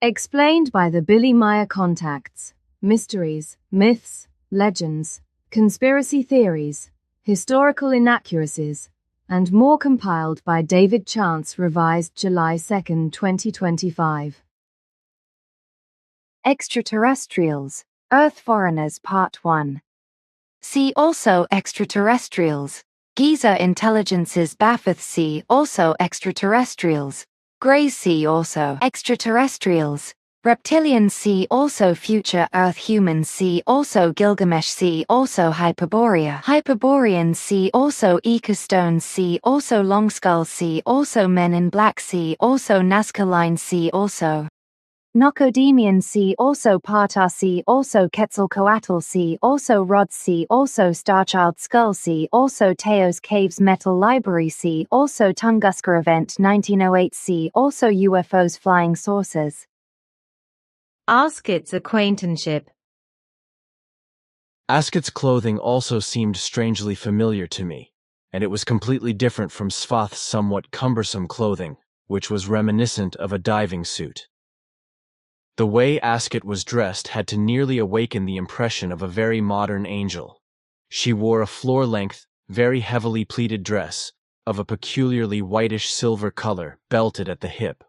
Explained by the Billy Meier contacts, mysteries, myths, legends, conspiracy theories, historical inaccuracies, and more, compiled by David Chance, revised July 2, 2025. Extraterrestrials, Earth Foreigners Part 1. See also Extraterrestrials, Giza Intelligences Bafath. See also Extraterrestrials, Greys. See also Extraterrestrials, Reptilians. See also Future Earth Humans. See also Gilgamesh. See also Hyperborea, Hyperboreans. See also Ica Stones. See also Long Skulls. See also Men in Black. See also Nazca Lines. See also Nokodemion. See also Ptah. See also Quetzalcoatl. See also Rods. See also Starchild Skull. See also Teos Caves Metal Library. See also Tunguska Event 1908. See also UFOs Flying Saucers. Asket's Acquaintanceship. Asket's clothing also seemed strangely familiar to me, and it was completely different from Svath's somewhat cumbersome clothing, which was reminiscent of a diving suit. The way Asket was dressed had to nearly awaken the impression of a very modern angel. She wore a floor-length, very heavily pleated dress, of a peculiarly whitish-silver color, belted at the hip.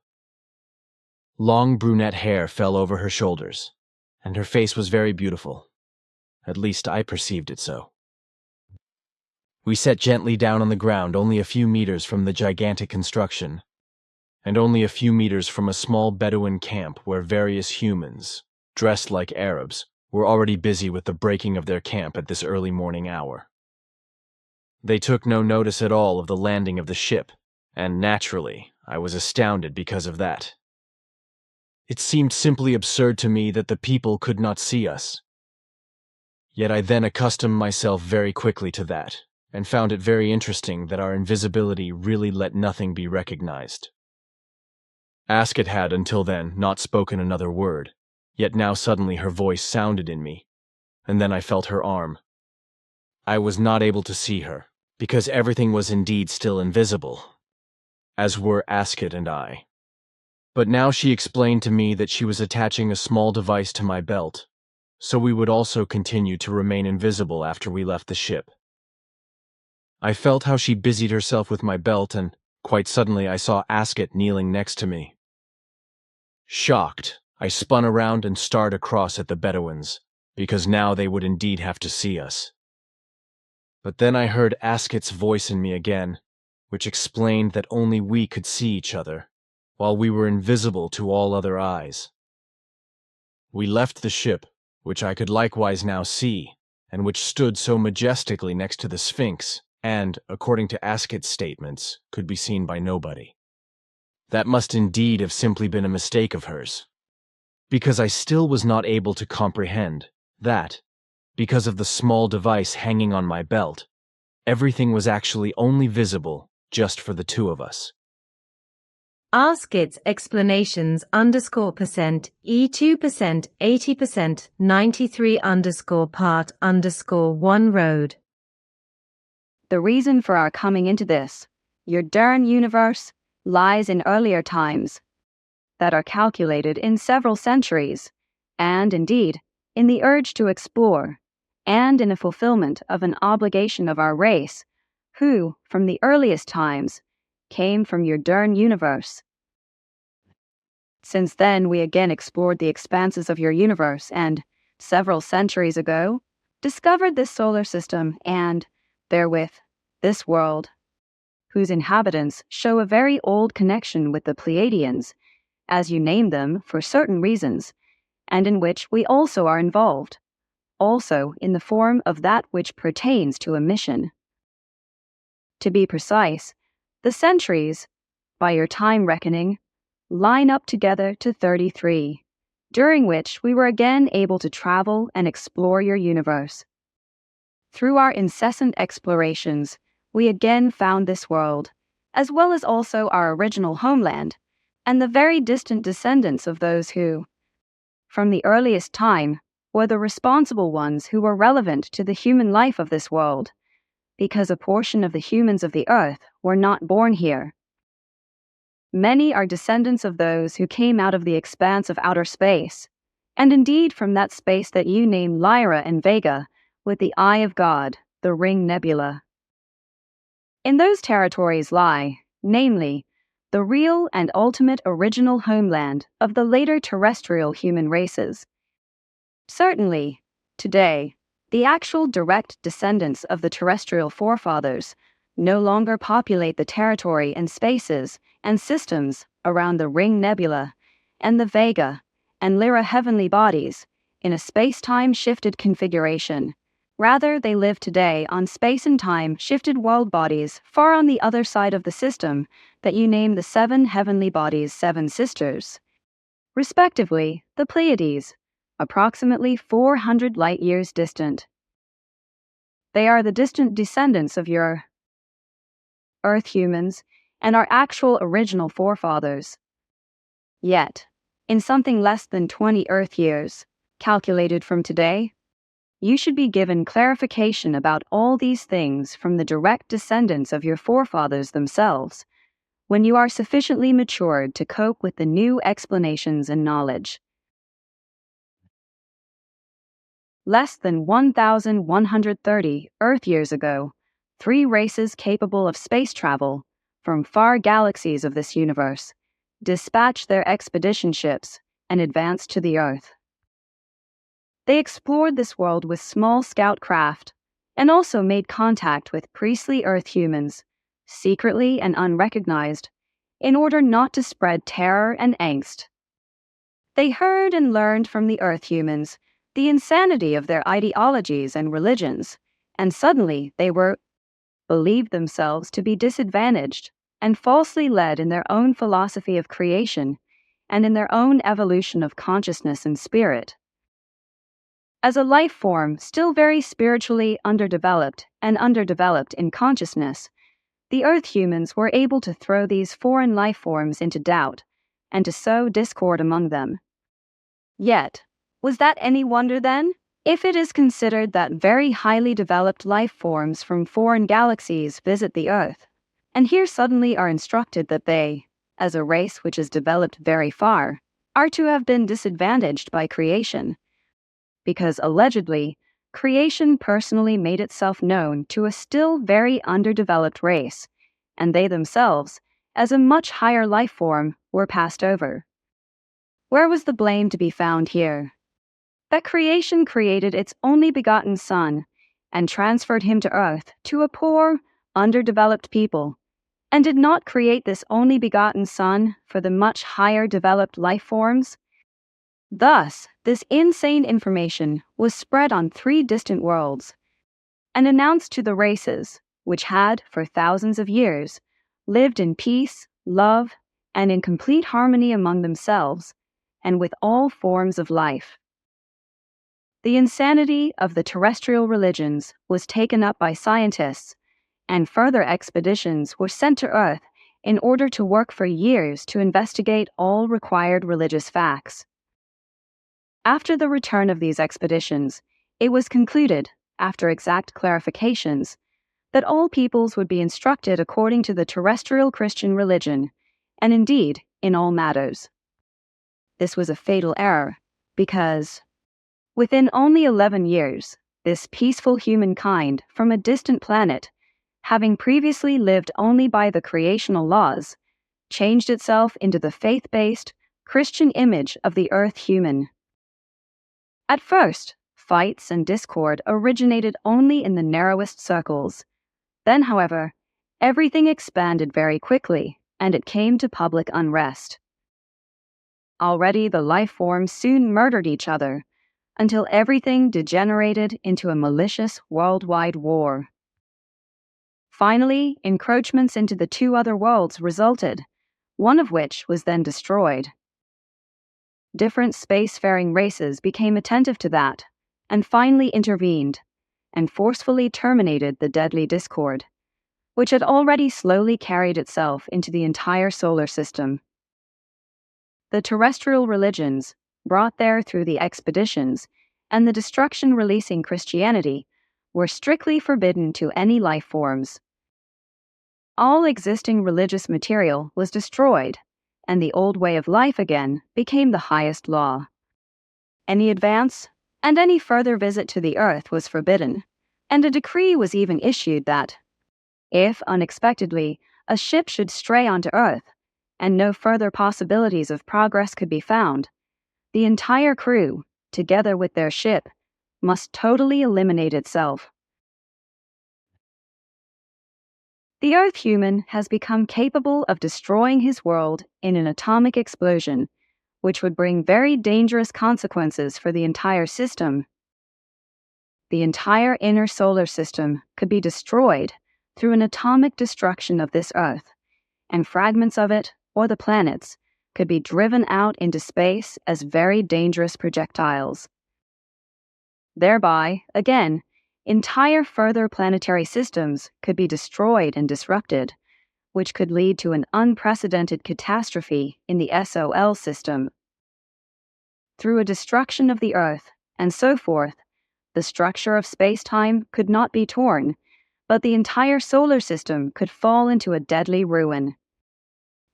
Long brunette hair fell over her shoulders, and her face was very beautiful. At least I perceived it so. We sat gently down on the ground only a few meters from the gigantic construction, and only a few meters from a small Bedouin camp where various humans, dressed like Arabs, were already busy with the breaking of their camp at this early morning hour. They took no notice at all of the landing of the ship, and naturally, I was astounded because of that. It seemed simply absurd to me that the people could not see us. Yet I then accustomed myself very quickly to that, and found it very interesting that our invisibility really let nothing be recognized. Asket had, until then, not spoken another word, yet now suddenly her voice sounded in me, and then I felt her arm. I was not able to see her, because everything was indeed still invisible, as were Asket and I. But now she explained to me that she was attaching a small device to my belt, so we would also continue to remain invisible after we left the ship. I felt how she busied herself with my belt, and quite suddenly I saw Asket kneeling next to me. Shocked, I spun around and stared across at the Bedouins, because now they would indeed have to see us. But then I heard Asket's voice in me again, which explained that only we could see each other, while we were invisible to all other eyes. We left the ship, which I could likewise now see, and which stood so majestically next to the Sphinx, and, according to Asket's statements, could be seen by nobody. That must indeed have simply been a mistake of hers, because I still was not able to comprehend that, because of the small device hanging on my belt, everything was actually only visible just for the two of us. Asket's explanations %, E2%, 80%, 93_part_1 road. The reason for our coming into this, your darn universe, lies in earlier times that are calculated in several centuries, and indeed in the urge to explore, and in a fulfillment of an obligation of our race, who, from the earliest times, came from your darn universe. Since then, we again explored the expanses of your universe and, several centuries ago, discovered this solar system and, therewith, this world, whose inhabitants show a very old connection with the Pleiadians, as you name them for certain reasons, and in which we also are involved, also in the form of that which pertains to a mission. To be precise, the centuries, by your time reckoning, line up together to 33, during which we were again able to travel and explore your universe. Through our incessant explorations, we again found this world, as well as also our original homeland, and the very distant descendants of those who, from the earliest time, were the responsible ones who were relevant to the human life of this world, because a portion of the humans of the earth were not born here. Many are descendants of those who came out of the expanse of outer space, and indeed from that space that you name Lyra and Vega, with the Eye of God, the Ring Nebula. In those territories lie, namely, the real and ultimate original homeland of the later terrestrial human races. Certainly, today, the actual direct descendants of the terrestrial forefathers no longer populate the territory and spaces and systems around the Ring Nebula and the Vega and Lyra heavenly bodies in a space-time shifted configuration. Rather, they live today on space and time shifted world bodies far on the other side of the system that you name the 7 heavenly bodies' 7 sisters. Respectively, the Pleiades, approximately 400 light-years distant. They are the distant descendants of your Earth humans and our actual original forefathers. Yet, in something less than 20 Earth years, calculated from today, you should be given clarification about all these things from the direct descendants of your forefathers themselves, when you are sufficiently matured to cope with the new explanations and knowledge. Less than 1,130 Earth years ago, 3 races capable of space travel from far galaxies of this universe dispatched their expedition ships and advanced to the Earth. They explored this world with small scout craft and also made contact with priestly Earth humans, secretly and unrecognized, in order not to spread terror and angst. They heard and learned from the Earth humans the insanity of their ideologies and religions, and suddenly they believed themselves to be disadvantaged and falsely led in their own philosophy of creation and in their own evolution of consciousness and spirit. As a life form still very spiritually underdeveloped in consciousness, the Earth humans were able to throw these foreign life forms into doubt and to sow discord among them. Yet, was that any wonder then? If it is considered that very highly developed life forms from foreign galaxies visit the Earth, and here suddenly are instructed that they, as a race which is developed very far, are to have been disadvantaged by creation, because allegedly, creation personally made itself known to a still very underdeveloped race, and they themselves, as a much higher life form, were passed over. Where was the blame to be found here? That creation created its only begotten Son, and transferred him to Earth to a poor, underdeveloped people, and did not create this only begotten Son for the much higher developed life forms? Thus, this insane information was spread on 3 distant worlds, and announced to the races, which had, for thousands of years, lived in peace, love, and in complete harmony among themselves, and with all forms of life. The insanity of the terrestrial religions was taken up by scientists, and further expeditions were sent to Earth in order to work for years to investigate all required religious facts. After the return of these expeditions, it was concluded, after exact clarifications, that all peoples would be instructed according to the terrestrial Christian religion, and indeed in all matters. This was a fatal error, because within only 11 years, this peaceful humankind from a distant planet, having previously lived only by the creational laws, changed itself into the faith-based, Christian image of the Earth human. At first, fights and discord originated only in the narrowest circles. Then, however, everything expanded very quickly, and it came to public unrest. Already the life forms soon murdered each other, until everything degenerated into a malicious worldwide war. Finally, encroachments into the 2 other worlds resulted, one of which was then destroyed. Different spacefaring races became attentive to that, and finally intervened, and forcefully terminated the deadly discord, which had already slowly carried itself into the entire solar system. The terrestrial religions, brought there through the expeditions, and the destruction-releasing Christianity, were strictly forbidden to any life forms. all existing religious material was destroyed, and the old way of life again became the highest law. Any advance and any further visit to the earth was forbidden, and a decree was even issued that, if unexpectedly a ship should stray onto earth, and no further possibilities of progress could be found, the entire crew, together with their ship, must totally eliminate itself. The Earth human has become capable of destroying his world in an atomic explosion, which would bring very dangerous consequences for the entire system. The entire inner solar system could be destroyed through an atomic destruction of this Earth, and fragments of it, or the planets, could be driven out into space as very dangerous projectiles. Thereby, again, entire further planetary systems could be destroyed and disrupted, which could lead to an unprecedented catastrophe in the SOL system. Through a destruction of the Earth, and so forth, the structure of space-time could not be torn, but the entire solar system could fall into a deadly ruin.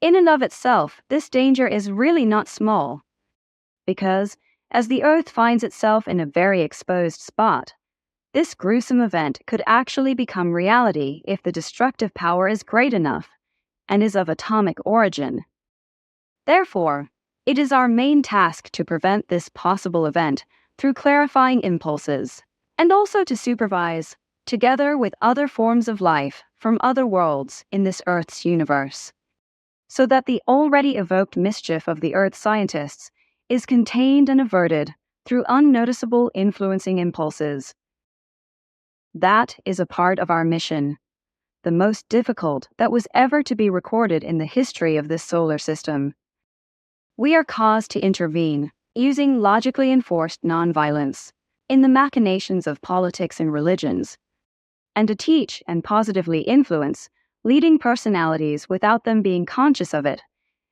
In and of itself, this danger is really not small, because, as the Earth finds itself in a very exposed spot, this gruesome event could actually become reality if the destructive power is great enough, and is of atomic origin. Therefore, it is our main task to prevent this possible event through clarifying impulses, and also to supervise, together with other forms of life from other worlds in this Earth's universe, so that the already evoked mischief of the Earth scientists is contained and averted through unnoticeable influencing impulses. That is a part of our mission, the most difficult that was ever to be recorded in the history of this solar system. We are caused to intervene, using logically enforced nonviolence, in the machinations of politics and religions, and to teach and positively influence leading personalities without them being conscious of it,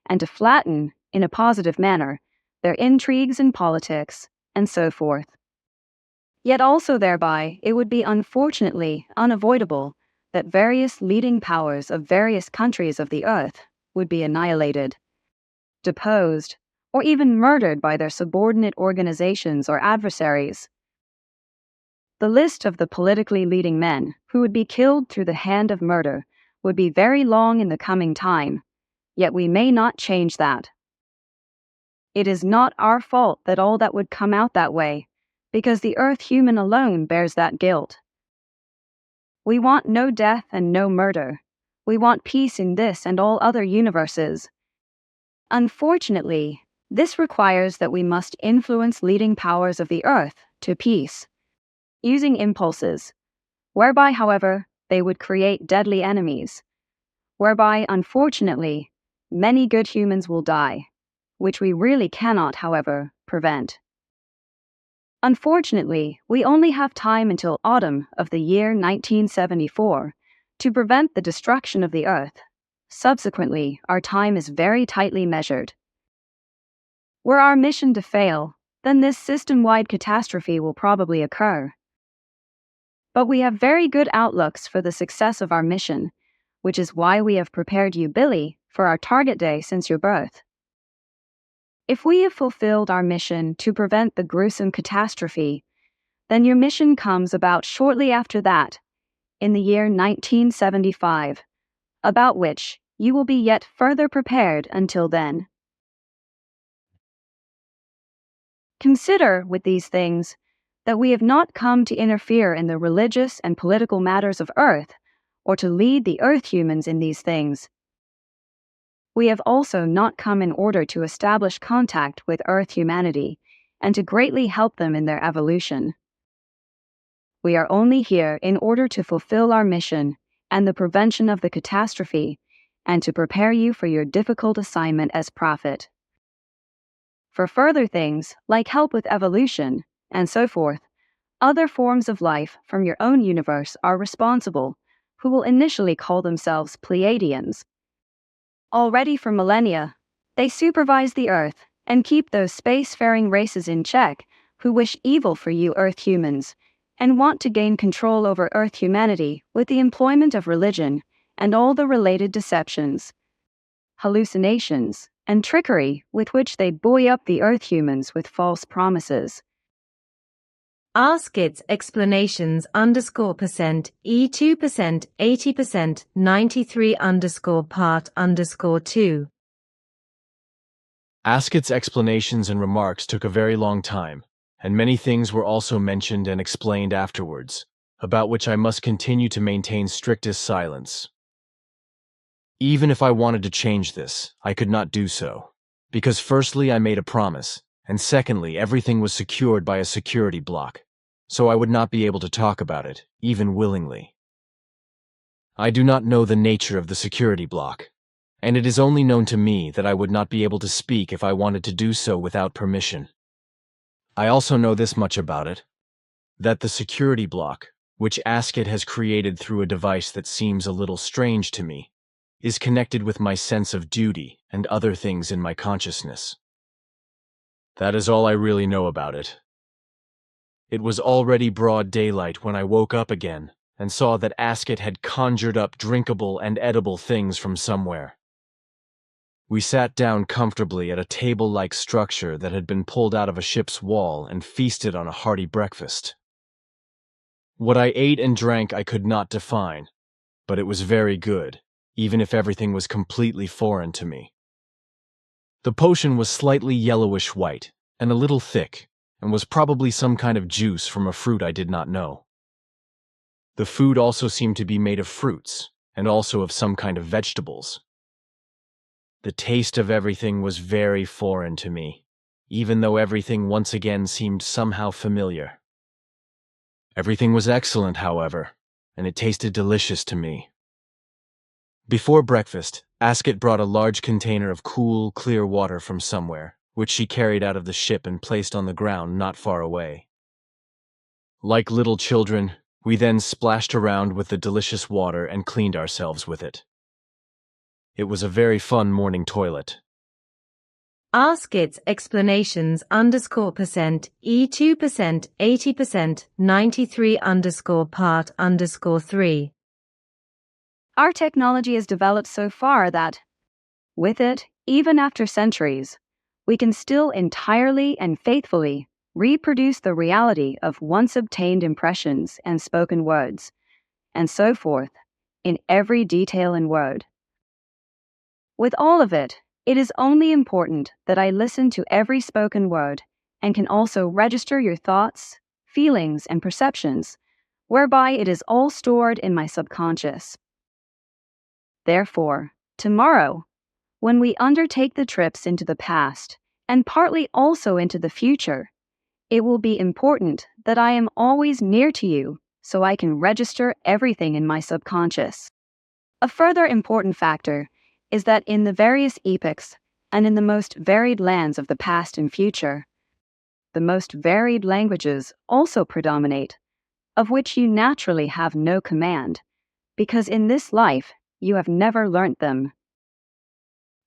and to flatten, in a positive manner, their intrigues in politics, and so forth. Yet also thereby it would be unfortunately unavoidable that various leading powers of various countries of the Earth would be annihilated, deposed, or even murdered by their subordinate organizations or adversaries. The list of the politically leading men who would be killed through the hand of murder would be very long in the coming time, yet we may not change that. It is not our fault that all that would come out that way, because the Earth human alone bears that guilt. We want no death and no murder. We want peace in this and all other universes. Unfortunately, this requires that we must influence leading powers of the Earth to peace, using impulses, whereby, however, they would create deadly enemies, whereby, unfortunately, many good humans will die, which we really cannot, however, prevent. Unfortunately, we only have time until autumn of the year 1974 to prevent the destruction of the Earth. Subsequently, our time is very tightly measured. Were our mission to fail, then this system-wide catastrophe will probably occur. But we have very good outlooks for the success of our mission, which is why we have prepared you, Billy, for our target day since your birth. If we have fulfilled our mission to prevent the gruesome catastrophe, then your mission comes about shortly after that, in the year 1975, about which you will be yet further prepared until then. Consider, with these things, that we have not come to interfere in the religious and political matters of Earth, or to lead the Earth humans in these things. We have also not come in order to establish contact with Earth humanity and to greatly help them in their evolution. We are only here in order to fulfill our mission and the prevention of the catastrophe, and to prepare you for your difficult assignment as prophet. For further things, like help with evolution, and so forth, other forms of life from your own universe are responsible, who will initially call themselves Pleiadians. Already for millennia, they supervise the Earth and keep those spacefaring races in check who wish evil for you Earth humans and want to gain control over Earth humanity with the employment of religion and all the related deceptions, hallucinations, and trickery with which they buoy up the Earth humans with false promises. Asket's explanations %, E2%, 80%, 93 part _2. Asket's explanations and remarks took a very long time, and many things were also mentioned and explained afterwards, about which I must continue to maintain strictest silence. Even if I wanted to change this, I could not do so, because firstly I made a promise, and secondly everything was secured by a security block, so I would not be able to talk about it, even willingly. I do not know the nature of the security block, and it is only known to me that I would not be able to speak if I wanted to do so without permission. I also know this much about it, that the security block, which Asket has created through a device that seems a little strange to me, is connected with my sense of duty and other things in my consciousness. That is all I really know about it. It was already broad daylight when I woke up again and saw that Asket had conjured up drinkable and edible things from somewhere. We sat down comfortably at a table-like structure that had been pulled out of a ship's wall and feasted on a hearty breakfast. What I ate and drank I could not define, but it was very good, even if everything was completely foreign to me. The potion was slightly yellowish-white and a little thick, and was probably some kind of juice from a fruit I did not know. The food also seemed to be made of fruits, and also of some kind of vegetables. The taste of everything was very foreign to me, even though everything once again seemed somehow familiar. Everything was excellent, however, and it tasted delicious to me. Before breakfast, Asket brought a large container of cool, clear water from somewhere, which she carried out of the ship and placed on the ground not far away. Like little children, we then splashed around with the delicious water and cleaned ourselves with it. It was a very fun morning toilet. Asket's explanations %, E2%, 80%, 93 part _3. Our technology has developed so far that, with it, even after centuries, we can still entirely and faithfully reproduce the reality of once obtained impressions and spoken words, and so forth, in every detail and word. With all of it, it is only important that I listen to every spoken word and can also register your thoughts, feelings, and perceptions, whereby it is all stored in my subconscious. Therefore, tomorrow, when we undertake the trips into the past, and partly also into the future, it will be important that I am always near to you so I can register everything in my subconscious. A further important factor is that in the various epochs and in the most varied lands of the past and future, the most varied languages also predominate, of which you naturally have no command, because in this life you have never learnt them.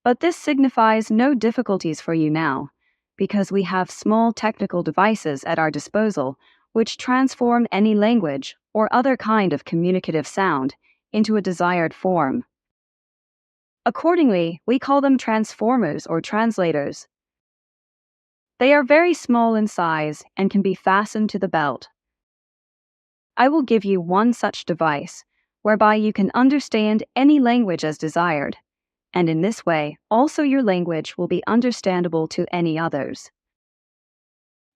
But this signifies no difficulties for you now, because we have small technical devices at our disposal which transform any language or other kind of communicative sound into a desired form. Accordingly, we call them transformers or translators. They are very small in size and can be fastened to the belt. I will give you one such device, whereby you can understand any language as desired, and in this way, also your language will be understandable to any others.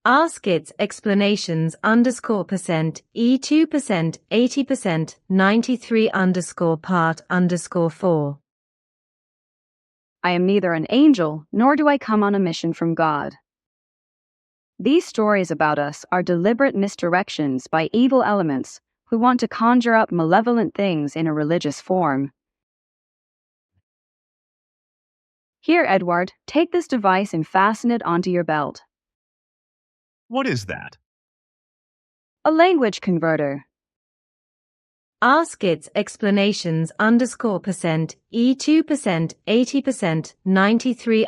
Asket's explanations %, E2%, 80%, 93 part _4. I am neither an angel, nor do I come on a mission from God. These stories about us are deliberate misdirections by evil elements who want to conjure up malevolent things in a religious form. Here, Edward, take this device and fasten it onto your belt. What is that? A language converter. Asket's explanations %, E2%, 80%, 93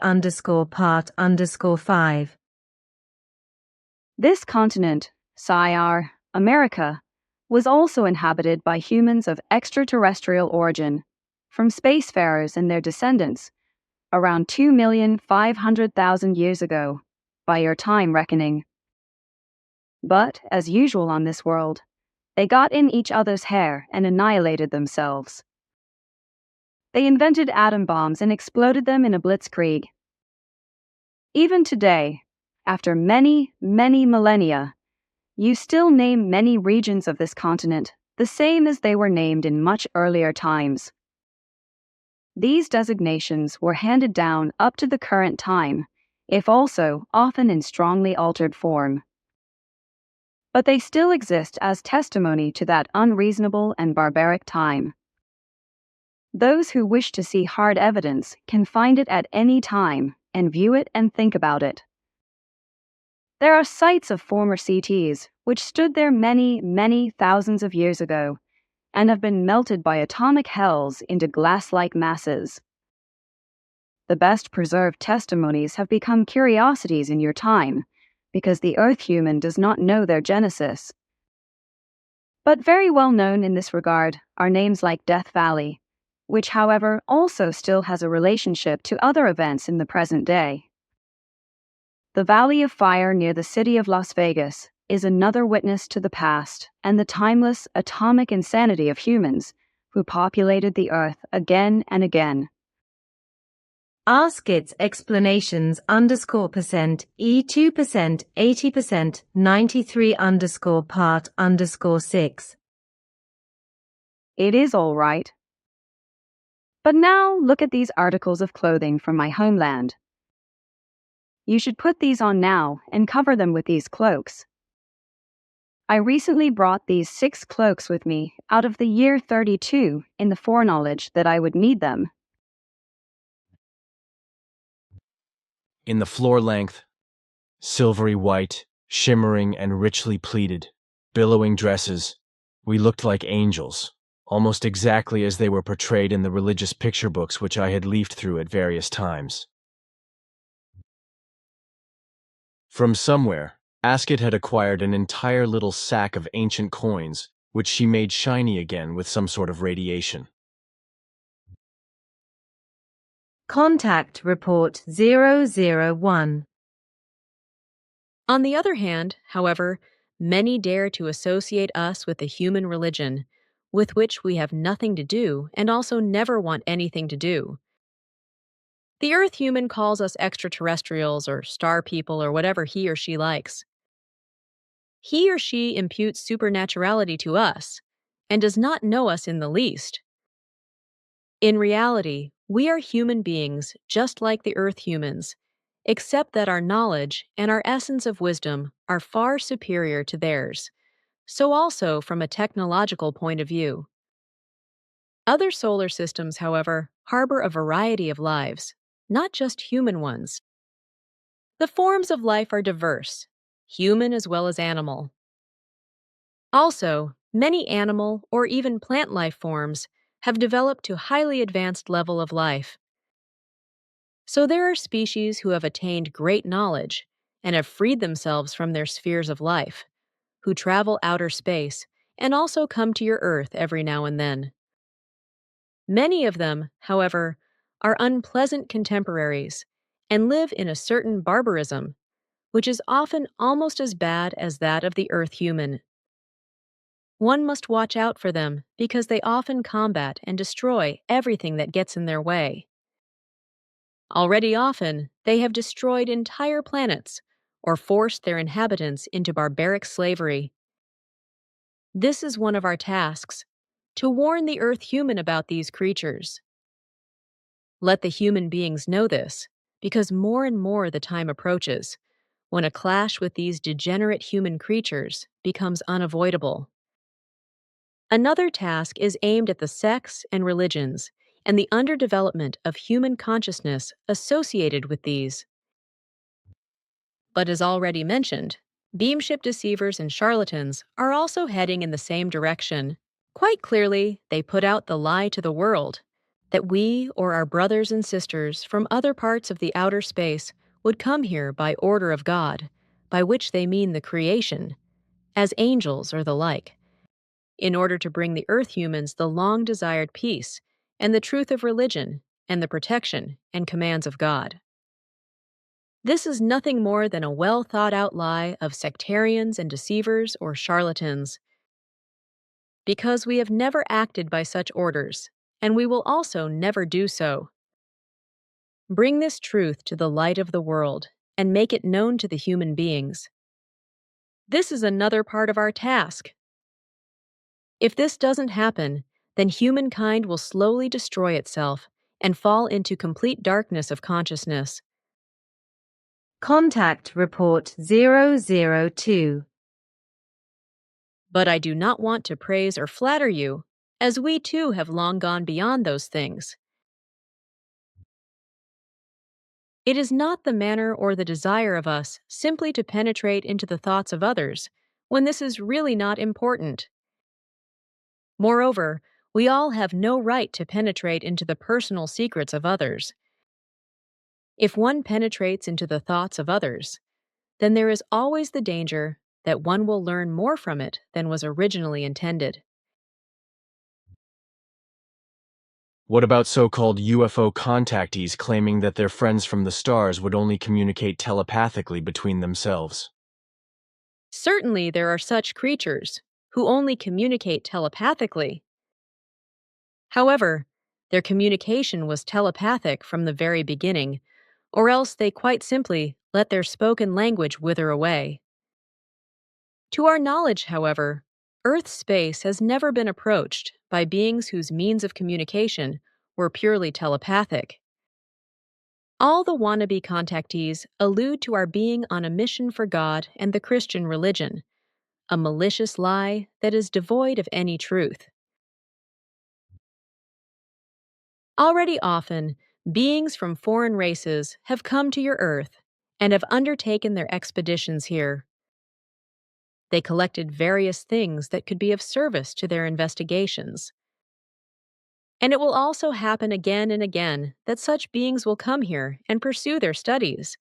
part _5. This continent, Sire, America, was also inhabited by humans of extraterrestrial origin, from spacefarers and their descendants around 2,500,000 years ago, by your time reckoning. But, as usual on this world, they got in each other's hair and annihilated themselves. They invented atom bombs and exploded them in a blitzkrieg. Even today, after many, many millennia, you still name many regions of this continent the same as they were named in much earlier times. These designations were handed down up to the current time, if also often in strongly altered form. But they still exist as testimony to that unreasonable and barbaric time. Those who wish to see hard evidence can find it at any time and view it and think about it. There are sites of former CTs which stood there many, many thousands of years ago and have been melted by atomic hells into glass-like masses. The best preserved testimonies have become curiosities in your time because the Earth human does not know their genesis. But very well known in this regard are names like Death Valley, which, however, also still has a relationship to other events in the present day. The Valley of Fire near the city of Las Vegas is another witness to the past and the timeless atomic insanity of humans who populated the Earth again and again. Asket's explanations _% E2% 80% 93 part _6. It is all right. But now look at these articles of clothing from my homeland. You should put these on now and cover them with these cloaks. I recently brought these 6 cloaks with me out of the year 32 in the foreknowledge that I would need them. In the floor length, silvery white, shimmering and richly pleated, billowing dresses, we looked like angels, almost exactly as they were portrayed in the religious picture books which I had leafed through at various times. From somewhere, Asket had acquired an entire little sack of ancient coins, which she made shiny again with some sort of radiation. Contact Report 001. On the other hand, however, many dare to associate us with the human religion, with which we have nothing to do and also never want anything to do. The Earth human calls us extraterrestrials or star people or whatever he or she likes. He or she imputes supernaturality to us and does not know us in the least. In reality, we are human beings just like the Earth humans, except that our knowledge and our essence of wisdom are far superior to theirs, so also from a technological point of view. Other solar systems, however, harbor a variety of lives, not just human ones. The forms of life are diverse, human as well as animal. Also, many animal or even plant life forms have developed to highly advanced level of life. So there are species who have attained great knowledge and have freed themselves from their spheres of life, who travel outer space and also come to your Earth every now and then. Many of them, however, are unpleasant contemporaries and live in a certain barbarism, which is often almost as bad as that of the Earth human. One must watch out for them because they often combat and destroy everything that gets in their way. Already often, they have destroyed entire planets or forced their inhabitants into barbaric slavery. This is one of our tasks, to warn the Earth human about these creatures. Let the human beings know this, because more and more the time approaches, when a clash with these degenerate human creatures becomes unavoidable. Another task is aimed at the sects and religions and the underdevelopment of human consciousness associated with these. But as already mentioned, beamship deceivers and charlatans are also heading in the same direction. Quite clearly, they put out the lie to the world that we or our brothers and sisters from other parts of the outer space would come here by order of God, by which they mean the creation, as angels or the like, in order to bring the Earth humans the long-desired peace and the truth of religion, and the protection and commands of God. This is nothing more than a well-thought-out lie of sectarians and deceivers or charlatans, because we have never acted by such orders, and we will also never do so. Bring this truth to the light of the world, and make it known to the human beings. This is another part of our task. If this doesn't happen, then humankind will slowly destroy itself and fall into complete darkness of consciousness. Contact Report 002. But I do not want to praise or flatter you, as we too have long gone beyond those things. It is not the manner or the desire of us simply to penetrate into the thoughts of others, when this is really not important. Moreover, we all have no right to penetrate into the personal secrets of others. If one penetrates into the thoughts of others, then there is always the danger that one will learn more from it than was originally intended. What about so-called UFO contactees claiming that their friends from the stars would only communicate telepathically between themselves? Certainly there are such creatures who only communicate telepathically. However, their communication was telepathic from the very beginning, or else they quite simply let their spoken language wither away. To our knowledge, however, Earth's space has never been approached by beings whose means of communication were purely telepathic. All the wannabe contactees allude to our being on a mission for God and the Christian religion, a malicious lie that is devoid of any truth. Already often, beings from foreign races have come to your Earth and have undertaken their expeditions here. They collected various things that could be of service to their investigations. And it will also happen again and again that such beings will come here and pursue their studies.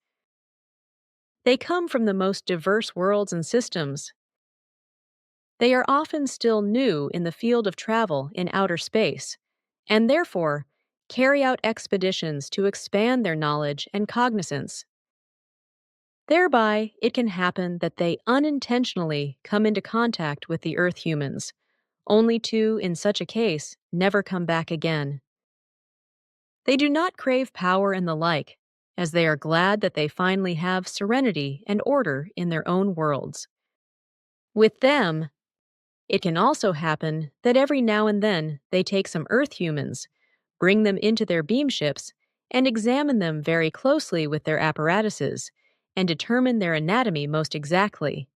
They come from the most diverse worlds and systems. They are often still new in the field of travel in outer space, and therefore carry out expeditions to expand their knowledge and cognizance. Thereby, it can happen that they unintentionally come into contact with the Earth humans, only to, in such a case, never come back again. They do not crave power and the like, as they are glad that they finally have serenity and order in their own worlds. With them, it can also happen that every now and then they take some Earth humans, bring them into their beam ships, and examine them very closely with their apparatuses, and determine their anatomy most exactly.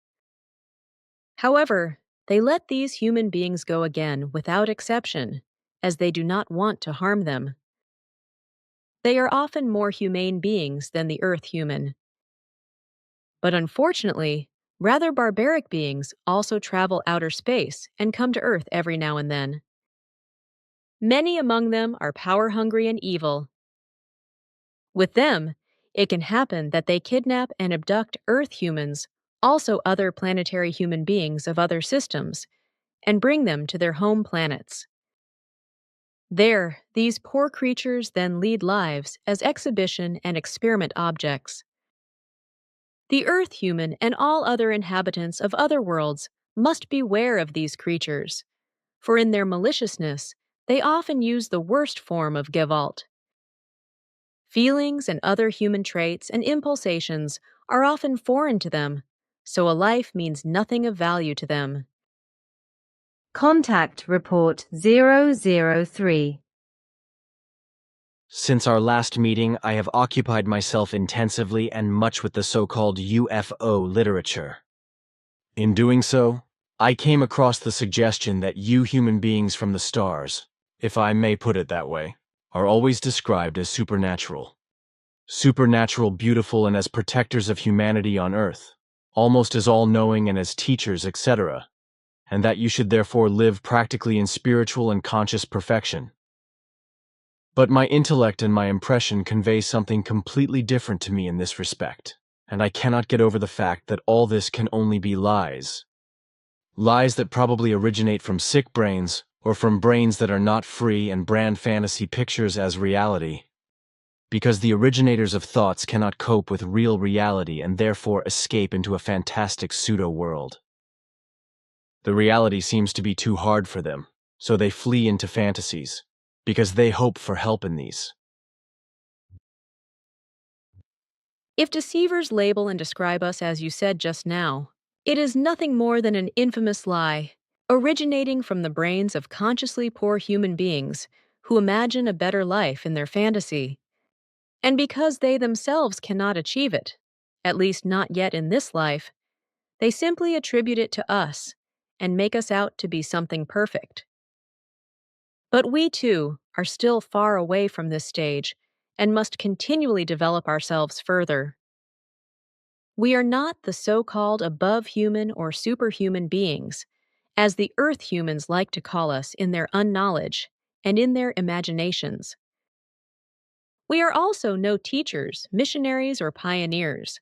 However, they let these human beings go again without exception, as they do not want to harm them. They are often more humane beings than the Earth human. But unfortunately, rather barbaric beings also travel outer space and come to Earth every now and then. Many among them are power-hungry and evil. With them, it can happen that they kidnap and abduct Earth humans, also other planetary human beings of other systems, and bring them to their home planets. There, these poor creatures then lead lives as exhibition and experiment objects. The Earth human and all other inhabitants of other worlds must beware of these creatures, for in their maliciousness, they often use the worst form of Gewalt. Feelings and other human traits and impulsations are often foreign to them, so a life means nothing of value to them. Contact Report 003. Since our last meeting, I have occupied myself intensively and much with the so-called UFO literature. In doing so, I came across the suggestion that you human beings from the stars, if I may put it that way, are always described as supernatural. Supernatural, beautiful, and as protectors of humanity on Earth, almost as all-knowing and as teachers, etc., and that you should therefore live practically in spiritual and conscious perfection. But my intellect and my impression convey something completely different to me in this respect, and I cannot get over the fact that all this can only be lies. Lies that probably originate from sick brains or from brains that are not free and brand fantasy pictures as reality, because the originators of thoughts cannot cope with real reality and therefore escape into a fantastic pseudo-world. The reality seems to be too hard for them, so they flee into fantasies, because they hope for help in these. If deceivers label and describe us as you said just now, it is nothing more than an infamous lie, originating from the brains of consciously poor human beings who imagine a better life in their fantasy. And because they themselves cannot achieve it, at least not yet in this life, they simply attribute it to us and make us out to be something perfect. But we, too, are still far away from this stage and must continually develop ourselves further. We are not the so-called above-human or superhuman beings, as the Earth humans like to call us in their unknowledge and in their imaginations. We are also no teachers, missionaries, or pioneers.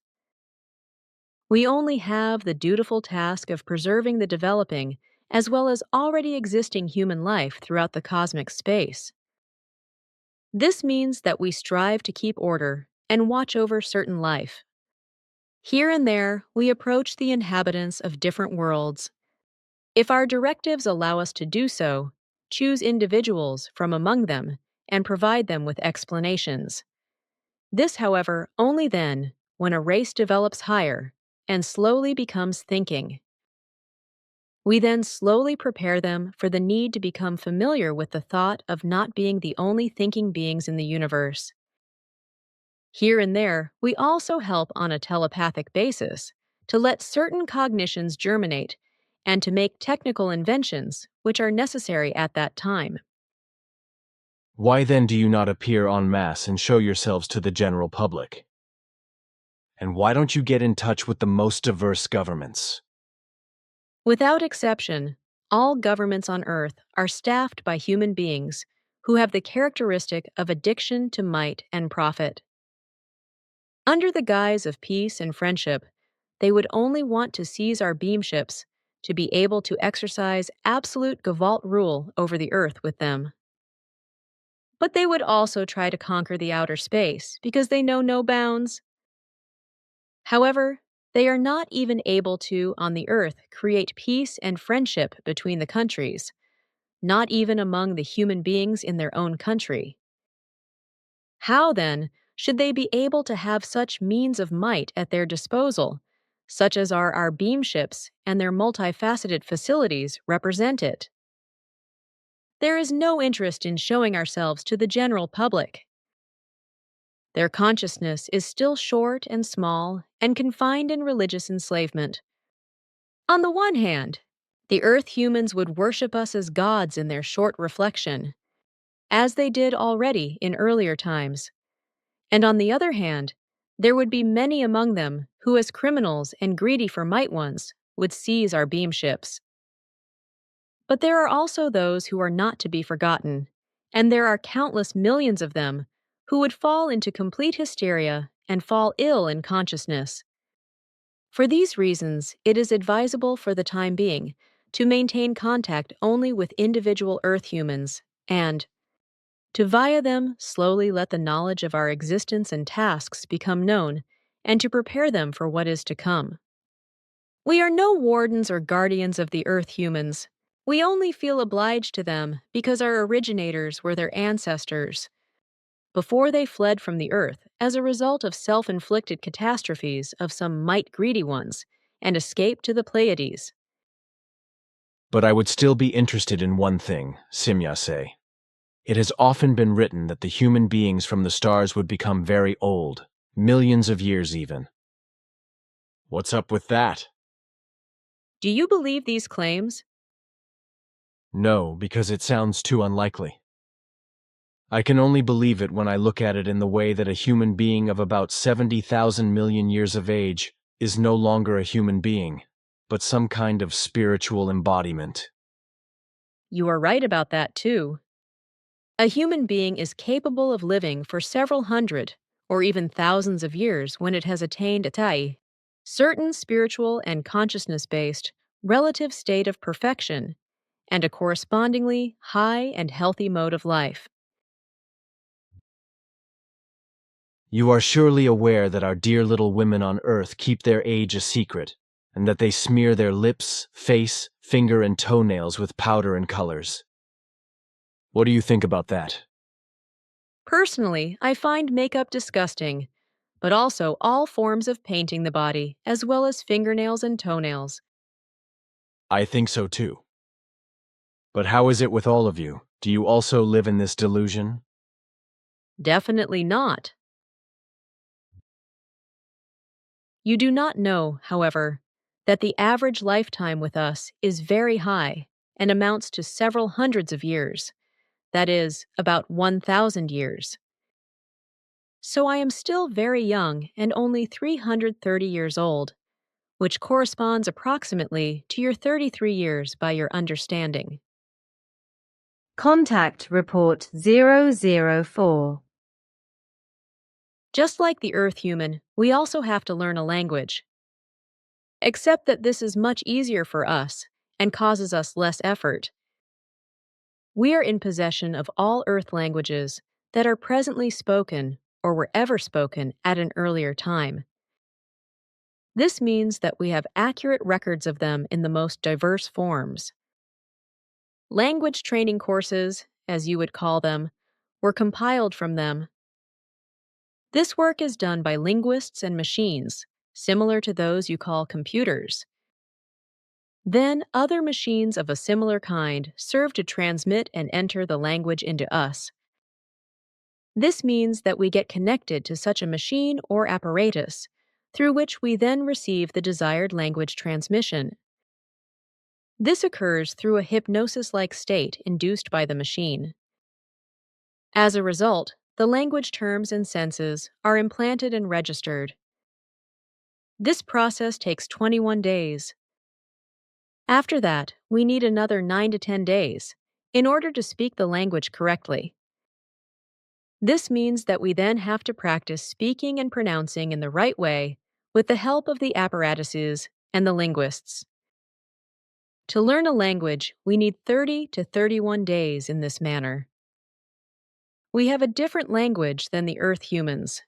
We only have the dutiful task of preserving the developing as well as already existing human life throughout the cosmic space. This means that we strive to keep order and watch over certain life. Here and there, we approach the inhabitants of different worlds. If our directives allow us to do so, choose individuals from among them and provide them with explanations. This, however, only then, when a race develops higher and slowly becomes thinking. We then slowly prepare them for the need to become familiar with the thought of not being the only thinking beings in the universe. Here and there, we also help on a telepathic basis to let certain cognitions germinate and to make technical inventions which are necessary at that time. Why then do you not appear en masse and show yourselves to the general public? And why don't you get in touch with the most diverse governments? Without exception, all governments on Earth are staffed by human beings who have the characteristic of addiction to might and profit. Under the guise of peace and friendship, they would only want to seize our beamships to be able to exercise absolute Gestalt rule over the Earth with them. But they would also try to conquer the outer space because they know no bounds. However, they are not even able to, on the Earth, create peace and friendship between the countries, not even among the human beings in their own country. How, then, should they be able to have such means of might at their disposal, such as are our beamships and their multifaceted facilities represent it? There is no interest in showing ourselves to the general public. Their consciousness is still short and small and confined in religious enslavement. On the one hand, the Earth humans would worship us as gods in their short reflection, as they did already in earlier times. And on the other hand, there would be many among them who, as criminals and greedy for might ones, would seize our beamships. But there are also those who are not to be forgotten, and there are countless millions of them who would fall into complete hysteria and fall ill in consciousness. For these reasons, it is advisable for the time being to maintain contact only with individual Earth humans and, to via them slowly let the knowledge of our existence and tasks become known, and to prepare them for what is to come. We are no wardens or guardians of the Earth humans. We only feel obliged to them because our originators were their ancestors, before they fled from the Earth as a result of self-inflicted catastrophes of some might-greedy ones, and escaped to the Pleiades. But I would still be interested in one thing, Simya-se. It has often been written that the human beings from the stars would become very old, millions of years even. What's up with that? Do you believe these claims? No, because it sounds too unlikely. I can only believe it when I look at it in the way that a human being of about 70,000 million years of age is no longer a human being, but some kind of spiritual embodiment. You are right about that, too. A human being is capable of living for several hundred or even thousands of years when it has attained Ptah, certain spiritual and consciousness-based relative state of perfection, and a correspondingly high and healthy mode of life. You are surely aware that our dear little women on Earth keep their age a secret, and that they smear their lips, face, finger, and toenails with powder and colors. What do you think about that? Personally, I find makeup disgusting, but also all forms of painting the body, as well as fingernails and toenails. I think so too. But how is it with all of you? Do you also live in this delusion? Definitely not. You do not know, however, that the average lifetime with us is very high and amounts to several hundreds of years. That is, about 1,000 years. So I am still very young and only 330 years old, which corresponds approximately to your 33 years by your understanding. Contact Report 004. Just like the Earth human, we also have to learn a language. Except that this is much easier for us and causes us less effort. We are in possession of all Earth languages that are presently spoken or were ever spoken at an earlier time. This means that we have accurate records of them in the most diverse forms. Language training courses, as you would call them, were compiled from them. This work is done by linguists and machines, similar to those you call computers. Then other machines of a similar kind serve to transmit and enter the language into us. This means that we get connected to such a machine or apparatus, through which we then receive the desired language transmission. This occurs through a hypnosis-like state induced by the machine. As a result, the language terms and senses are implanted and registered. This process takes 21 days. After that, we need another 9 to 10 days in order to speak the language correctly. This means that we then have to practice speaking and pronouncing in the right way with the help of the apparatuses and the linguists. To learn a language, we need 30 to 31 days in this manner. We have a different language than the Earth humans.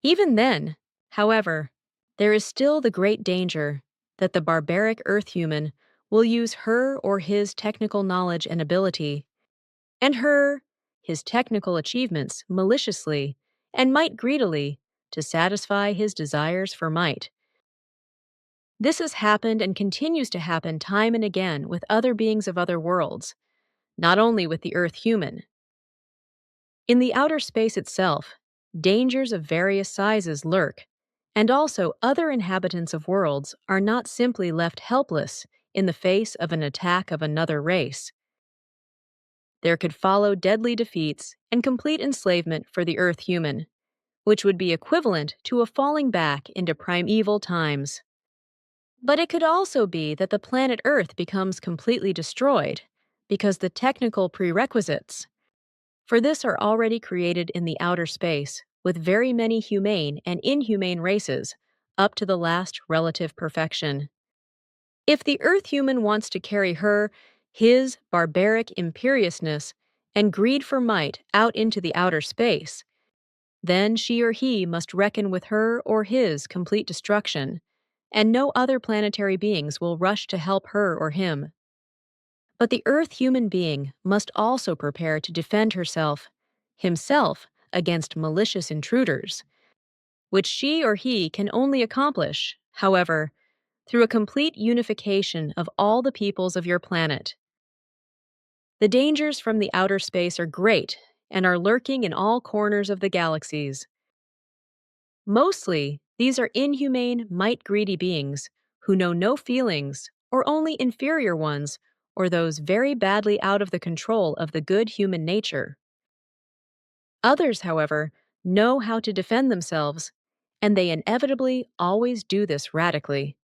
Even then, however, there is still the great danger that the barbaric Earth human will use her or his technical knowledge and ability, and his technical achievements maliciously and might greedily to satisfy his desires for might. This has happened and continues to happen time and again with other beings of other worlds, not only with the Earth human. In the outer space itself, dangers of various sizes lurk, and also other inhabitants of worlds are not simply left helpless in the face of an attack of another race. There could follow deadly defeats and complete enslavement for the Earth human, which would be equivalent to a falling back into primeval times. But it could also be that the planet Earth becomes completely destroyed, because the technical prerequisites for this are already created in the outer space, with very many humane and inhumane races, up to the last relative perfection. If the Earth human wants to carry his barbaric imperiousness and greed for might out into the outer space, then she or he must reckon with her or his complete destruction, and no other planetary beings will rush to help her or him. But the Earth human being must also prepare to defend himself, against malicious intruders, which she or he can only accomplish, however, through a complete unification of all the peoples of your planet. The dangers from the outer space are great and are lurking in all corners of the galaxies. Mostly, these are inhumane, might-greedy beings who know no feelings, or only inferior ones, or those very badly out of the control of the good human nature. Others, however, know how to defend themselves, and they inevitably always do this radically.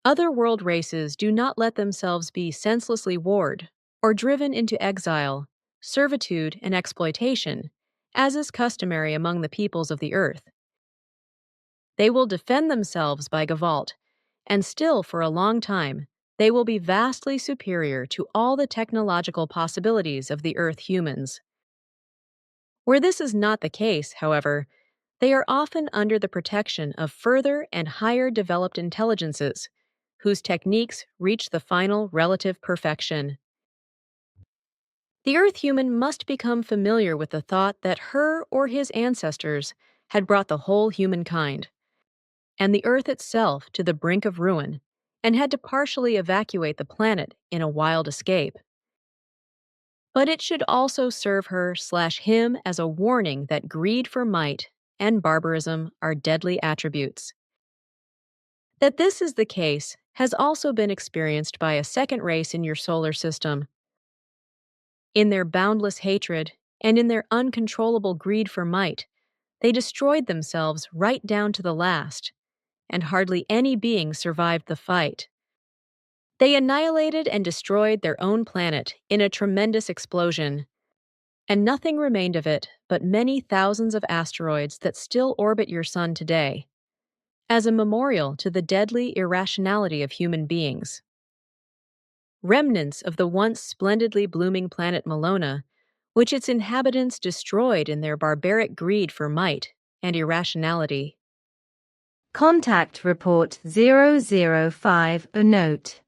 Other world races do not let themselves be senselessly warred or driven into exile, servitude, and exploitation, as is customary among the peoples of the earth. They will defend themselves by gavolt, and still for a long time, they will be vastly superior to all the technological possibilities of the Earth humans. Where this is not the case, however, they are often under the protection of further and higher developed intelligences, whose techniques reach the final relative perfection. The Earth human must become familiar with the thought that her or his ancestors had brought the whole humankind, and the Earth itself to the brink of ruin, and had to partially evacuate the planet in a wild escape. But it should also serve her/him as a warning that greed for might and barbarism are deadly attributes. That this is the case has also been experienced by a second race in your solar system. In their boundless hatred and in their uncontrollable greed for might, they destroyed themselves right down to the last, and hardly any being survived the fight. They annihilated and destroyed their own planet in a tremendous explosion, and nothing remained of it but many thousands of asteroids that still orbit your sun today, as a memorial to the deadly irrationality of human beings. Remnants of the once splendidly blooming planet Malona, which its inhabitants destroyed in their barbaric greed for might and irrationality. Contact Report 005, a note.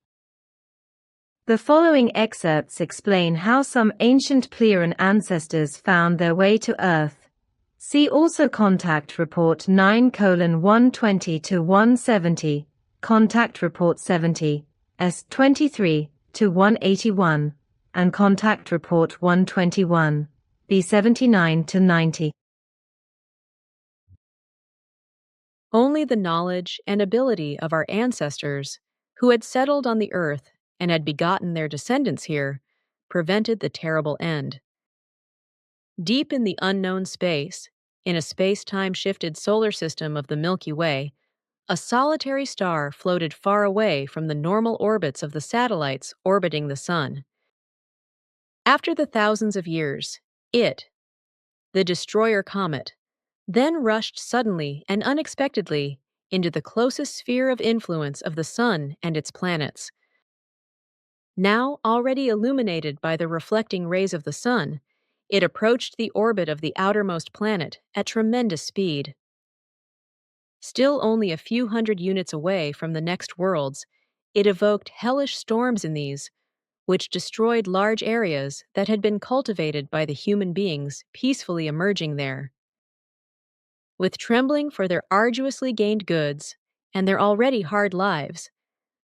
The following excerpts explain how some ancient Pleiadian ancestors found their way to Earth. See also Contact Report 9:120-170, Contact Report 70, S23-181, and Contact Report 121, B79-90. Only the knowledge and ability of our ancestors, who had settled on the Earth and had begotten their descendants here, prevented the terrible end. Deep in the unknown space, in a space-time shifted solar system of the Milky Way, a solitary star floated far away from the normal orbits of the satellites orbiting the Sun. After the thousands of years, it, the destroyer comet, then rushed suddenly and unexpectedly into the closest sphere of influence of the Sun and its planets. Now already illuminated by the reflecting rays of the Sun, it approached the orbit of the outermost planet at tremendous speed. Still only a few hundred units away from the next worlds, it evoked hellish storms in these, which destroyed large areas that had been cultivated by the human beings peacefully emerging there. With trembling for their arduously gained goods and their already hard lives,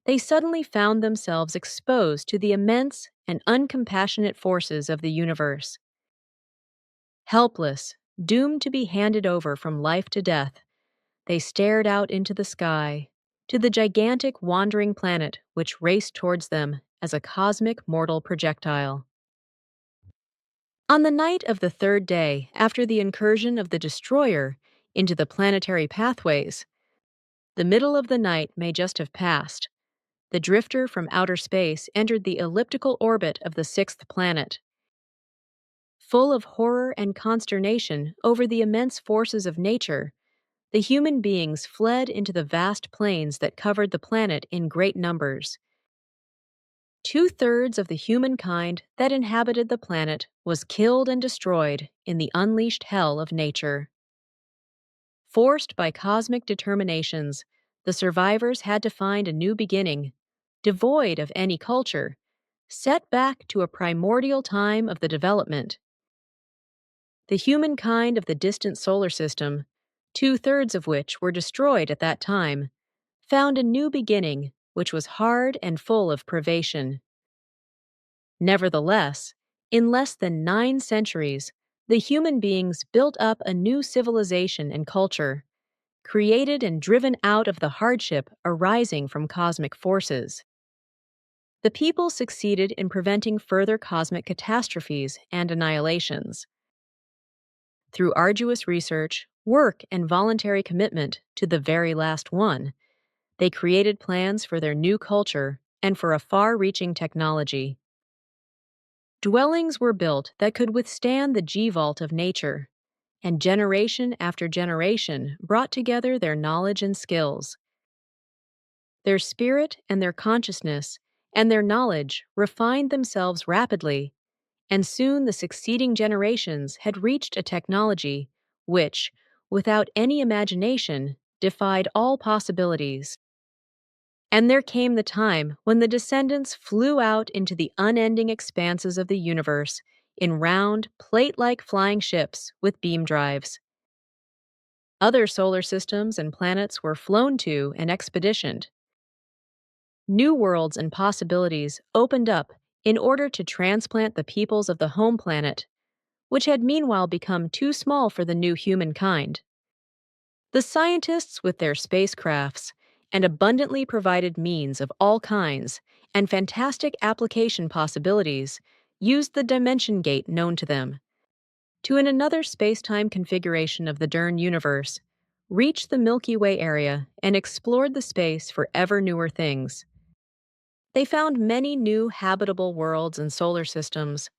they suddenly found themselves exposed to the immense and uncompassionate forces of the universe. Helpless, doomed to be handed over from life to death, they stared out into the sky, to the gigantic wandering planet which raced towards them as a cosmic mortal projectile. On the night of the third day after the incursion of the destroyer into the planetary pathways, the middle of the night may just have passed. The drifter from outer space entered the elliptical orbit of the sixth planet. Full of horror and consternation over the immense forces of nature, the human beings fled into the vast plains that covered the planet in great numbers. 2/3 of the humankind that inhabited the planet was killed and destroyed in the unleashed hell of nature. Forced by cosmic determinations, the survivors had to find a new beginning, devoid of any culture, set back to a primordial time of the development. The humankind of the distant solar system, 2/3 of which were destroyed at that time, found a new beginning which was hard and full of privation. Nevertheless, in less than 9 centuries, the human beings built up a new civilization and culture, created and driven out of the hardship arising from cosmic forces. The people succeeded in preventing further cosmic catastrophes and annihilations. Through arduous research, work, and voluntary commitment to the very last one, they created plans for their new culture and for a far-reaching technology. Dwellings were built that could withstand the G-vault of nature, and generation after generation brought together their knowledge and skills. Their spirit and their consciousness and their knowledge refined themselves rapidly, and soon the succeeding generations had reached a technology which, without any imagination, defied all possibilities. And there came the time when the descendants flew out into the unending expanses of the universe in round, plate-like flying ships with beam drives. Other solar systems and planets were flown to and expeditioned. New worlds and possibilities opened up in order to transplant the peoples of the home planet, which had meanwhile become too small for the new humankind. The scientists, with their spacecrafts and abundantly provided means of all kinds and fantastic application possibilities, used the dimension gate known to them to, in another space-time configuration of the Dern universe, reach the Milky Way area and explored the space for ever newer things. They found many new habitable worlds and solar systems,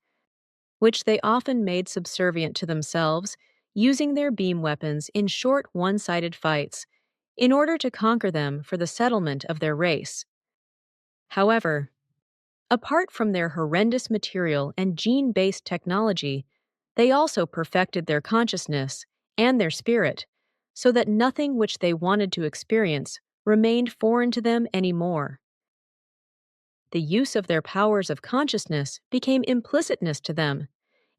which they often made subservient to themselves, using their beam weapons in short one-sided fights in order to conquer them for the settlement of their race. However, apart from their horrendous material and gene-based technology, they also perfected their consciousness and their spirit, so that nothing which they wanted to experience remained foreign to them anymore. The use of their powers of consciousness became implicitness to them,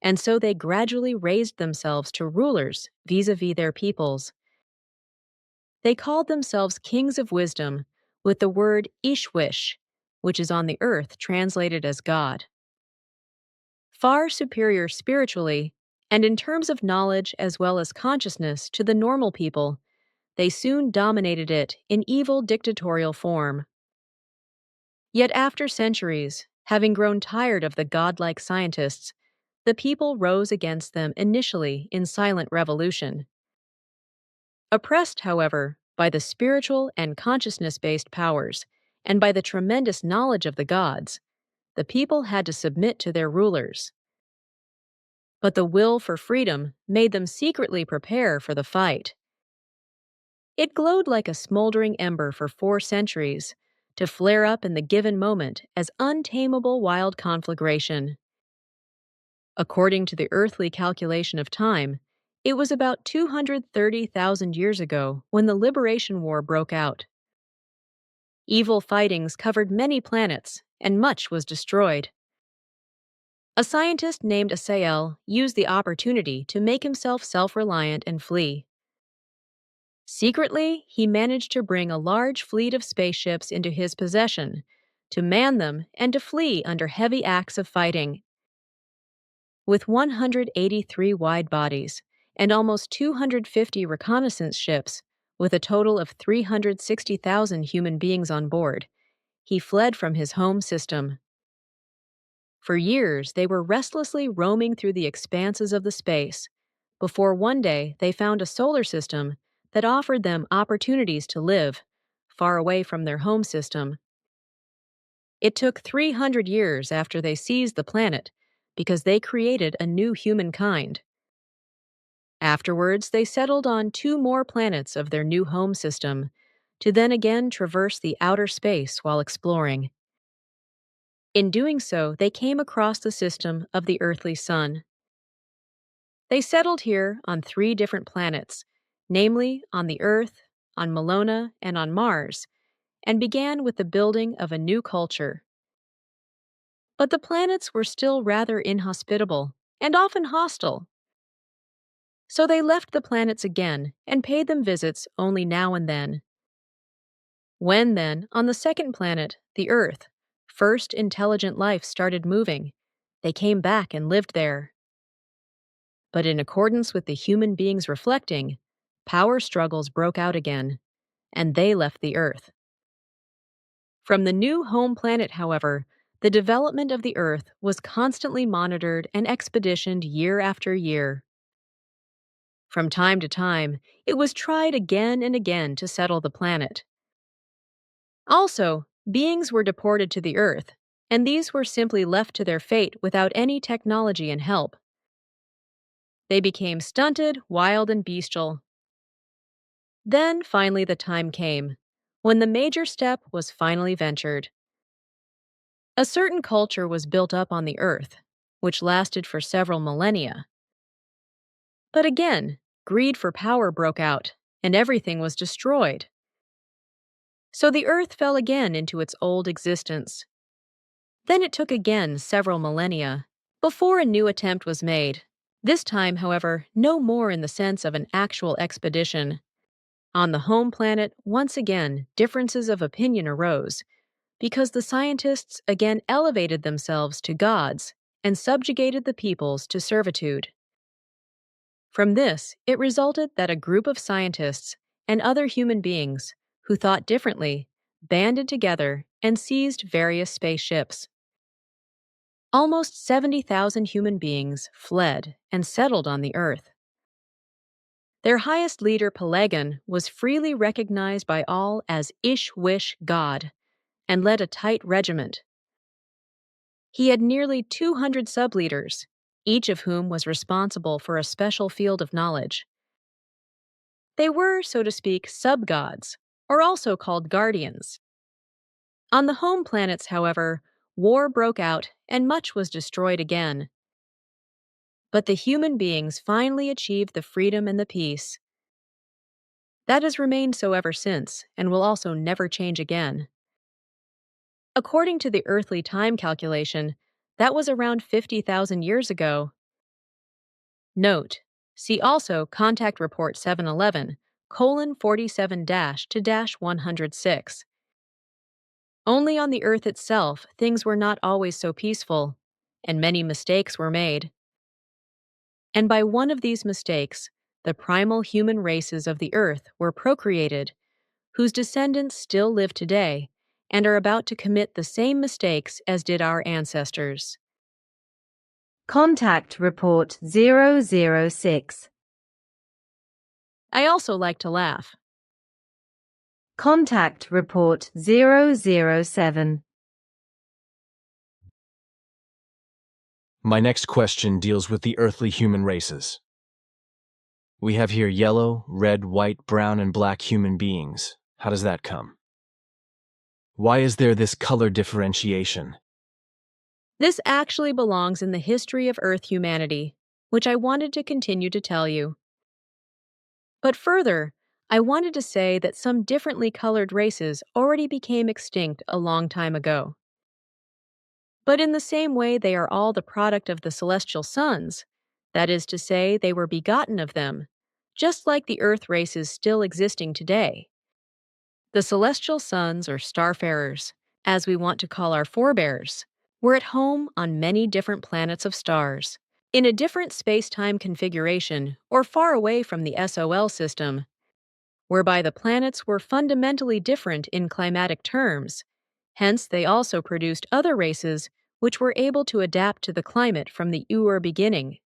and so they gradually raised themselves to rulers vis-a-vis their peoples. They called themselves kings of wisdom, with the word Ishwish, which is on the earth translated as God. Far superior spiritually, and in terms of knowledge as well as consciousness to the normal people, they soon dominated it in evil dictatorial form. Yet after centuries, having grown tired of the godlike scientists, the people rose against them initially in silent revolution. Oppressed, however, by the spiritual and consciousness-based powers, and by the tremendous knowledge of the gods, the people had to submit to their rulers. But the will for freedom made them secretly prepare for the fight. It glowed like a smoldering ember for 4 centuries, to flare up in the given moment as untamable wild conflagration. According to the earthly calculation of time, it was about 230,000 years ago when the Liberation War broke out. Evil fightings covered many planets, and much was destroyed. A scientist named Asael used the opportunity to make himself self-reliant and flee. Secretly, he managed to bring a large fleet of spaceships into his possession, to man them and to flee under heavy acts of fighting. With 183 wide bodies and almost 250 reconnaissance ships, with a total of 360,000 human beings on board, he fled from his home system. For years, they were restlessly roaming through the expanses of the space, before one day they found a solar system that offered them opportunities to live, far away from their home system. It took 300 years after they seized the planet, because they created a new humankind. Afterwards, they settled on 2 more planets of their new home system, to then again traverse the outer space while exploring. In doing so, they came across the system of the earthly sun. They settled here on 3 different planets, namely on the Earth, on Melona, and on Mars, and began with the building of a new culture. But the planets were still rather inhospitable, and often hostile. So they left the planets again and paid them visits only now and then. When then, on the second planet, the Earth, first intelligent life started moving, they came back and lived there. But in accordance with the human beings reflecting, power struggles broke out again, and they left the Earth. From the new home planet, however, the development of the Earth was constantly monitored and expeditioned year after year. From time to time, it was tried again and again to settle the planet. Also, beings were deported to the Earth, and these were simply left to their fate without any technology and help. They became stunted, wild, and bestial. Then, finally, the time came, when the major step was finally ventured. A certain culture was built up on the Earth, which lasted for several millennia. But again, greed for power broke out, and everything was destroyed. So the Earth fell again into its old existence. Then it took again several millennia before a new attempt was made. This time, however, no more in the sense of an actual expedition. On the home planet, once again, differences of opinion arose, because the scientists again elevated themselves to gods and subjugated the peoples to servitude. From this, it resulted that a group of scientists and other human beings who thought differently banded together and seized various spaceships. Almost 70,000 human beings fled and settled on the Earth. Their highest leader, Pelagon, was freely recognized by all as Ish-Wish God and led a tight regiment. He had nearly 200 sub-leaders, each of whom was responsible for a special field of knowledge. They were, so to speak, sub-gods, or also called guardians. On the home planets, however, war broke out and much was destroyed again. But the human beings finally achieved the freedom and the peace. That has remained so ever since, and will also never change again. According to the earthly time calculation, that was around 50,000 years ago. Note: see also Contact Report 711:47-106. Only on the Earth itself things were not always so peaceful, and many mistakes were made. And by one of these mistakes, the primal human races of the Earth were procreated, whose descendants still live today and are about to commit the same mistakes as did our ancestors. Contact Report 006. I also like to laugh. Contact Report 007. My next question deals with the earthly human races. We have here yellow, red, white, brown, and black human beings. How does that come? Why is there this color differentiation? This actually belongs in the history of Earth humanity, which I wanted to continue to tell you. But further, I wanted to say that some differently colored races already became extinct a long time ago. But in the same way they are all the product of the celestial suns, that is to say, they were begotten of them, just like the Earth races still existing today. The celestial suns, or starfarers, as we want to call our forebears, were at home on many different planets of stars, in a different space-time configuration or far away from the SOL system, whereby the planets were fundamentally different in climatic terms. Hence, they also produced other races which were able to adapt to the climate from the Ur beginning.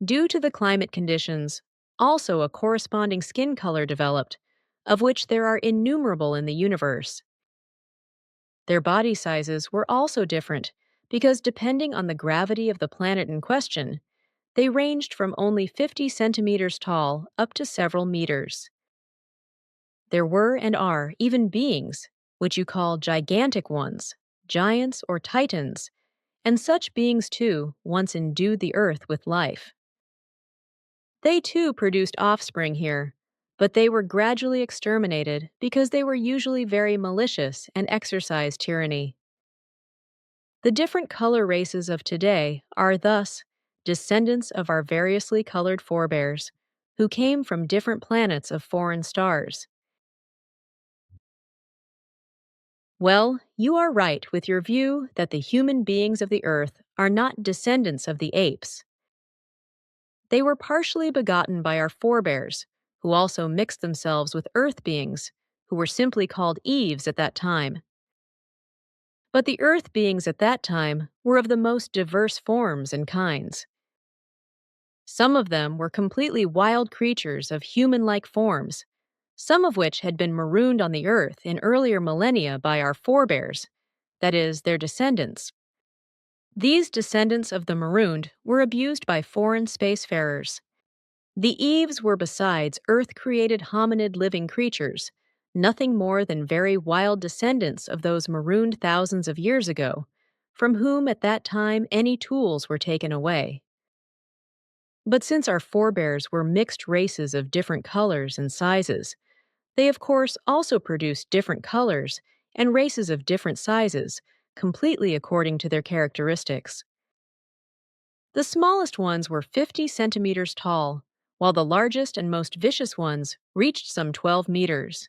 Due to the climate conditions, also a corresponding skin color developed, of which there are innumerable in the universe. Their body sizes were also different because, depending on the gravity of the planet in question, they ranged from only 50 centimeters tall up to several meters. There were and are even beings, which you call gigantic ones, giants or titans, and such beings too once endued the earth with life. They too produced offspring here, but they were gradually exterminated because they were usually very malicious and exercised tyranny. The different color races of today are thus descendants of our variously colored forebears, who came from different planets of foreign stars. Well, you are right with your view that the human beings of the Earth are not descendants of the apes. They were partially begotten by our forebears, who also mixed themselves with Earth beings, who were simply called Eves at that time. But the Earth beings at that time were of the most diverse forms and kinds. Some of them were completely wild creatures of human-like forms, some of which had been marooned on the Earth in earlier millennia by our forebears, that is, their descendants. These descendants of the marooned were abused by foreign spacefarers. The Eves were besides Earth-created hominid living creatures nothing more than very wild descendants of those marooned thousands of years ago, from whom at that time any tools were taken away. But since our forebears were mixed races of different colors and sizes, they of course also produced different colors and races of different sizes, completely according to their characteristics. The smallest ones were 50 centimeters tall, while the largest and most vicious ones reached some 12 meters.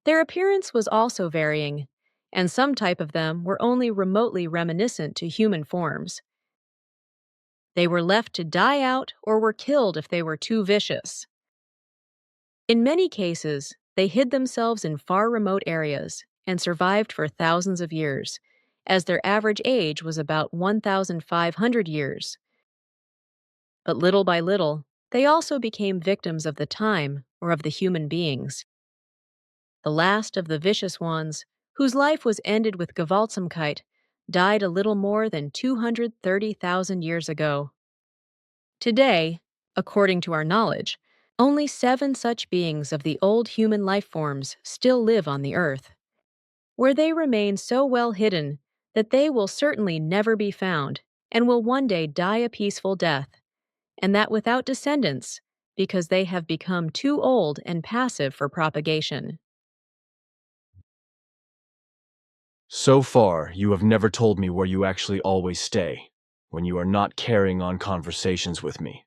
Their appearance was also varying, and some type of them were only remotely reminiscent to human forms. They were left to die out or were killed if they were too vicious. In many cases, they hid themselves in far remote areas and survived for thousands of years, as their average age was about 1,500 years. But little by little, they also became victims of the time or of the human beings. The last of the vicious ones, whose life was ended with Gewaltsamkeit, died a little more than 230,000 years ago. Today, according to our knowledge, only 7 such beings of the old human life forms still live on the Earth, where they remain so well hidden that they will certainly never be found and will one day die a peaceful death, and that without descendants, because they have become too old and passive for propagation. So far, you have never told me where you actually always stay, when you are not carrying on conversations with me.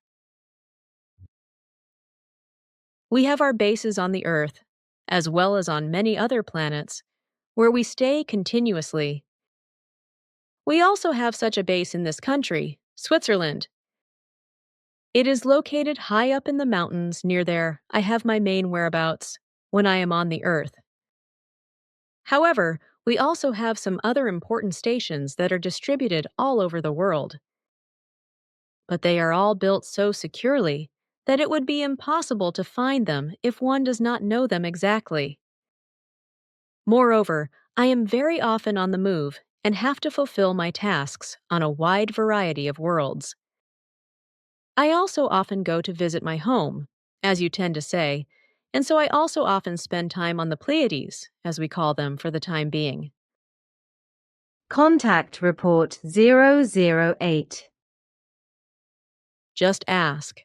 We have our bases on the Earth, as well as on many other planets, where we stay continuously. We also have such a base in this country, Switzerland. It is located high up in the mountains near there. I have my main whereabouts when I am on the Earth. However, we also have some other important stations that are distributed all over the world. But they are all built so securely that it would be impossible to find them if one does not know them exactly. Moreover, I am very often on the move and have to fulfill my tasks on a wide variety of worlds. I also often go to visit my home, as you tend to say, and so I also often spend time on the Pleiades, as we call them for the time being. Contact Report 008. Just ask.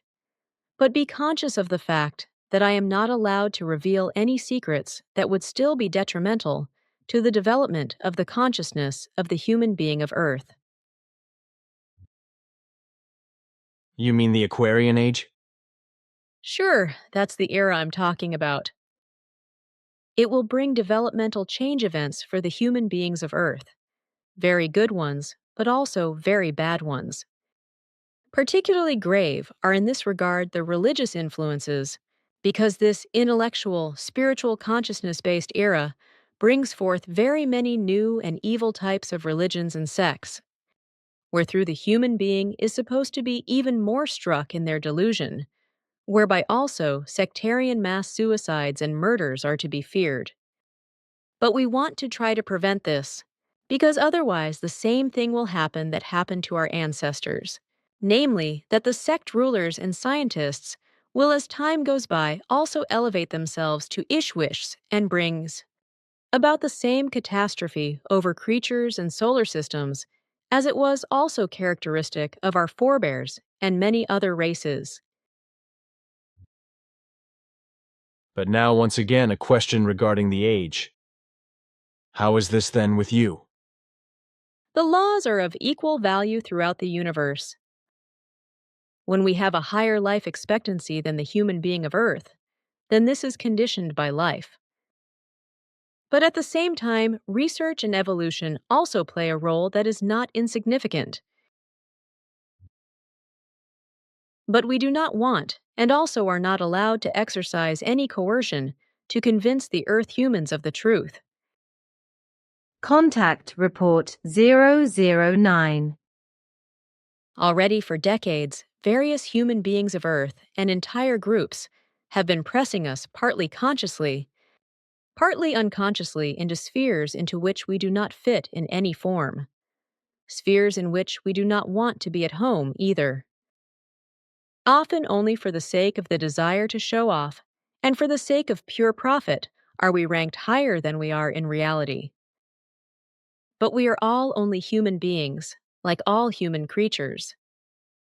But be conscious of the fact that I am not allowed to reveal any secrets that would still be detrimental to the development of the consciousness of the human being of Earth. You mean the Aquarian Age? Sure, that's the era I'm talking about. It will bring developmental change events for the human beings of Earth. Very good ones, but also very bad ones. Particularly grave are in this regard the religious influences, because this intellectual, spiritual consciousness-based era brings forth very many new and evil types of religions and sects, wherethrough the human being is supposed to be even more struck in their delusion, whereby also sectarian mass suicides and murders are to be feared. But we want to try to prevent this, because otherwise the same thing will happen that happened to our ancestors, namely that the sect rulers and scientists will as time goes by also elevate themselves to ishwishs and brings about the same catastrophe over creatures and solar systems as it was also characteristic of our forebears and many other races. But now once again a question regarding the age. How is this then with you? The laws are of equal value throughout the universe. When we have a higher life expectancy than the human being of Earth, then this is conditioned by life. But at the same time, research and evolution also play a role that is not insignificant. But we do not want, and also are not allowed to exercise any coercion to convince the Earth humans of the truth. Contact Report 009. Already for decades, various human beings of Earth and entire groups have been pressing us partly consciously, partly unconsciously into spheres into which we do not fit in any form. Spheres in which we do not want to be at home either. Often only for the sake of the desire to show off and for the sake of pure profit are we ranked higher than we are in reality. But we are all only human beings, like all human creatures.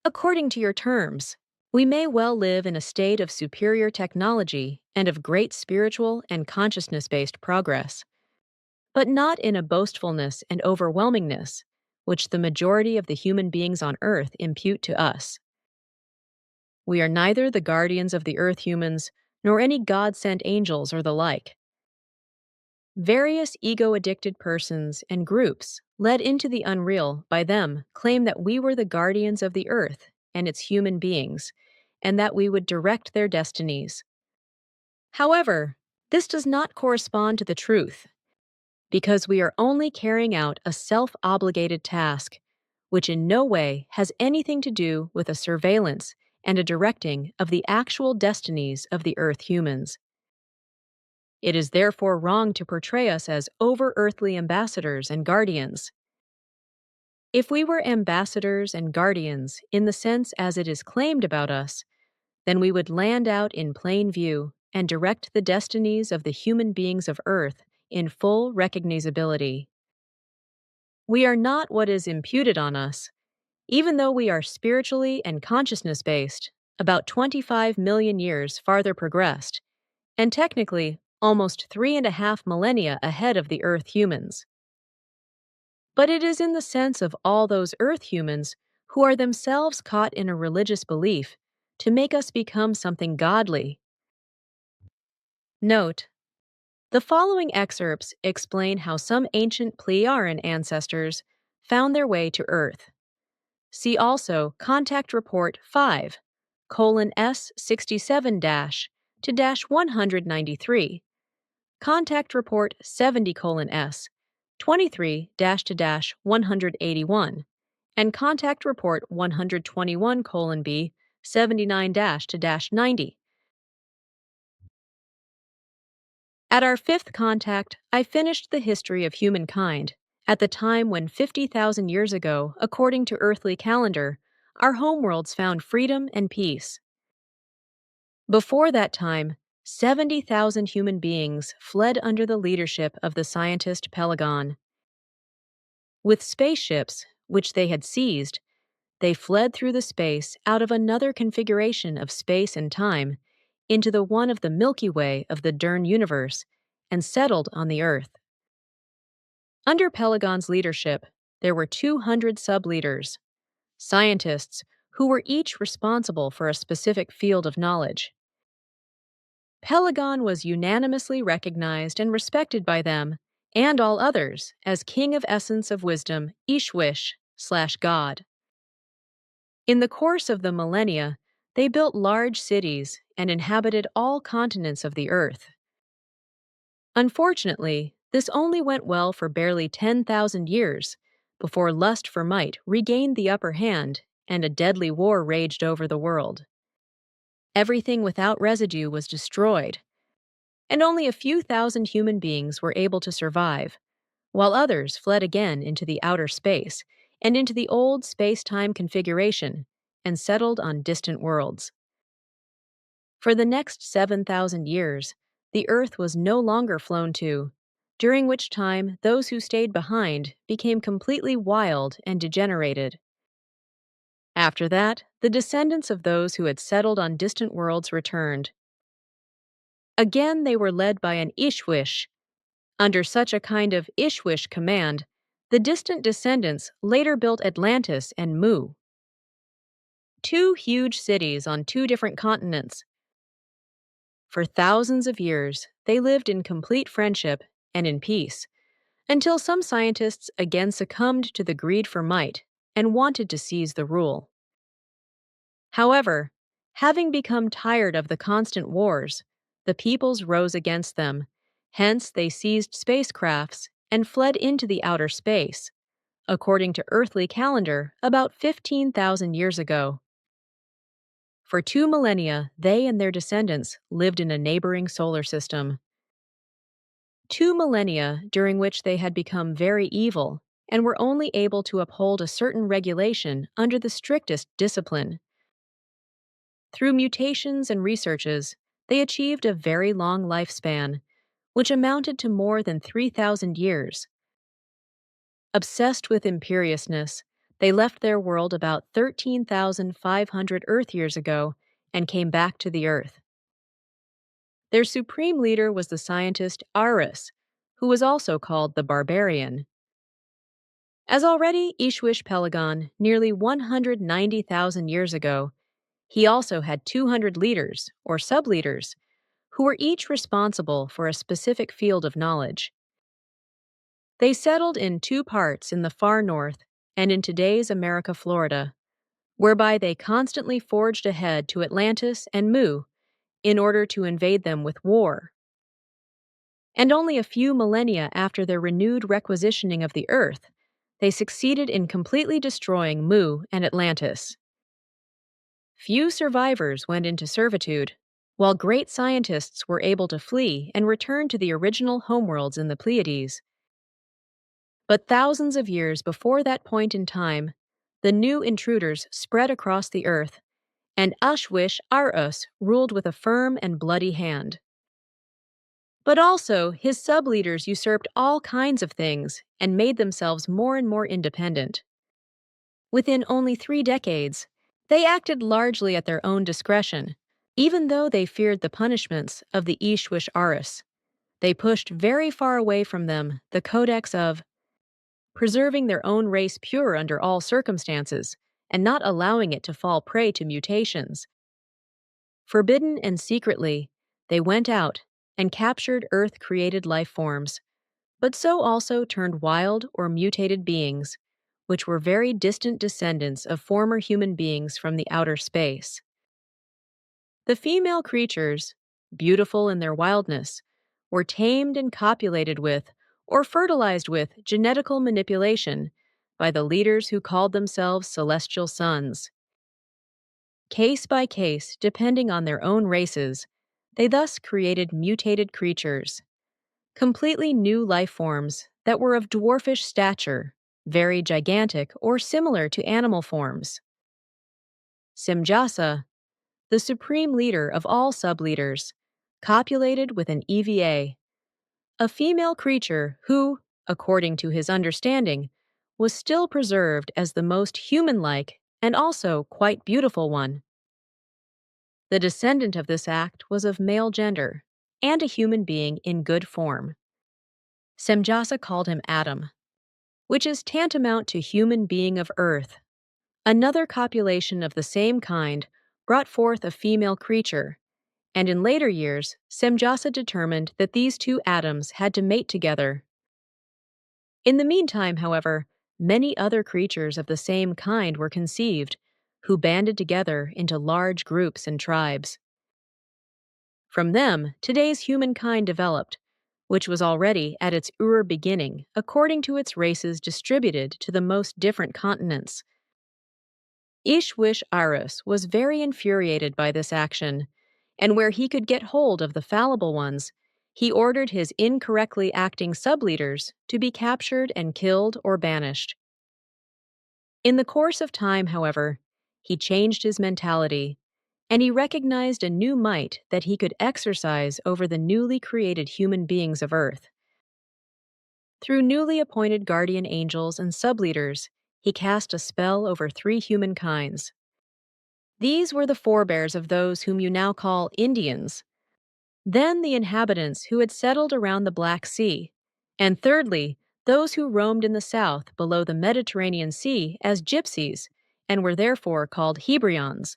According to your terms, we may well live in a state of superior technology and of great spiritual and consciousness-based progress, but not in a boastfulness and overwhelmingness which the majority of the human beings on Earth impute to us. We are neither the guardians of the Earth humans nor any God-sent angels or the like. Various ego-addicted persons and groups led into the unreal by them claim that we were the guardians of the Earth and its human beings, and that we would direct their destinies. However, this does not correspond to the truth, because we are only carrying out a self-obligated task, which in no way has anything to do with a surveillance and a directing of the actual destinies of the Earth humans. It is therefore wrong to portray us as over-earthly ambassadors and guardians. If we were ambassadors and guardians in the sense as it is claimed about us, then we would land out in plain view and direct the destinies of the human beings of Earth in full recognizability. We are not what is imputed on us, even though we are spiritually and consciousness-based, about 25 million years farther progressed, and technically almost 3.5 millennia ahead of the Earth humans. But it is in the sense of all those Earth humans who are themselves caught in a religious belief to make us become something godly. Note: the following excerpts explain how some ancient Pleiadian ancestors found their way to Earth. See also Contact Report 5, S67-193, Contact Report 70:S, 23-181, and Contact Report 121:B, 79-90. At our fifth contact, I finished the history of humankind, at the time when 50,000 years ago, according to earthly calendar, our homeworlds found freedom and peace. Before that time, 70,000 human beings fled under the leadership of the scientist Pelagon. With spaceships, which they had seized, they fled through the space out of another configuration of space and time into the one of the Milky Way of the Dern universe and settled on the Earth. Under Pelagon's leadership, there were 200 sub-leaders, scientists who were each responsible for a specific field of knowledge. Pelagon was unanimously recognized and respected by them and all others as King of Essence of Wisdom, Ishwish/God. In the course of the millennia, they built large cities and inhabited all continents of the Earth. Unfortunately, this only went well for barely 10,000 years before lust for might regained the upper hand and a deadly war raged over the world. Everything without residue was destroyed, and only a few thousand human beings were able to survive, while others fled again into the outer space and into the old space-time configuration and settled on distant worlds. For the next 7,000 years, the Earth was no longer flown to, during which time those who stayed behind became completely wild and degenerated. After that, the descendants of those who had settled on distant worlds returned. Again they were led by an Ishwish. Under such a kind of Ishwish command, the distant descendants later built Atlantis and Mu, two huge cities on two different continents. For thousands of years, they lived in complete friendship and in peace, until some scientists again succumbed to the greed for might and wanted to seize the rule. However, having become tired of the constant wars, the peoples rose against them. Hence, they seized spacecrafts and fled into the outer space, according to earthly calendar, about 15,000 years ago. For 2 millennia, they and their descendants lived in a neighboring solar system. 2 millennia during which they had become very evil and were only able to uphold a certain regulation under the strictest discipline. Through mutations and researches, they achieved a very long lifespan, which amounted to more than 3,000 years. Obsessed with imperiousness, they left their world about 13,500 Earth years ago and came back to the Earth. Their supreme leader was the scientist Aris, who was also called the Barbarian. As already Ishwish-Pelagon nearly 190,000 years ago, he also had 200 leaders, or sub-leaders, who were each responsible for a specific field of knowledge. They settled in 2 parts in the far north and in today's America, Florida, whereby they constantly forged ahead to Atlantis and Mu in order to invade them with war. And only a few millennia after their renewed requisitioning of the Earth, they succeeded in completely destroying Mu and Atlantis. Few survivors went into servitude, while great scientists were able to flee and return to the original homeworlds in the Pleiades. But thousands of years before that point in time, the new intruders spread across the Earth, and Ashwish-Arus ruled with a firm and bloody hand. But also, his sub-leaders usurped all kinds of things and made themselves more and more independent. Within only 3 decades, they acted largely at their own discretion, even though they feared the punishments of the Ishwish-Arus. They pushed very far away from them the codex of preserving their own race pure under all circumstances and not allowing it to fall prey to mutations. Forbidden and secretly, they went out and captured Earth-created life forms, but so also turned wild or mutated beings, which were very distant descendants of former human beings from the outer space. The female creatures, beautiful in their wildness, were tamed and copulated with, or fertilized with, genetical manipulation by the leaders who called themselves celestial sons. Case by case, depending on their own races, they thus created mutated creatures, completely new life forms that were of dwarfish stature, very gigantic or similar to animal forms. Simjasa, the supreme leader of all sub-leaders, copulated with an EVA, a female creature who, according to his understanding, was still preserved as the most human-like and also quite beautiful one. The descendant of this act was of male gender and a human being in good form. Semjasa called him Adam, which is tantamount to human being of Earth. Another copulation of the same kind brought forth a female creature, and in later years, Semjasa determined that these 2 Adams had to mate together. In the meantime, however, many other creatures of the same kind were conceived, who banded together into large groups and tribes. From them, today's humankind developed, which was already at its beginning, according to its races distributed to the most different continents. Ishwish-Arus was very infuriated by this action, and where he could get hold of the fallible ones, he ordered his incorrectly acting sub-leaders to be captured and killed or banished. In the course of time, however, he changed his mentality, and he recognized a new might that he could exercise over the newly created human beings of Earth. Through newly appointed guardian angels and sub-leaders, he cast a spell over 3 humankinds. These were the forebears of those whom you now call Indians, then the inhabitants who had settled around the Black Sea, and thirdly, those who roamed in the south below the Mediterranean Sea as gypsies and were therefore called Hebrians.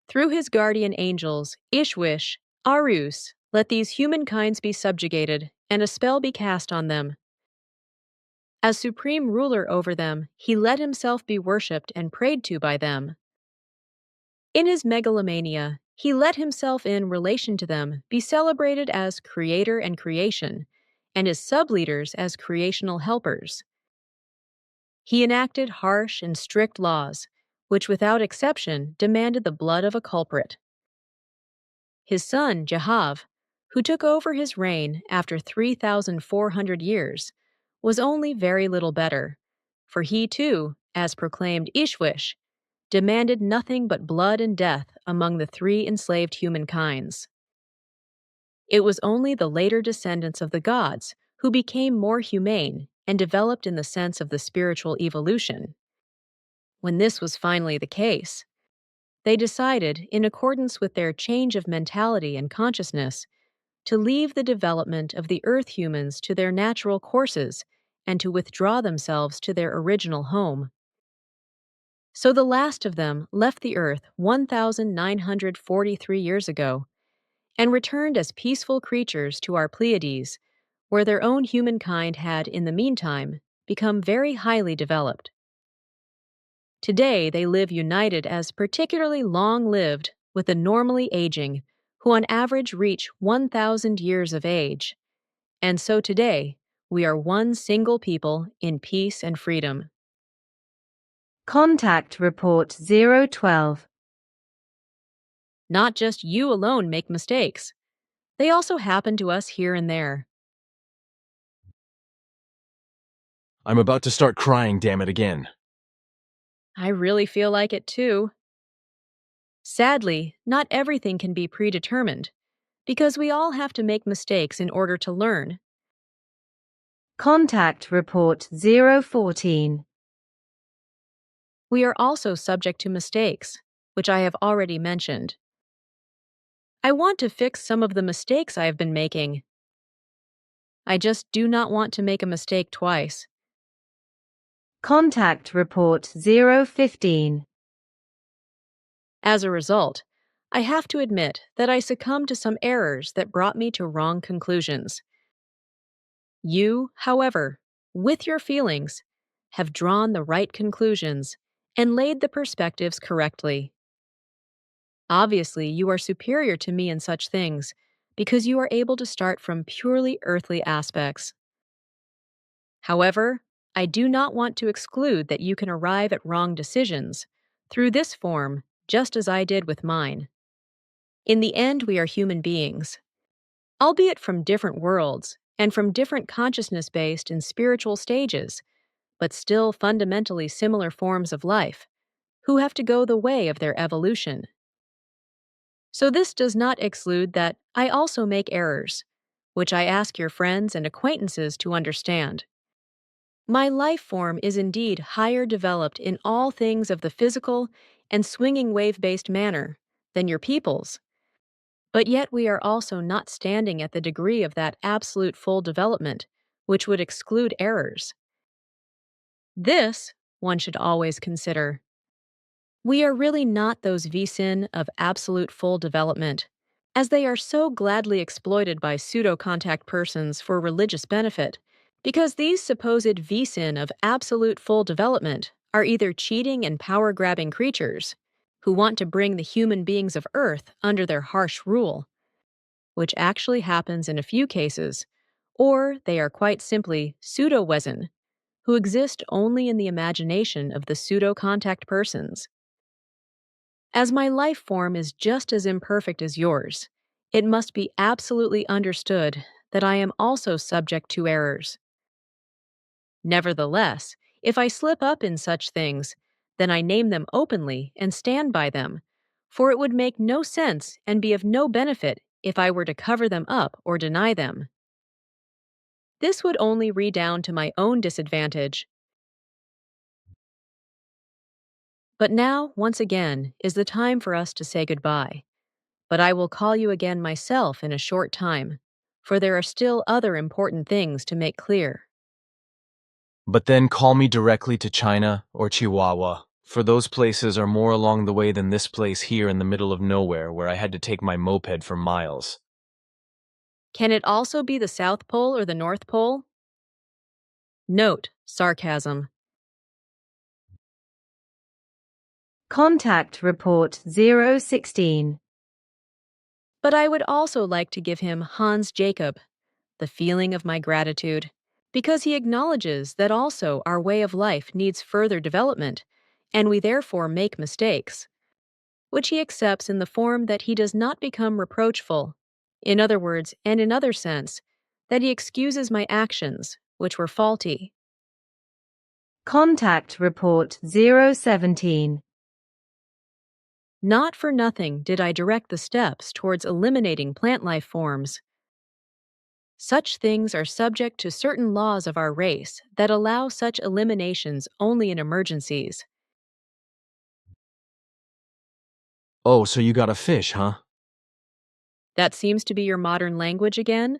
Through his guardian angels, Ishwish, Arus, let these humankinds be subjugated and a spell be cast on them. As supreme ruler over them, he let himself be worshipped and prayed to by them. In his megalomania, he let himself in relation to them be celebrated as creator and creation, and his sub-leaders as creational helpers. He enacted harsh and strict laws, which without exception demanded the blood of a culprit. His son, Jahav, who took over his reign after 3,400 years, was only very little better, for he too, as proclaimed Ishwish, demanded nothing but blood and death among the three enslaved humankinds. It was only the later descendants of the gods who became more humane and developed in the sense of the spiritual evolution. When this was finally the case, they decided, in accordance with their change of mentality and consciousness, to leave the development of the Earth humans to their natural courses and to withdraw themselves to their original home. So the last of them left the Earth 1,943 years ago and returned as peaceful creatures to our Pleiades, where their own humankind had, in the meantime, become very highly developed. Today, they live united as particularly long-lived with the normally aging, who on average reach 1,000 years of age. And so today, we are one single people in peace and freedom. Contact Report 012. Not just you alone make mistakes. They also happen to us here and there. I'm about to start crying, damn it, again. I really feel like it too. Sadly, not everything can be predetermined, because we all have to make mistakes in order to learn. Contact Report 014. We are also subject to mistakes, which I have already mentioned. I want to fix some of the mistakes I have been making. I just do not want to make a mistake twice. Contact Report 015. As a result, I have to admit that I succumbed to some errors that brought me to wrong conclusions. You, however, with your feelings, have drawn the right conclusions and laid the perspectives correctly. Obviously, you are superior to me in such things because you are able to start from purely earthly aspects. However, I do not want to exclude that you can arrive at wrong decisions through this form, just as I did with mine. In the end, we are human beings, albeit from different worlds and from different consciousness-based and spiritual stages, but still fundamentally similar forms of life, who have to go the way of their evolution. So this does not exclude that I also make errors, which I ask your friends and acquaintances to understand. My life form is indeed higher developed in all things of the physical and swinging wave-based manner than your people's, but yet we are also not standing at the degree of that absolute full development, which would exclude errors. This, one should always consider. We are really not those Vsin of absolute full development, as they are so gladly exploited by pseudo-contact persons for religious benefit, because these supposed Vsin of absolute full development are either cheating and power-grabbing creatures who want to bring the human beings of Earth under their harsh rule, which actually happens in a few cases, or they are quite simply pseudo-Wesen, who exist only in the imagination of the pseudo-contact persons. As my life form is just as imperfect as yours, it must be absolutely understood that I am also subject to errors. Nevertheless, if I slip up in such things, then I name them openly and stand by them, for it would make no sense and be of no benefit if I were to cover them up or deny them. This would only redound to my own disadvantage. But now, once again, is the time for us to say goodbye. But I will call you again myself in a short time, for there are still other important things to make clear. But then call me directly to China or Chihuahua, for those places are more along the way than this place here in the middle of nowhere where I had to take my moped for miles. Can it also be the South Pole or the North Pole? Note, sarcasm. Contact Report 016. But I would also like to give him Hans Jacob, the feeling of my gratitude, because he acknowledges that also our way of life needs further development, and we therefore make mistakes, which he accepts in the form that he does not become reproachful, in other words, and in other sense, that he excuses my actions, which were faulty. Contact Report 017. Not for nothing did I direct the steps towards eliminating plant life forms. Such things are subject to certain laws of our race that allow such eliminations only in emergencies. Oh, so you got a fish, huh? That seems to be your modern language again?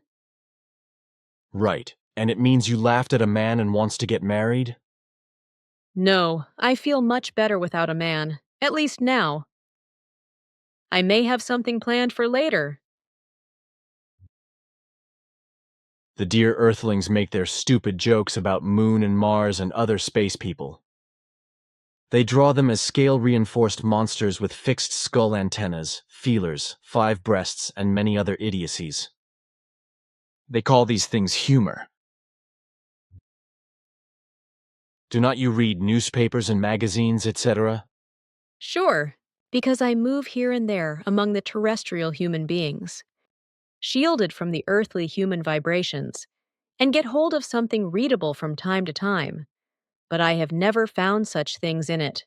Right. And it means you laughed at a man and wants to get married? No, I feel much better without a man, at least now. I may have something planned for later. The dear Earthlings make their stupid jokes about Moon and Mars and other space people. They draw them as scale-reinforced monsters with fixed skull antennas, feelers, 5 breasts, and many other idiocies. They call these things humor. Do not you read newspapers and magazines, etc.? Sure, because I move here and there among the terrestrial human beings, shielded from the earthly human vibrations, and get hold of something readable from time to time, but I have never found such things in it.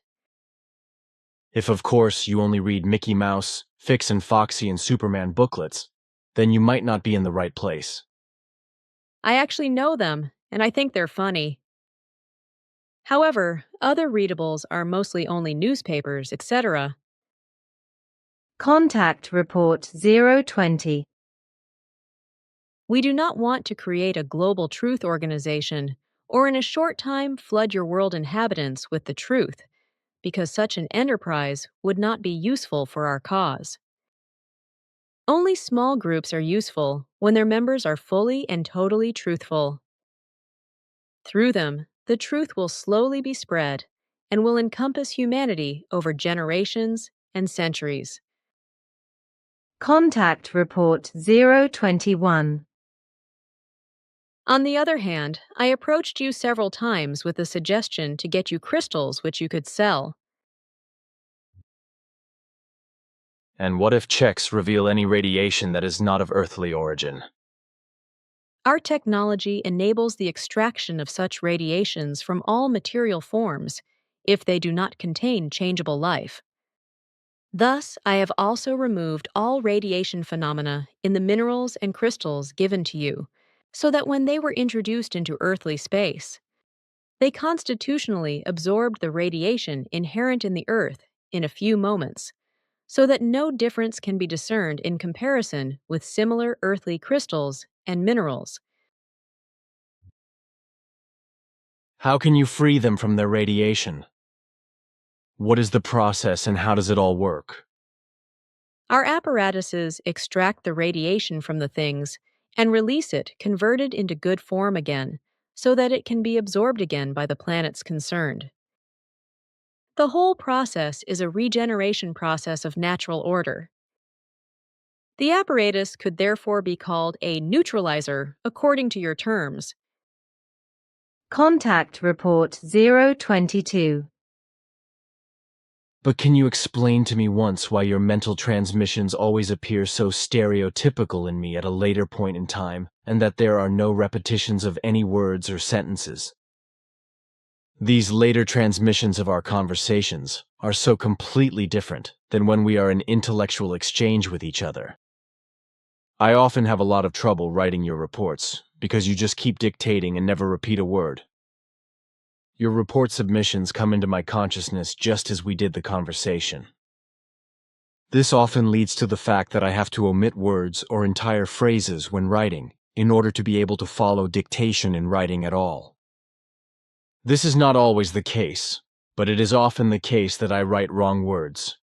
If, of course, you only read Mickey Mouse, Fix and Foxy, and Superman booklets, then you might not be in the right place. I actually know them, and I think they're funny. However, other readables are mostly only newspapers, etc. Contact Report 020. We do not want to create a global truth organization, or in a short time flood your world inhabitants with the truth, because such an enterprise would not be useful for our cause. Only small groups are useful when their members are fully and totally truthful. Through them, the truth will slowly be spread and will encompass humanity over generations and centuries. Contact Report 021. On the other hand, I approached you several times with the suggestion to get you crystals which you could sell. And what if checks reveal any radiation that is not of earthly origin? Our technology enables the extraction of such radiations from all material forms, if they do not contain changeable life. Thus, I have also removed all radiation phenomena in the minerals and crystals given to you, so that when they were introduced into earthly space, they constitutionally absorbed the radiation inherent in the earth in a few moments, so that no difference can be discerned in comparison with similar earthly crystals and minerals. How can you free them from their radiation? What is the process and how does it all work? Our apparatuses extract the radiation from the things and release it converted into good form again, so that it can be absorbed again by the planets concerned. The whole process is a regeneration process of natural order. The apparatus could therefore be called a neutralizer according to your terms. Contact Report 022. But can you explain to me once why your mental transmissions always appear so stereotypical in me at a later point in time, and that there are no repetitions of any words or sentences? These later transmissions of our conversations are so completely different than when we are in intellectual exchange with each other. I often have a lot of trouble writing your reports, because you just keep dictating and never repeat a word. Your report submissions come into my consciousness just as we did the conversation. This often leads to the fact that I have to omit words or entire phrases when writing, in order to be able to follow dictation in writing at all. This is not always the case, but it is often the case that I write wrong words.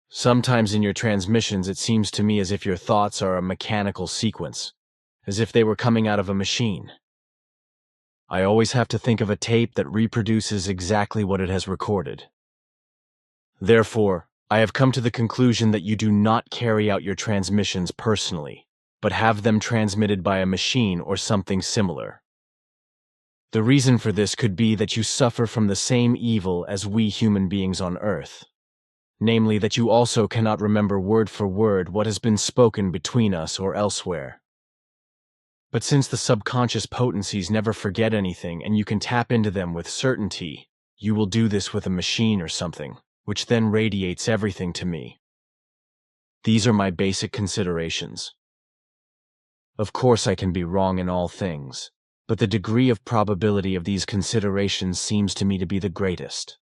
Sometimes in your transmissions it seems to me as if your thoughts are a mechanical sequence, as if they were coming out of a machine. I always have to think of a tape that reproduces exactly what it has recorded. Therefore, I have come to the conclusion that you do not carry out your transmissions personally, but have them transmitted by a machine or something similar. The reason for this could be that you suffer from the same evil as we human beings on Earth, namely that you also cannot remember word for word what has been spoken between us or elsewhere. But since the subconscious potencies never forget anything and you can tap into them with certainty, you will do this with a machine or something, which then radiates everything to me. These are my basic considerations. Of course, I can be wrong in all things, but the degree of probability of these considerations seems to me to be the greatest.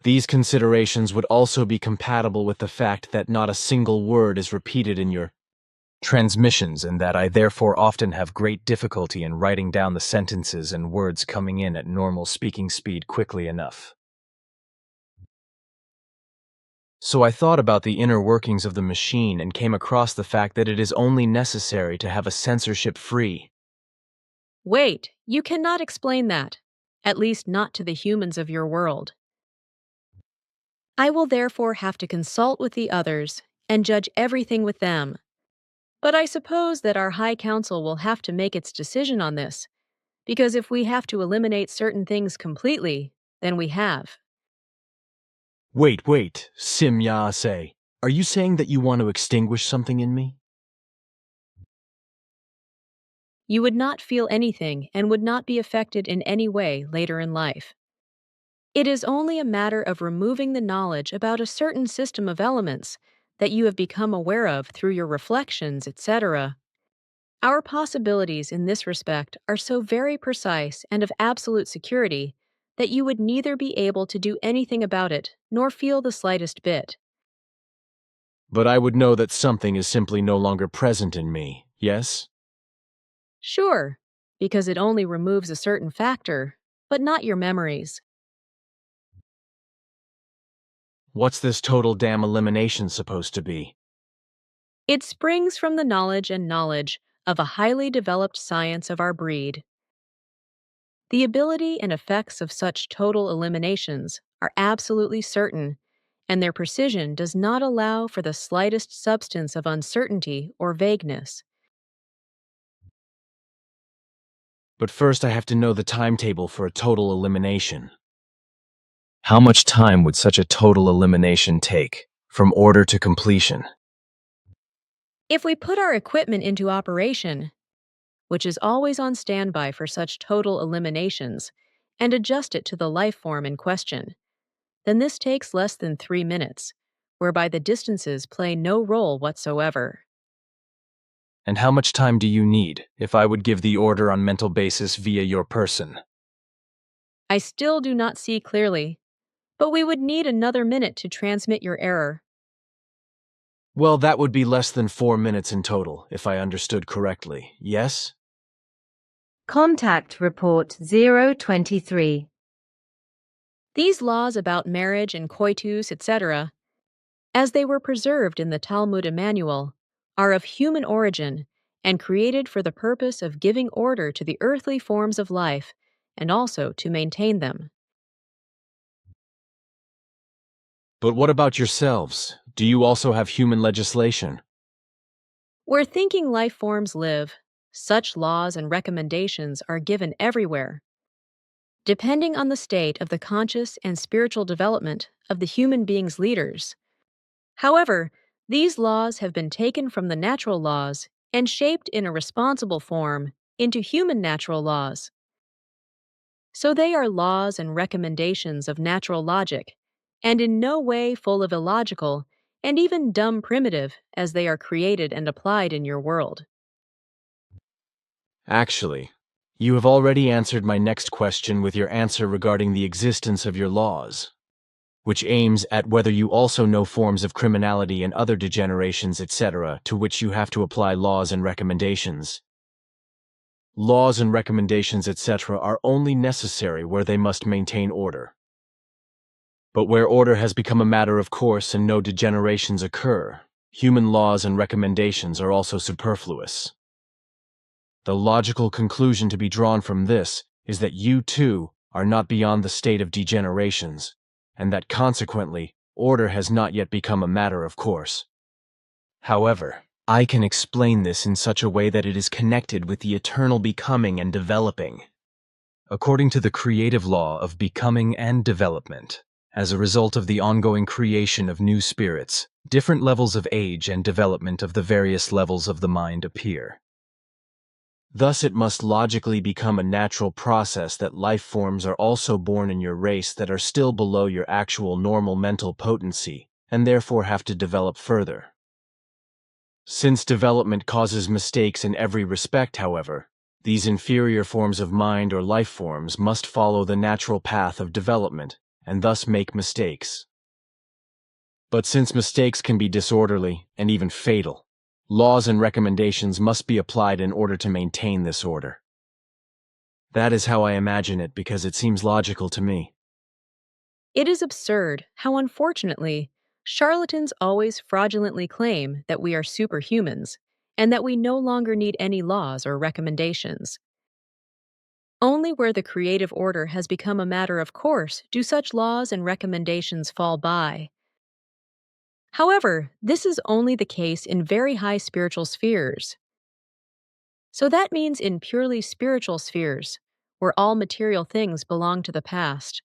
These considerations would also be compatible with the fact that not a single word is repeated in your transmissions, and that I therefore often have great difficulty in writing down the sentences and words coming in at normal speaking speed quickly enough. So I thought about the inner workings of the machine and came across the fact that it is only necessary to have a censorship-free. Wait, you cannot explain that, at least not to the humans of your world. I will therefore have to consult with the others and judge everything with them. But I suppose that our High Council will have to make its decision on this, because if we have to eliminate certain things completely, then we have. Wait, Simya-se. Are you saying that you want to extinguish something in me? You would not feel anything and would not be affected in any way later in life. It is only a matter of removing the knowledge about a certain system of elements that you have become aware of through your reflections, etc. Our possibilities in this respect are so very precise and of absolute security that you would neither be able to do anything about it nor feel the slightest bit. But I would know that something is simply no longer present in me, yes? Sure, because it only removes a certain factor, but not your memories. What's this total damn elimination supposed to be? It springs from the knowledge of a highly developed science of our breed. The ability and effects of such total eliminations are absolutely certain, and their precision does not allow for the slightest substance of uncertainty or vagueness. But first I have to know the timetable for a total elimination. How much time would such a total elimination take, from order to completion? If we put our equipment into operation, which is always on standby for such total eliminations, and adjust it to the life form in question, then this takes less than 3 minutes, whereby the distances play no role whatsoever. And how much time do you need, if I would give the order on mental basis via your person? I still do not see clearly, but we would need another minute to transmit your error. Well, that would be less than 4 minutes in total, if I understood correctly, yes? Contact Report 023. These laws about marriage and coitus, etc., as they were preserved in the Talmud Emmanuel, are of human origin and created for the purpose of giving order to the earthly forms of life and also to maintain them. But what about yourselves? Do you also have human legislation? Where thinking life forms live, such laws and recommendations are given everywhere, depending on the state of the conscious and spiritual development of the human being's leaders. However, these laws have been taken from the natural laws and shaped in a responsible form into human natural laws. So they are laws and recommendations of natural logic, and in no way full of illogical and even dumb primitive as they are created and applied in your world. Actually, you have already answered my next question with your answer regarding the existence of your laws, which aims at whether you also know forms of criminality and other degenerations, etc., to which you have to apply laws and recommendations. Laws and recommendations, etc., are only necessary where they must maintain order. But where order has become a matter of course and no degenerations occur, human laws and recommendations are also superfluous. The logical conclusion to be drawn from this is that you, too, are not beyond the state of degenerations, and that consequently, order has not yet become a matter of course. However, I can explain this in such a way that it is connected with the eternal becoming and developing. According to the creative law of becoming and development, as a result of the ongoing creation of new spirits, different levels of age and development of the various levels of the mind appear. Thus it must logically become a natural process that life forms are also born in your race that are still below your actual normal mental potency, and therefore have to develop further. Since development causes mistakes in every respect, however, these inferior forms of mind or life forms must follow the natural path of development, and thus make mistakes. But since mistakes can be disorderly and even fatal, laws and recommendations must be applied in order to maintain this order. That is how I imagine it because it seems logical to me. It is absurd how, unfortunately, charlatans always fraudulently claim that we are superhumans and that we no longer need any laws or recommendations. Only where the creative order has become a matter of course do such laws and recommendations fall by. However, this is only the case in very high spiritual spheres. So that means in purely spiritual spheres, where all material things belong to the past.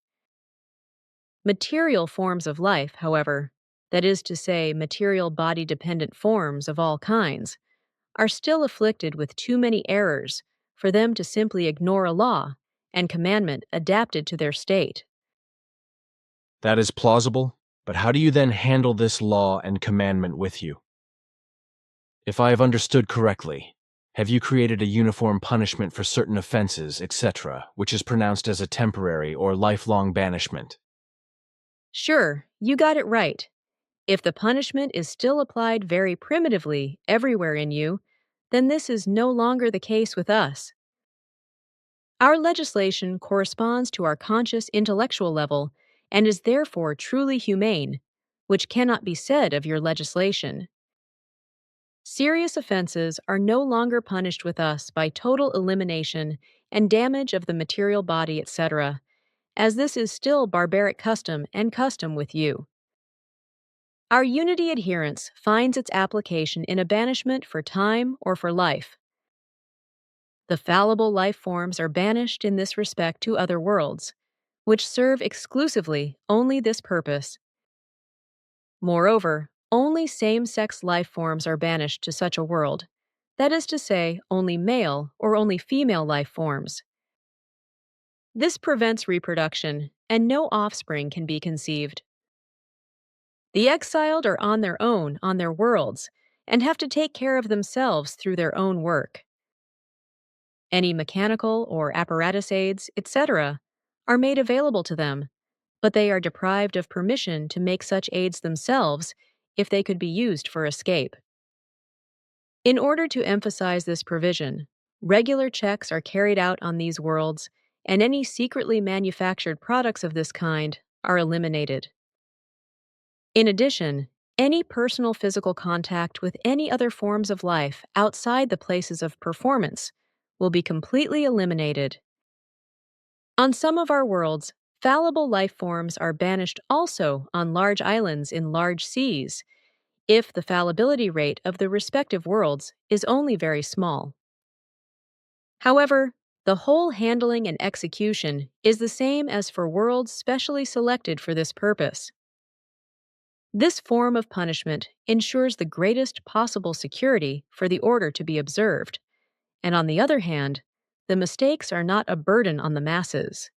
Material forms of life, however, that is to say, material body-dependent forms of all kinds, are still afflicted with too many errors for them to simply ignore a law and commandment adapted to their state. That is plausible, but how do you then handle this law and commandment with you? If I have understood correctly, have you created a uniform punishment for certain offenses, etc., which is pronounced as a temporary or lifelong banishment? Sure, you got it right. If the punishment is still applied very primitively everywhere in you, then this is no longer the case with us. Our legislation corresponds to our conscious intellectual level and is therefore truly humane, which cannot be said of your legislation. Serious offenses are no longer punished with us by total elimination and damage of the material body, etc., as this is still barbaric custom and custom with you. Our unity adherence finds its application in a banishment for time or for life. The fallible life forms are banished in this respect to other worlds, which serve exclusively only this purpose. Moreover, only same-sex life forms are banished to such a world, that is to say, only male or only female life forms. This prevents reproduction, and no offspring can be conceived. The exiled are on their own on their worlds, and have to take care of themselves through their own work. Any mechanical or apparatus aids, etc., are made available to them, but they are deprived of permission to make such aids themselves if they could be used for escape. In order to emphasize this provision, regular checks are carried out on these worlds, and any secretly manufactured products of this kind are eliminated. In addition, any personal physical contact with any other forms of life outside the places of performance will be completely eliminated. On some of our worlds, fallible life forms are banished also on large islands in large seas, if the fallibility rate of the respective worlds is only very small. However, the whole handling and execution is the same as for worlds specially selected for this purpose. This form of punishment ensures the greatest possible security for the order to be observed, and on the other hand, the mistakes are not a burden on the masses.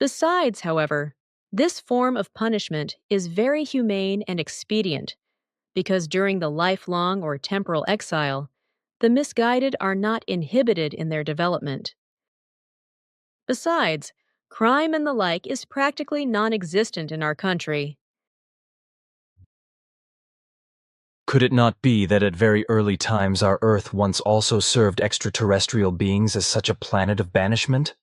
Besides, however, this form of punishment is very humane and expedient, because during the lifelong or temporal exile, the misguided are not inhibited in their development. Besides, crime and the like is practically non-existent in our country. Could it not be that at very early times our Earth once also served extraterrestrial beings as such a planet of banishment?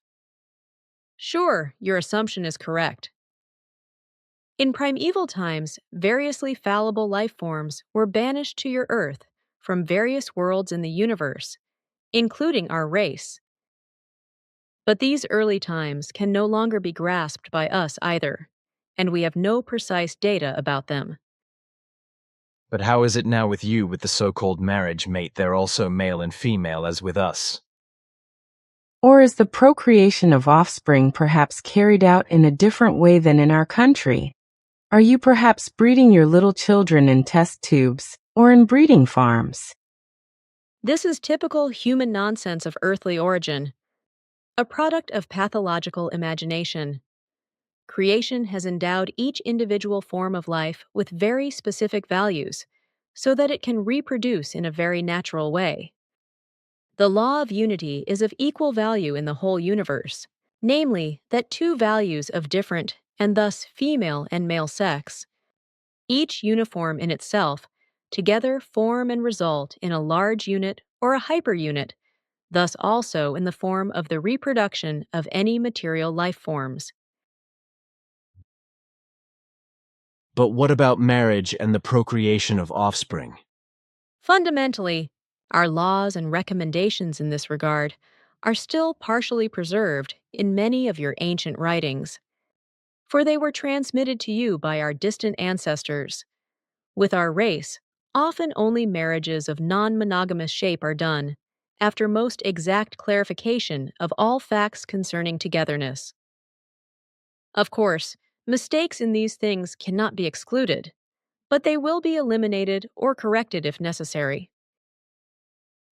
Sure, your assumption is correct. In primeval times, variously fallible life forms were banished to your Earth from various worlds in the universe, including our race. But these early times can no longer be grasped by us either, and we have no precise data about them. But how is it now with you with the so-called marriage mate? They're also male and female as with us. Or is the procreation of offspring perhaps carried out in a different way than in our country? Are you perhaps breeding your little children in test tubes or in breeding farms? This is typical human nonsense of earthly origin, a product of pathological imagination. Creation has endowed each individual form of life with very specific values, so that it can reproduce in a very natural way. The law of unity is of equal value in the whole universe, namely, that two values of different, and thus female and male sex, each uniform in itself, together form and result in a large unit or a hyperunit, thus also in the form of the reproduction of any material life forms. But what about marriage and the procreation of offspring? Fundamentally, our laws and recommendations in this regard are still partially preserved in many of your ancient writings, for they were transmitted to you by our distant ancestors. With our race, often only marriages of non-monogamous shape are done, after most exact clarification of all facts concerning togetherness. Of course, mistakes in these things cannot be excluded, but they will be eliminated or corrected if necessary.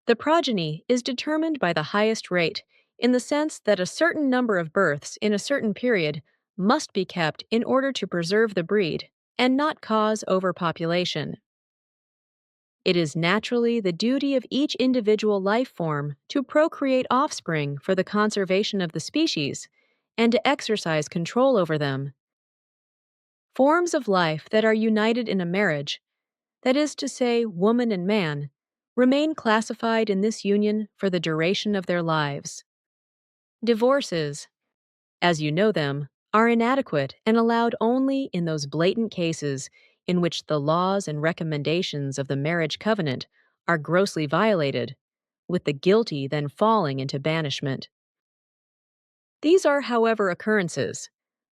The progeny is determined by the highest rate, in the sense that a certain number of births in a certain period must be kept in order to preserve the breed and not cause overpopulation. It is naturally the duty of each individual life form to procreate offspring for the conservation of the species and to exercise control over them. Forms of life that are united in a marriage, that is to say, woman and man, remain classified in this union for the duration of their lives. Divorces, as you know them, are inadequate and allowed only in those blatant cases in which the laws and recommendations of the marriage covenant are grossly violated, with the guilty then falling into banishment. These are, however, occurrences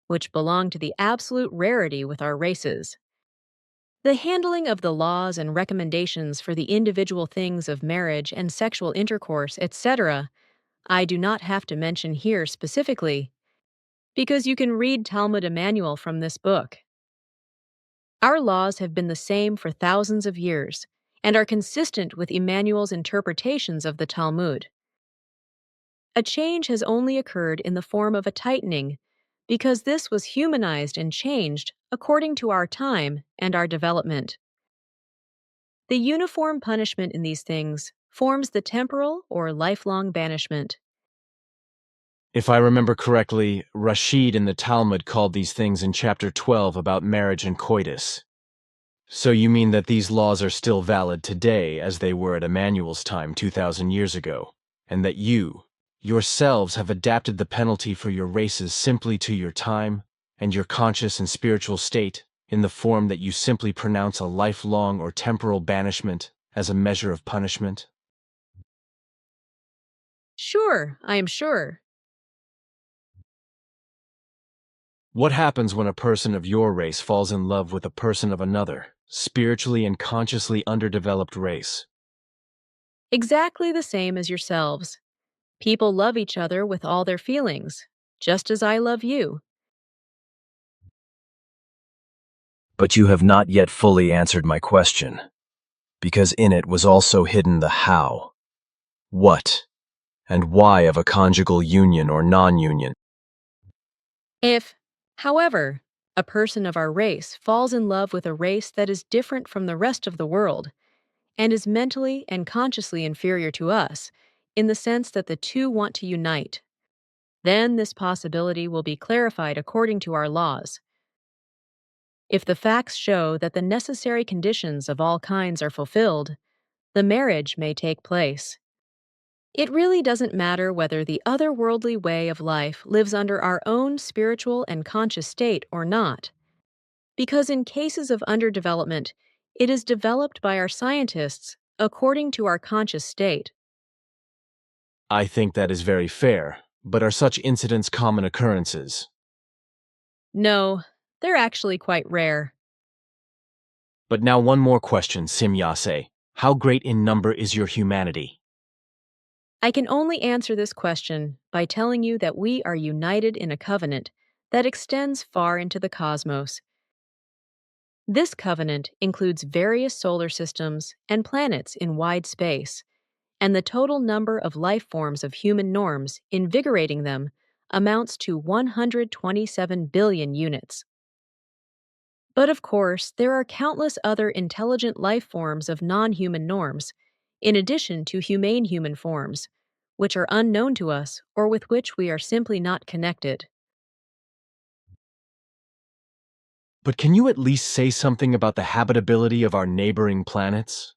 which belong to the absolute rarity with our races. The handling of the laws and recommendations for the individual things of marriage and sexual intercourse, etc., I do not have to mention here specifically, because you can read Talmud Emmanuel from this book. Our laws have been the same for thousands of years and are consistent with Emmanuel's interpretations of the Talmud. A change has only occurred in the form of a tightening, because this was humanized and changed according to our time and our development. The uniform punishment in these things forms the temporal or lifelong banishment. If I remember correctly, Rashid in the Talmud called these things in chapter 12 about marriage and coitus. So you mean that these laws are still valid today as they were at Emmanuel's time 2,000 years ago, and that you, yourselves, have adapted the penalty for your races simply to your time and your conscious and spiritual state, in the form that you simply pronounce a lifelong or temporal banishment as a measure of punishment? Sure, I am sure. What happens when a person of your race falls in love with a person of another, spiritually and consciously underdeveloped race? Exactly the same as yourselves. People love each other with all their feelings, just as I love you. But you have not yet fully answered my question, because in it was also hidden the how, what, and why of a conjugal union or non-union. If, however, a person of our race falls in love with a race that is different from the rest of the world, and is mentally and consciously inferior to us, in the sense that the two want to unite, then this possibility will be clarified according to our laws. If the facts show that the necessary conditions of all kinds are fulfilled, the marriage may take place. It really doesn't matter whether the otherworldly way of life lives under our own spiritual and conscious state or not, because in cases of underdevelopment, it is developed by our scientists according to our conscious state. I think that is very fair, but are such incidents common occurrences? No, they're actually quite rare. But now one more question, Simyase. How great in number is your humanity? I can only answer this question by telling you that we are united in a covenant that extends far into the cosmos. This covenant includes various solar systems and planets in wide space, and the total number of life forms of human norms invigorating them amounts to 127 billion units. But of course, there are countless other intelligent life forms of non-human norms, in addition to humane human forms, which are unknown to us or with which we are simply not connected. But can you at least say something about the habitability of our neighboring planets?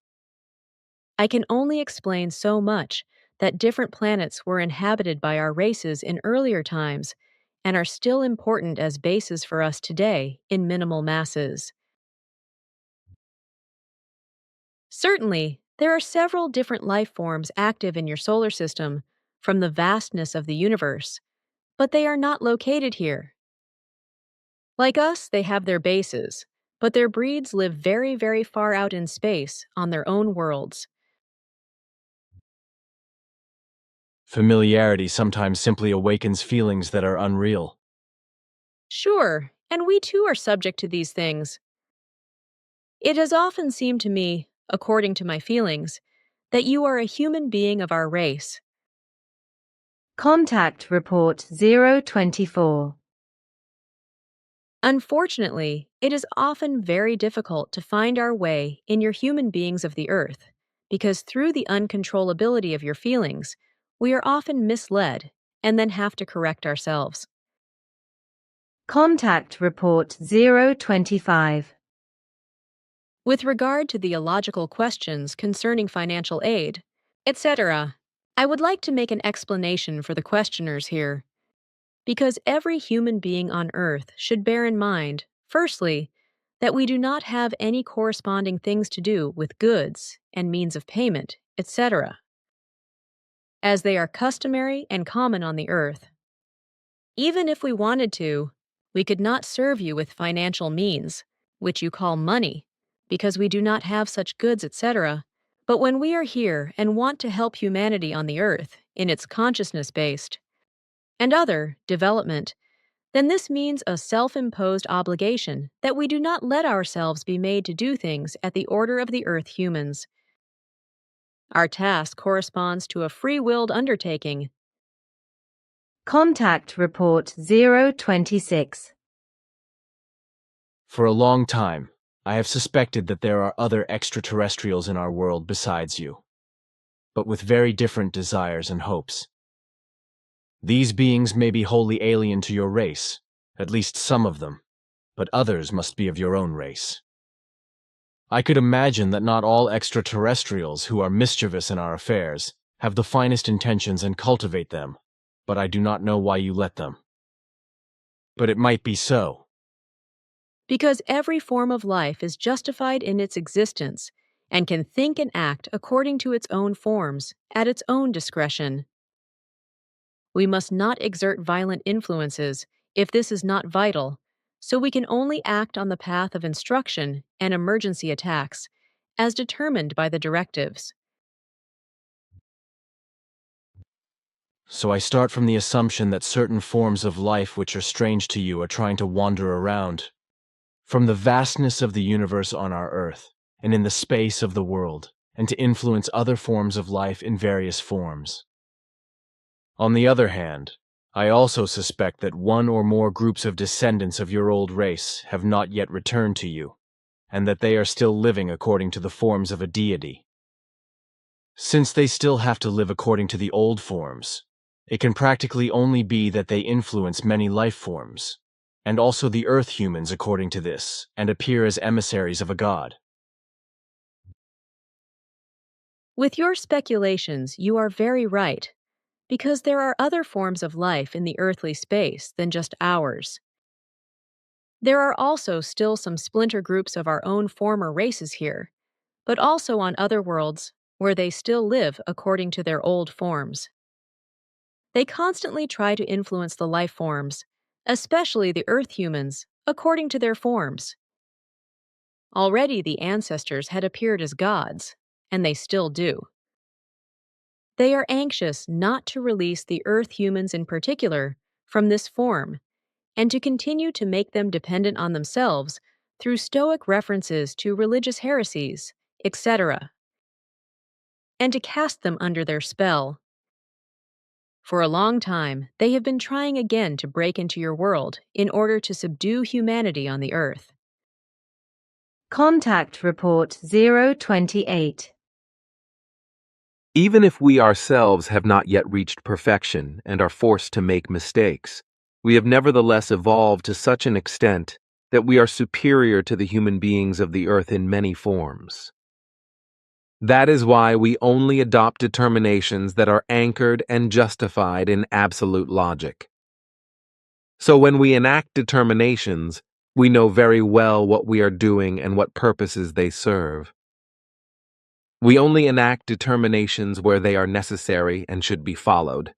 I can only explain so much that different planets were inhabited by our races in earlier times and are still important as bases for us today in minimal masses. Certainly, there are several different life forms active in your solar system from the vastness of the universe, but they are not located here. Like us, they have their bases, but their breeds live very, very far out in space on their own worlds. Familiarity sometimes simply awakens feelings that are unreal. Sure, and we too are subject to these things. It has often seemed to me, according to my feelings, that you are a human being of our race. Contact Report 024. Unfortunately, it is often very difficult to find our way in your human beings of the earth, because through the uncontrollability of your feelings, we are often misled and then have to correct ourselves. Contact Report 025. With regard to the illogical questions concerning financial aid, etc., I would like to make an explanation for the questioners here. Because every human being on Earth should bear in mind, firstly, that we do not have any corresponding things to do with goods and means of payment, etc., as they are customary and common on the Earth. Even if we wanted to, we could not serve you with financial means, which you call money, because we do not have such goods, etc. But when we are here and want to help humanity on the Earth in its consciousness-based and other development, then this means a self-imposed obligation that we do not let ourselves be made to do things at the order of the Earth humans. Our task corresponds to a free-willed undertaking. Contact Report 026. For a long time, I have suspected that there are other extraterrestrials in our world besides you, but with very different desires and hopes. These beings may be wholly alien to your race, at least some of them, but others must be of your own race. I could imagine that not all extraterrestrials who are mischievous in our affairs have the finest intentions and cultivate them, but I do not know why you let them. But it might be so. Because every form of life is justified in its existence and can think and act according to its own forms, at its own discretion. We must not exert violent influences if this is not vital, so we can only act on the path of instruction and emergency attacks, as determined by the directives. So I start from the assumption that certain forms of life which are strange to you are trying to wander around, from the vastness of the universe on our Earth, and in the space of the world, and to influence other forms of life in various forms. On the other hand, I also suspect that one or more groups of descendants of your old race have not yet returned to you, and that they are still living according to the forms of a deity. Since they still have to live according to the old forms, it can practically only be that they influence many life forms, and also the Earth humans according to this, and appear as emissaries of a god. With your speculations, you are very right, because there are other forms of life in the earthly space than just ours. There are also still some splinter groups of our own former races here, but also on other worlds where they still live according to their old forms. They constantly try to influence the life forms, especially the Earth humans, according to their forms. Already the ancestors had appeared as gods, and they still do. They are anxious not to release the Earth humans in particular from this form, and to continue to make them dependent on themselves through Stoic references to religious heresies, etc. and to cast them under their spell. For a long time, they have been trying again to break into your world in order to subdue humanity on the Earth. Contact Report 028. Even if we ourselves have not yet reached perfection and are forced to make mistakes, we have nevertheless evolved to such an extent that we are superior to the human beings of the earth in many forms. That is why we only adopt determinations that are anchored and justified in absolute logic. So when we enact determinations, we know very well what we are doing and what purposes they serve. We only enact determinations where they are necessary and should be followed.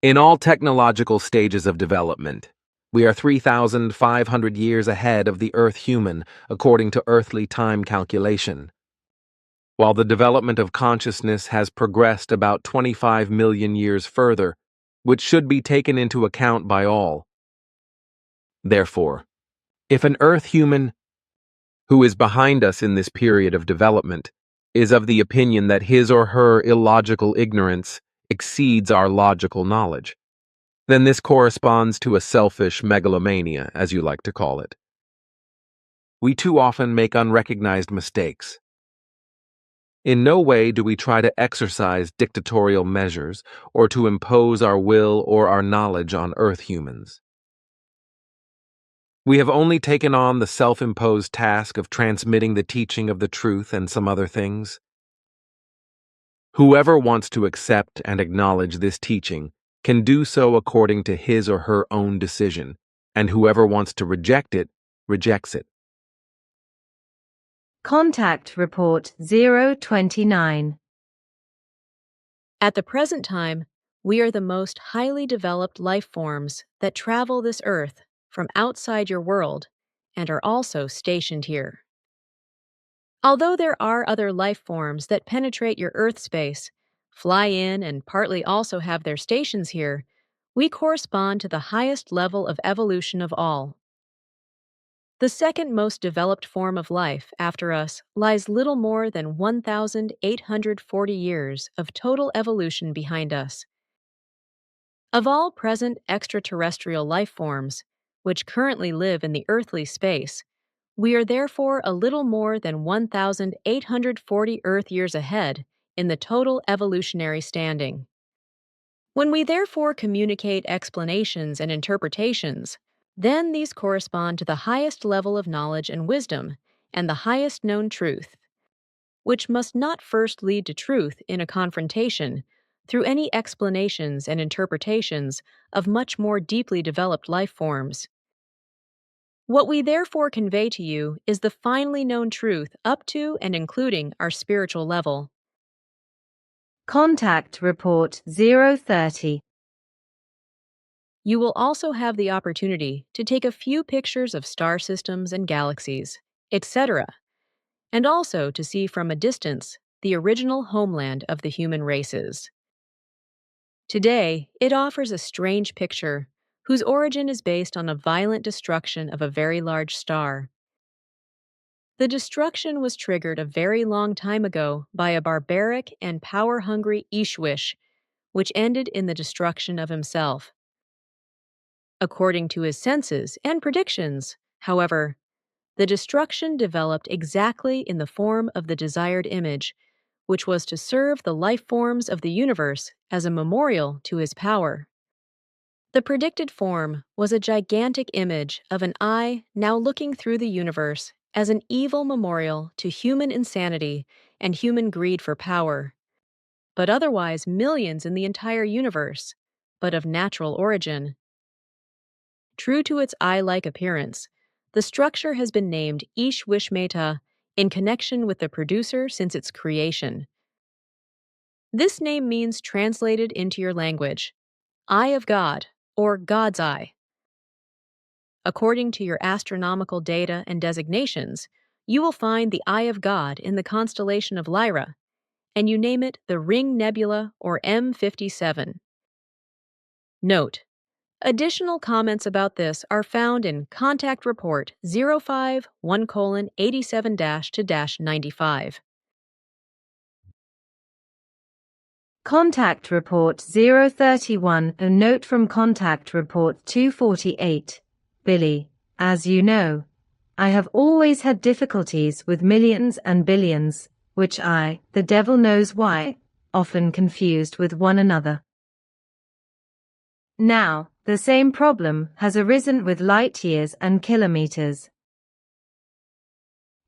In all technological stages of development, we are 3,500 years ahead of the Earth human according to earthly time calculation, while the development of consciousness has progressed about 25 million years further, which should be taken into account by all. Therefore, if an Earth human who is behind us in this period of development is of the opinion that his or her illogical ignorance exceeds our logical knowledge, then this corresponds to a selfish megalomania, as you like to call it. We too often make unrecognized mistakes. In no way do we try to exercise dictatorial measures or to impose our will or our knowledge on Earth humans. We have only taken on the self-imposed task of transmitting the teaching of the truth and some other things. Whoever wants to accept and acknowledge this teaching can do so according to his or her own decision, and whoever wants to reject it, rejects it. Contact Report 029. At the present time, we are the most highly developed life forms that travel this Earth from outside your world and are also stationed here. Although there are other life forms that penetrate your Earth space, fly in, and partly also have their stations here, we correspond to the highest level of evolution of all. The second most developed form of life after us lies little more than 1,840 years of total evolution behind us. Of all present extraterrestrial life forms, which currently live in the earthly space, we are therefore a little more than 1,840 Earth years ahead in the total evolutionary standing. When we therefore communicate explanations and interpretations, then these correspond to the highest level of knowledge and wisdom and the highest known truth, which must not first lead to truth in a confrontation through any explanations and interpretations of much more deeply developed life forms. What we therefore convey to you is the finely known truth up to and including our spiritual level. Contact Report 030. You will also have the opportunity to take a few pictures of star systems and galaxies, etc., and also to see from a distance the original homeland of the human races. Today, it offers a strange picture whose origin is based on a violent destruction of a very large star. The destruction was triggered a very long time ago by a barbaric and power-hungry Ishwish, which ended in the destruction of himself. According to his senses and predictions, however, the destruction developed exactly in the form of the desired image, which was to serve the life forms of the universe as a memorial to his power. The predicted form was a gigantic image of an eye now looking through the universe as an evil memorial to human insanity and human greed for power, but otherwise millions in the entire universe, but of natural origin. True to its eye-like appearance, the structure has been named Ishwishmeta in connection with the producer since its creation. This name means, translated into your language, Eye of God, or God's Eye. According to your astronomical data and designations, you will find the Eye of God in the constellation of Lyra, and you name it the Ring Nebula or M57. Note: additional comments about this are found in Contact Report 051:87-95. Contact Report 031, a note from Contact Report 248. Billy, as you know, I have always had difficulties with millions and billions, which I, the devil knows why, often confused with one another. Now, the same problem has arisen with light years and kilometers.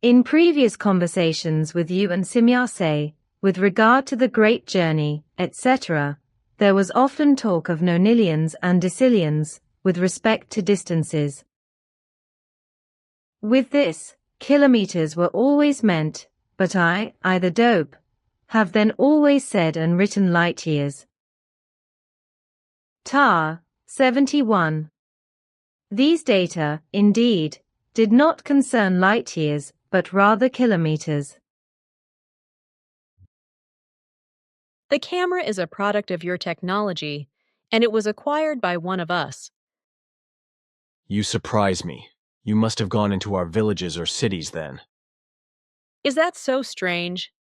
In previous conversations with you and Simyase, with regard to the Great Journey, etc., there was often talk of nonillions and decillions, with respect to distances. With this, kilometers were always meant, but I, the dope, have then always said and written light years. Ptah, 71. These data, indeed, did not concern light years, but rather kilometers. The camera is a product of your technology, and it was acquired by one of us. You surprise me. You must have gone into our villages or cities then. Is that so strange?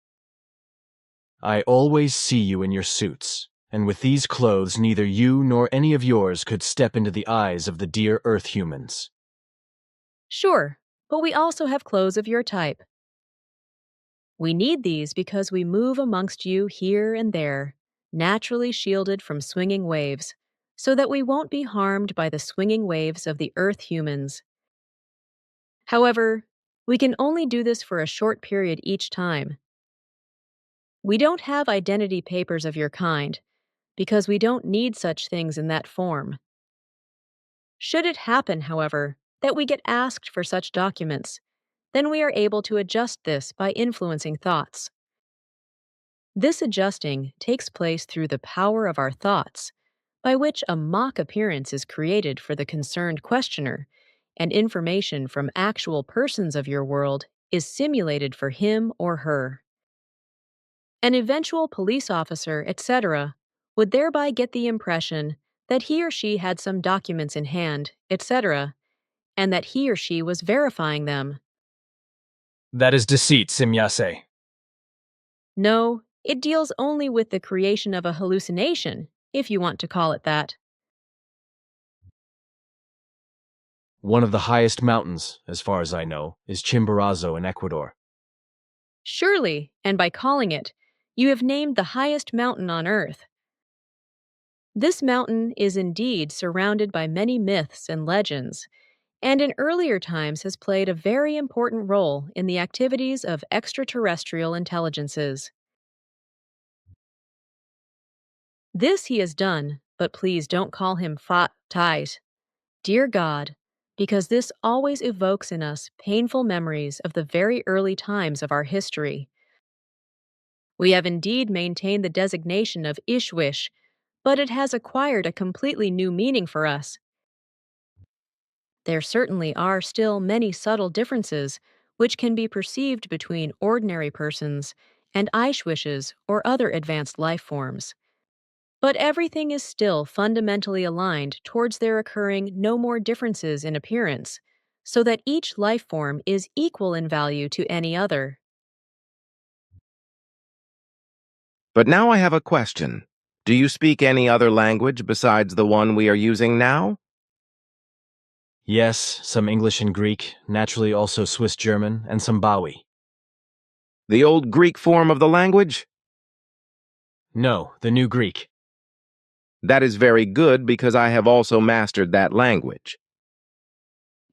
I always see you in your suits, and with these clothes neither you nor any of yours could step into the eyes of the dear Earth humans. Sure, but we also have clothes of your type. We need these because we move amongst you here and there, naturally shielded from swinging waves, so that we won't be harmed by the swinging waves of the Earth humans. However, we can only do this for a short period each time. We don't have identity papers of your kind, because we don't need such things in that form. Should it happen, however, that we get asked for such documents, then we are able to adjust this by influencing thoughts. This adjusting takes place through the power of our thoughts, by which a mock appearance is created for the concerned questioner, and information from actual persons of your world is simulated for him or her. An eventual police officer, etc., would thereby get the impression that he or she had some documents in hand, etc., and that he or she was verifying them. That is deceit, Simyase. No, it deals only with the creation of a hallucination, if you want to call it that. One of the highest mountains, as far as I know, is Chimborazo in Ecuador. Surely, and by calling it, you have named the highest mountain on Earth. This mountain is indeed surrounded by many myths and legends, and in earlier times has played a very important role in the activities of extraterrestrial intelligences. This he has done, but please don't call him Bafath, dear God, because this always evokes in us painful memories of the very early times of our history. We have indeed maintained the designation of Ishwish, but it has acquired a completely new meaning for us. There certainly are still many subtle differences which can be perceived between ordinary persons and Ishwishes or other advanced life forms. But everything is still fundamentally aligned towards there occurring no more differences in appearance, so that each life form is equal in value to any other. But now I have a question. Do you speak any other language besides the one we are using now? Yes, some English and Greek, naturally also Swiss German, and some Bawi. The old Greek form of the language? No, the new Greek. That is very good because I have also mastered that language.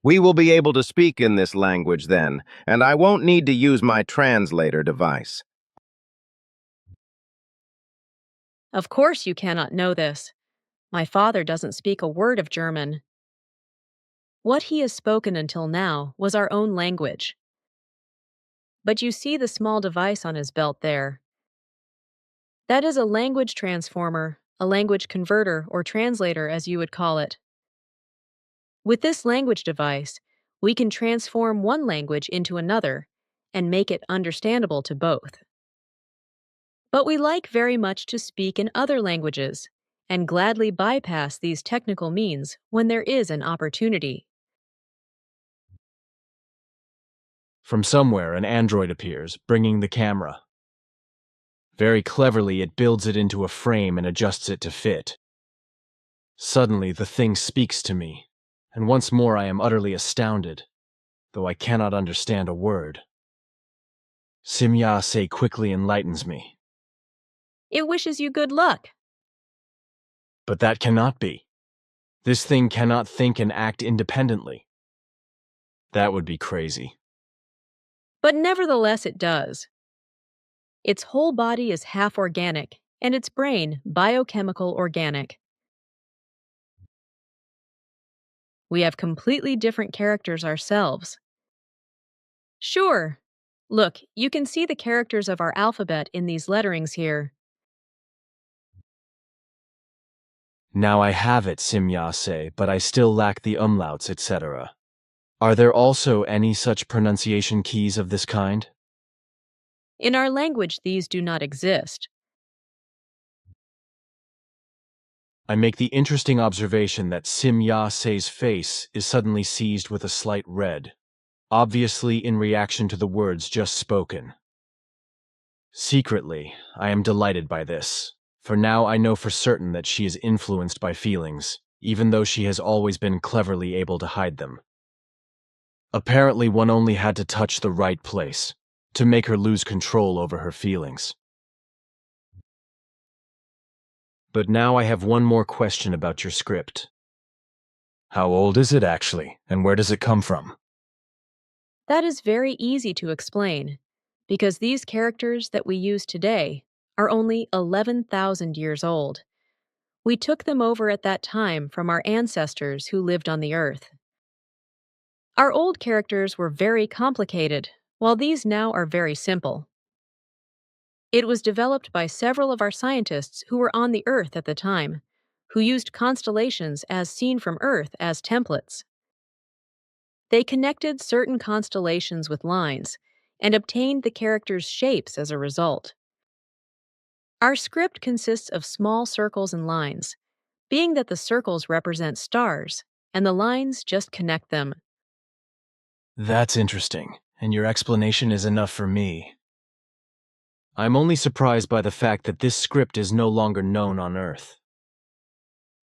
We will be able to speak in this language then, and I won't need to use my translator device. Of course you cannot know this. My father doesn't speak a word of German. What he has spoken until now was our own language. But you see the small device on his belt there. That is a language transformer, a language converter or translator as you would call it. With this language device, we can transform one language into another and make it understandable to both. But we like very much to speak in other languages and gladly bypass these technical means when there is an opportunity. From somewhere, an android appears, bringing the camera. Very cleverly, it builds it into a frame and adjusts it to fit. Suddenly, the thing speaks to me, and once more I am utterly astounded, though I cannot understand a word. Simya-se quickly enlightens me. It wishes you good luck. But that cannot be. This thing cannot think and act independently. That would be crazy. But nevertheless it does. Its whole body is half organic, and its brain biochemical organic. We have completely different characters ourselves. Sure. Look, you can see the characters of our alphabet in these letterings here. Now I have it, Simya-se, but I still lack the umlauts, etc. Are there also any such pronunciation keys of this kind? In our language, these do not exist. I make the interesting observation that Simya-se's face is suddenly seized with a slight red, obviously in reaction to the words just spoken. Secretly, I am delighted by this, for now I know for certain that she is influenced by feelings, even though she has always been cleverly able to hide them. Apparently, one only had to touch the right place to make her lose control over her feelings. But now I have one more question about your script. How old is it actually, and where does it come from? That is very easy to explain, because these characters that we use today are only 11,000 years old. We took them over at that time from our ancestors who lived on the Earth. Our old characters were very complicated, while these now are very simple. It was developed by several of our scientists who were on the Earth at the time, who used constellations as seen from Earth as templates. They connected certain constellations with lines and obtained the characters' shapes as a result. Our script consists of small circles and lines, being that the circles represent stars, and the lines just connect them. That's interesting, and your explanation is enough for me. I'm only surprised by the fact that this script is no longer known on Earth.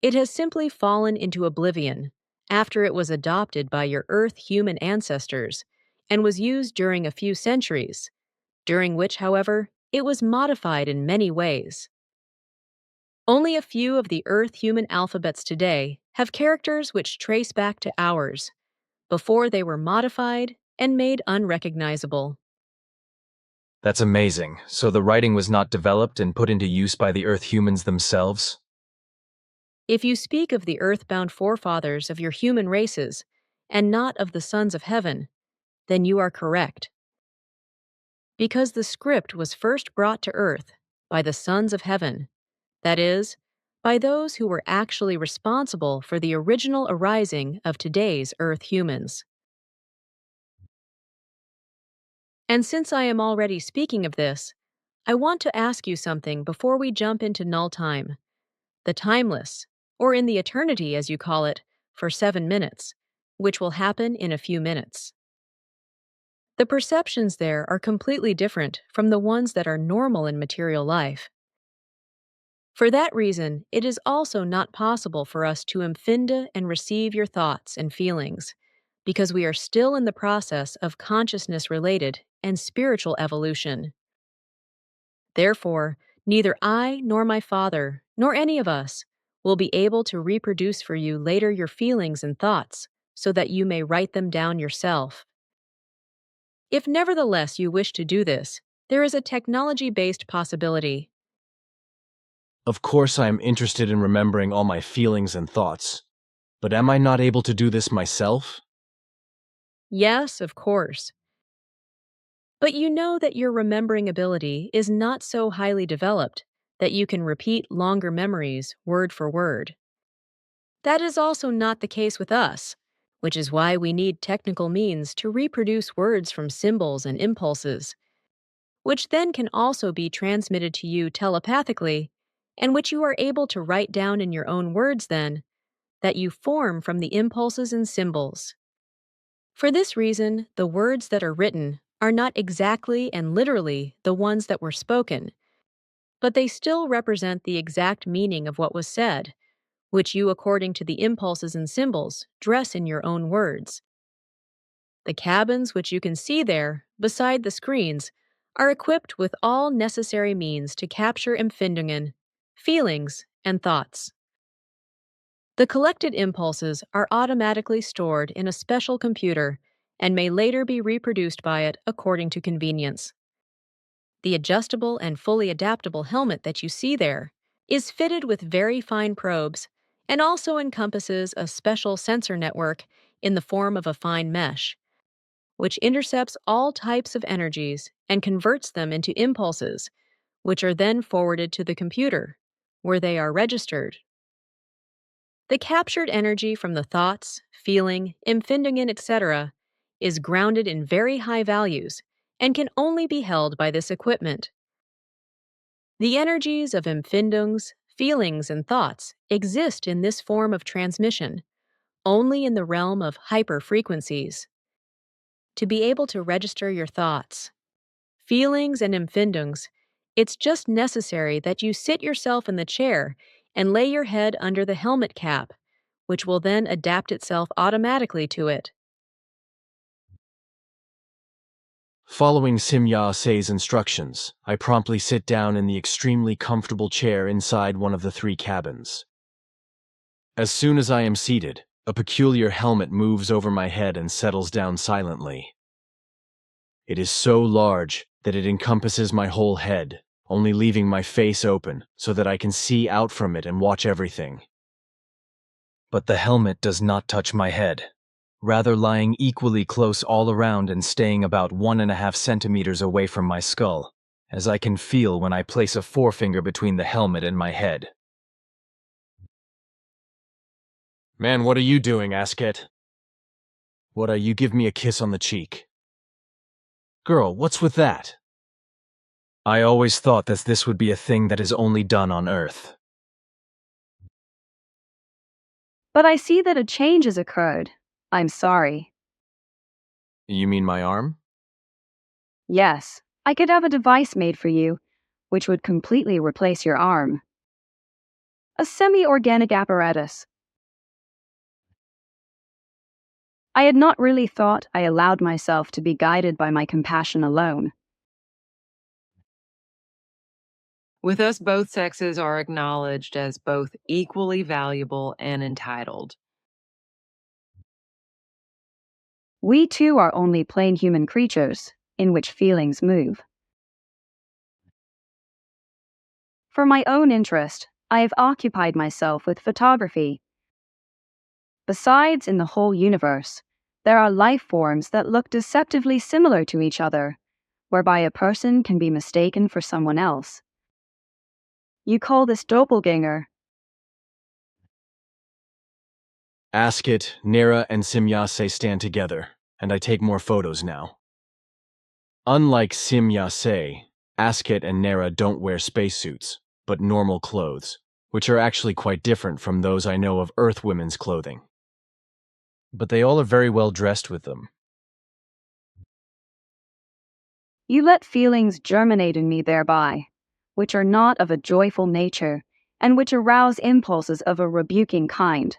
It has simply fallen into oblivion after it was adopted by your Earth human ancestors and was used during a few centuries, during which, however, it was modified in many ways. Only a few of the Earth human alphabets today have characters which trace back to ours, before they were modified and made unrecognizable. That's amazing. So the writing was not developed and put into use by the Earth humans themselves? If you speak of the earthbound forefathers of your human races, and not of the sons of heaven, then you are correct. Because the script was first brought to Earth by the sons of heaven, that is, by those who were actually responsible for the original arising of today's Earth humans. And since I am already speaking of this, I want to ask you something before we jump into null time, the timeless, or in the eternity as you call it, for 7 minutes, which will happen in a few minutes. The perceptions there are completely different from the ones that are normal in material life. For that reason, it is also not possible for us to empfinda and receive your thoughts and feelings, because we are still in the process of consciousness-related and spiritual evolution. Therefore, neither I nor my father, nor any of us, will be able to reproduce for you later your feelings and thoughts, so that you may write them down yourself. If nevertheless you wish to do this, there is a technology-based possibility. Of course I am interested in remembering all my feelings and thoughts, but am I not able to do this myself? Yes, of course. But you know that your remembering ability is not so highly developed that you can repeat longer memories word for word. That is also not the case with us, which is why we need technical means to reproduce words from symbols and impulses, which then can also be transmitted to you telepathically, and which you are able to write down in your own words then, that you form from the impulses and symbols. For this reason, the words that are written are not exactly and literally the ones that were spoken, but they still represent the exact meaning of what was said, which you, according to the impulses and symbols, dress in your own words. The cabins which you can see there, beside the screens, are equipped with all necessary means to capture Empfindungen, feelings, and thoughts. The collected impulses are automatically stored in a special computer and may later be reproduced by it according to convenience. The adjustable and fully adaptable helmet that you see there is fitted with very fine probes and also encompasses a special sensor network in the form of a fine mesh, which intercepts all types of energies and converts them into impulses, which are then forwarded to the computer, where they are registered. The captured energy from the thoughts, feeling, Empfindungen, etc., is grounded in very high values and can only be held by this equipment. The energies of Empfindungs, feelings, and thoughts exist in this form of transmission only in the realm of hyperfrequencies. To be able to register your thoughts, feelings, and Empfindungs, it's just necessary that you sit yourself in the chair and lay your head under the helmet cap, which will then adapt itself automatically to it. Following Simya-Se's instructions, I promptly sit down in the extremely comfortable chair inside one of the 3 cabins. As soon as I am seated, a peculiar helmet moves over my head and settles down silently. It is so large that it encompasses my whole head, only leaving my face open so that I can see out from it and watch everything. But the helmet does not touch my head, rather lying equally close all around and staying about 1.5 centimeters away from my skull, as I can feel when I place a forefinger between the helmet and my head. Man, what are you doing, Asket? What are you? Give me a kiss on the cheek. Girl, what's with that? I always thought that this would be a thing that is only done on Earth. But I see that a change has occurred. I'm sorry. You mean my arm? Yes, I could have a device made for you, which would completely replace your arm. A semi-organic apparatus. I had not really thought I allowed myself to be guided by my compassion alone. With us, both sexes are acknowledged as both equally valuable and entitled. We too are only plain human creatures, in which feelings move. For my own interest, I have occupied myself with photography. Besides, in the whole universe, there are life forms that look deceptively similar to each other, whereby a person can be mistaken for someone else. You call this doppelganger. Asket, Nera, and Simya-Se stand together, and I take more photos now. Unlike Simya-Se, Asket and Nera don't wear spacesuits, but normal clothes, which are actually quite different from those I know of Earth women's clothing. But they all are very well dressed with them. You let feelings germinate in me thereby, which are not of a joyful nature, and which arouse impulses of a rebuking kind.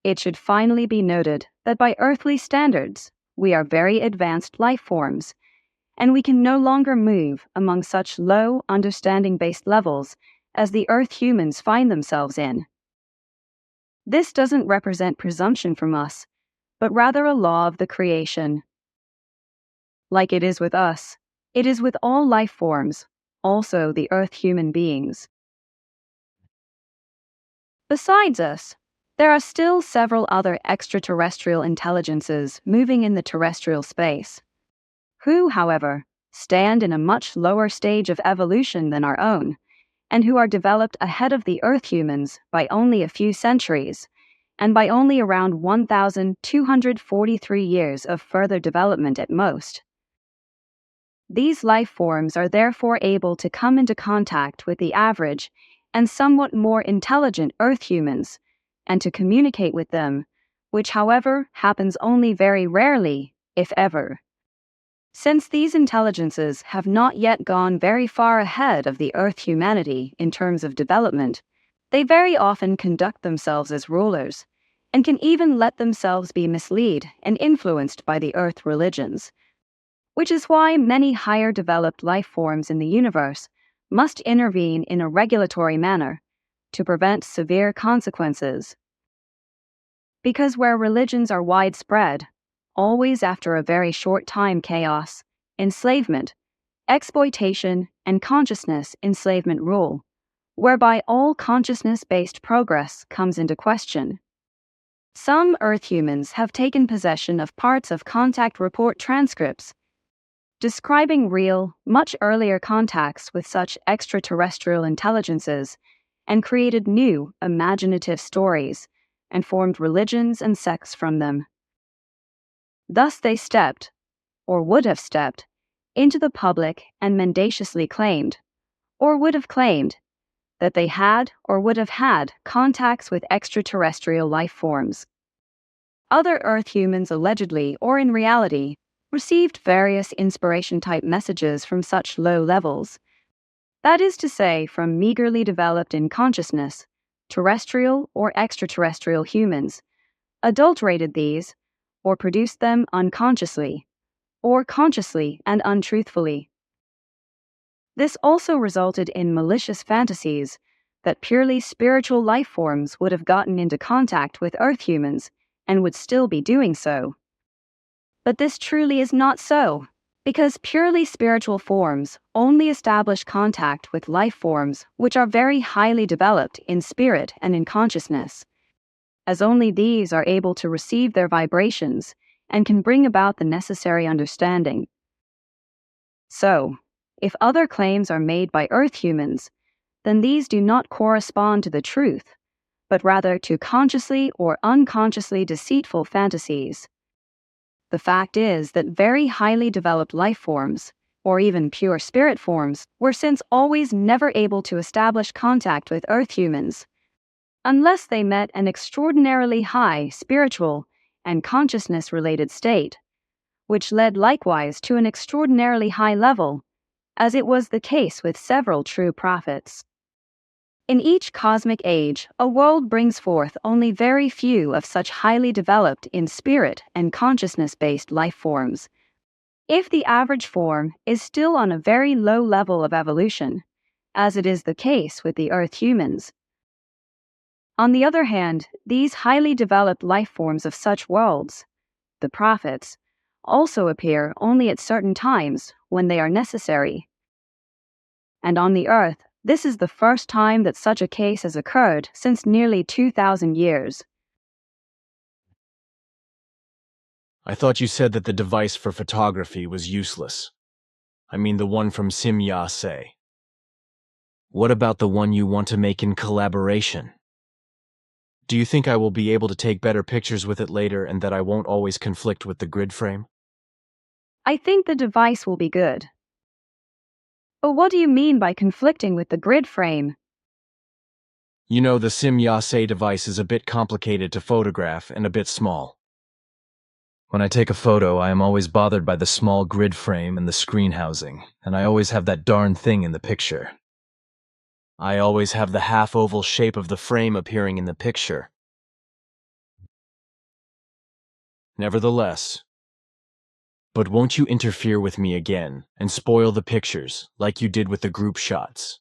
It should finally be noted that by earthly standards, we are very advanced life forms, and we can no longer move among such low, understanding-based levels as the Earth humans find themselves in. This doesn't represent presumption from us, but rather a law of the creation. Like it is with us, it is with all life forms, also the Earth human beings. Besides us, there are still several other extraterrestrial intelligences moving in the terrestrial space, who, however, stand in a much lower stage of evolution than our own, and who are developed ahead of the Earth humans by only a few centuries, and by only around 1,243 years of further development at most. These life forms are therefore able to come into contact with the average and somewhat more intelligent Earth humans, and to communicate with them, which, however, happens only very rarely, if ever. Since these intelligences have not yet gone very far ahead of the Earth humanity in terms of development, they very often conduct themselves as rulers, and can even let themselves be misled and influenced by the Earth religions, which is why many higher developed life forms in the universe must intervene in a regulatory manner to prevent severe consequences. Because where religions are widespread, always after a very short time chaos, enslavement, exploitation, and consciousness enslavement rule, whereby all consciousness-based progress comes into question. Some Earth humans have taken possession of parts of contact report transcripts describing real, much earlier contacts with such extraterrestrial intelligences and created new, imaginative stories and formed religions and sects from them. Thus they stepped, or would have stepped, into the public and mendaciously claimed, or would have claimed, that they had or would have had contacts with extraterrestrial life forms. Other Earth humans allegedly, or in reality, received various inspiration-type messages from such low levels, that is to say, from meagerly developed in consciousness, terrestrial or extraterrestrial humans, adulterated these, or produced them unconsciously, or consciously and untruthfully. This also resulted in malicious fantasies that purely spiritual life forms would have gotten into contact with Earth humans and would still be doing so. But this truly is not so, because purely spiritual forms only establish contact with life forms which are very highly developed in spirit and in consciousness, as only these are able to receive their vibrations and can bring about the necessary understanding. So, if other claims are made by Earth humans, then these do not correspond to the truth, but rather to consciously or unconsciously deceitful fantasies. The fact is that very highly developed life forms, or even pure spirit forms, were since always never able to establish contact with Earth humans, unless they met an extraordinarily high spiritual and consciousness-related state, which led likewise to an extraordinarily high level, as it was the case with several true prophets. In each cosmic age, a world brings forth only very few of such highly developed in spirit and consciousness-based life forms. If the average form is still on a very low level of evolution, as it is the case with the Earth humans. On the other hand, these highly developed life forms of such worlds, the prophets, also appear only at certain times when they are necessary. And on the Earth, this is the first time that such a case has occurred since nearly 2,000 years. I thought you said that the device for photography was useless. I mean the one from Simyase. What about the one you want to make in collaboration? Do you think I will be able to take better pictures with it later and that I won't always conflict with the grid frame? I think the device will be good. But what do you mean by conflicting with the grid frame? You know, the Simyase device is a bit complicated to photograph and a bit small. When I take a photo, I am always bothered by the small grid frame and the screen housing, and I always have that darn thing in the picture. I always have the half-oval shape of the frame appearing in the picture. Nevertheless, but won't you interfere with me again and spoil the pictures like you did with the group shots?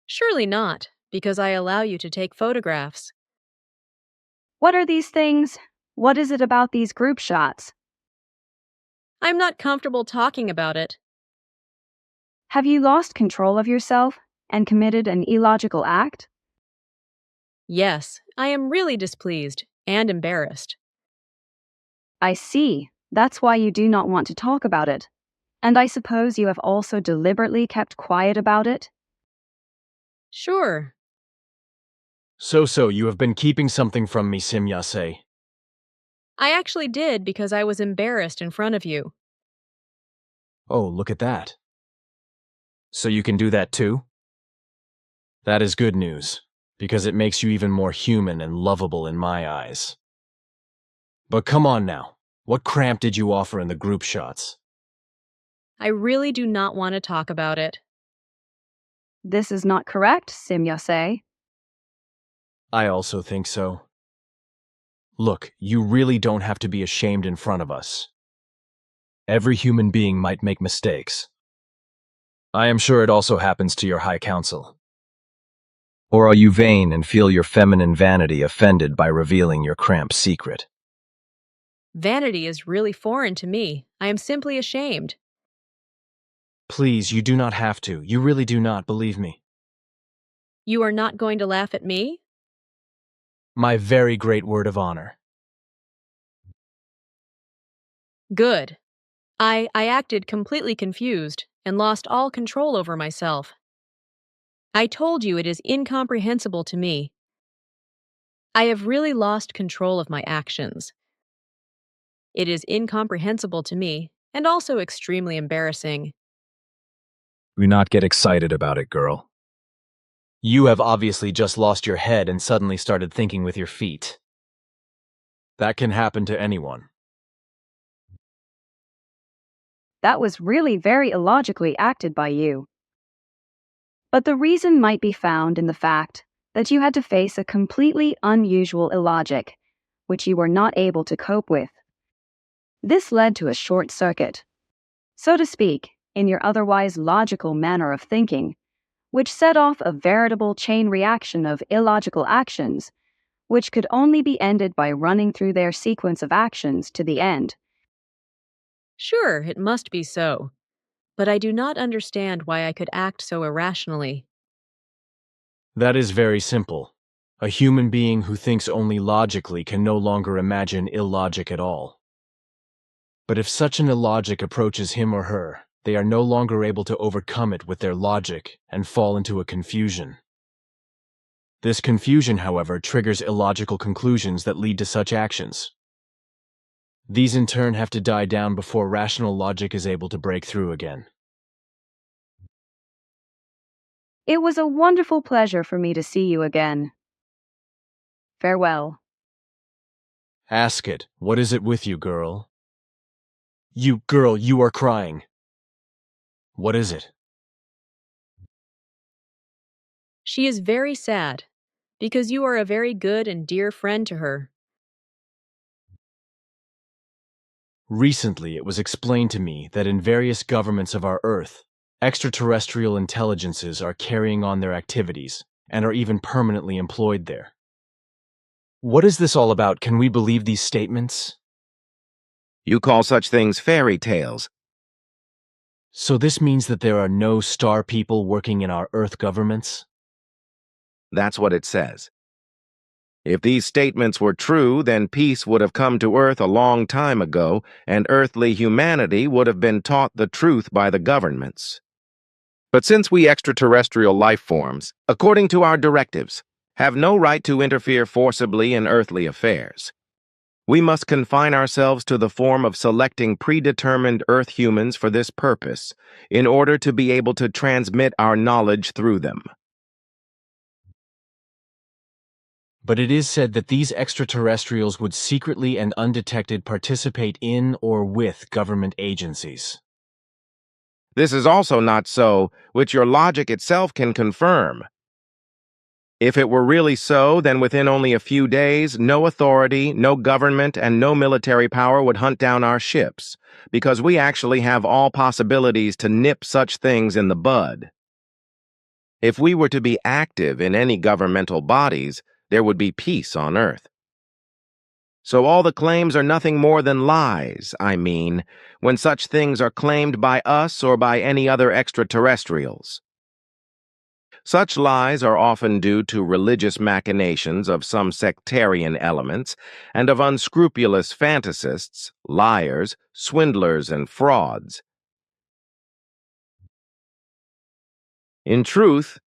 Surely not, because I allow you to take photographs. What are these things? What is it about these group shots? I'm not comfortable talking about it. Have you lost control of yourself and committed an illogical act? Yes, I am really displeased and embarrassed. I see. That's why you do not want to talk about it. And I suppose you have also deliberately kept quiet about it? Sure. So you have been keeping something from me, Simyase. I actually did because I was embarrassed in front of you. Oh, look at that. So you can do that too? That is good news, because it makes you even more human and lovable in my eyes. But come on now, what cramp did you offer in the group shots? I really do not want to talk about it. This is not correct, Simyase. I also think so. Look, you really don't have to be ashamed in front of us. Every human being might make mistakes. I am sure it also happens to your High Council. Or are you vain and feel your feminine vanity offended by revealing your cramped secret? Vanity is really foreign to me. I am simply ashamed. Please, you do not have to. You really do not, believe me. You are not going to laugh at me? My very great word of honor. Good. I acted completely confused and lost all control over myself. I told you it is incomprehensible to me. I have really lost control of my actions. It is incomprehensible to me and also extremely embarrassing. Do not get excited about it, girl. You have obviously just lost your head and suddenly started thinking with your feet. That can happen to anyone. That was really very illogically acted by you. But the reason might be found in the fact that you had to face a completely unusual illogic, which you were not able to cope with. This led to a short circuit, so to speak, in your otherwise logical manner of thinking, which set off a veritable chain reaction of illogical actions, which could only be ended by running through their sequence of actions to the end. Sure, it must be so. But I do not understand why I could act so irrationally. That is very simple. A human being who thinks only logically can no longer imagine illogic at all. But if such an illogic approaches him or her, they are no longer able to overcome it with their logic and fall into a confusion. This confusion, however, triggers illogical conclusions that lead to such actions. These in turn have to die down before rational logic is able to break through again. It was a wonderful pleasure for me to see you again. Farewell. Asket, what is it with you, girl? You are crying. What is it? She is very sad, because you are a very good and dear friend to her. Recently, it was explained to me that in various governments of our Earth, extraterrestrial intelligences are carrying on their activities and are even permanently employed there. What is this all about? Can we believe these statements? You call such things fairy tales. So this means that there are no star people working in our Earth governments? That's what it says. If these statements were true, then peace would have come to Earth a long time ago, and earthly humanity would have been taught the truth by the governments. But since we extraterrestrial life forms, according to our directives, have no right to interfere forcibly in earthly affairs, we must confine ourselves to the form of selecting predetermined Earth humans for this purpose, in order to be able to transmit our knowledge through them. But it is said that these extraterrestrials would secretly and undetected participate in or with government agencies. This is also not so, which your logic itself can confirm. If it were really so, then within only a few days, no authority, no government, and no military power would hunt down our ships, because we actually have all possibilities to nip such things in the bud. If we were to be active in any governmental bodies, there would be peace on Earth. So all the claims are nothing more than lies, I mean, when such things are claimed by us or by any other extraterrestrials. Such lies are often due to religious machinations of some sectarian elements and of unscrupulous fantasists, liars, swindlers, and frauds. In truth,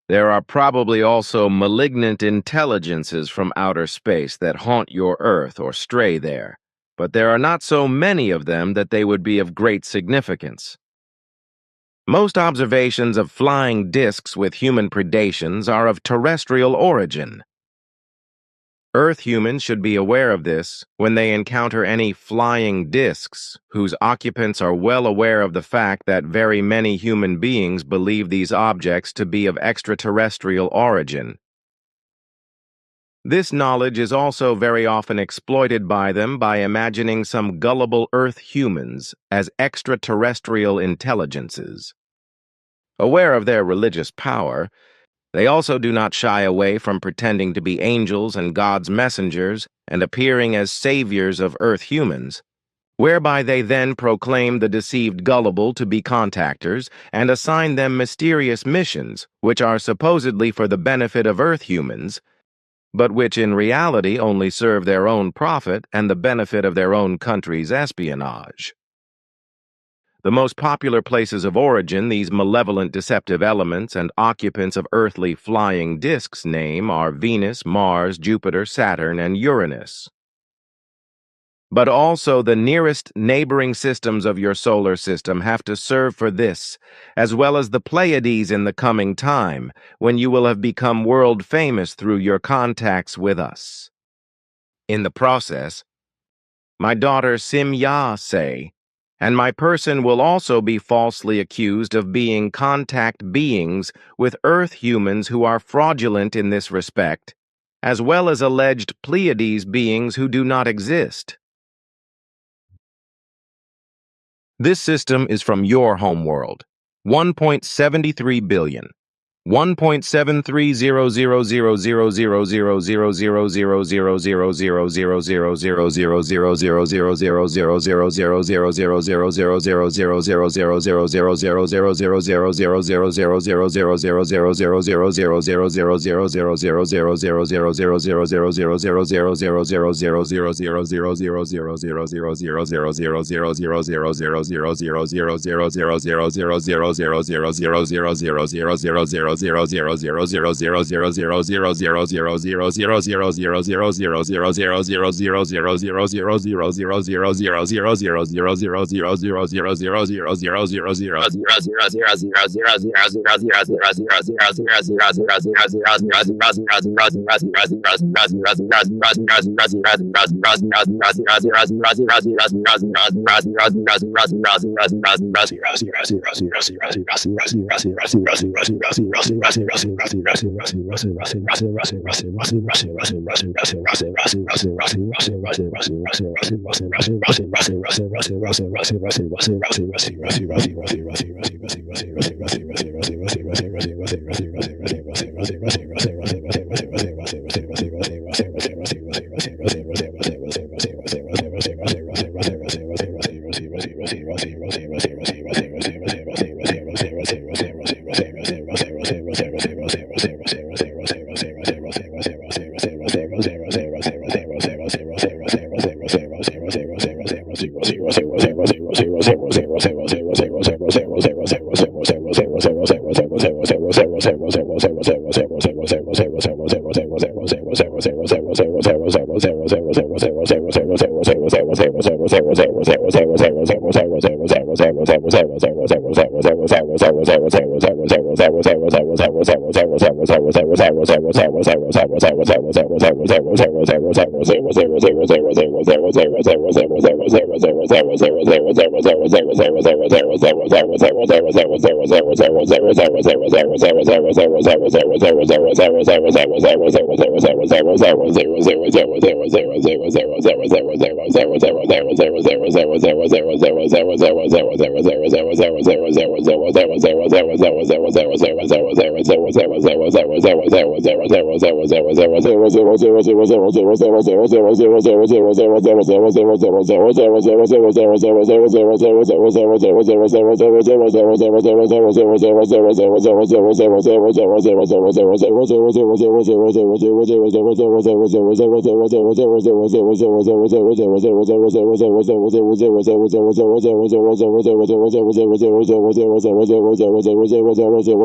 there are probably also malignant intelligences from outer space that haunt your Earth or stray there, but there are not so many of them that they would be of great significance. Most observations of flying discs with human predations are of terrestrial origin. Earth humans should be aware of this when they encounter any flying discs whose occupants are well aware of the fact that very many human beings believe these objects to be of extraterrestrial origin. This knowledge is also very often exploited by them by imagining some gullible Earth humans as extraterrestrial intelligences. Aware of their religious power, they also do not shy away from pretending to be angels and God's messengers and appearing as saviors of Earth humans, whereby they then proclaim the deceived gullible to be contactors and assign them mysterious missions which are supposedly for the benefit of Earth humans, but which in reality only serve their own profit and the benefit of their own country's espionage. The most popular places of origin these malevolent deceptive elements and occupants of earthly flying discs name are Venus, Mars, Jupiter, Saturn, and Uranus. But also the nearest neighboring systems of your solar system have to serve for this, as well as the Pleiades in the coming time, when you will have become world famous through your contacts with us. In the process, my daughter Simya say, and my person will also be falsely accused of being contact beings with Earth humans who are fraudulent in this respect, as well as alleged Pleiades beings who do not exist. This system is from your homeworld, 1.73 billion. 0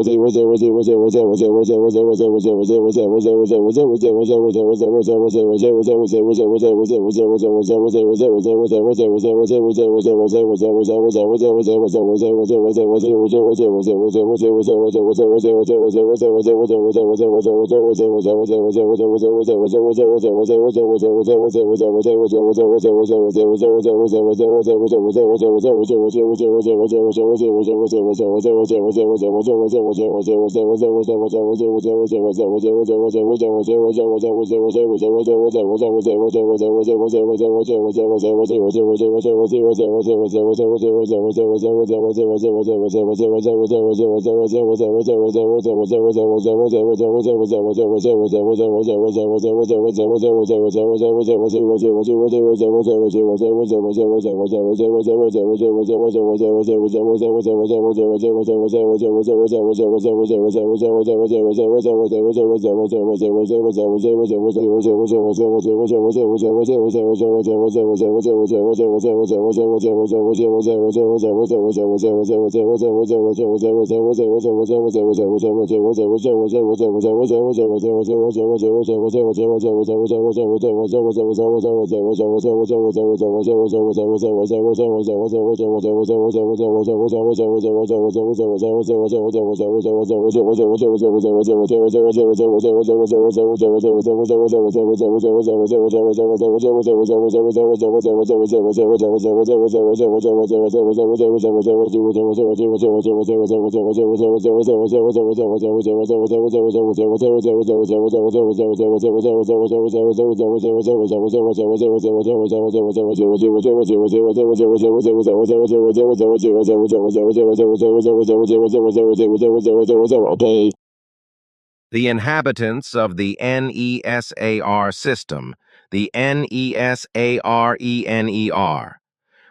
The inhabitants of the NESAR system, the NESARENER,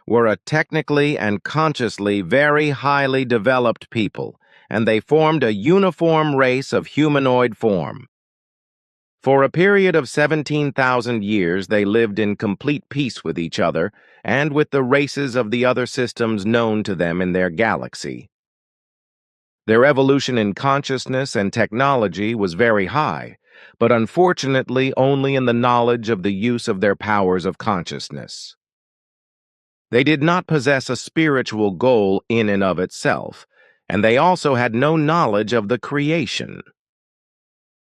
were a technically and consciously very highly developed people, and they formed a uniform race of humanoid form. For a period of 17,000 years, they lived in complete peace with each other and with the races of the other systems known to them in their galaxy. Their evolution in consciousness and technology was very high, but unfortunately only in the knowledge of the use of their powers of consciousness. They did not possess a spiritual goal in and of itself, and they also had no knowledge of the creation.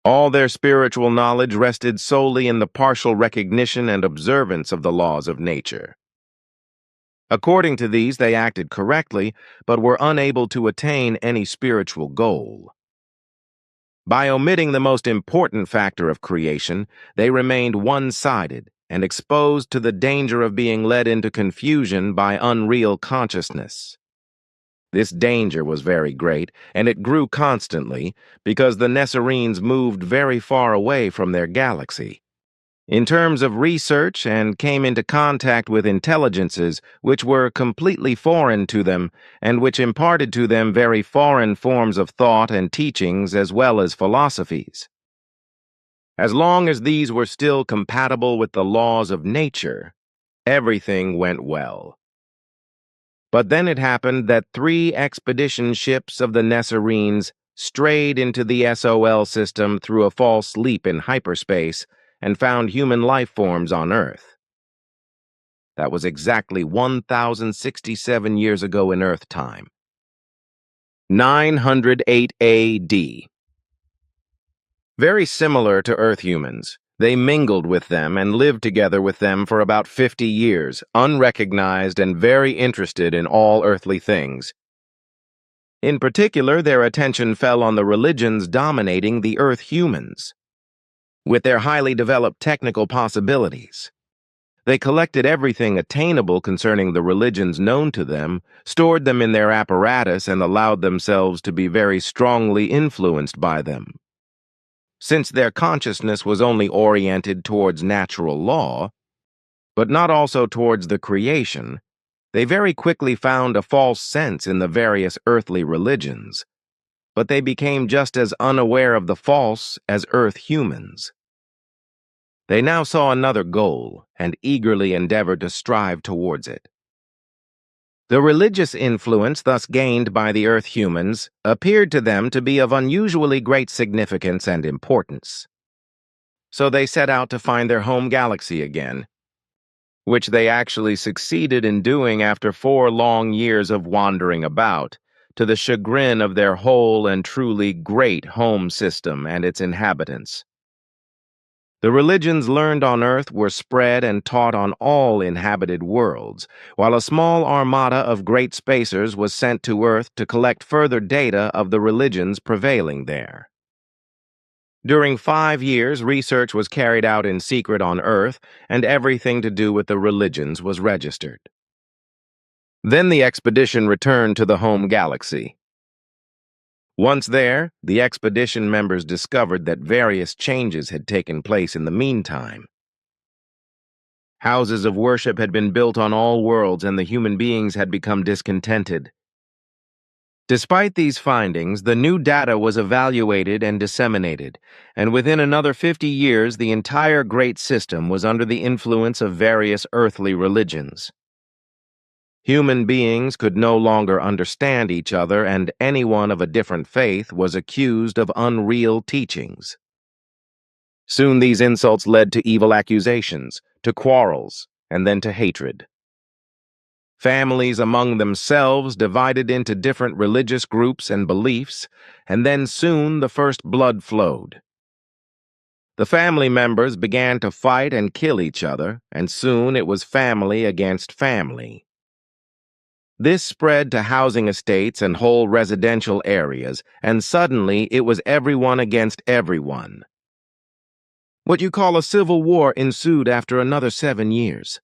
All their spiritual knowledge rested solely in the partial recognition and observance of the laws of nature. According to these, they acted correctly, but were unable to attain any spiritual goal. By omitting the most important factor of creation, they remained one-sided and exposed to the danger of being led into confusion by unreal consciousness. This danger was very great, and it grew constantly because the Nesarines moved very far away from their galaxy. In terms of research, and came into contact with intelligences which were completely foreign to them and which imparted to them very foreign forms of thought and teachings as well as philosophies. As long as these were still compatible with the laws of nature, everything went well. But then it happened that 3 expedition ships of the Nesarines strayed into the SOL system through a false leap in hyperspace and found human life forms on Earth. That was exactly 1,067 years ago in Earth time. 908 AD. Very similar to Earth humans, they mingled with them and lived together with them for about 50 years, unrecognized and very interested in all earthly things. In particular, their attention fell on the religions dominating the Earth humans. With their highly developed technical possibilities, they collected everything attainable concerning the religions known to them, stored them in their apparatus, and allowed themselves to be very strongly influenced by them. Since their consciousness was only oriented towards natural law, but not also towards the creation, they very quickly found a false sense in the various earthly religions, but they became just as unaware of the false as Earth humans. They now saw another goal and eagerly endeavored to strive towards it. The religious influence thus gained by the Earth humans appeared to them to be of unusually great significance and importance. So they set out to find their home galaxy again, which they actually succeeded in doing after 4 long years of wandering about, to the chagrin of their whole and truly great home system and its inhabitants. The religions learned on Earth were spread and taught on all inhabited worlds, while a small armada of great spacers was sent to Earth to collect further data of the religions prevailing there. During 5 years, research was carried out in secret on Earth, and everything to do with the religions was registered. Then the expedition returned to the home galaxy. Once there, the expedition members discovered that various changes had taken place in the meantime. Houses of worship had been built on all worlds, and the human beings had become discontented. Despite these findings, the new data was evaluated and disseminated, and within another 50 years, the entire great system was under the influence of various earthly religions. Human beings could no longer understand each other, and anyone of a different faith was accused of unreal teachings. Soon these insults led to evil accusations, to quarrels, and then to hatred. Families among themselves divided into different religious groups and beliefs, and then soon the first blood flowed. The family members began to fight and kill each other, and soon it was family against family. This spread to housing estates and whole residential areas, and suddenly it was everyone against everyone. What you call a civil war ensued after another 7 years.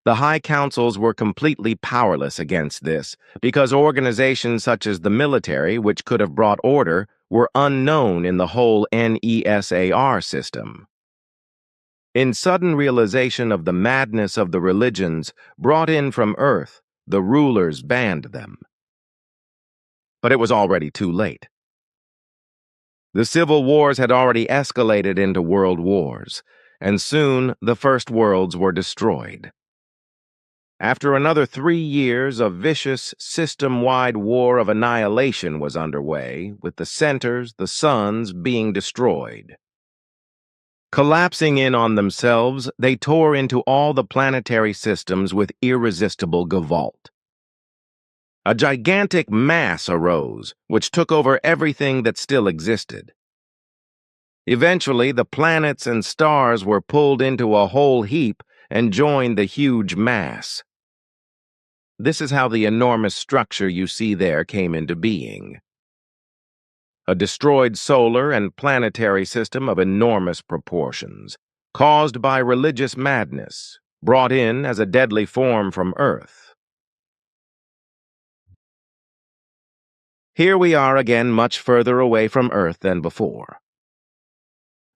The high councils were completely powerless against this, because organizations such as the military, which could have brought order, were unknown in the whole NESAR system. In sudden realization of the madness of the religions brought in from Earth, the rulers banned them. But it was already too late. The civil wars had already escalated into world wars, and soon the first worlds were destroyed. After another 3 years, a vicious, system-wide war of annihilation was underway, with the centers, the suns, being destroyed. Collapsing in on themselves, they tore into all the planetary systems with irresistible gavolt. A gigantic mass arose, which took over everything that still existed. Eventually, the planets and stars were pulled into a whole heap and joined the huge mass. This is how the enormous structure you see there came into being. A destroyed solar and planetary system of enormous proportions, caused by religious madness, brought in as a deadly form from Earth. Here we are again much further away from Earth than before.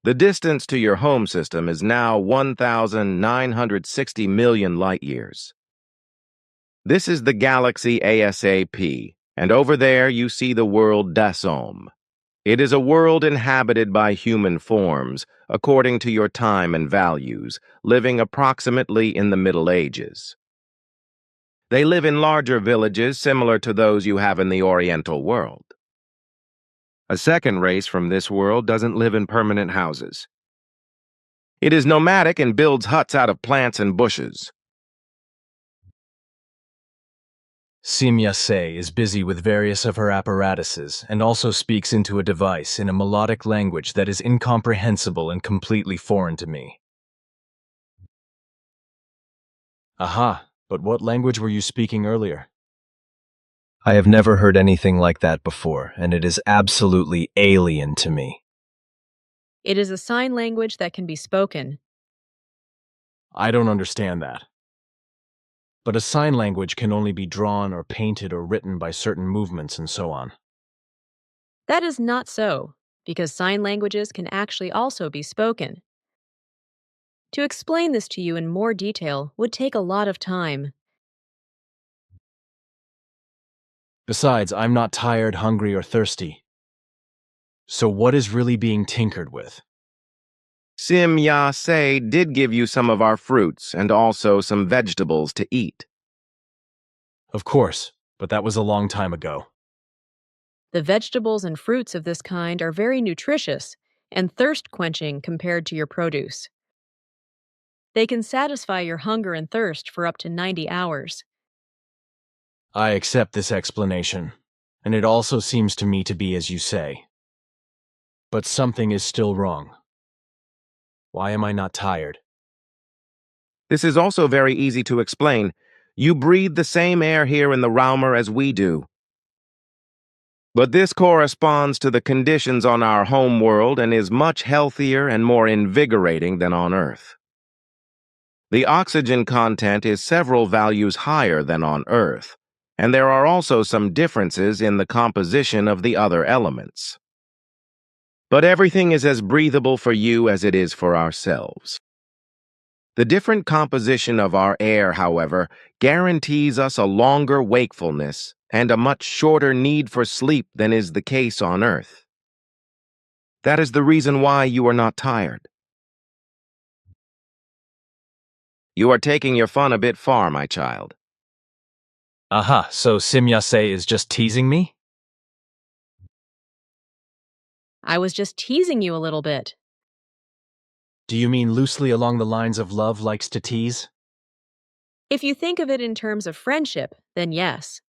The distance to your home system is now 1,960 million light-years. This is the galaxy ASAP, and over there you see the world Dasome. It is a world inhabited by human forms, according to your time and values, living approximately in the Middle Ages. They live in larger villages similar to those you have in the Oriental world. A second race from this world doesn't live in permanent houses. It is nomadic and builds huts out of plants and bushes. Simyase is busy with various of her apparatuses and also speaks into a device in a melodic language that is incomprehensible and completely foreign to me. Aha, but what language were you speaking earlier? I have never heard anything like that before, and it is absolutely alien to me. It is a sign language that can be spoken. I don't understand that. But a sign language can only be drawn or painted or written by certain movements and so on. That is not so, because sign languages can actually also be spoken. To explain this to you in more detail would take a lot of time. Besides, I'm not tired, hungry, or thirsty. So what is really being tinkered with? Simyase did give you some of our fruits and also some vegetables to eat. Of course, but that was a long time ago. The vegetables and fruits of this kind are very nutritious and thirst-quenching compared to your produce. They can satisfy your hunger and thirst for up to 90 hours. I accept this explanation, and it also seems to me to be as you say. But something is still wrong. Why am I not tired? This is also very easy to explain. You breathe the same air here in the Raumer as we do. But this corresponds to the conditions on our home world and is much healthier and more invigorating than on Earth. The oxygen content is several values higher than on Earth, and there are also some differences in the composition of the other elements. But everything is as breathable for you as it is for ourselves. The different composition of our air, however, guarantees us a longer wakefulness and a much shorter need for sleep than is the case on Earth. That is the reason why you are not tired. You are taking your fun a bit far, my child. Aha, so Simyase is just teasing me? I was just teasing you a little bit. Do you mean loosely along the lines of love likes to tease? If you think of it in terms of friendship, then yes.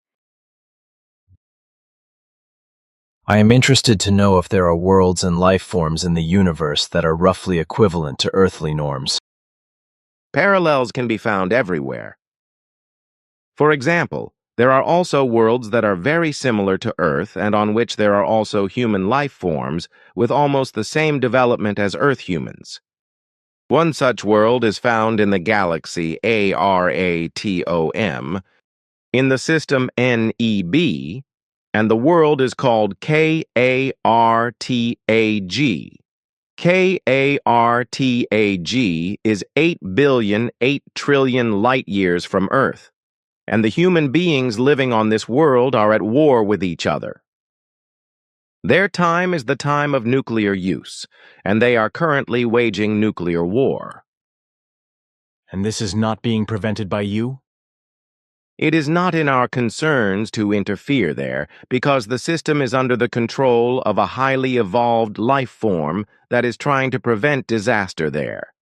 I am interested to know if there are worlds and life forms in the universe that are roughly equivalent to earthly norms. Parallels can be found everywhere. For example, there are also worlds that are very similar to Earth and on which there are also human life forms with almost the same development as Earth humans. One such world is found in the galaxy Aratom, in the system en-GB, and the world is called Kartag. Kartag is 8,000,000,008,000,000,000 light years from Earth, and the human beings living on this world are at war with each other. Their time is the time of nuclear use, and they are currently waging nuclear war. And this is not being prevented by you? It is not in our concerns to interfere there, because the system is under the control of a highly evolved life form that is trying to prevent disaster there.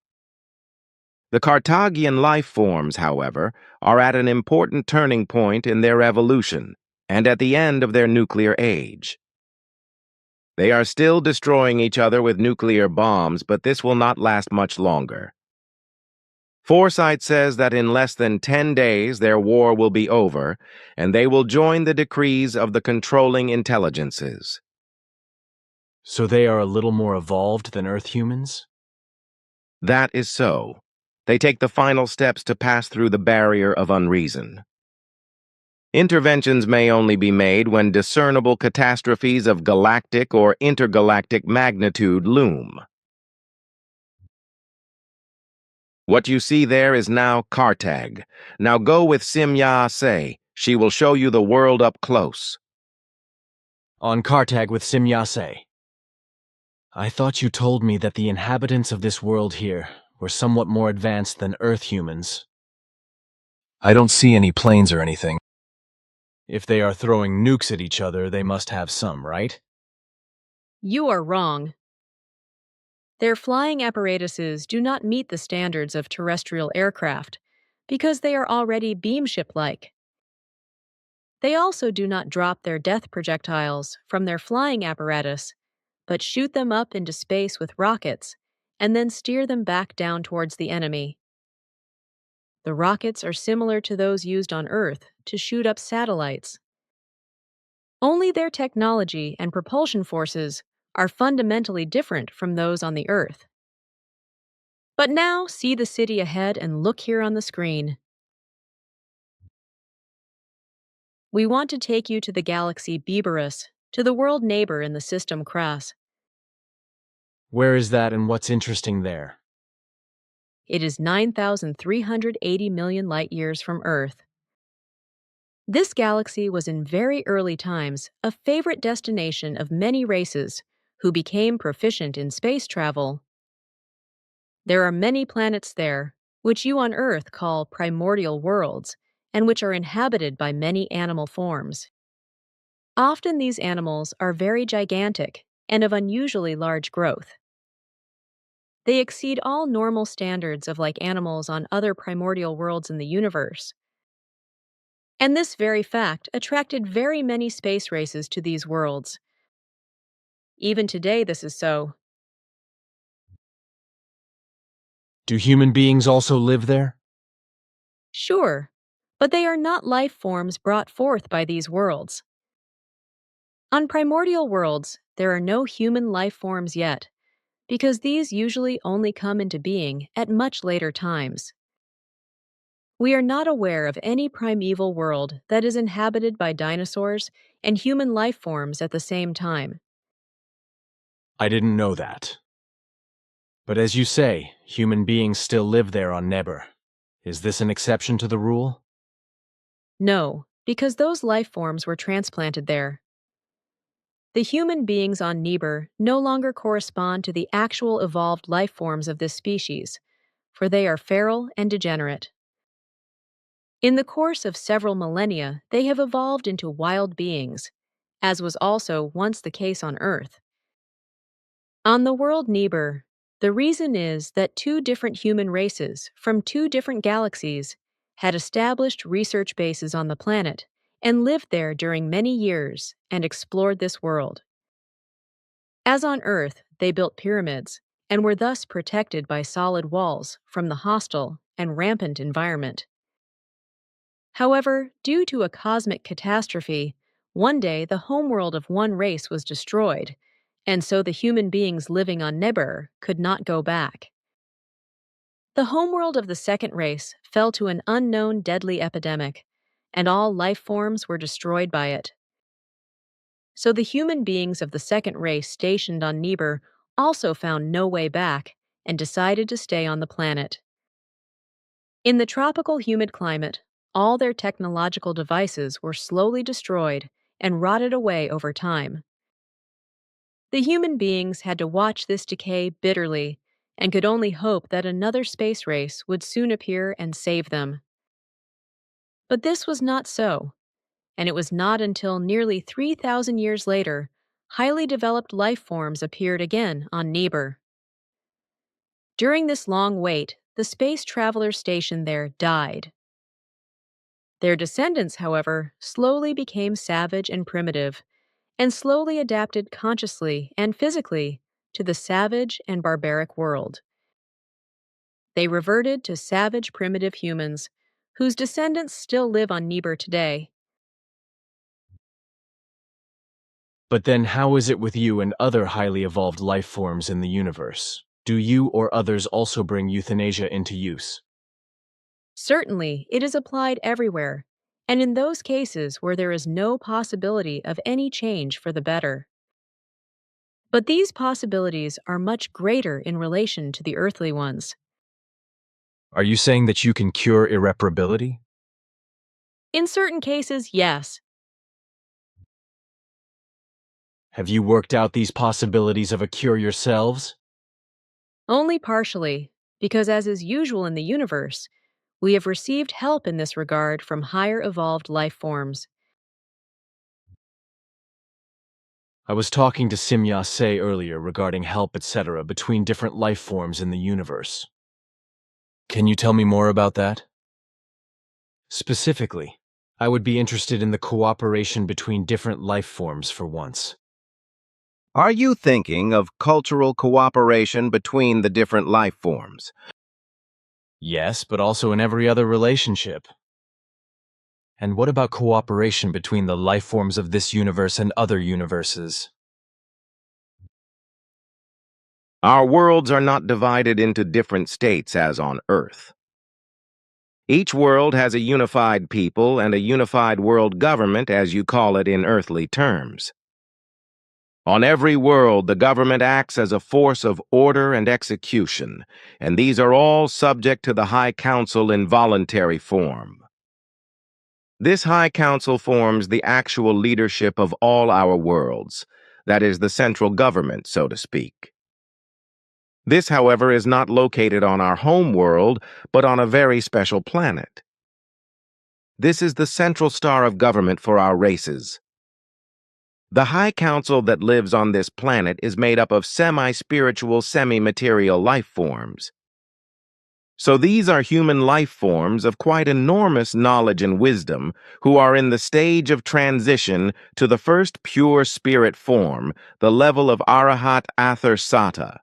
The Carthagian life forms, however, are at an important turning point in their evolution and at the end of their nuclear age. They are still destroying each other with nuclear bombs, but this will not last much longer. Foresight says that in less than 10 days their war will be over, and they will join the decrees of the controlling intelligences. So they are a little more evolved than Earth humans? That is so. They take the final steps to pass through the barrier of unreason. Interventions may only be made when discernible catastrophes of galactic or intergalactic magnitude loom. What you see there is now Cartag. Now go with Simyase. She will show you the world up close. On Cartag with Simyase. I thought you told me that the inhabitants of this world here were somewhat more advanced than Earth humans. I don't see any planes or anything. If they are throwing nukes at each other, they must have some, right? You are wrong. Their flying apparatuses do not meet the standards of terrestrial aircraft because they are already beamship-like. They also do not drop their death projectiles from their flying apparatus, but shoot them up into space with rockets and then steer them back down towards the enemy. The rockets are similar to those used on Earth to shoot up satellites. Only their technology and propulsion forces are fundamentally different from those on the Earth. But now, see the city ahead and look here on the screen. We want to take you to the galaxy Beberus, to the world neighbor in the system Cras. Where is that and what's interesting there? It is 9,380 million light-years from Earth. This galaxy was in very early times a favorite destination of many races who became proficient in space travel. There are many planets there, which you on Earth call primordial worlds, and which are inhabited by many animal forms. Often these animals are very gigantic and of unusually large growth. They exceed all normal standards of like animals on other primordial worlds in the universe. And this very fact attracted very many space races to these worlds. Even today, this is so. Do human beings also live there? Sure, but they are not life forms brought forth by these worlds. On primordial worlds, there are no human life forms yet, because these usually only come into being at much later times. We are not aware of any primeval world that is inhabited by dinosaurs and human life forms at the same time. I didn't know that. But as you say, human beings still live there on Neber. Is this an exception to the rule? No, because those life forms were transplanted there. The human beings on Neber no longer correspond to the actual evolved life forms of this species, for they are feral and degenerate. In the course of several millennia, they have evolved into wild beings, as was also once the case on Earth. On the world Neber, the reason is that two different human races from two different galaxies had established research bases on the planet and lived there during many years and explored this world. As on Earth, they built pyramids and were thus protected by solid walls from the hostile and rampant environment. However, due to a cosmic catastrophe, one day the homeworld of one race was destroyed, and so the human beings living on Neber could not go back. The homeworld of the second race fell to an unknown deadly epidemic, and all life forms were destroyed by it. So the human beings of the second race stationed on Neber also found no way back and decided to stay on the planet. In the tropical humid climate, all their technological devices were slowly destroyed and rotted away over time. The human beings had to watch this decay bitterly and could only hope that another space race would soon appear and save them. But this was not so, and it was not until nearly 3,000 years later highly developed life forms appeared again on Neber. During this long wait, the space travelers stationed there died. Their descendants, however, slowly became savage and primitive, and slowly adapted consciously and physically to the savage and barbaric world. They reverted to savage primitive humans, whose descendants still live on Neber today. But then how is it with you and other highly evolved life forms in the universe? Do you or others also bring euthanasia into use? Certainly, it is applied everywhere, and in those cases where there is no possibility of any change for the better. But these possibilities are much greater in relation to the earthly ones. Are you saying that you can cure irreparability? In certain cases, yes. Have you worked out these possibilities of a cure yourselves? Only partially, because as is usual in the universe, we have received help in this regard from higher evolved life forms. I was talking to Simya Se earlier regarding help, etc., between different life forms in the universe. Can you tell me more about that? Specifically, I would be interested in the cooperation between different life forms for once. Are you thinking of cultural cooperation between the different life forms? Yes, but also in every other relationship. And what about cooperation between the life forms of this universe and other universes? Our worlds are not divided into different states as on Earth. Each world has a unified people and a unified world government, as you call it in earthly terms. On every world, the government acts as a force of order and execution, and these are all subject to the High Council in voluntary form. This High Council forms the actual leadership of all our worlds, that is, the central government, so to speak. This, however, is not located on our home world, but on a very special planet. This is the central star of government for our races. The High Council that lives on this planet is made up of semi-spiritual, semi-material life forms. So these are human life forms of quite enormous knowledge and wisdom who are in the stage of transition to the first pure spirit form, the level of Arahat Athersata.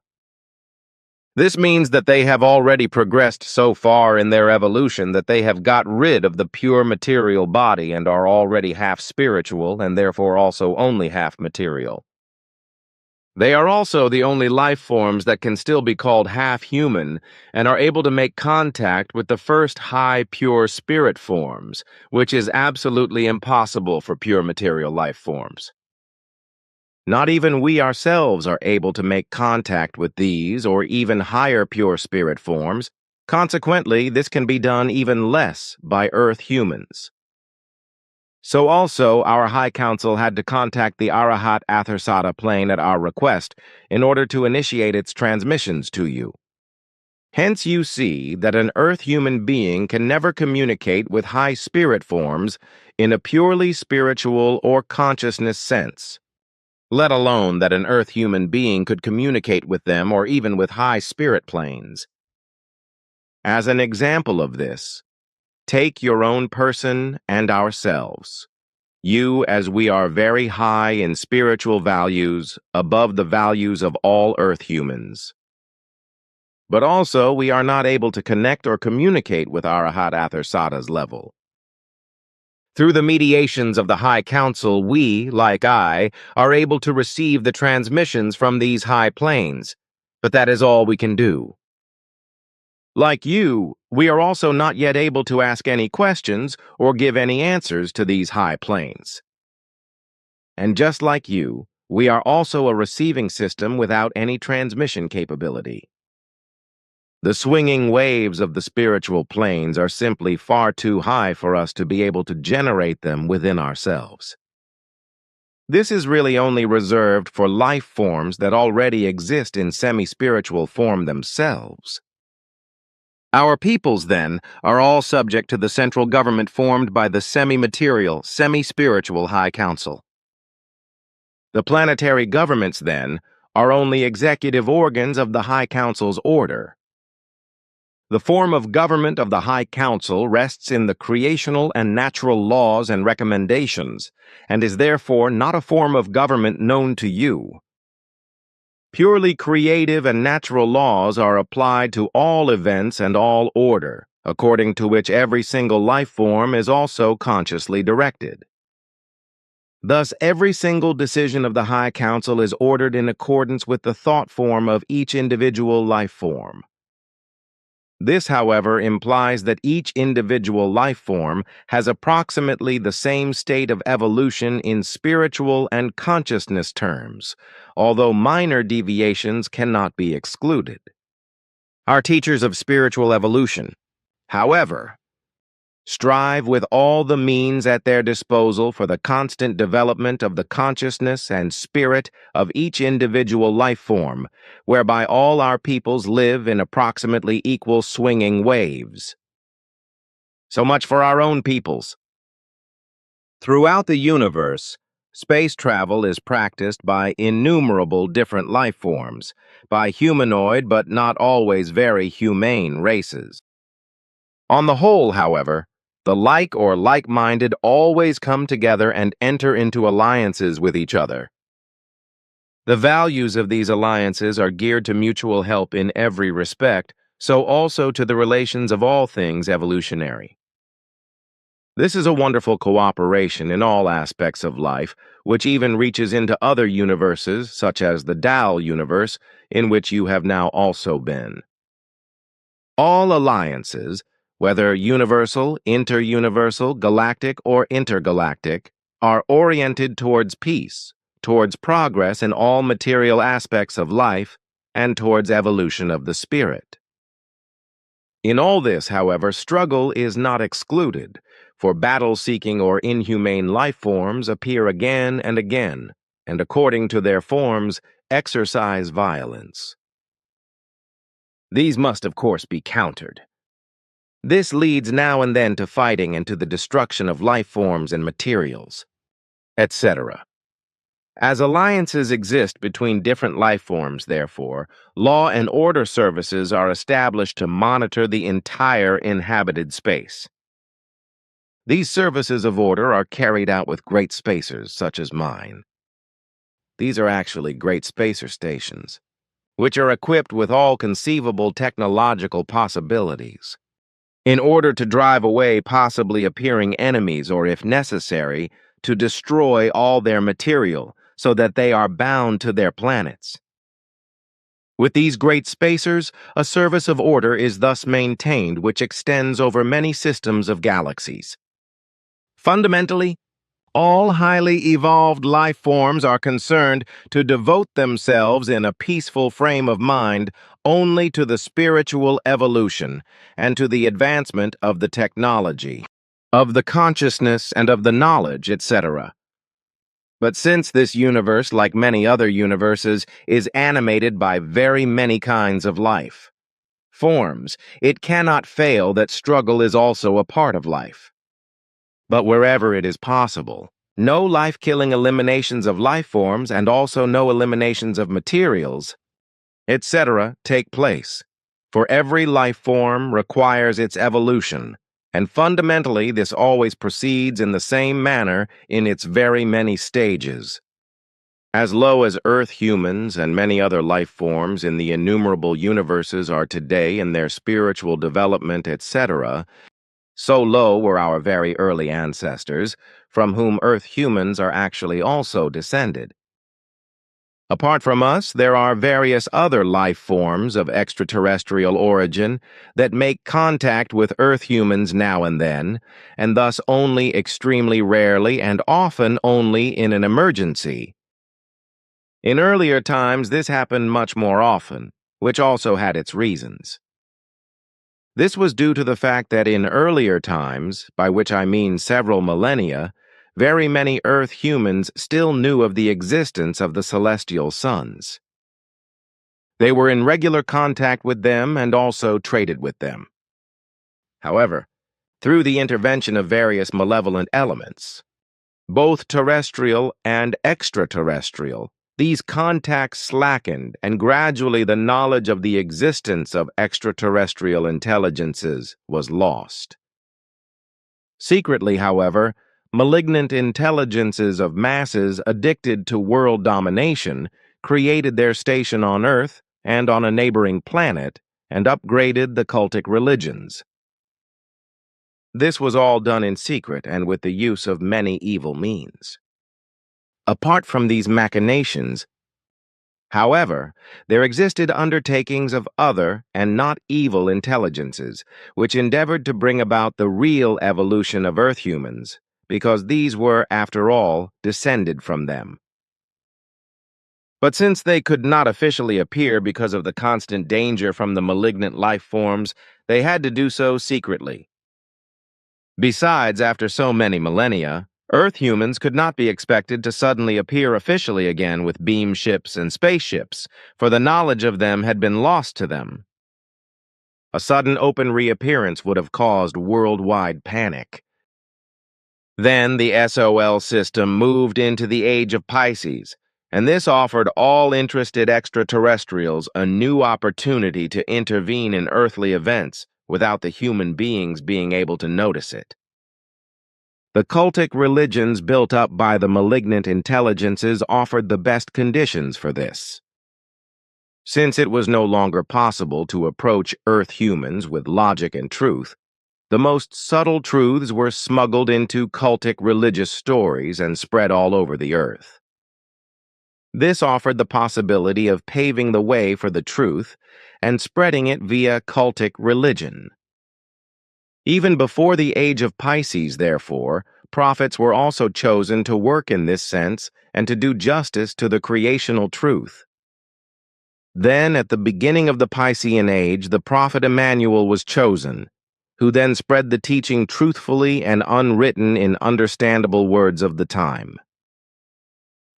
This means that they have already progressed so far in their evolution that they have got rid of the pure material body and are already half spiritual and therefore also only half material. They are also the only life forms that can still be called half-human and are able to make contact with the first high pure spirit forms, which is absolutely impossible for pure material life forms. Not even we ourselves are able to make contact with these or even higher pure spirit forms. Consequently, this can be done even less by Earth humans. So also, our High Council had to contact the Arahat Athersata plane at our request in order to initiate its transmissions to you. Hence you see that an Earth human being can never communicate with high spirit forms in a purely spiritual or consciousness sense, let alone that an Earth human being could communicate with them or even with high spirit planes. As an example of this, take your own person and ourselves. You, as we are very high in spiritual values, above the values of all Earth humans. But also, we are not able to connect or communicate with Arahat Athersata's level. Through the mediations of the High Council, we, like I, are able to receive the transmissions from these high planes, but that is all we can do. Like you, we are also not yet able to ask any questions or give any answers to these high planes. And just like you, we are also a receiving system without any transmission capability. The swinging waves of the spiritual planes are simply far too high for us to be able to generate them within ourselves. This is really only reserved for life forms that already exist in semi-spiritual form themselves. Our peoples, then, are all subject to the central government formed by the semi-material, semi-spiritual High Council. The planetary governments, then, are only executive organs of the High Council's order. The form of government of the High Council rests in the creational and natural laws and recommendations, and is therefore not a form of government known to you. Purely creative and natural laws are applied to all events and all order, according to which every single life form is also consciously directed. Thus, every single decision of the High Council is ordered in accordance with the thought form of each individual life form. This, however, implies that each individual life form has approximately the same state of evolution in spiritual and consciousness terms, although minor deviations cannot be excluded. Our teachers of spiritual evolution, however, strive with all the means at their disposal for the constant development of the consciousness and spirit of each individual life form, whereby all our peoples live in approximately equal swinging waves. So much for our own peoples. Throughout the universe, space travel is practiced by innumerable different life forms, by humanoid but not always very humane races. On the whole, however, the like or like-minded always come together and enter into alliances with each other. The values of these alliances are geared to mutual help in every respect, so also to the relations of all things evolutionary. This is a wonderful cooperation in all aspects of life, which even reaches into other universes, such as the Dal universe, in which you have now also been. All alliances, whether universal, inter-universal, galactic, or intergalactic, are oriented towards peace, towards progress in all material aspects of life, and towards evolution of the spirit. In all this, however, struggle is not excluded, for battle-seeking or inhumane life forms appear again and again, and according to their forms, exercise violence. These must, of course, be countered. This leads now and then to fighting and to the destruction of life forms and materials, etc. As alliances exist between different life forms, therefore, law and order services are established to monitor the entire inhabited space. These services of order are carried out with great spacers, such as mine. These are actually great spacer stations, which are equipped with all conceivable technological possibilities. In order to drive away possibly appearing enemies or, if necessary, to destroy all their material so that they are bound to their planets. With these great spacers, a service of order is thus maintained which extends over many systems of galaxies. Fundamentally, all highly evolved life forms are concerned to devote themselves in a peaceful frame of mind only to the spiritual evolution and to the advancement of the technology, of the consciousness and of the knowledge, etc. But since this universe, like many other universes, is animated by very many kinds of life forms, it cannot fail that struggle is also a part of life. But wherever it is possible, no life-killing eliminations of life forms and also no eliminations of materials, etc., take place. For every life form requires its evolution, and fundamentally this always proceeds in the same manner in its very many stages. As low as Earth humans and many other life forms in the innumerable universes are today in their spiritual development, etc., so low were our very early ancestors, from whom Earth humans are actually also descended. Apart from us, there are various other life forms of extraterrestrial origin that make contact with Earth humans now and then, and thus only extremely rarely and often only in an emergency. In earlier times, this happened much more often, which also had its reasons. This was due to the fact that in earlier times, by which I mean several millennia, very many Earth humans still knew of the existence of the celestial suns. They were in regular contact with them and also traded with them. However, through the intervention of various malevolent elements, both terrestrial and extraterrestrial, these contacts slackened, and gradually the knowledge of the existence of extraterrestrial intelligences was lost. Secretly, however, malignant intelligences of masses addicted to world domination created their station on Earth and on a neighboring planet and upgraded the cultic religions. This was all done in secret and with the use of many evil means. Apart from these machinations, however, there existed undertakings of other and not evil intelligences, which endeavored to bring about the real evolution of Earth humans, because these were, after all, descended from them. But since they could not officially appear because of the constant danger from the malignant life forms, they had to do so secretly. Besides, after so many millennia, Earth humans could not be expected to suddenly appear officially again with beam ships and spaceships, for the knowledge of them had been lost to them. A sudden open reappearance would have caused worldwide panic. Then the SOL system moved into the age of Pisces, and this offered all interested extraterrestrials a new opportunity to intervene in earthly events without the human beings being able to notice it. The cultic religions built up by the malignant intelligences offered the best conditions for this. Since it was no longer possible to approach Earth humans with logic and truth, the most subtle truths were smuggled into cultic religious stories and spread all over the Earth. This offered the possibility of paving the way for the truth and spreading it via cultic religion. Even before the age of Pisces, therefore, prophets were also chosen to work in this sense and to do justice to the creational truth. Then, at the beginning of the Piscean age, the prophet Emmanuel was chosen, who then spread the teaching truthfully and unwritten in understandable words of the time.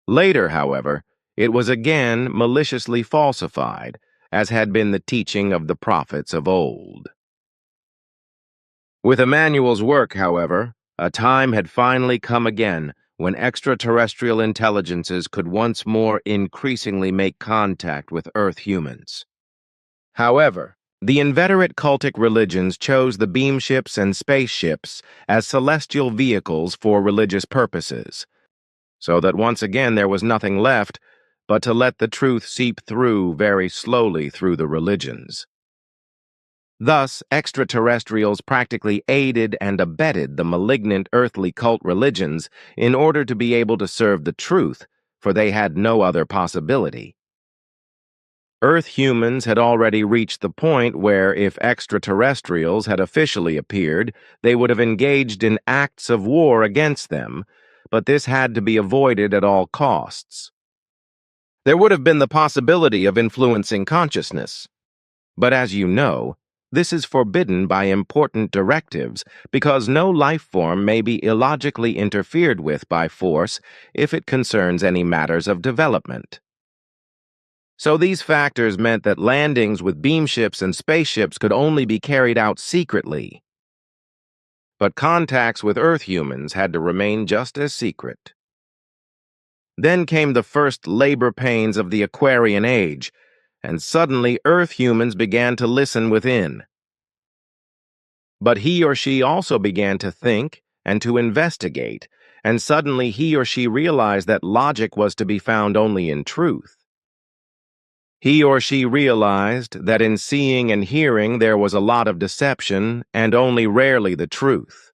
Later, however, it was again maliciously falsified, as had been the teaching of the prophets of old. With Emmanuel's work, however, a time had finally come again when extraterrestrial intelligences could once more increasingly make contact with Earth humans. However, the inveterate cultic religions chose the beamships and spaceships as celestial vehicles for religious purposes, so that once again there was nothing left but to let the truth seep through very slowly through the religions. Thus, extraterrestrials practically aided and abetted the malignant earthly cult religions in order to be able to serve the truth, for they had no other possibility. Earth humans had already reached the point where, if extraterrestrials had officially appeared, they would have engaged in acts of war against them, but this had to be avoided at all costs. There would have been the possibility of influencing consciousness, but as you know, this is forbidden by important directives because no life form may be illogically interfered with by force if it concerns any matters of development. So these factors meant that landings with beamships and spaceships could only be carried out secretly. But contacts with Earth humans had to remain just as secret. Then came the first labor pains of the Aquarian Age, and suddenly Earth humans began to listen within. But he or she also began to think and to investigate, and suddenly he or she realized that logic was to be found only in truth. He or she realized that in seeing and hearing there was a lot of deception and only rarely the truth.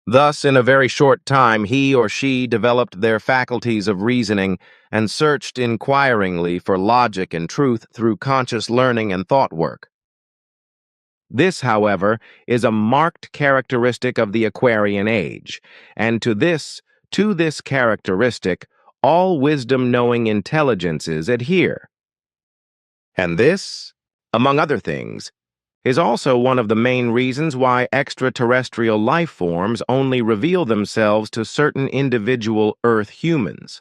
Thus, in a very short time, he or she developed their faculties of reasoning and searched inquiringly for logic and truth through conscious learning and thought work. This, however, is a marked characteristic of the Aquarian Age, and to this characteristic, all wisdom-knowing intelligences adhere. And this, among other things, is also one of the main reasons why extraterrestrial life forms only reveal themselves to certain individual Earth humans,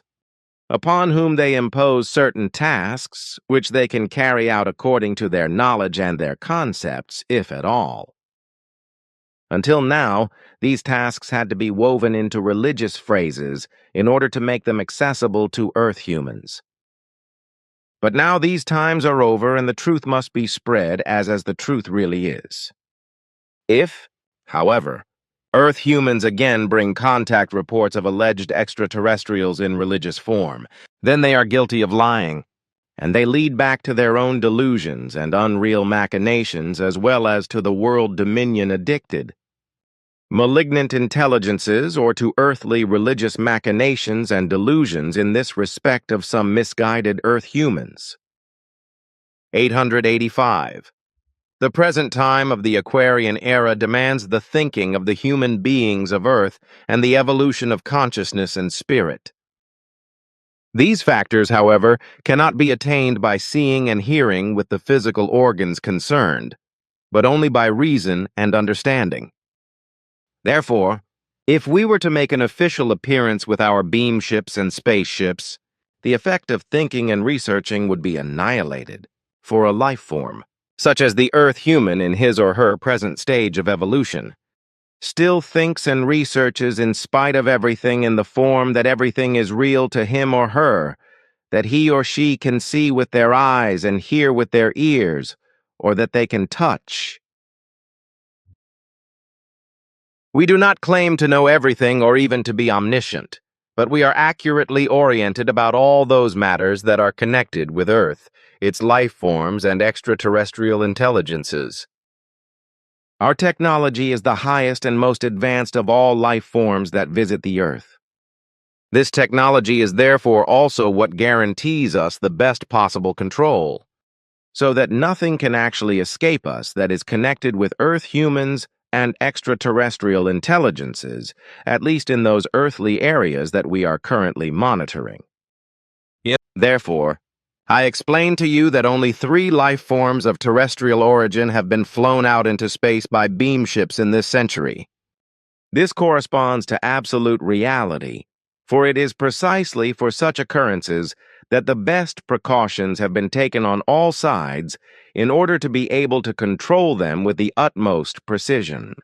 upon whom they impose certain tasks which they can carry out according to their knowledge and their concepts, if at all. Until now, these tasks had to be woven into religious phrases in order to make them accessible to Earth humans. But now these times are over and the truth must be spread as the truth really is. If, however, Earth humans again bring contact reports of alleged extraterrestrials in religious form, then they are guilty of lying, and they lead back to their own delusions and unreal machinations as well as to the world dominion addicted. Malignant intelligences or to earthly religious machinations and delusions in this respect of some misguided Earth humans. 885. The present time of the Aquarian era demands the thinking of the human beings of Earth and the evolution of consciousness and spirit. These factors, however, cannot be attained by seeing and hearing with the physical organs concerned, but only by reason and understanding. Therefore, if we were to make an official appearance with our beamships and spaceships, the effect of thinking and researching would be annihilated for a life form, such as the Earth human in his or her present stage of evolution, still thinks and researches in spite of everything in the form that everything is real to him or her, that he or she can see with their eyes and hear with their ears, or that they can touch. We do not claim to know everything or even to be omniscient, but we are accurately oriented about all those matters that are connected with Earth, its life forms, and extraterrestrial intelligences. Our technology is the highest and most advanced of all life forms that visit the Earth. This technology is therefore also what guarantees us the best possible control, so that nothing can actually escape us that is connected with Earth humans and extraterrestrial intelligences, at least in those earthly areas that we are currently monitoring. Therefore, I explain to you that only 3 life forms of terrestrial origin have been flown out into space by beamships in this century. This corresponds to absolute reality, for it is precisely for such occurrences that the best precautions have been taken on all sides in order to be able to control them with the utmost precision.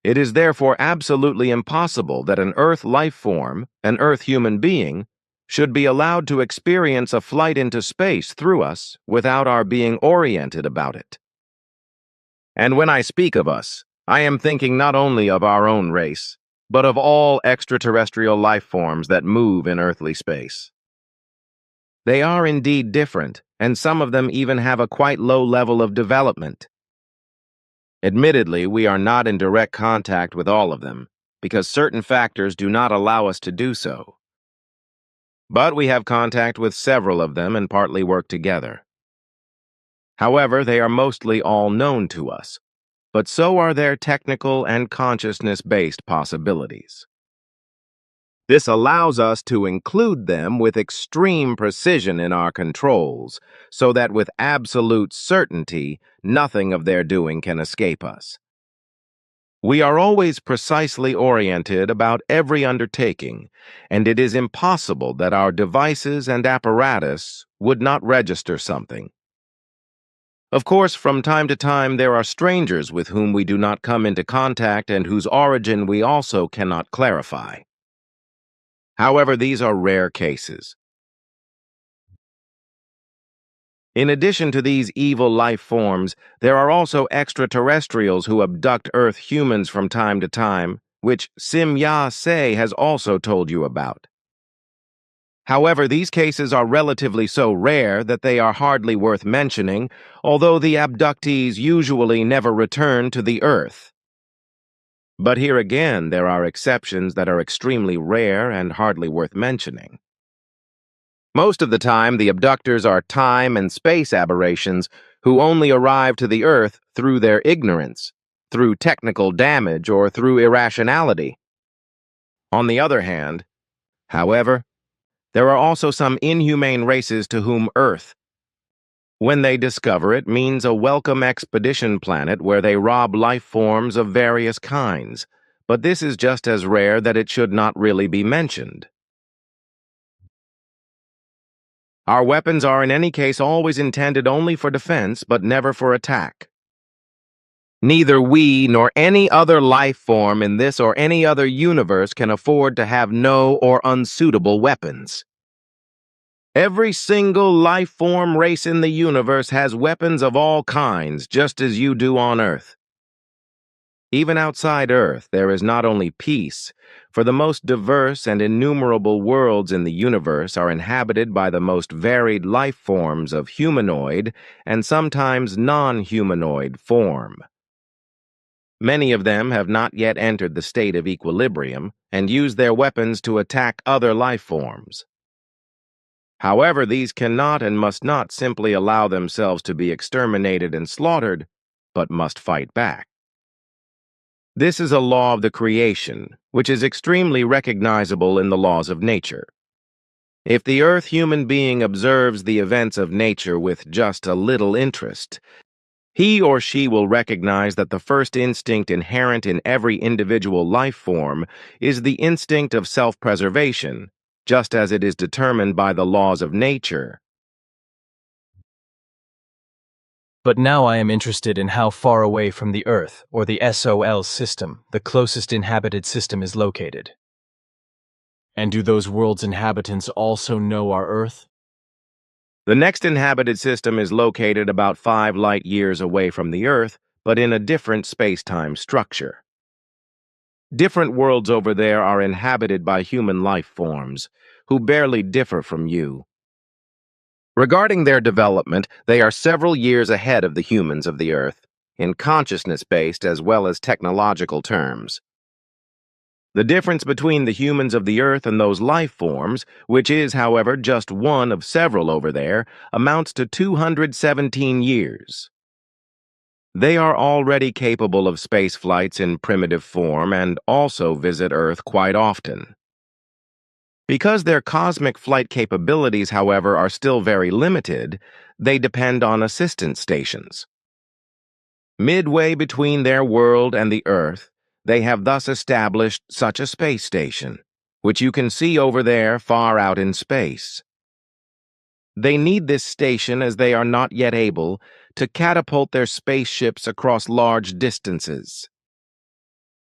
It is therefore absolutely impossible that an Earth life form, an Earth human being, should be allowed to experience a flight into space through us without our being oriented about it. And when I speak of us, I am thinking not only of our own race, but of all extraterrestrial life forms that move in earthly space. They are indeed different, and some of them even have a quite low level of development. Admittedly, we are not in direct contact with all of them, because certain factors do not allow us to do so. But we have contact with several of them and partly work together. However, they are mostly all known to us, but so are their technical and consciousness-based possibilities. This allows us to include them with extreme precision in our controls, so that with absolute certainty, nothing of their doing can escape us. We are always precisely oriented about every undertaking, and it is impossible that our devices and apparatus would not register something. Of course, from time to time there are strangers with whom we do not come into contact and whose origin we also cannot clarify. However, these are rare cases. In addition to these evil life forms, there are also extraterrestrials who abduct Earth humans from time to time, which Sim-Ya Se has also told you about. However, these cases are relatively so rare that they are hardly worth mentioning, although the abductees usually never return to the Earth. But here again, there are exceptions that are extremely rare and hardly worth mentioning. Most of the time, the abductors are time and space aberrations who only arrive to the Earth through their ignorance, through technical damage, or through irrationality. On the other hand, however, there are also some inhumane races to whom Earth, when they discover it, means a welcome expedition planet where they rob life forms of various kinds, but this is just as rare that it should not really be mentioned. Our weapons are in any case always intended only for defense, but never for attack. Neither we nor any other life form in this or any other universe can afford to have no or unsuitable weapons. Every single life form race in the universe has weapons of all kinds, just as you do on Earth. Even outside Earth, there is not only peace, for the most diverse and innumerable worlds in the universe are inhabited by the most varied life forms of humanoid and sometimes non-humanoid form. Many of them have not yet entered the state of equilibrium and use their weapons to attack other life forms. However, these cannot and must not simply allow themselves to be exterminated and slaughtered, but must fight back. This is a law of the creation, which is extremely recognizable in the laws of nature. If the Earth human being observes the events of nature with just a little interest, he or she will recognize that the first instinct inherent in every individual life form is the instinct of self-preservation, just as it is determined by the laws of nature. But now I am interested in how far away from the Earth, or the SOL system, the closest inhabited system is located. And do those worlds' inhabitants also know our Earth? The next inhabited system is located about 5 light years away from the Earth, but in a different space-time structure. Different worlds over there are inhabited by human life forms, who barely differ from you. Regarding their development, they are several years ahead of the humans of the Earth, in consciousness-based as well as technological terms. The difference between the humans of the Earth and those life forms, which is, however, just one of several over there, amounts to 217 years. They are already capable of space flights in primitive form and also visit Earth quite often. Because their cosmic flight capabilities, however, are still very limited, they depend on assistance stations. Midway between their world and the Earth, they have thus established such a space station, which you can see over there far out in space. They need this station as they are not yet able to catapult their spaceships across large distances.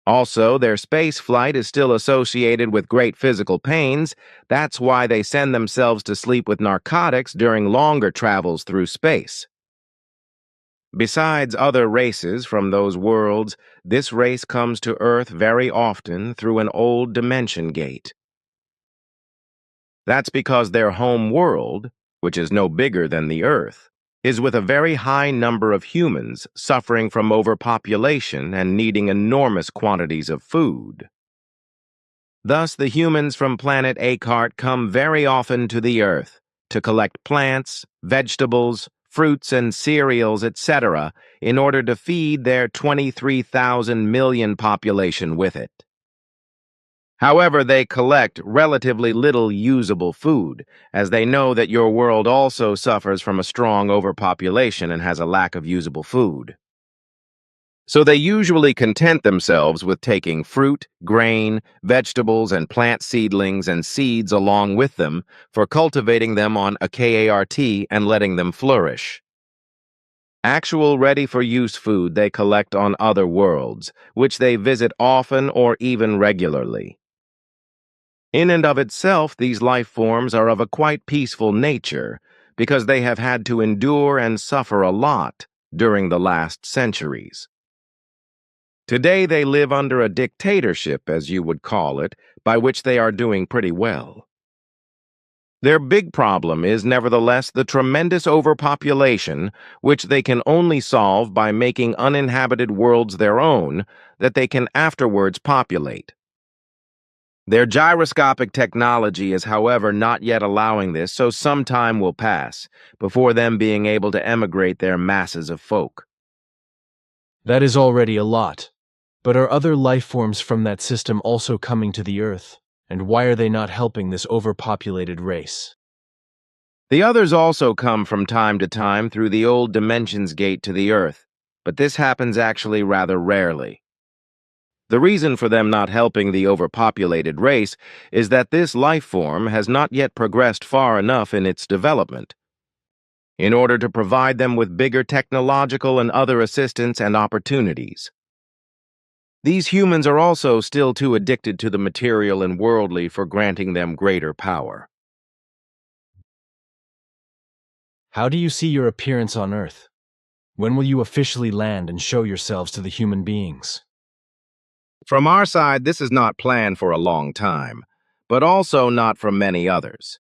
Also, their space flight is still associated with great physical pains. That's why they send themselves to sleep with narcotics during longer travels through space. Besides other races from those worlds, this race comes to Earth very often through an old dimension gate. That's because their home world, which is no bigger than the Earth, is with a very high number of humans suffering from overpopulation and needing enormous quantities of food. Thus, the humans from planet Acart come very often to the Earth to collect plants, vegetables, fruits and cereals, etc., in order to feed their 23,000 million population with it. However, they collect relatively little usable food, as they know that your world also suffers from a strong overpopulation and has a lack of usable food. So they usually content themselves with taking fruit, grain, vegetables, and plant seedlings and seeds along with them for cultivating them on a KART and letting them flourish. Actual ready-for-use food they collect on other worlds, which they visit often or even regularly. In and of itself, these life forms are of a quite peaceful nature because they have had to endure and suffer a lot during the last centuries. Today they live under a dictatorship, as you would call it, by which they are doing pretty well. Their big problem is, nevertheless, the tremendous overpopulation, which they can only solve by making uninhabited worlds their own that they can afterwards populate. Their gyroscopic technology is, however, not yet allowing this, so some time will pass before them being able to emigrate their masses of folk. That is already a lot. But are other life forms from that system also coming to the Earth? And why are they not helping this overpopulated race? The others also come from time to time through the old dimensions gate to the Earth, but this happens actually rather rarely. The reason for them not helping the overpopulated race is that this life form has not yet progressed far enough in its development. In order to provide them with bigger technological and other assistance and opportunities. These humans are also still too addicted to the material and worldly for granting them greater power. How do you see your appearance on Earth? When will you officially land and show yourselves to the human beings? From our side, this is not planned for a long time, but also not from many others.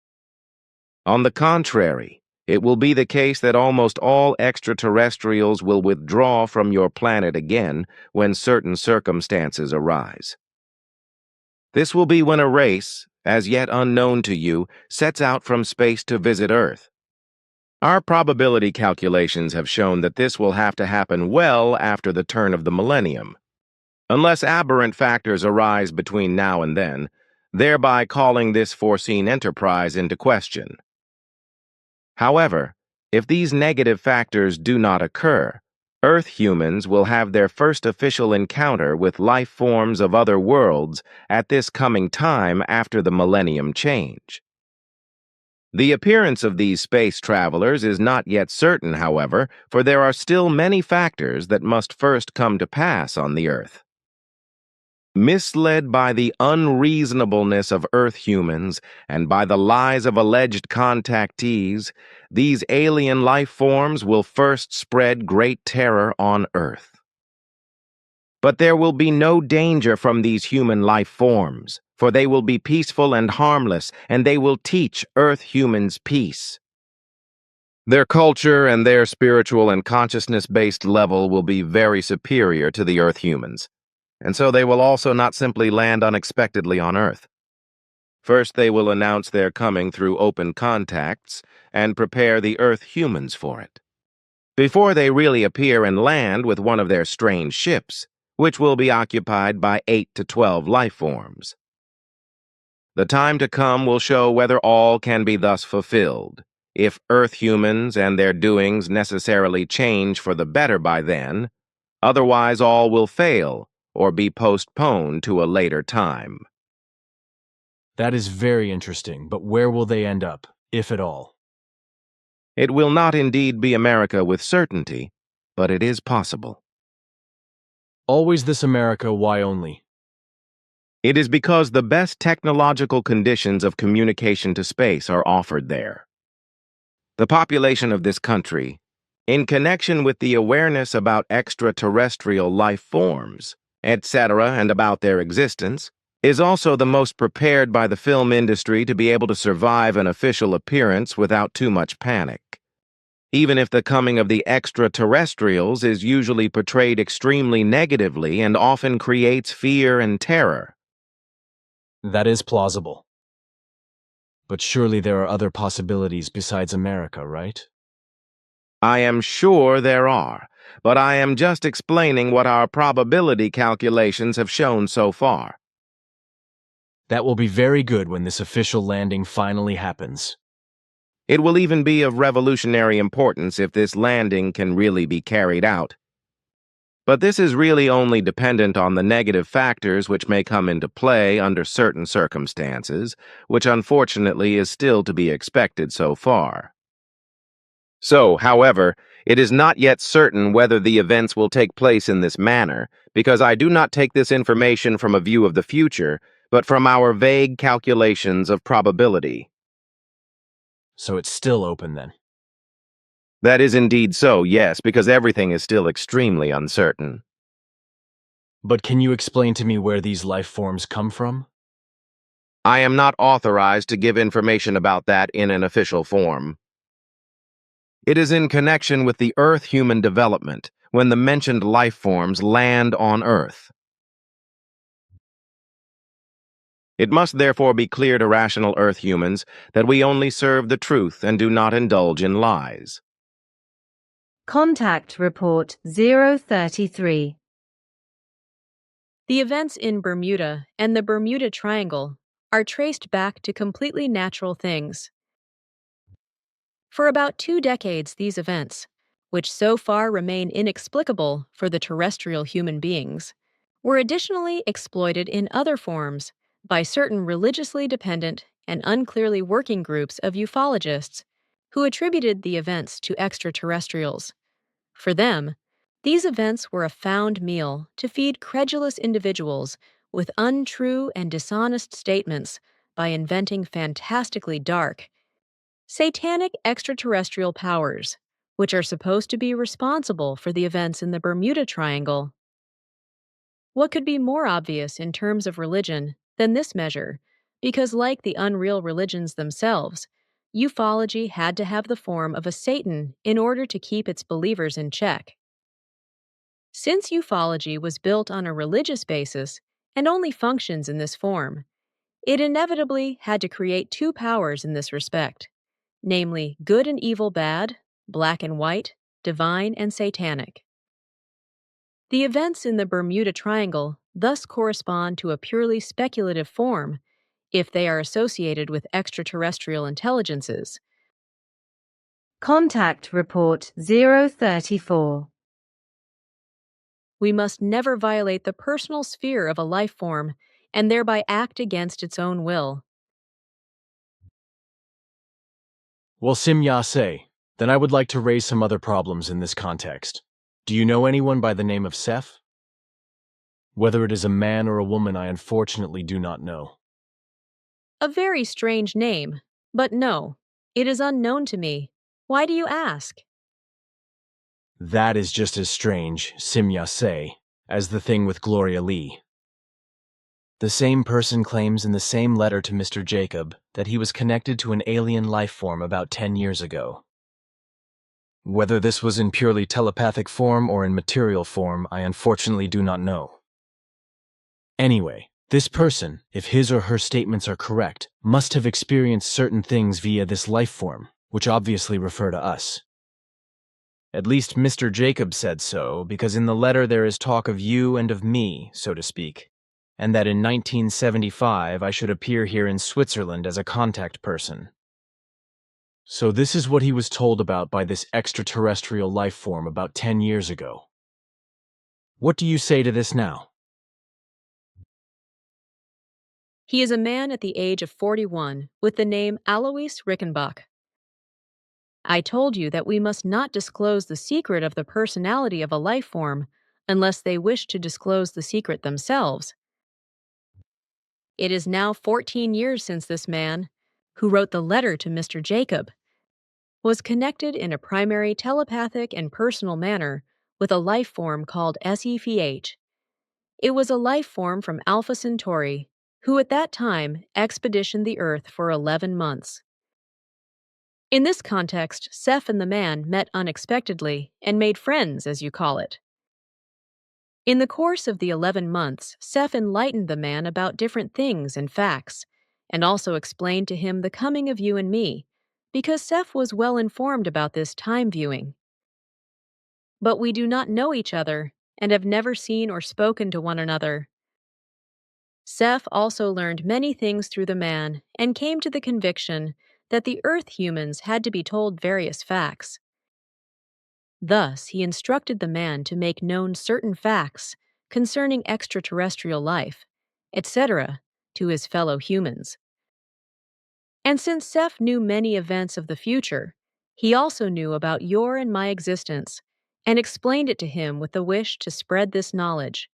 On the contrary, it will be the case that almost all extraterrestrials will withdraw from your planet again when certain circumstances arise. This will be when a race, as yet unknown to you, sets out from space to visit Earth. Our probability calculations have shown that this will have to happen well after the turn of the millennium, unless aberrant factors arise between now and then, thereby calling this foreseen enterprise into question. However, if these negative factors do not occur, Earth humans will have their first official encounter with life forms of other worlds at this coming time after the millennium change. The appearance of these space travelers is not yet certain, however, for there are still many factors that must first come to pass on the Earth. Misled by the unreasonableness of Earth humans and by the lies of alleged contactees, these alien life forms will first spread great terror on Earth. But there will be no danger from these human life forms, for they will be peaceful and harmless, and they will teach Earth humans peace. Their culture and their spiritual and consciousness-based level will be very superior to the Earth humans. And so they will also not simply land unexpectedly on Earth. First, they will announce their coming through open contacts and prepare the Earth humans for it, before they really appear and land with one of their strange ships, which will be occupied by 8 to 12 life forms. The time to come will show whether all can be thus fulfilled, if Earth humans and their doings necessarily change for the better by then. Otherwise, all will fail or be postponed to a later time. That is very interesting, but where will they end up, if at all? It will not indeed be America with certainty, but it is possible. Always this America, why only? It is because the best technological conditions of communication to space are offered there. The population of this country, in connection with the awareness about extraterrestrial life forms, etc., and about their existence, is also the most prepared by the film industry to be able to survive an official appearance without too much panic. Even if the coming of the extraterrestrials is usually portrayed extremely negatively and often creates fear and terror. That is plausible. But surely there are other possibilities besides America, right? I am sure there are, but I am just explaining what our probability calculations have shown so far. That will be very good when this official landing finally happens. It will even be of revolutionary importance if this landing can really be carried out. But this is really only dependent on the negative factors which may come into play under certain circumstances, which unfortunately is still to be expected so far. So, however, it is not yet certain whether the events will take place in this manner, because I do not take this information from a view of the future, but from our vague calculations of probability. So it's still open then. That is indeed so, yes, because everything is still extremely uncertain. But can you explain to me where these life forms come from? I am not authorized to give information about that in an official form. It is in connection with the Earth-human development, when the mentioned life forms land on Earth. It must therefore be clear to rational Earth humans that we only serve the truth and do not indulge in lies. Contact Report 033. The events in Bermuda and the Bermuda Triangle are traced back to completely natural things. For about 2 decades, these events, which so far remain inexplicable for the terrestrial human beings, were additionally exploited in other forms by certain religiously dependent and unclearly working groups of ufologists who attributed the events to extraterrestrials. For them, these events were a found meal to feed credulous individuals with untrue and dishonest statements by inventing fantastically dark, satanic extraterrestrial powers, which are supposed to be responsible for the events in the Bermuda Triangle. What could be more obvious in terms of religion than this measure? Because, like the unreal religions themselves, ufology had to have the form of a Satan in order to keep its believers in check. Since ufology was built on a religious basis and only functions in this form, it inevitably had to create 2 powers in this respect, namely good and evil bad, black and white, divine and satanic. The events in the Bermuda Triangle thus correspond to a purely speculative form if they are associated with extraterrestrial intelligences. Contact Report 034. We must never violate the personal sphere of a life form and thereby act against its own will. Well, Simya-se, then I would like to raise some other problems in this context. Do you know anyone by the name of Seth? Whether it is a man or a woman, I unfortunately do not know. A very strange name, but no, it is unknown to me. Why do you ask? That is just as strange, Simya-se, as the thing with Gloria Lee. The same person claims in the same letter to Mr. Jacob that he was connected to an alien life form about 10 years ago. Whether this was in purely telepathic form or in material form, I unfortunately do not know. Anyway, this person, if his or her statements are correct, must have experienced certain things via this life form, which obviously refer to us. At least Mr. Jacob said so, because in the letter there is talk of you and of me, so to speak, and that in 1975 I should appear here in Switzerland as a contact person. So this is what he was told about by this extraterrestrial life form about 10 years ago. What do you say to this now? He is a man at the age of 41 with the name Alois Rickenbach. I told you that we must not disclose the secret of the personality of a life form unless they wish to disclose the secret themselves. It is now 14 years since this man, who wrote the letter to Mr. Jacob, was connected in a primary telepathic and personal manner with a life form called SEPH. It was a life form from Alpha Centauri, who at that time expeditioned the Earth for 11 months. In this context, Seth and the man met unexpectedly and made friends, as you call it. In the course of the 11 months, Seth enlightened the man about different things and facts, and also explained to him the coming of you and me, because Seth was well informed about this time viewing. But we do not know each other and have never seen or spoken to one another. Seth also learned many things through the man and came to the conviction that the Earth humans had to be told various facts. Thus, he instructed the man to make known certain facts concerning extraterrestrial life, etc., to his fellow humans. And since Seth knew many events of the future, he also knew about your and my existence and explained it to him with the wish to spread this knowledge.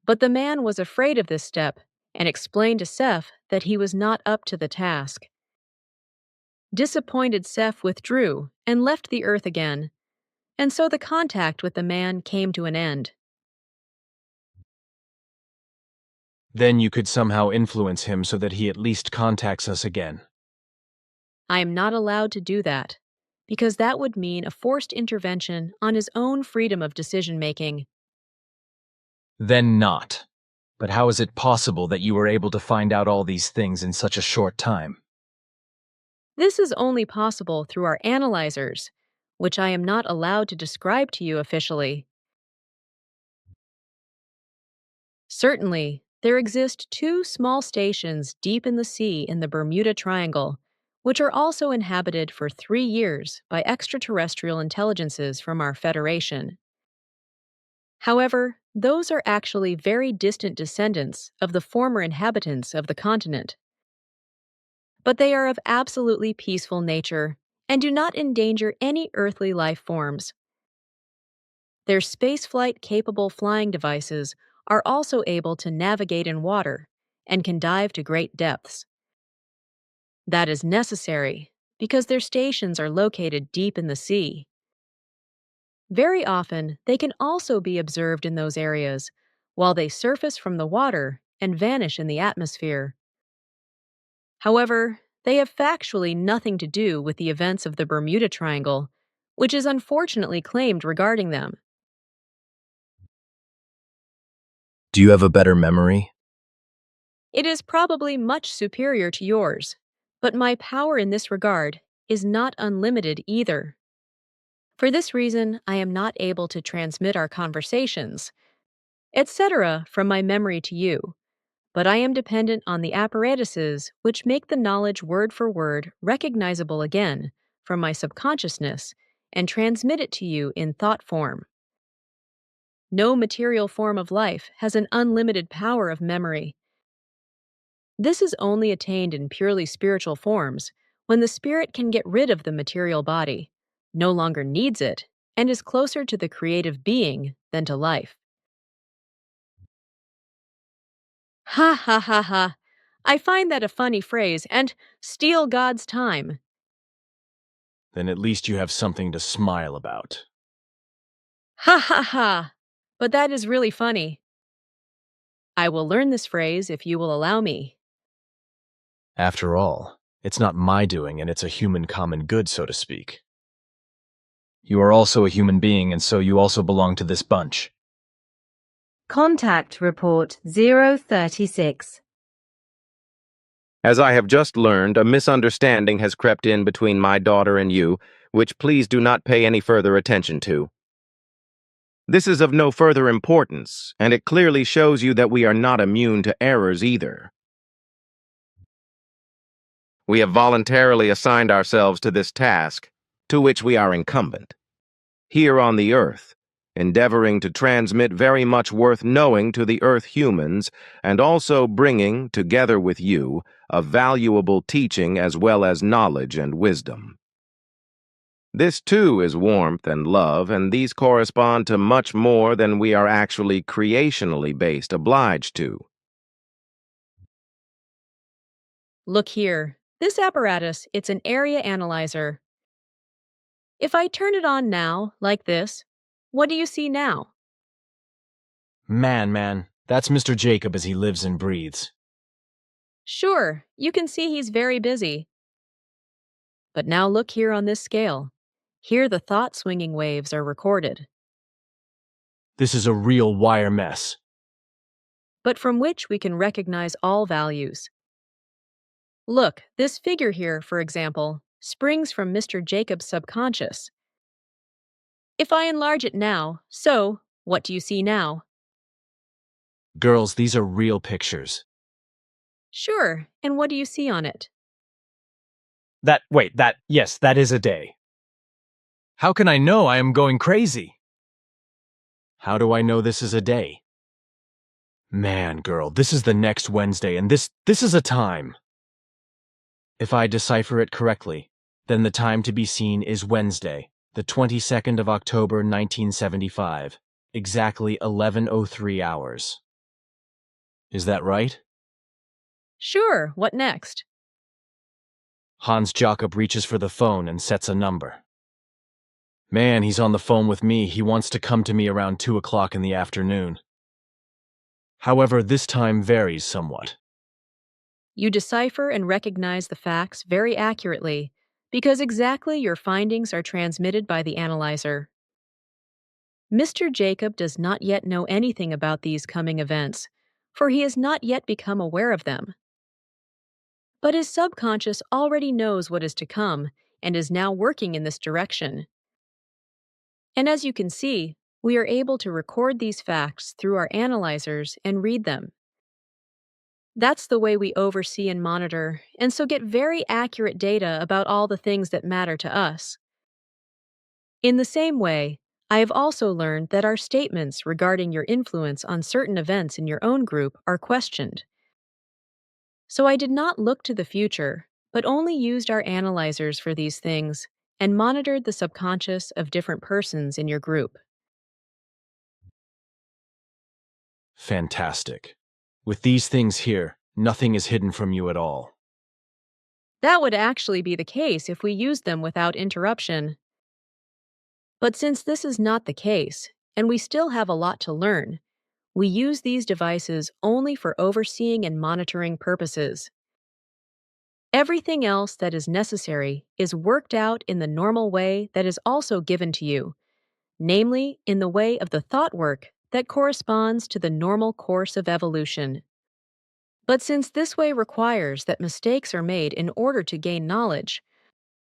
But the man was afraid of this step and explained to Seth that he was not up to the task. Disappointed, Seth withdrew and left the Earth again, and so the contact with the man came to an end. Then you could somehow influence him so that he at least contacts us again. I am not allowed to do that, because that would mean a forced intervention on his own freedom of decision-making. Then not. But how is it possible that you were able to find out all these things in such a short time? This is only possible through our analyzers, which I am not allowed to describe to you officially. Certainly, there exist 2 small stations deep in the sea in the Bermuda Triangle, which are also inhabited for 3 years by extraterrestrial intelligences from our Federation. However, those are actually very distant descendants of the former inhabitants of the continent. But they are of absolutely peaceful nature and do not endanger any earthly life forms. Their spaceflight-capable flying devices are also able to navigate in water and can dive to great depths. That is necessary because their stations are located deep in the sea. Very often, they can also be observed in those areas, while they surface from the water and vanish in the atmosphere. However, they have factually nothing to do with the events of the Bermuda Triangle, which is unfortunately claimed regarding them. Do you have a better memory? It is probably much superior to yours, but my power in this regard is not unlimited either. For this reason, I am not able to transmit our conversations, etc., from my memory to you, but I am dependent on the apparatuses which make the knowledge word for word recognizable again from my subconsciousness and transmit it to you in thought form. No material form of life has an unlimited power of memory. This is only attained in purely spiritual forms when the spirit can get rid of the material body, no longer needs it, and is closer to the creative being than to life. Ha ha ha ha! I find that a funny phrase, and steal God's time. Then at least you have something to smile about. Ha ha ha! But that is really funny. I will learn this phrase if you will allow me. After all, it's not my doing and it's a human common good, so to speak. You are also a human being and so you also belong to this bunch. Contact Report 036. As I have just learned, a misunderstanding has crept in between my daughter and you, which please do not pay any further attention to. This is of no further importance, and it clearly shows you that we are not immune to errors either. We have voluntarily assigned ourselves to this task, to which we are incumbent, here on the Earth, endeavoring to transmit very much worth knowing to the Earth humans, and also bringing, together with you, a valuable teaching as well as knowledge and wisdom. This too is warmth and love, and these correspond to much more than we are actually creationally based obliged to. Look here. This apparatus, it's an area analyzer. If I turn it on now, like this, what do you see now? Man, that's Mr. Jacob as he lives and breathes. Sure, you can see he's very busy. But now look here on this scale. Here the thought-swinging waves are recorded, This is a real wire mess. but from which we can recognize all values. Look, this figure here, for example, springs from Mr. Jacob's subconscious. If I enlarge it now, so, what do you see now? Girls, these are real pictures. Sure, and what do you see on it? Yes, that is a day. How can I know I am going crazy? How do I know this is a day? Man, girl, this is the next Wednesday, and this is a time. If I decipher it correctly, then the time to be seen is Wednesday, the 22nd of October, 1975, exactly 11:03 hours. Is that right? Sure, what next? Hans Jakob reaches for the phone and sets a number. Man, he's on the phone with me. He wants to come to me around 2 o'clock in the afternoon. However, this time varies somewhat. You decipher and recognize the facts very accurately because exactly your findings are transmitted by the analyzer. Mr. Jacob does not yet know anything about these coming events, for he has not yet become aware of them. But his subconscious already knows what is to come and is now working in this direction. And as you can see, we are able to record these facts through our analyzers and read them. That's the way we oversee and monitor, and so get very accurate data about all the things that matter to us. In the same way, I have also learned that our statements regarding your influence on certain events in your own group are questioned. So I did not look to the future, but only used our analyzers for these things and monitored the subconscious of different persons in your group. Fantastic. With these things here, nothing is hidden from you at all. That would actually be the case if we used them without interruption. But since this is not the case, and we still have a lot to learn, we use these devices only for overseeing and monitoring purposes. Everything else that is necessary is worked out in the normal way that is also given to you, namely in the way of the thought work that corresponds to the normal course of evolution. But since this way requires that mistakes are made in order to gain knowledge,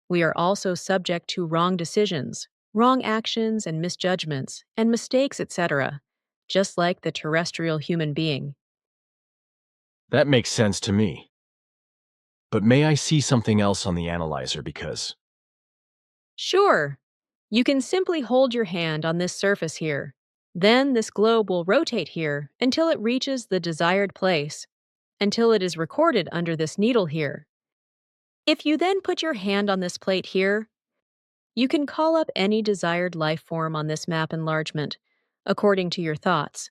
we are also subject to wrong decisions, wrong actions and misjudgments, and mistakes, etc., just like the terrestrial human being. That makes sense to me. But may I see something else on the analyzer because... Sure. You can simply hold your hand on this surface here. Then this globe will rotate here until it reaches the desired place, until it is recorded under this needle here. If you then put your hand on this plate here, you can call up any desired life form on this map enlargement, according to your thoughts,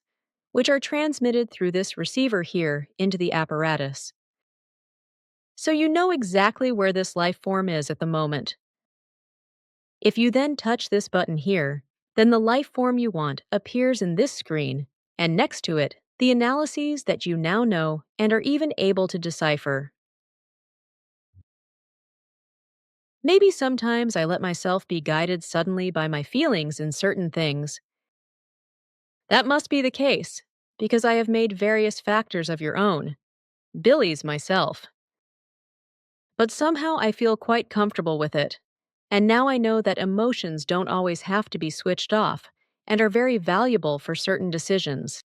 which are transmitted through this receiver here into the apparatus. So you know exactly where this life form is at the moment. If you then touch this button here, then the life form you want appears in this screen, and next to it, the analyses that you now know and are even able to decipher. Maybe sometimes I let myself be guided suddenly by my feelings in certain things. That must be the case, because I have made various factors of your own, Billy's myself. But somehow I feel quite comfortable with it, and now I know that emotions don't always have to be switched off and are very valuable for certain decisions.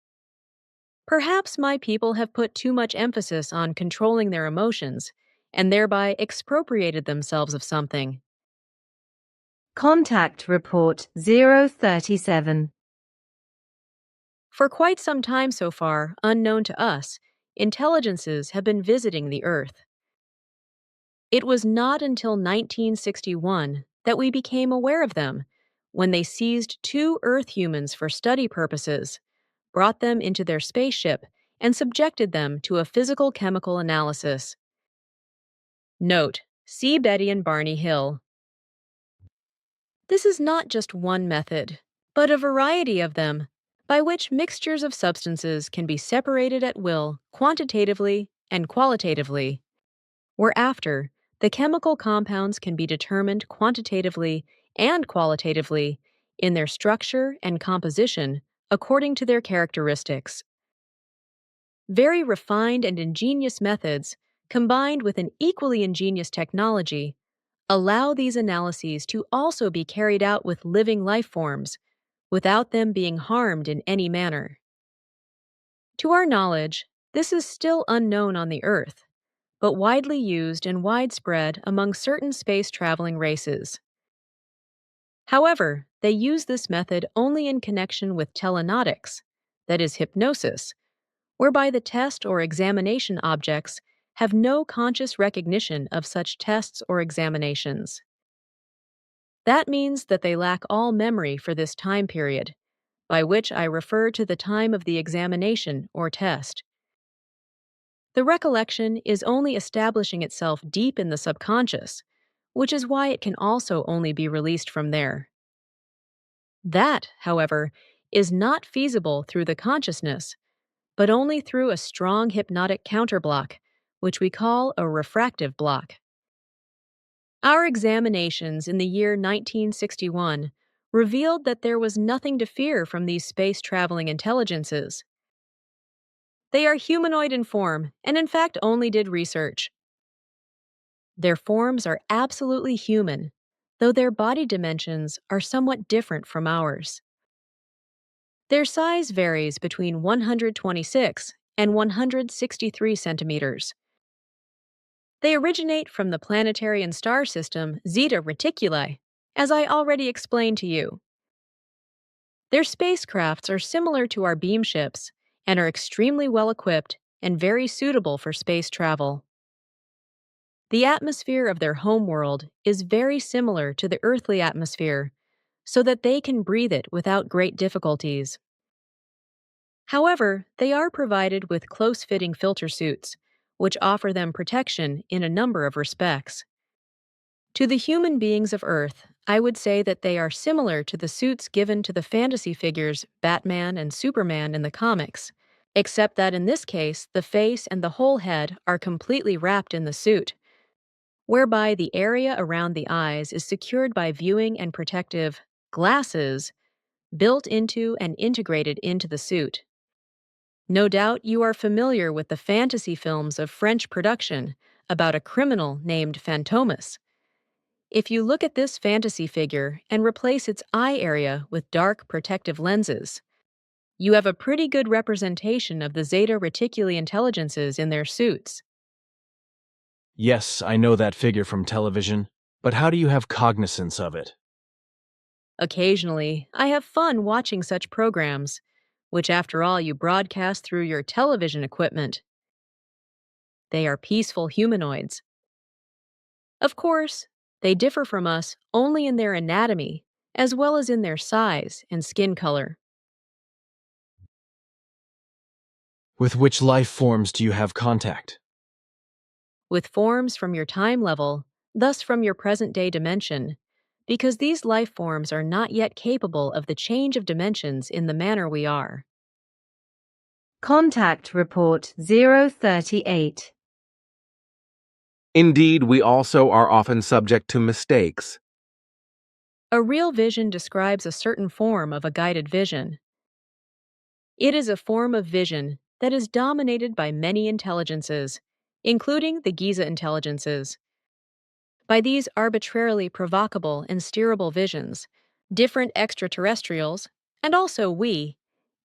Perhaps my people have put too much emphasis on controlling their emotions and thereby expropriated themselves of something. Contact Report 037. For quite some time so far, unknown to us, intelligences have been visiting the Earth. It was not until 1961 that we became aware of them when they seized 2 Earth humans for study purposes, brought them into their spaceship, and subjected them to a physical-chemical analysis. Note: see Betty and Barney Hill. This is not just one method, but a variety of them, by which mixtures of substances can be separated at will quantitatively and qualitatively, whereafter the chemical compounds can be determined quantitatively and qualitatively in their structure and composition according to their characteristics. Very refined and ingenious methods, combined with an equally ingenious technology, allow these analyses to also be carried out with living life forms, without them being harmed in any manner. To our knowledge, this is still unknown on the Earth, but widely used and widespread among certain space-traveling races. However, they use this method only in connection with telenautics, that is hypnosis, whereby the test or examination objects have no conscious recognition of such tests or examinations. That means that they lack all memory for this time period, by which I refer to the time of the examination or test. The recollection is only establishing itself deep in the subconscious, which is why it can also only be released from there. That, however, is not feasible through the consciousness, but only through a strong hypnotic counterblock, which we call a refractive block. Our examinations in the year 1961 revealed that there was nothing to fear from these space-traveling intelligences. They are humanoid in form and in fact only did research. Their forms are absolutely human, though their body dimensions are somewhat different from ours. Their size varies between 126 and 163 centimeters. They originate from the planetary and star system Zeta Reticuli, as I already explained to you. Their spacecrafts are similar to our beam ships and are extremely well equipped and very suitable for space travel. The atmosphere of their homeworld is very similar to the earthly atmosphere, so that they can breathe it without great difficulties. However, they are provided with close-fitting filter suits, which offer them protection in a number of respects. To the human beings of Earth, I would say that they are similar to the suits given to the fantasy figures Batman and Superman in the comics, except that in this case the face and the whole head are completely wrapped in the suit, whereby the area around the eyes is secured by viewing and protective glasses built into and integrated into the suit. No doubt you are familiar with the fantasy films of French production about a criminal named Fantomas. If you look at this fantasy figure and replace its eye area with dark protective lenses, you have a pretty good representation of the Zeta Reticuli intelligences in their suits. Yes, I know that figure from television, but how do you have cognizance of it? Occasionally, I have fun watching such programs, which after all you broadcast through your television equipment. They are peaceful humanoids. Of course, they differ from us only in their anatomy, as well as in their size and skin color. With which life forms do you have contact? With forms from your time level, thus from your present-day dimension, because these life forms are not yet capable of the change of dimensions in the manner we are. Contact Report 038. Indeed, we also are often subject to mistakes. A real vision describes a certain form of a guided vision. It is a form of vision that is dominated by many intelligences, including the Giza intelligences. By these arbitrarily provocable and steerable visions, different extraterrestrials, and also we,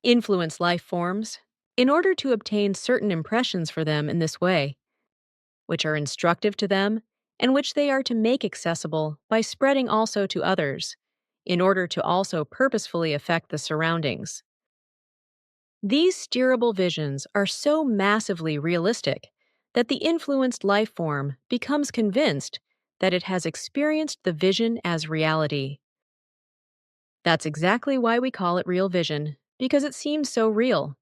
influence life forms in order to obtain certain impressions for them in this way, which are instructive to them and which they are to make accessible by spreading also to others, in order to also purposefully affect the surroundings. These steerable visions are so massively realistic that the influenced life form becomes convinced that it has experienced the vision as reality. That's exactly why we call it real vision, because it seems so real.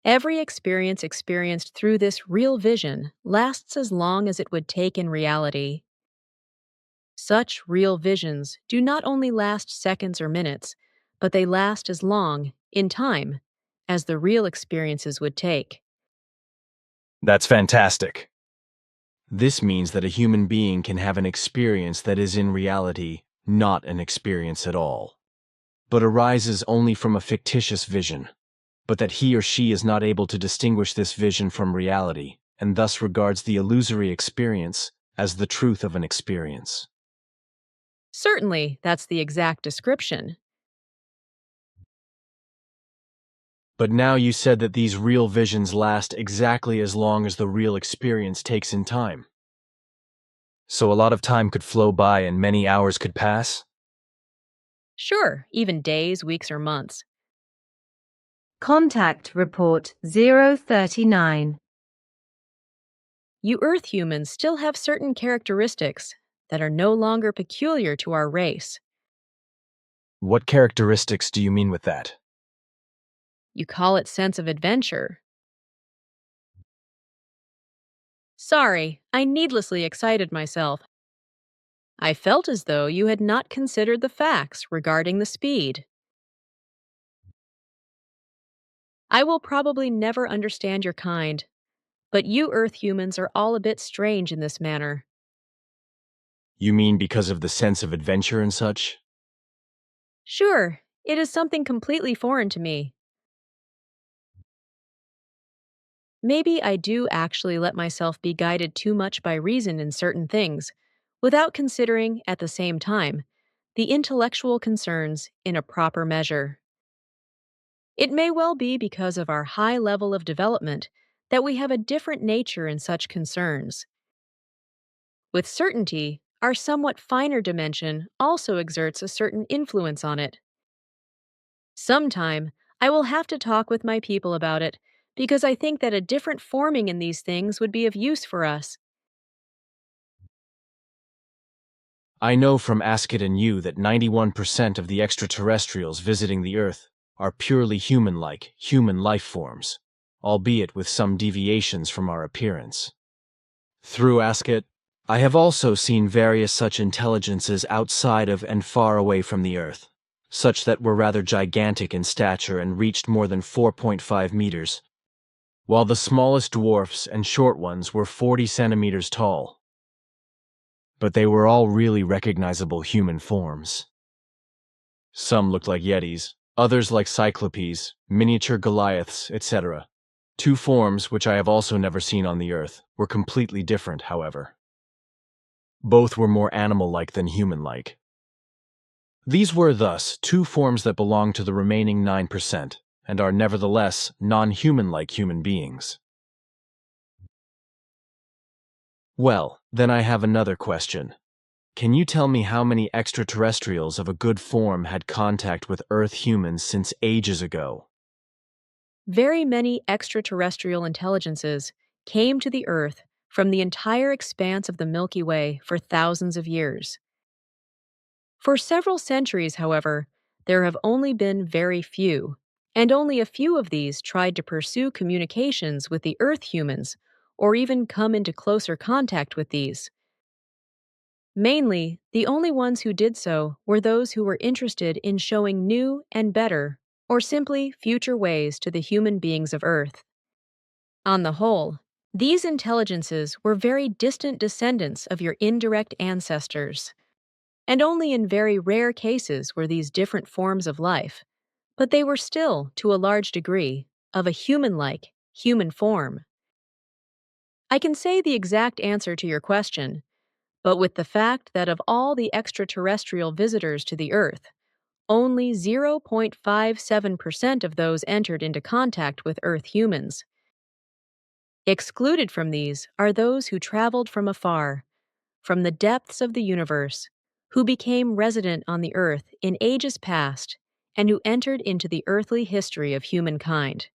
Every experience experienced through this real vision lasts as long as it would take in reality. Such real visions do not only last seconds or minutes, but they last as long, in time, as the real experiences would take. That's fantastic. This means that a human being can have an experience that is in reality not an experience at all, but arises only from a fictitious vision, but that he or she is not able to distinguish this vision from reality, and thus regards the illusory experience as the truth of an experience. Certainly, that's the exact description. But now you said that these real visions last exactly as long as the real experience takes in time. So a lot of time could flow by and many hours could pass? Sure, even days, weeks, or months. Contact Report 039. You Earth humans still have certain characteristics that are no longer peculiar to our race. What characteristics do you mean with that? You call it sense of adventure. Sorry, I needlessly excited myself. I felt as though you had not considered the facts regarding the speed. I will probably never understand your kind, but you Earth humans are all a bit strange in this manner. You mean because of the sense of adventure and such? Sure, it is something completely foreign to me. Maybe I do actually let myself be guided too much by reason in certain things, without considering, at the same time, the intellectual concerns in a proper measure. It may well be because of our high level of development that we have a different nature in such concerns. With certainty, our somewhat finer dimension also exerts a certain influence on it. Sometime, I will have to talk with my people about it, because I think that a different forming in these things would be of use for us. I know from Asket and you that 91% of the extraterrestrials visiting the Earth are purely human-like, human life forms, albeit with some deviations from our appearance. Through Asket, I have also seen various such intelligences outside of and far away from the Earth, such that were rather gigantic in stature and reached more than 4.5 meters, while the smallest dwarfs and short ones were 40 centimeters tall. But they were all really recognizable human forms. Some looked like yetis, others like cyclopes, miniature Goliaths, etc. Two forms, which I have also never seen on the Earth, were completely different, however. Both were more animal-like than human-like. These were, thus, two forms that belong to the remaining 9%, and are nevertheless non-human-like human beings. Well, then I have another question. Can you tell me how many extraterrestrials of a good form had contact with Earth humans since ages ago? Very many extraterrestrial intelligences came to the Earth from the entire expanse of the Milky Way for thousands of years. For several centuries, however, there have only been very few, and only a few of these tried to pursue communications with the Earth humans or even come into closer contact with these. Mainly, the only ones who did so were those who were interested in showing new and better, or simply future ways to the human beings of Earth. On the whole, these intelligences were very distant descendants of your indirect ancestors, and only in very rare cases were these different forms of life, but they were still, to a large degree, of a human-like, human form. I can say the exact answer to your question, but with the fact that of all the extraterrestrial visitors to the Earth, only 0.57% of those entered into contact with Earth humans. Excluded from these are those who traveled from afar, from the depths of the universe, who became resident on the Earth in ages past, and who entered into the earthly history of humankind.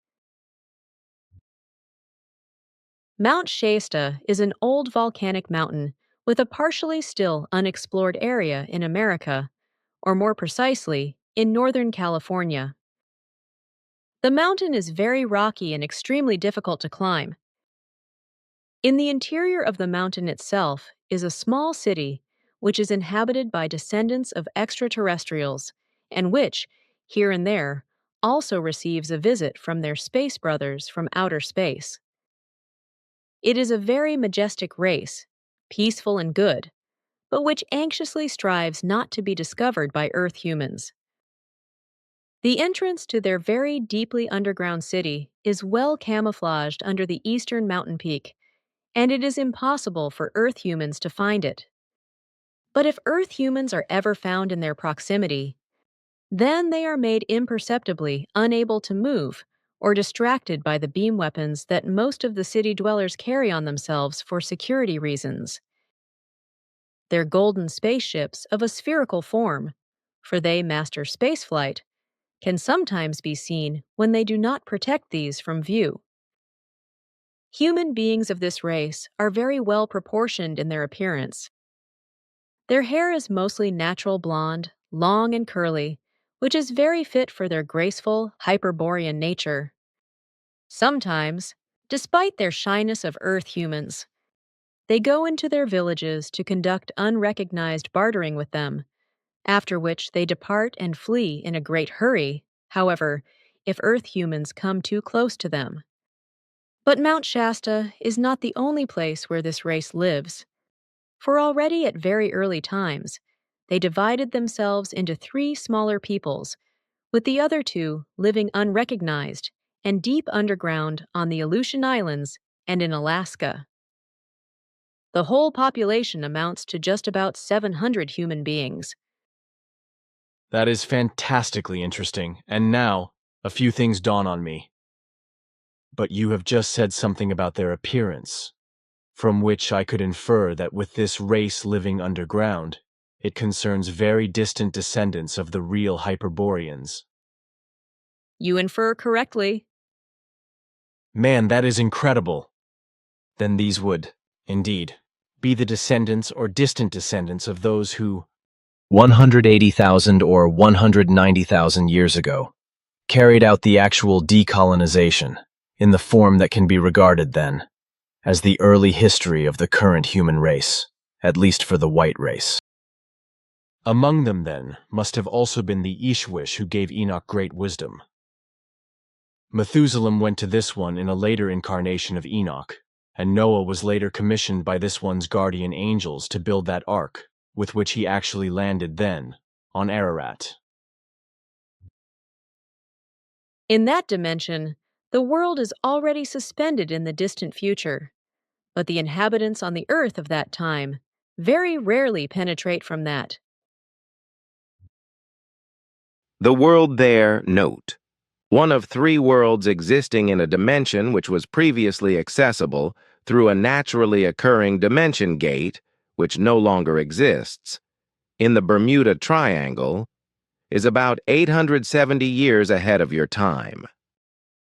Mount Shasta is an old volcanic mountain with a partially still unexplored area in America, or more precisely, in Northern California. The mountain is very rocky and extremely difficult to climb. In the interior of the mountain itself is a small city which is inhabited by descendants of extraterrestrials, and which, here and there, also receives a visit from their space brothers from outer space. It is a very majestic race, peaceful and good, but which anxiously strives not to be discovered by Earth humans. The entrance to their very deeply underground city is well camouflaged under the eastern mountain peak, and it is impossible for Earth humans to find it. But if Earth humans are ever found in their proximity, then they are made imperceptibly unable to move or distracted by the beam weapons that most of the city dwellers carry on themselves for security reasons. Their golden spaceships of a spherical form, for they master spaceflight, can sometimes be seen when they do not protect these from view. Human beings of this race are very well proportioned in their appearance. Their hair is mostly natural blonde, long and curly, which is very fit for their graceful, Hyperborean nature. Sometimes, despite their shyness of Earth humans, they go into their villages to conduct unrecognized bartering with them, after which they depart and flee in a great hurry, however, if Earth humans come too close to them. But Mount Shasta is not the only place where this race lives, for already at very early times, they divided themselves into 3 smaller peoples, with the other 2 living unrecognized and deep underground on the Aleutian Islands and in Alaska. The whole population amounts to just about 700 human beings. That is fantastically interesting, and now, a few things dawn on me. But you have just said something about their appearance, from which I could infer that with this race living underground, it concerns very distant descendants of the real Hyperboreans. You infer correctly. Man, that is incredible. Then these would, indeed, be the descendants or distant descendants of those who, 180,000 or 190,000 years ago, carried out the actual decolonization in the form that can be regarded then as the early history of the current human race, at least for the white race. Among them, then, must have also been the Ishwish who gave Enoch great wisdom. Methuselah went to this one in a later incarnation of Enoch, and Noah was later commissioned by this one's guardian angels to build that ark, with which he actually landed then, on Ararat. In that dimension, the world is already suspended in the distant future, but the inhabitants on the Earth of that time very rarely penetrate from that. The world there, note. One of 3 worlds existing in a dimension which was previously accessible through a naturally occurring dimension gate, which no longer exists, in the Bermuda Triangle, is about 870 years ahead of your time.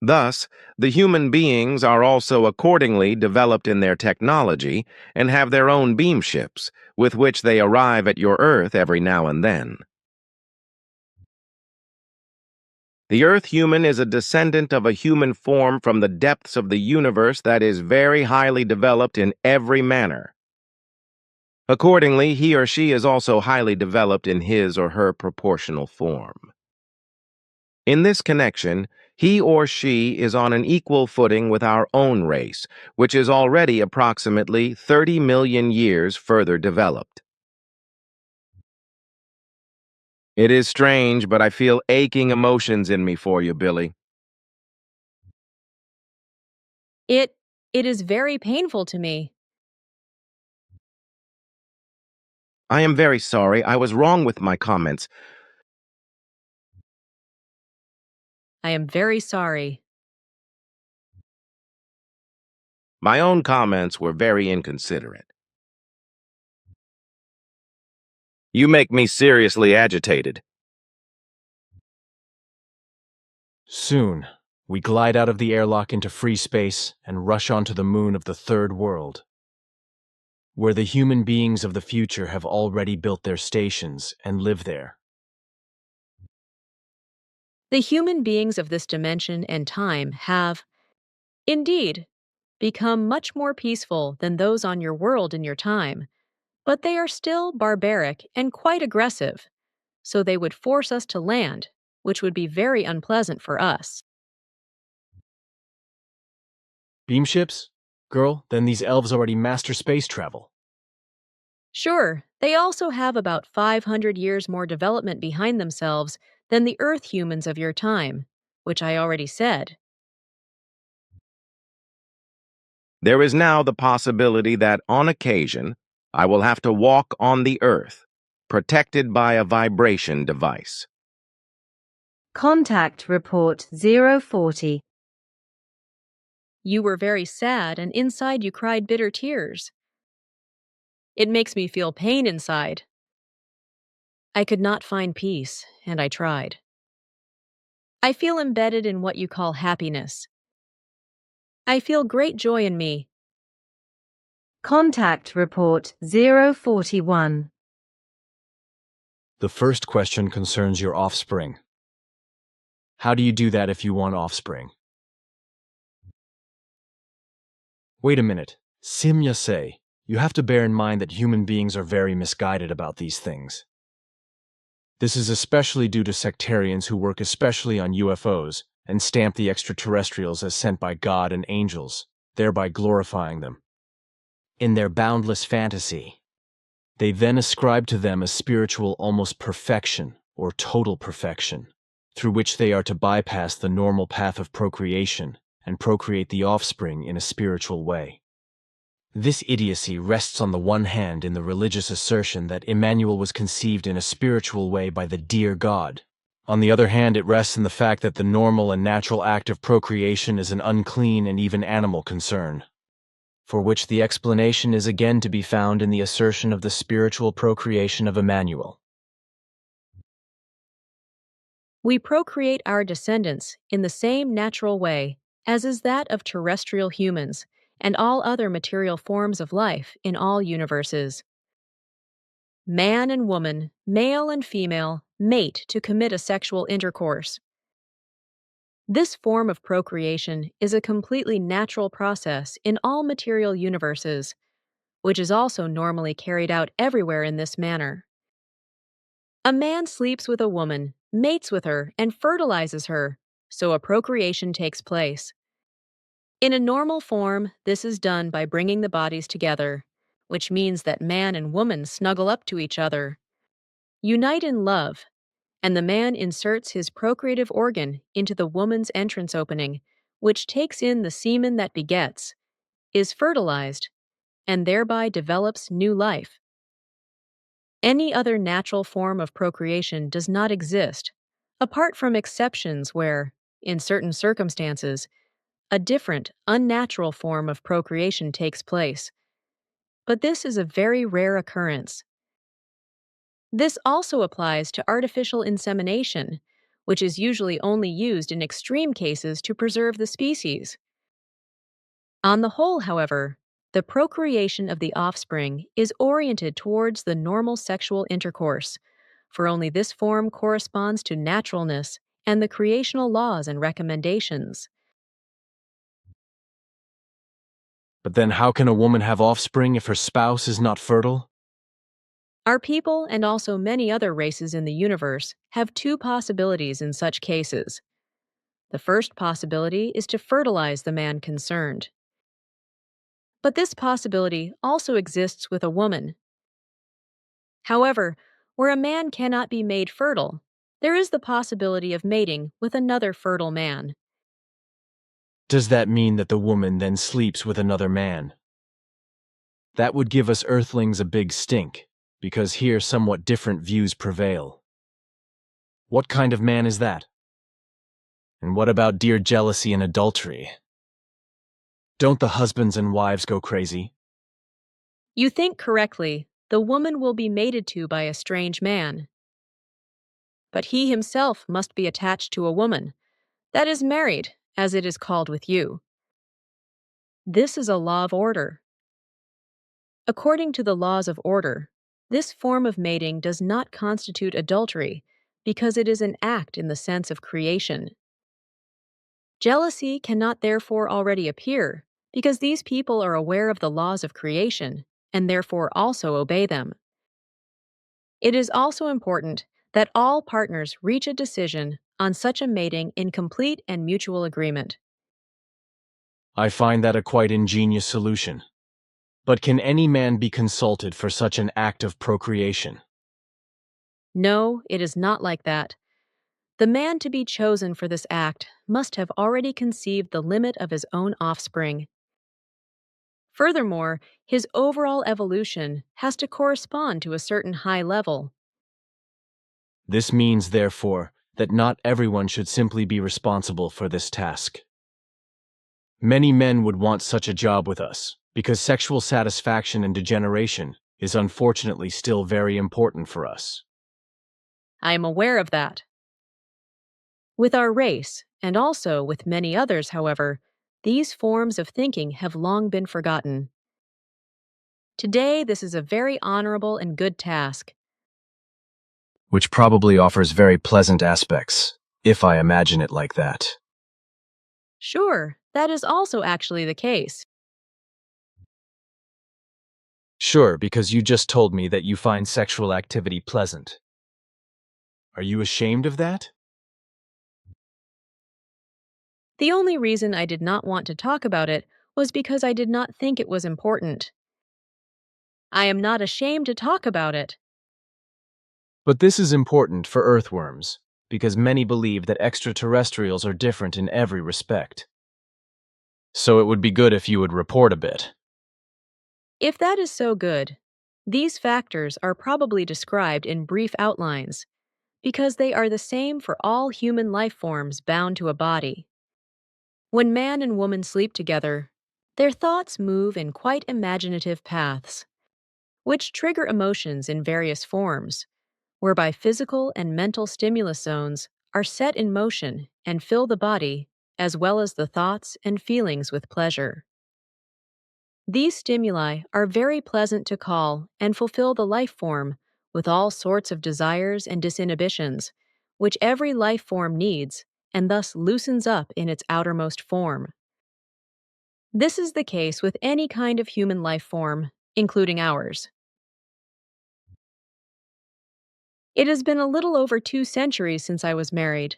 Thus, the human beings are also accordingly developed in their technology and have their own beam ships, with which they arrive at your Earth every now and then. The Earth human is a descendant of a human form from the depths of the universe that is very highly developed in every manner. Accordingly, he or she is also highly developed in his or her proportional form. In this connection, he or she is on an equal footing with our own race, which is already approximately 30 million years further developed. It is strange, but I feel aching emotions in me for you, Billy. It is very painful to me. I am very sorry. I was wrong with my comments. I am very sorry. My own comments were very inconsiderate. You make me seriously agitated. Soon, we glide out of the airlock into free space and rush onto the moon of the third world. where the human beings of the future have already built their stations and live there. The human beings of this dimension and time have, indeed, become much more peaceful than those on your world in your time, but they are still barbaric and quite aggressive, so they would force us to land, which would be very unpleasant for us. Beamships? Girl, then these elves already master space travel. Sure, they also have about 500 years more development behind themselves than the Earth humans of your time, which I already said. There is now the possibility that, on occasion, I will have to walk on the Earth, protected by a vibration device. Contact Report 040. You were very sad, and inside you cried bitter tears. It makes me feel pain inside. I could not find peace, and I tried. I feel embedded in what you call happiness. I feel great joy in me. Contact Report 041. The first question concerns your offspring. How do you do that if you want offspring? Wait a minute. Simya say, you have to bear in mind that human beings are very misguided about these things. This is especially due to sectarians who work especially on UFOs and stamp the extraterrestrials as sent by God and angels, thereby glorifying them. In their boundless fantasy, they then ascribe to them a spiritual almost perfection or total perfection, through which they are to bypass the normal path of procreation and procreate the offspring in a spiritual way. This idiocy rests on the one hand in the religious assertion that Emmanuel was conceived in a spiritual way by the dear God. On the other hand, it rests in the fact that the normal and natural act of procreation is an unclean and even animal concern, for which the explanation is again to be found in the assertion of the spiritual procreation of Emmanuel. We procreate our descendants in the same natural way as is that of terrestrial humans and all other material forms of life in all universes. Man and woman, male and female, mate to commit a sexual intercourse. This form of procreation is a completely natural process in all material universes, which is also normally carried out everywhere in this manner. A man sleeps with a woman, mates with her, and fertilizes her, so a procreation takes place. In a normal form, this is done by bringing the bodies together, which means that man and woman snuggle up to each other, unite in love, and the man inserts his procreative organ into the woman's entrance opening, which takes in the semen that begets, is fertilized, and thereby develops new life. Any other natural form of procreation does not exist, apart from exceptions where, in certain circumstances, a different, unnatural form of procreation takes place. But this is a very rare occurrence. This also applies to artificial insemination, which is usually only used in extreme cases to preserve the species. On the whole, however, the procreation of the offspring is oriented towards the normal sexual intercourse, for only this form corresponds to naturalness and the creational laws and recommendations. But then how can a woman have offspring if her spouse is not fertile? Our people, and also many other races in the universe, have two possibilities in such cases. The first possibility is to fertilize the man concerned. But this possibility also exists with a woman. However, where a man cannot be made fertile, there is the possibility of mating with another fertile man. Does that mean that the woman then sleeps with another man? That would give us earthlings a big stink, because here somewhat different views prevail. What kind of man is that? And what about dear jealousy and adultery? Don't the husbands and wives go crazy? You think correctly, the woman will be mated to by a strange man. But he himself must be attached to a woman, that is married, as it is called with you. This is a law of order. According to the laws of order, this form of mating does not constitute adultery because it is an act in the sense of creation. Jealousy cannot therefore already appear because these people are aware of the laws of creation and therefore also obey them. It is also important that all partners reach a decision on such a mating in complete and mutual agreement. I find that a quite ingenious solution. But can any man be consulted for such an act of procreation? No, it is not like that. The man to be chosen for this act must have already conceived the limit of his own offspring. Furthermore, his overall evolution has to correspond to a certain high level. This means, therefore, that not everyone should simply be responsible for this task. Many men would want such a job with us, because sexual satisfaction and degeneration is unfortunately still very important for us. I am aware of that. With our race, and also with many others, however, these forms of thinking have long been forgotten. Today, this is a very honorable and good task. Which probably offers very pleasant aspects, if I imagine it like that. Sure, that is also actually the case. Sure, because you just told me that you find sexual activity pleasant. Are you ashamed of that? The only reason I did not want to talk about it was because I did not think it was important. I am not ashamed to talk about it. But this is important for earthworms, because many believe that extraterrestrials are different in every respect. So it would be good if you would report a bit. If that is so good, these factors are probably described in brief outlines, because they are the same for all human life forms bound to a body. When man and woman sleep together, their thoughts move in quite imaginative paths, which trigger emotions in various forms, whereby physical and mental stimulus zones are set in motion and fill the body, as well as the thoughts and feelings with pleasure. These stimuli are very pleasant to call and fulfill the life form with all sorts of desires and disinhibitions, which every life form needs and thus loosens up in its outermost form. This is the case with any kind of human life form, including ours. It has been a little over 2 centuries since I was married.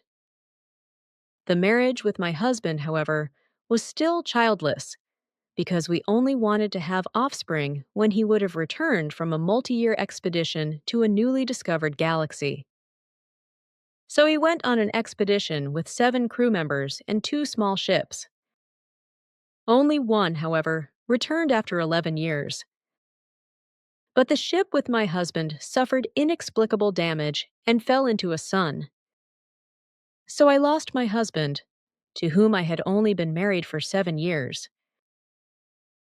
The marriage with my husband, however, was still childless, because we only wanted to have offspring when he would have returned from a multi-year expedition to a newly discovered galaxy. So he went on an expedition with 7 crew members and 2 small ships. Only one, however, returned after 11 years. But the ship with my husband suffered inexplicable damage and fell into a sun. So I lost my husband, to whom I had only been married for 7 years.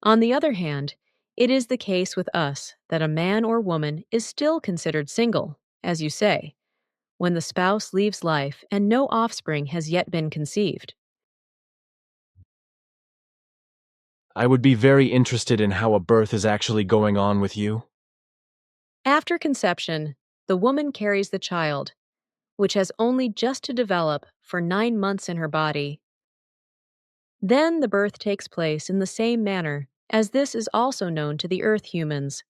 On the other hand, it is the case with us that a man or woman is still considered single, as you say, when the spouse leaves life and no offspring has yet been conceived. I would be very interested in how a birth is actually going on with you. After conception, the woman carries the child, which has only just to develop for 9 months in her body. Then the birth takes place in the same manner, as this is also known to the Earth humans.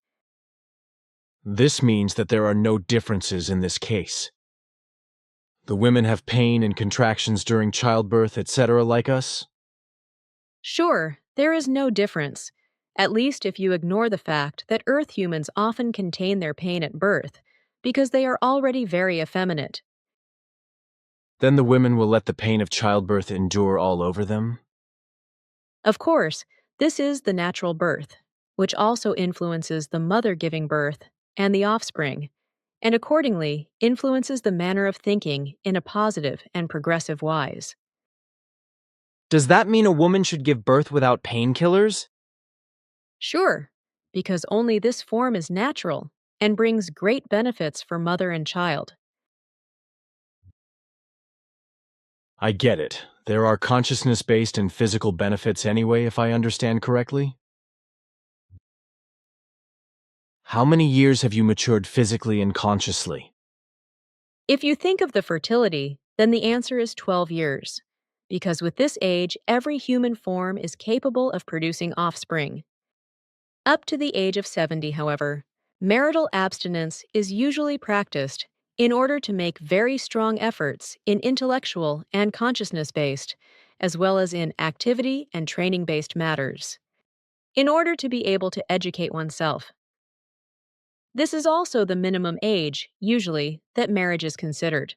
This means that there are no differences in this case. The women have pain and contractions during childbirth, etc., like us? Sure, there is no difference, at least if you ignore the fact that Earth humans often contain their pain at birth, because they are already very effeminate. Then the women will let the pain of childbirth endure all over them? Of course, this is the natural birth, which also influences the mother giving birth and the offspring, and accordingly influences the manner of thinking in a positive and progressive wise. Does that mean a woman should give birth without painkillers? Sure, because only this form is natural and brings great benefits for mother and child. I get it. There are consciousness-based and physical benefits anyway, if I understand correctly? How many years have you matured physically and consciously? If you think of the fertility, then the answer is 12 years, because with this age, every human form is capable of producing offspring. Up to the age of 70, however, marital abstinence is usually practiced in order to make very strong efforts in intellectual and consciousness-based, as well as in activity and training-based matters, in order to be able to educate oneself. This is also the minimum age, usually, that marriage is considered.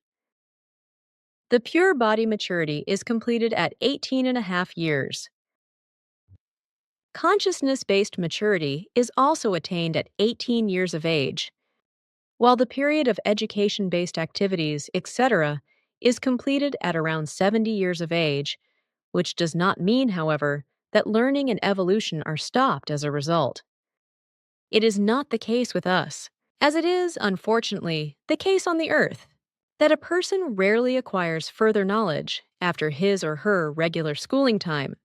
The pure body maturity is completed at 18 and a half years. Consciousness-based maturity is also attained at 18 years of age, while the period of education-based activities, etc., is completed at around 70 years of age, which does not mean, however, that learning and evolution are stopped as a result. It is not the case with us, as it is, unfortunately, the case on the Earth, that a person rarely acquires further knowledge after his or her regular schooling time.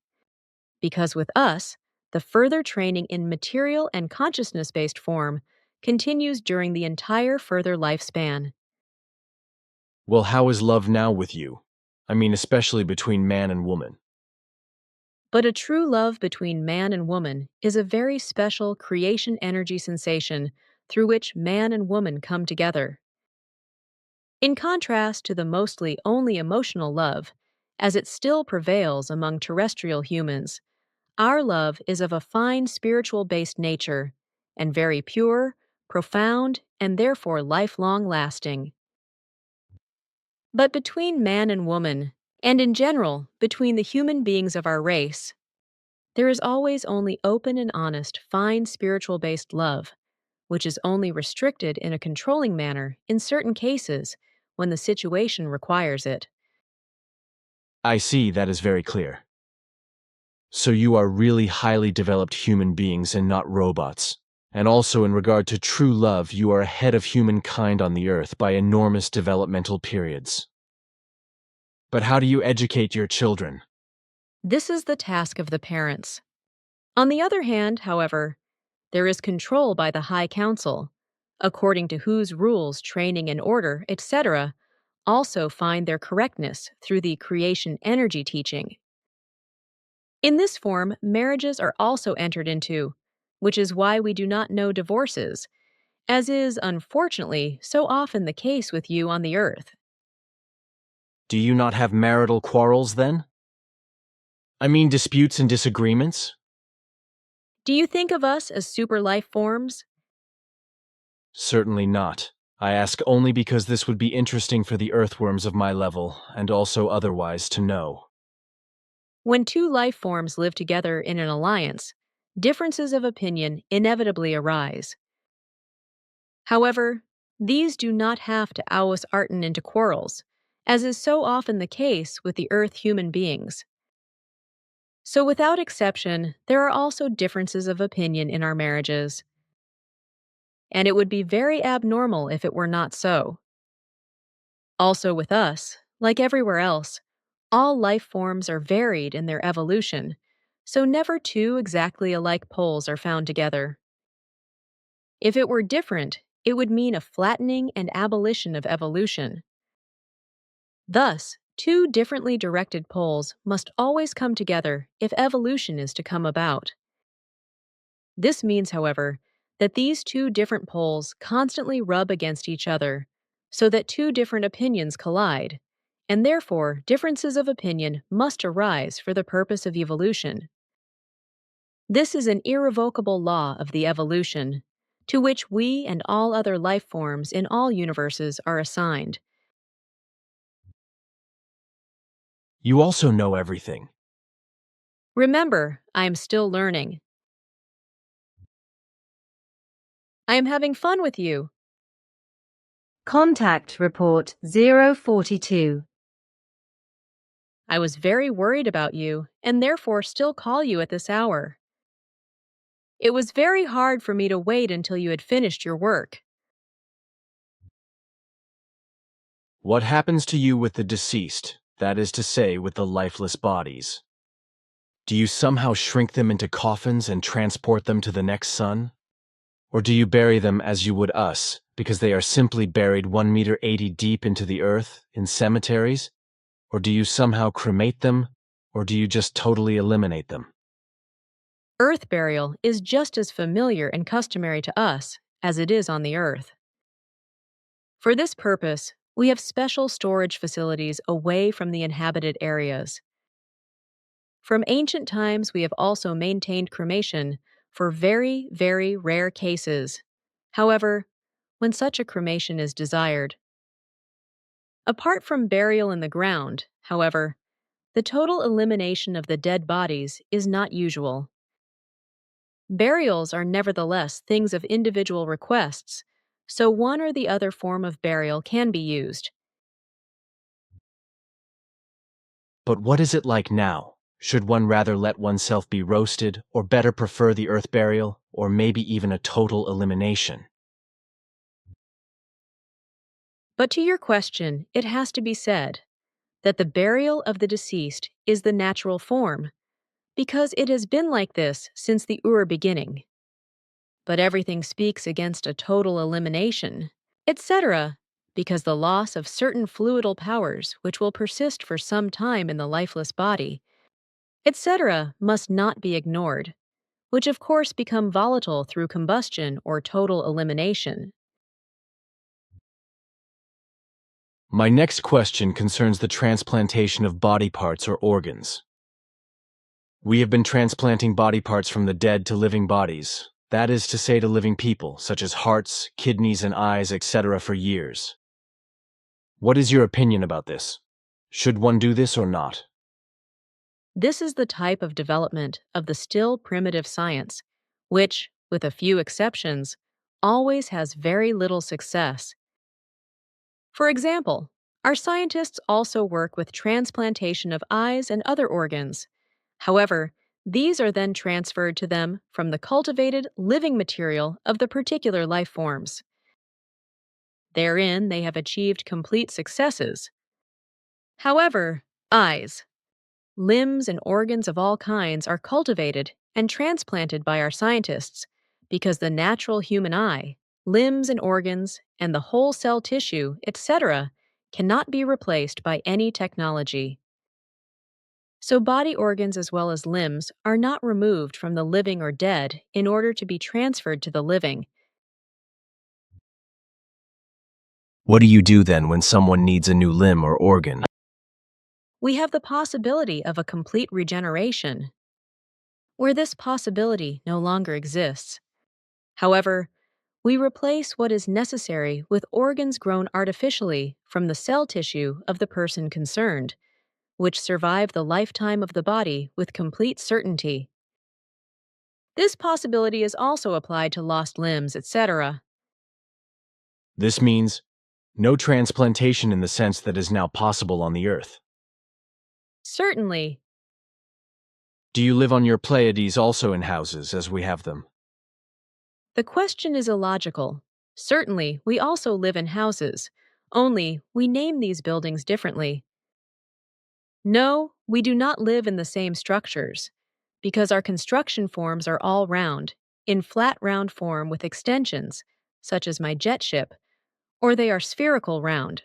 Because with us, the further training in material and consciousness-based form continues during the entire further lifespan. Well, how is love now with you? I mean, especially between man and woman. But a true love between man and woman is a very special creation energy sensation through which man and woman come together. In contrast to the mostly only emotional love, as it still prevails among terrestrial humans, our love is of a fine spiritual-based nature and very pure, profound, and therefore lifelong lasting. But between man and woman, and in general between the human beings of our race, there is always only open and honest, fine spiritual-based love, which is only restricted in a controlling manner in certain cases when the situation requires it. I see, that is very clear. So you are really highly developed human beings and not robots. And also in regard to true love, you are ahead of humankind on the earth by enormous developmental periods. But how do you educate your children? This is the task of the parents. On the other hand, however, there is control by the High Council, according to whose rules, training, and order, etc., also find their correctness through the creation energy teaching. In this form, marriages are also entered into, which is why we do not know divorces, as is, unfortunately, so often the case with you on the earth. Do you not have marital quarrels then? I mean disputes and disagreements? Do you think of us as super life forms? Certainly not. I ask only because this would be interesting for the earthworms of my level, and also otherwise to know. When two life forms live together in an alliance, differences of opinion inevitably arise. However, these do not have to oust Arten into quarrels, as is so often the case with the Earth human beings. So without exception, there are also differences of opinion in our marriages. And it would be very abnormal if it were not so. Also with us, like everywhere else, all life forms are varied in their evolution, so never two exactly alike poles are found together. If it were different, it would mean a flattening and abolition of evolution. Thus, two differently directed poles must always come together if evolution is to come about. This means, however, that these two different poles constantly rub against each other, so that two different opinions collide, and therefore differences of opinion must arise for the purpose of evolution. This is an irrevocable law of the evolution, to which we and all other life forms in all universes are assigned. You also know everything. Remember, I am still learning. I am having fun with you. Contact report 042. I was very worried about you, and therefore still call you at this hour. It was very hard for me to wait until you had finished your work. What happens to you with the deceased, that is to say, with the lifeless bodies? Do you somehow shrink them into coffins and transport them to the next sun? Or do you bury them as you would us, because they are simply buried 1 meter 80 deep into the earth in cemeteries? Or do you somehow cremate them? Or do you just totally eliminate them? Earth burial is just as familiar and customary to us as it is on the Earth. For this purpose, we have special storage facilities away from the inhabited areas. From ancient times, we have also maintained cremation for very, very rare cases. However, when such a cremation is desired. Apart from burial in the ground, however, the total elimination of the dead bodies is not usual. Burials are nevertheless things of individual requests, so one or the other form of burial can be used. But what is it like now? Should one rather let oneself be roasted, or better prefer the earth burial, or maybe even a total elimination? But to your question, it has to be said that the burial of the deceased is the natural form, because it has been like this since the beginning. But everything speaks against a total elimination, etc., because the loss of certain fluidal powers which will persist for some time in the lifeless body, etc., must not be ignored, which of course become volatile through combustion or total elimination. My next question concerns the transplantation of body parts or organs. We have been transplanting body parts from the dead to living bodies, that is to say to living people, such as hearts, kidneys, and eyes, etc., for years. What is your opinion about this? Should one do this or not? This is the type of development of the still primitive science, which, with a few exceptions, always has very little success. For example, our scientists also work with transplantation of eyes and other organs. However, these are then transferred to them from the cultivated, living material of the particular life forms. Therein, they have achieved complete successes. However, eyes, limbs, and organs of all kinds are cultivated and transplanted by our scientists because the natural human eye, limbs and organs, and the whole cell tissue, etc., cannot be replaced by any technology. So body organs as well as limbs are not removed from the living or dead in order to be transferred to the living. What do you do then when someone needs a new limb or organ? We have the possibility of a complete regeneration, where this possibility no longer exists. However, we replace what is necessary with organs grown artificially from the cell tissue of the person concerned, which survive the lifetime of the body with complete certainty. This possibility is also applied to lost limbs, etc. This means no transplantation in the sense that is now possible on the Earth. Certainly. Do you live on your Pleiades also in houses as we have them? The question is illogical. Certainly, we also live in houses, only we name these buildings differently. No, we do not live in the same structures, because our construction forms are all round, in flat round form with extensions, such as my jet ship, or they are spherical round.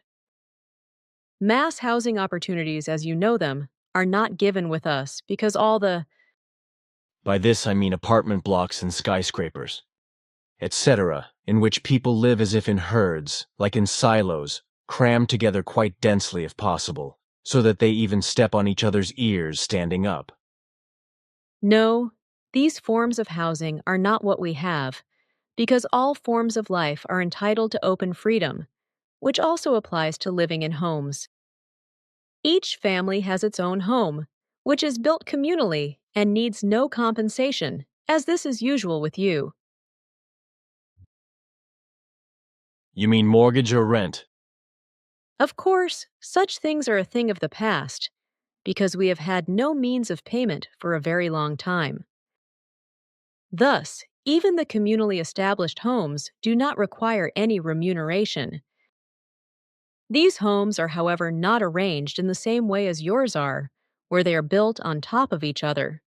Mass housing opportunities as you know them are not given with us because all the— By this I mean apartment blocks and skyscrapers, etc., in which people live as if in herds, like in silos, crammed together quite densely if possible, so that they even step on each other's ears standing up. No, these forms of housing are not what we have, because all forms of life are entitled to open freedom, which also applies to living in homes. Each family has its own home, which is built communally and needs no compensation, as this is usual with you. You mean mortgage or rent? Of course, such things are a thing of the past, because we have had no means of payment for a very long time. Thus, even the communally established homes do not require any remuneration. These homes are, however, not arranged in the same way as yours are, where they are built on top of each other.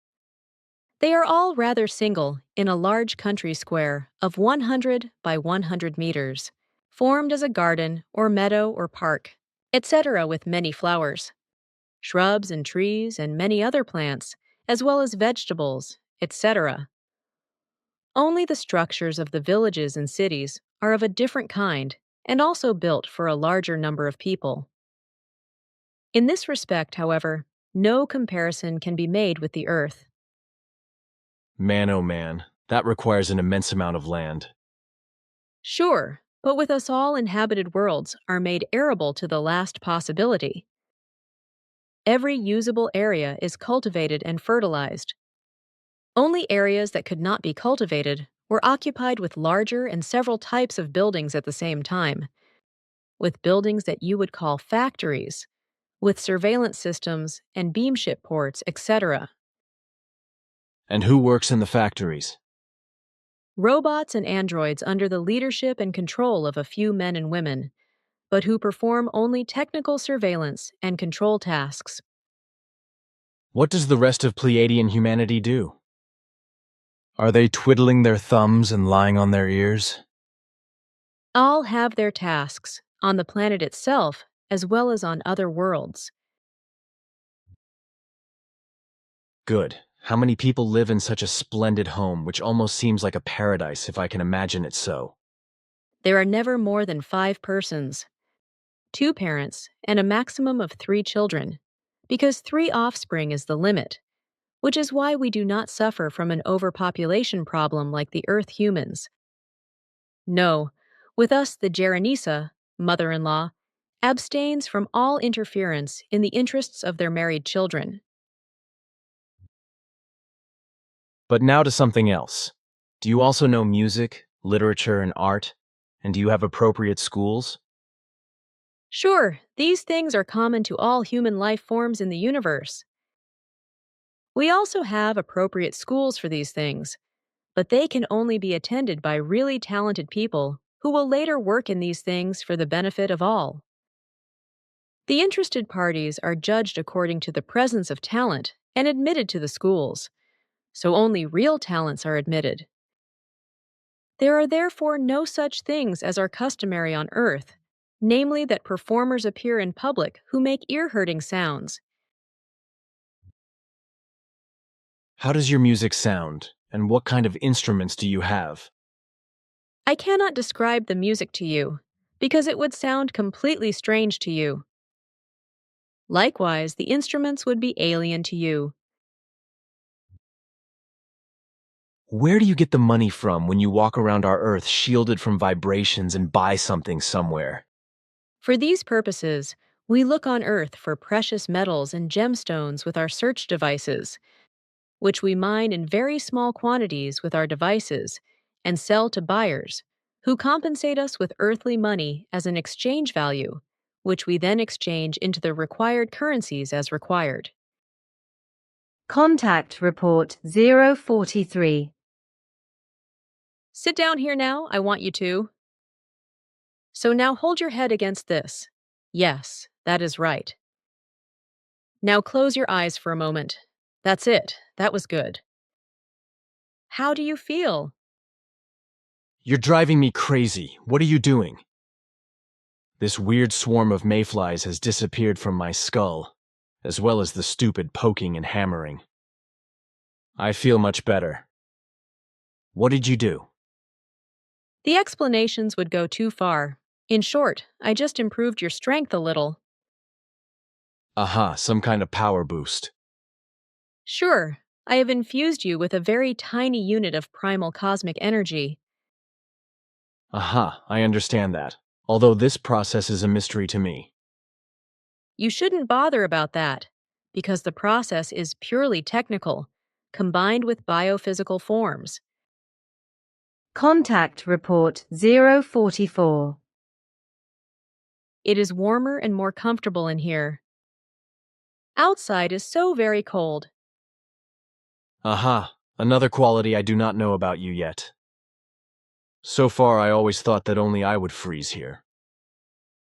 They are all rather single in a large country square of 100 by 100 meters, formed as a garden or meadow or park, etc., with many flowers, shrubs and trees and many other plants, as well as vegetables, etc. Only the structures of the villages and cities are of a different kind and also built for a larger number of people. In this respect, however, no comparison can be made with the Earth. Man, oh man, that requires an immense amount of land. Sure, but with us all inhabited worlds are made arable to the last possibility. Every usable area is cultivated and fertilized. Only areas that could not be cultivated were occupied with larger and several types of buildings at the same time, with buildings that you would call factories, with surveillance systems and beamship ports, etc. And who works in the factories? Robots and androids under the leadership and control of a few men and women, but who perform only technical surveillance and control tasks. What does the rest of Pleiadian humanity do? Are they twiddling their thumbs and lying on their ears? All have their tasks, on the planet itself as well as on other worlds. Good. How many people live in such a splendid home, which almost seems like a paradise if I can imagine it so? There are never more than 5 persons, 2 parents, and a maximum of 3 children, because 3 offspring is the limit, which is why we do not suffer from an overpopulation problem like the Earth humans. No, with us the Geranisa, mother-in-law, abstains from all interference in the interests of their married children. But now to something else. Do you also know music, literature, and art? And do you have appropriate schools? Sure, these things are common to all human life forms in the universe. We also have appropriate schools for these things, but they can only be attended by really talented people who will later work in these things for the benefit of all. The interested parties are judged according to the presence of talent and admitted to the schools, so only real talents are admitted. There are therefore no such things as are customary on Earth, namely that performers appear in public who make ear-hurting sounds. How does your music sound, and what kind of instruments do you have? I cannot describe the music to you, because it would sound completely strange to you. Likewise, the instruments would be alien to you. Where do you get the money from when you walk around our Earth shielded from vibrations and buy something somewhere? For these purposes, we look on Earth for precious metals and gemstones with our search devices, which we mine in very small quantities with our devices and sell to buyers, who compensate us with earthly money as an exchange value, which we then exchange into the required currencies as required. Contact Report 043. Sit down here now, I want you to. So now hold your head against this. Yes, that is right. Now close your eyes for a moment. That's it. That was good. How do you feel? You're driving me crazy. What are you doing? This weird swarm of mayflies has disappeared from my skull, as well as the stupid poking and hammering. I feel much better. What did you do? The explanations would go too far. In short, I just improved your strength a little. Aha, some kind of power boost. Sure, I have infused you with a very tiny unit of primal cosmic energy. Aha, I understand that, although this process is a mystery to me. You shouldn't bother about that, because the process is purely technical, combined with biophysical forms. Contact Report 044. It is warmer and more comfortable in here. Outside is so very cold. Aha, another quality I do not know about you yet. So far, I always thought that only I would freeze here.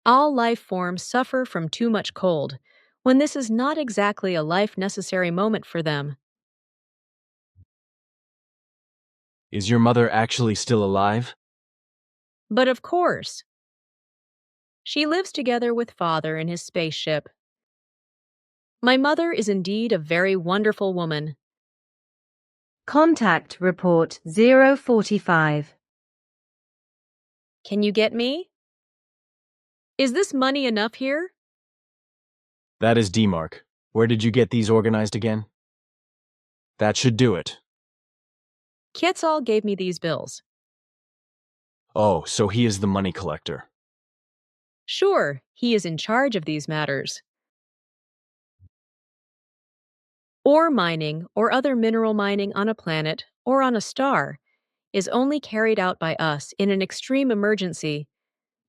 All life forms suffer from too much cold, when this is not exactly a life-necessary moment for them. Is your mother actually still alive? But of course. She lives together with Father in his spaceship. My mother is indeed a very wonderful woman. Contact report 045. Can you get me? Is this money enough here? That is D-Mark. Where did you get these organized again? That should do it. Quetzalcoatl gave me these bills. Oh, so he is the money collector. Sure, he is in charge of these matters. Ore mining or other mineral mining on a planet or on a star is only carried out by us in an extreme emergency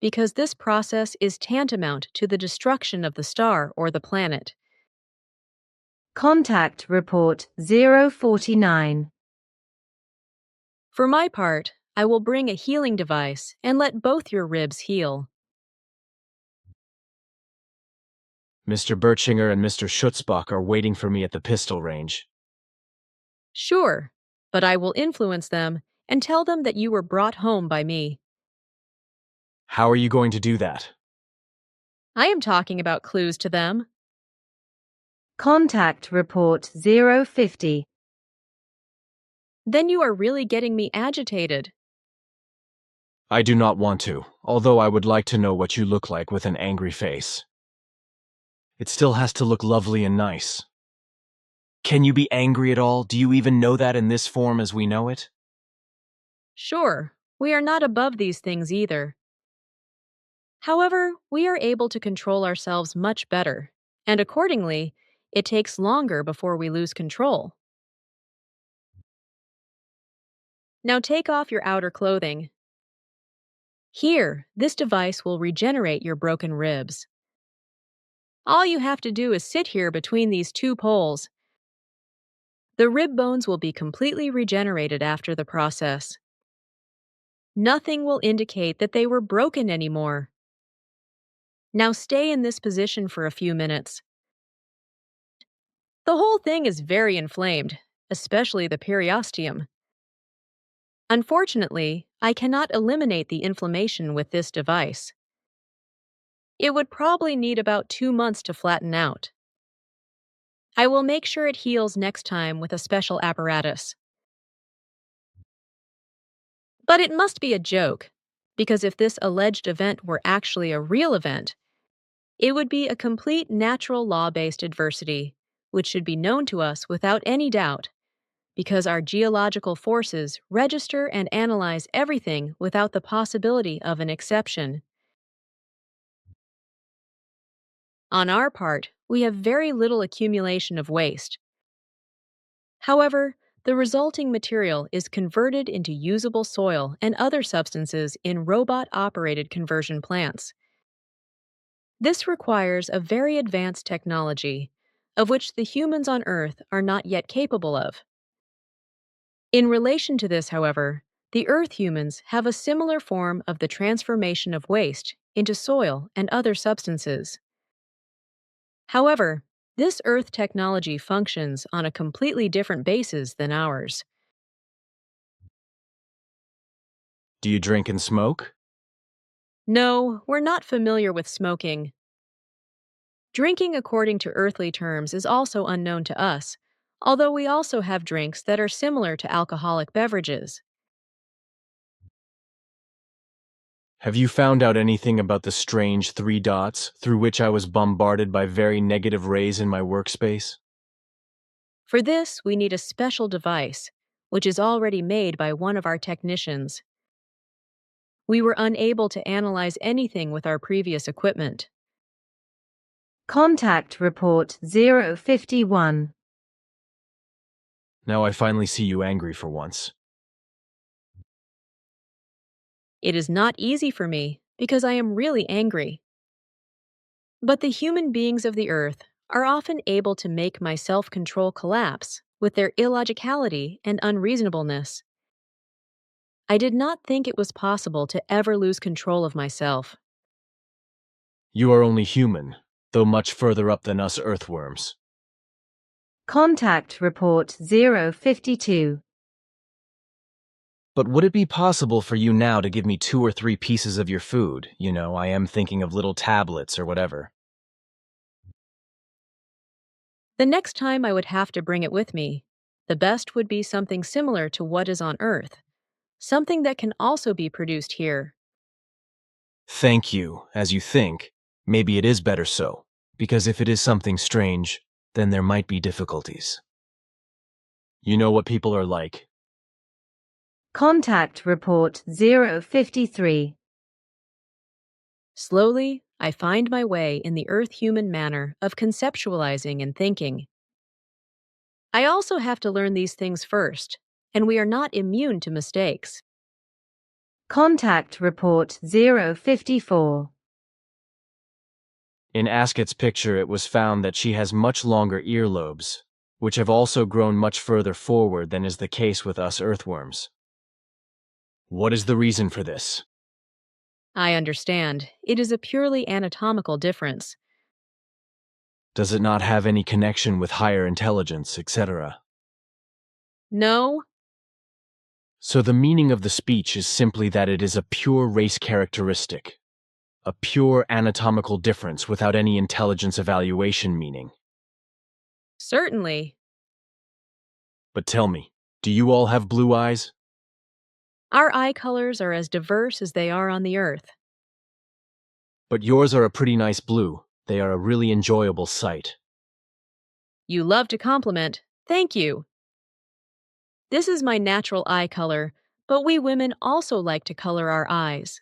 because this process is tantamount to the destruction of the star or the planet. Contact report 049. For my part, I will bring a healing device and let both your ribs heal. Mr. Bertschinger and Mr. Schutzbach are waiting for me at the pistol range. Sure, but I will influence them and tell them that you were brought home by me. How are you going to do that? I am talking about clues to them. Contact report 050. Then you are really getting me agitated. I do not want to, although I would like to know what you look like with an angry face. It still has to look lovely and nice. Can you be angry at all? Do you even know that in this form as we know it? Sure, we are not above these things either. However, we are able to control ourselves much better, and accordingly, it takes longer before we lose control. Now take off your outer clothing. Here, this device will regenerate your broken ribs. All you have to do is sit here between these two poles. The rib bones will be completely regenerated after the process. Nothing will indicate that they were broken anymore. Now stay in this position for a few minutes. The whole thing is very inflamed, especially the periosteum. Unfortunately, I cannot eliminate the inflammation with this device. It would probably need about 2 months to flatten out. I will make sure it heals next time with a special apparatus. But it must be a joke, because if this alleged event were actually a real event, it would be a complete natural law-based adversity, which should be known to us without any doubt, because our geological forces register and analyze everything without the possibility of an exception. On our part, we have very little accumulation of waste. However, the resulting material is converted into usable soil and other substances in robot-operated conversion plants. This requires a very advanced technology, of which the humans on Earth are not yet capable of. In relation to this, however, the Earth humans have a similar form of the transformation of waste into soil and other substances. However, this Earth technology functions on a completely different basis than ours. Do you drink and smoke? No, we're not familiar with smoking. Drinking according to earthly terms is also unknown to us, although we also have drinks that are similar to alcoholic beverages. Have you found out anything about the strange 3 dots through which I was bombarded by very negative rays in my workspace? For this, we need a special device, which is already made by one of our technicians. We were unable to analyze anything with our previous equipment. Contact report 051. Now I finally see you angry for once. It is not easy for me because I am really angry. But the human beings of the Earth are often able to make my self-control collapse with their illogicality and unreasonableness. I did not think it was possible to ever lose control of myself. You are only human, though much further up than us earthworms. Contact report 052. But would it be possible for you now to give me 2 or 3 pieces of your food? You know, I am thinking of little tablets or whatever. The next time I would have to bring it with me. The best would be something similar to what is on Earth, something that can also be produced here. Thank you, as you think. Maybe it is better so, because if it is something strange, then there might be difficulties. You know what people are like. Contact Report 053. Slowly, I find my way in the Earth-human manner of conceptualizing and thinking. I also have to learn these things first, and we are not immune to mistakes. Contact Report 054. In Asket's picture, it was found that she has much longer earlobes, which have also grown much further forward than is the case with us earthworms. What is the reason for this? I understand. It is a purely anatomical difference. Does it not have any connection with higher intelligence, etc.? No, So the meaning of the speech is simply that it is a pure race characteristic, a pure anatomical difference without any intelligence evaluation meaning. certainly. But tell me, do you all have blue eyes? Our eye colors are as diverse as they are on the Earth. But yours are a pretty nice blue. They are a really enjoyable sight. You love to compliment. Thank you. This is my natural eye color, but we women also like to color our eyes.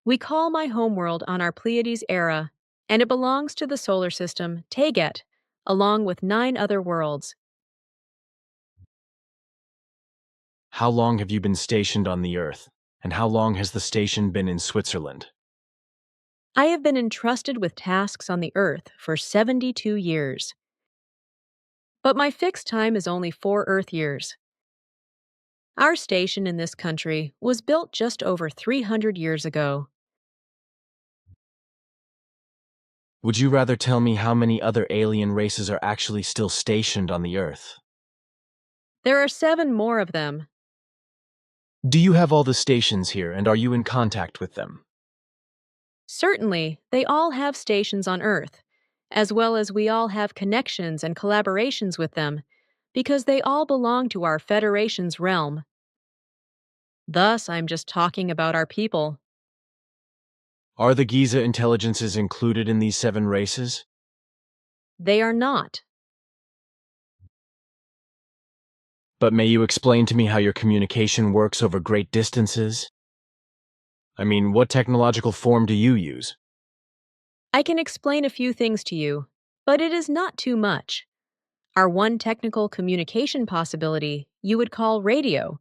We call my homeworld on our Pleiades era, and it belongs to the solar system Taygete, along with 9 other worlds. How long have you been stationed on the Earth? And how long has the station been in Switzerland? I have been entrusted with tasks on the Earth for 72 years. But my fixed time is only 4 Earth years. Our station in this country was built just over 300 years ago. Would you rather tell me how many other alien races are actually still stationed on the Earth? There are 7 more of them. Do you have all the stations here, and are you in contact with them? Certainly, they all have stations on Earth, as well as we all have connections and collaborations with them, because they all belong to our Federation's realm. Thus, I'm just talking about our people. Are the Giza intelligences included in these 7 races? They are not. But may you explain to me how your communication works over great distances? I mean, what technological form do you use? I can explain a few things to you, but it is not too much. Our one technical communication possibility you would call radio,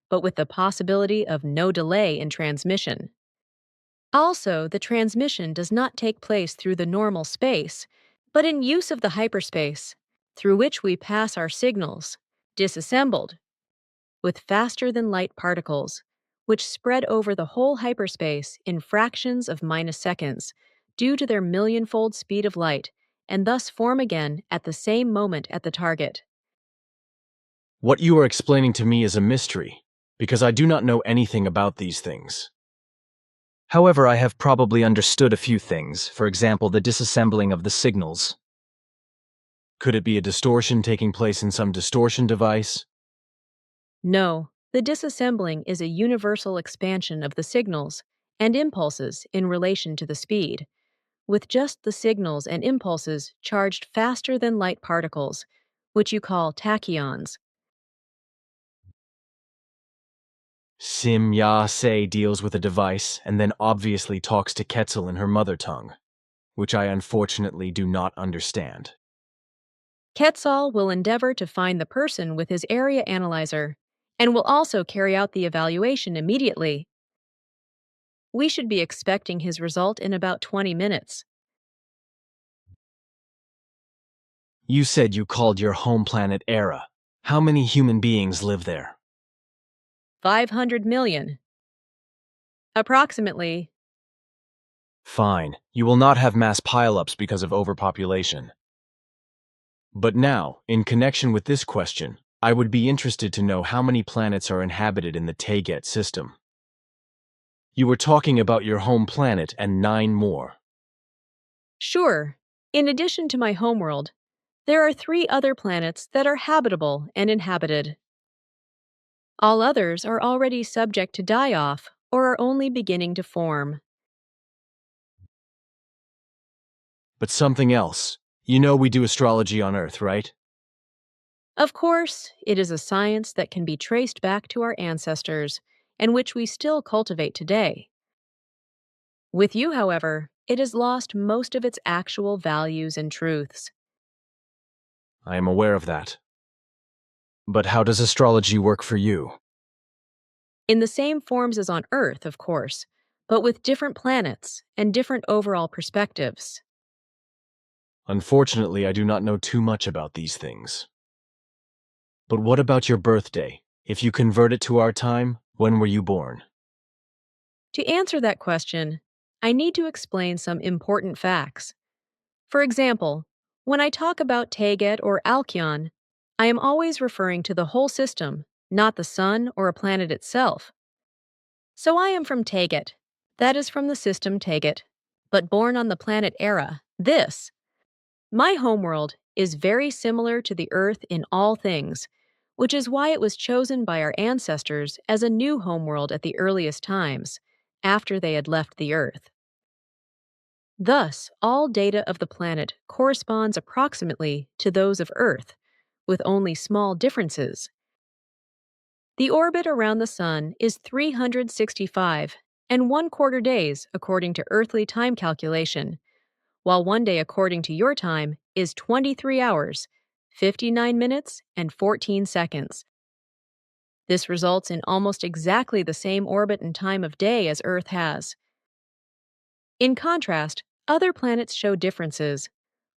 but with the possibility of no delay in transmission. Also, the transmission does not take place through the normal space, but in use of the hyperspace, through which we pass our signals, disassembled, with faster-than-light particles, which spread over the whole hyperspace in fractions of microseconds due to their millionfold speed of light, and thus form again at the same moment at the target. What you are explaining to me is a mystery, because I do not know anything about these things. However, I have probably understood a few things, for example, the disassembling of the signals. Could it be a distortion taking place in some distortion device? No, the disassembling is a universal expansion of the signals and impulses in relation to the speed, with just the signals and impulses charged faster than light particles, which you call tachyons. Sim-Ya-Se deals with a device and then obviously talks to Quetzal in her mother tongue, which I unfortunately do not understand. Quetzal will endeavor to find the person with his area analyzer and will also carry out the evaluation immediately. We should be expecting his result in about 20 minutes. You said you called your home planet Era. How many human beings live there? 500 million. Approximately. Fine. You will not have mass pileups because of overpopulation. But now, in connection with this question, I would be interested to know how many planets are inhabited in the Taygete system. You were talking about your home planet and 9 more. Sure, in addition to my homeworld, there are 3 other planets that are habitable and inhabited. All others are already subject to die-off or are only beginning to form. But something else. You know we do astrology on Earth, right? Of course, it is a science that can be traced back to our ancestors, and which we still cultivate today. With you, however, it has lost most of its actual values and truths. I am aware of that. But how does astrology work for you? In the same forms as on Earth, of course, but with different planets and different overall perspectives. Unfortunately, I do not know too much about these things. But what about your birthday? If you convert it to our time, when were you born? To answer that question, I need to explain some important facts. For example, when I talk about Taygete or Alcyon, I am always referring to the whole system, not the sun or a planet itself. So I am from Taygete, that is from the system Taygete, but born on the planet Era, this. My homeworld is very similar to the Earth in all things, which is why it was chosen by our ancestors as a new homeworld at the earliest times, after they had left the Earth. Thus, all data of the planet corresponds approximately to those of Earth, with only small differences. The orbit around the Sun is 365 and 1/4 days according to earthly time calculation, while 1 day according to your time is 23 hours, 59 minutes, and 14 seconds. This results in almost exactly the same orbit and time of day as Earth has. In contrast, other planets show differences,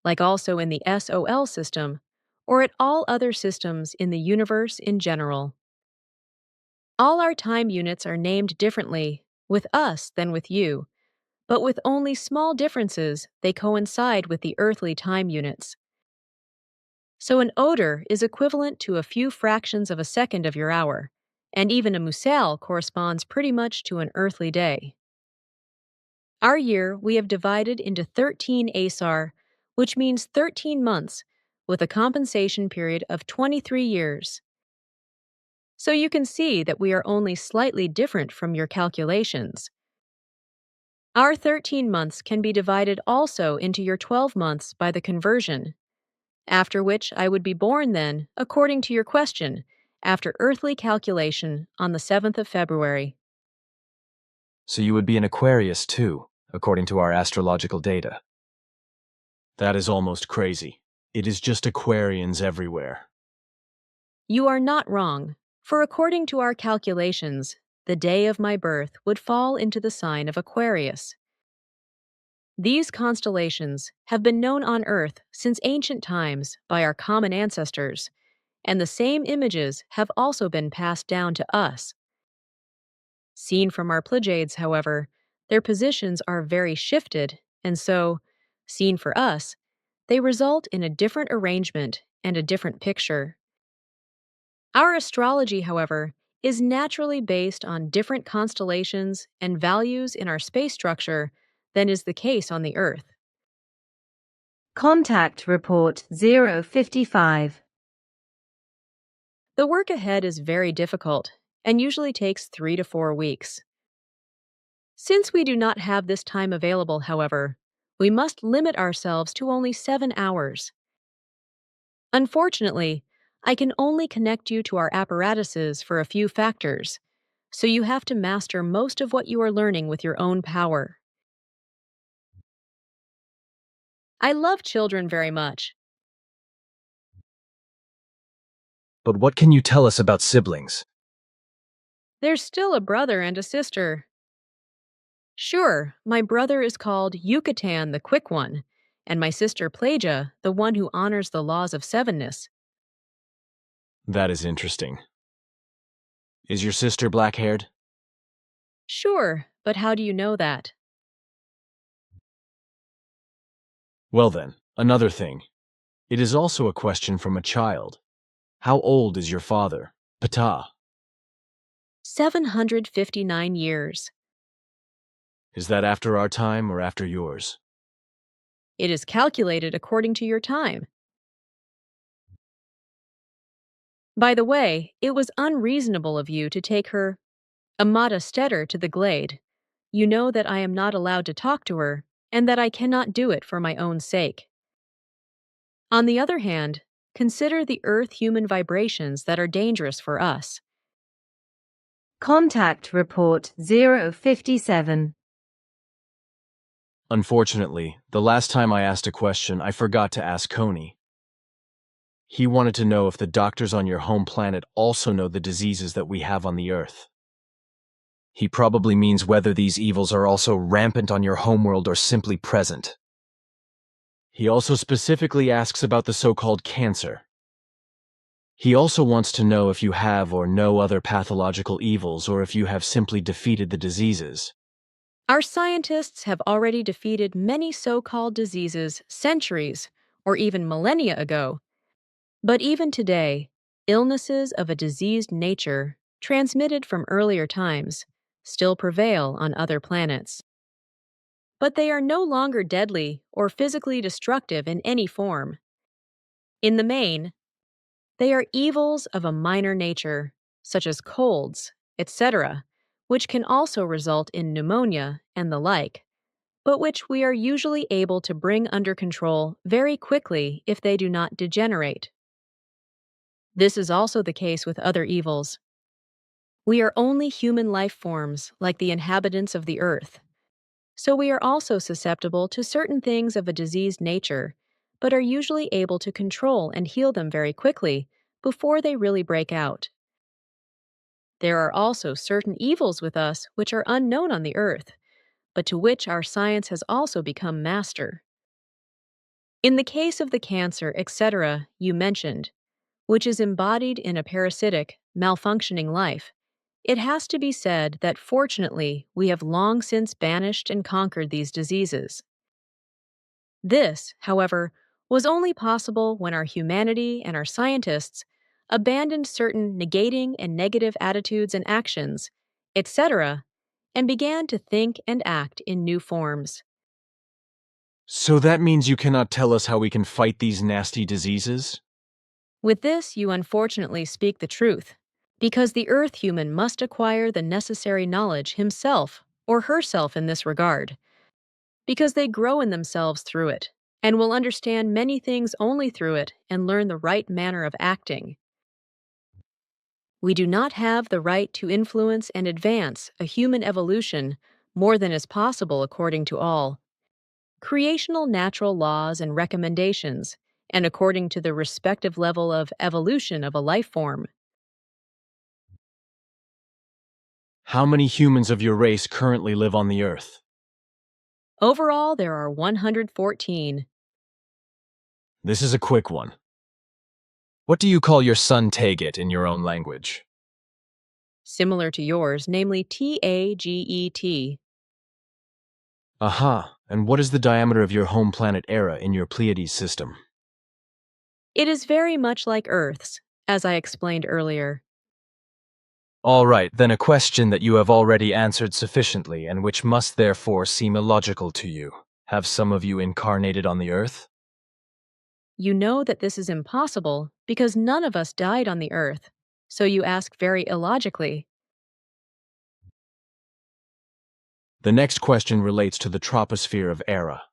like also in the SOL system, or at all other systems in the universe in general. All our time units are named differently, with us than with you, but with only small differences, they coincide with the earthly time units. So an odor is equivalent to a few fractions of a second of your hour, and even a musal corresponds pretty much to an earthly day. Our year we have divided into 13 Asar, which means 13 months, with a compensation period of 23 years. So you can see that we are only slightly different from your calculations. Our 13 months can be divided also into your 12 months by the conversion, after which I would be born then, according to your question, after earthly calculation on the 7th of February. So you would be an Aquarius too, according to our astrological data. That is almost crazy. It is just Aquarians everywhere. You are not wrong, for according to our calculations, the day of my birth would fall into the sign of Aquarius. These constellations have been known on Earth since ancient times by our common ancestors, and the same images have also been passed down to us. Seen from our Pleiades, however, their positions are very shifted, and so, seen for us, they result in a different arrangement and a different picture. Our astrology, however, is naturally based on different constellations and values in our space structure than is the case on the Earth. Contact Report 055. The work ahead is very difficult and usually takes 3 to 4 weeks. Since we do not have this time available, however, we must limit ourselves to only 7 hours. Unfortunately, I can only connect you to our apparatuses for a few factors, so you have to master most of what you are learning with your own power. I love children very much. But what can you tell us about siblings? There's still a brother and a sister. Sure, my brother is called Yucatan the Quick One, and my sister Plagia, the one who honors the laws of sevenness. That is interesting. Is your sister black-haired? Sure, but how do you know that? Well then, another thing. It is also a question from a child. How old is your father, Ptah? 759 years. Is that after our time or after yours? It is calculated according to your time. By the way, it was unreasonable of you to take her, Amata Stetter, to the glade. You know that I am not allowed to talk to her, and that I cannot do it for my own sake. On the other hand, consider the Earth-human vibrations that are dangerous for us. Contact Report 057. Unfortunately, the last time I asked a question, I forgot to ask Coney. He wanted to know if the doctors on your home planet also know the diseases that we have on the Earth. He probably means whether these evils are also rampant on your homeworld or simply present. He also specifically asks about the so-called cancer. He also wants to know if you have or know other pathological evils or if you have simply defeated the diseases. Our scientists have already defeated many so-called diseases centuries or even millennia ago. But even today, illnesses of a diseased nature, transmitted from earlier times, still prevail on other planets. But they are no longer deadly or physically destructive in any form. In the main, they are evils of a minor nature, such as colds, etc., which can also result in pneumonia and the like, but which we are usually able to bring under control very quickly if they do not degenerate. This is also the case with other evils. We are only human life forms like the inhabitants of the earth. So we are also susceptible to certain things of a diseased nature, but are usually able to control and heal them very quickly before they really break out. There are also certain evils with us which are unknown on the earth, but to which our science has also become master. In the case of the cancer, etc., you mentioned, which is embodied in a parasitic, malfunctioning life, it has to be said that fortunately we have long since banished and conquered these diseases. This, however, was only possible when our humanity and our scientists abandoned certain negating and negative attitudes and actions, etc., and began to think and act in new forms. So that means you cannot tell us how we can fight these nasty diseases? With this, you unfortunately speak the truth, because the Earth human must acquire the necessary knowledge himself or herself in this regard, because they grow in themselves through it, and will understand many things only through it and learn the right manner of acting. We do not have the right to influence and advance a human evolution more than is possible according to all creational natural laws and recommendations, and according to the respective level of evolution of a life form. How many humans of your race currently live on the Earth? Overall, there are 114. This is a quick one. What do you call your son Taget in your own language? Similar to yours, namely Taget. Aha, and what is the diameter of your home planet Era in your Pleiades system? It is very much like Earth's, as I explained earlier. All right, then a question that you have already answered sufficiently and which must therefore seem illogical to you. Have some of you incarnated on the Earth? You know that this is impossible because none of us died on the Earth, so you ask very illogically. The next question relates to the troposphere of Era.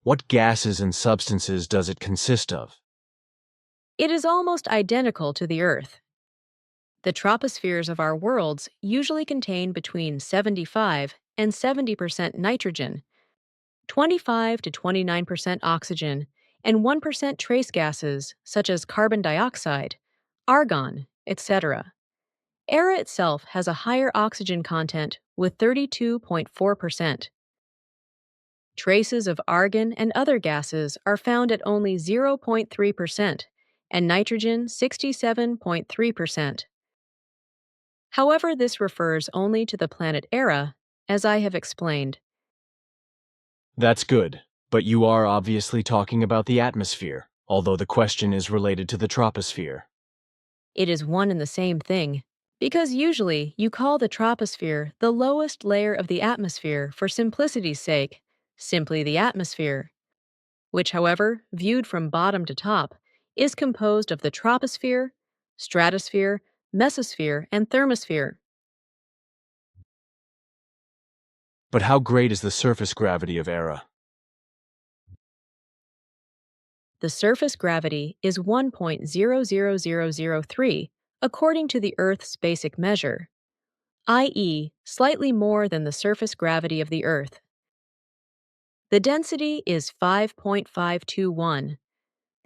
What gases and substances does it consist of? It is almost identical to the Earth. The tropospheres of our worlds usually contain between 75 and 70% nitrogen, 25 to 29% oxygen, and 1% trace gases such as carbon dioxide, argon, etc. Air itself has a higher oxygen content with 32.4%. Traces of argon and other gases are found at only 0.3%, and nitrogen 67.3%. However, this refers only to the planet Era, as I have explained. That's good, but you are obviously talking about the atmosphere, although the question is related to the troposphere. It is one and the same thing, because usually you call the troposphere the lowest layer of the atmosphere for simplicity's sake, simply the atmosphere, which, however, viewed from bottom to top, is composed of the troposphere, stratosphere, mesosphere, and thermosphere. But how great is the surface gravity of Era? The surface gravity is 1.00003 according to the Earth's basic measure, i.e., slightly more than the surface gravity of the Earth. The density is 5.521,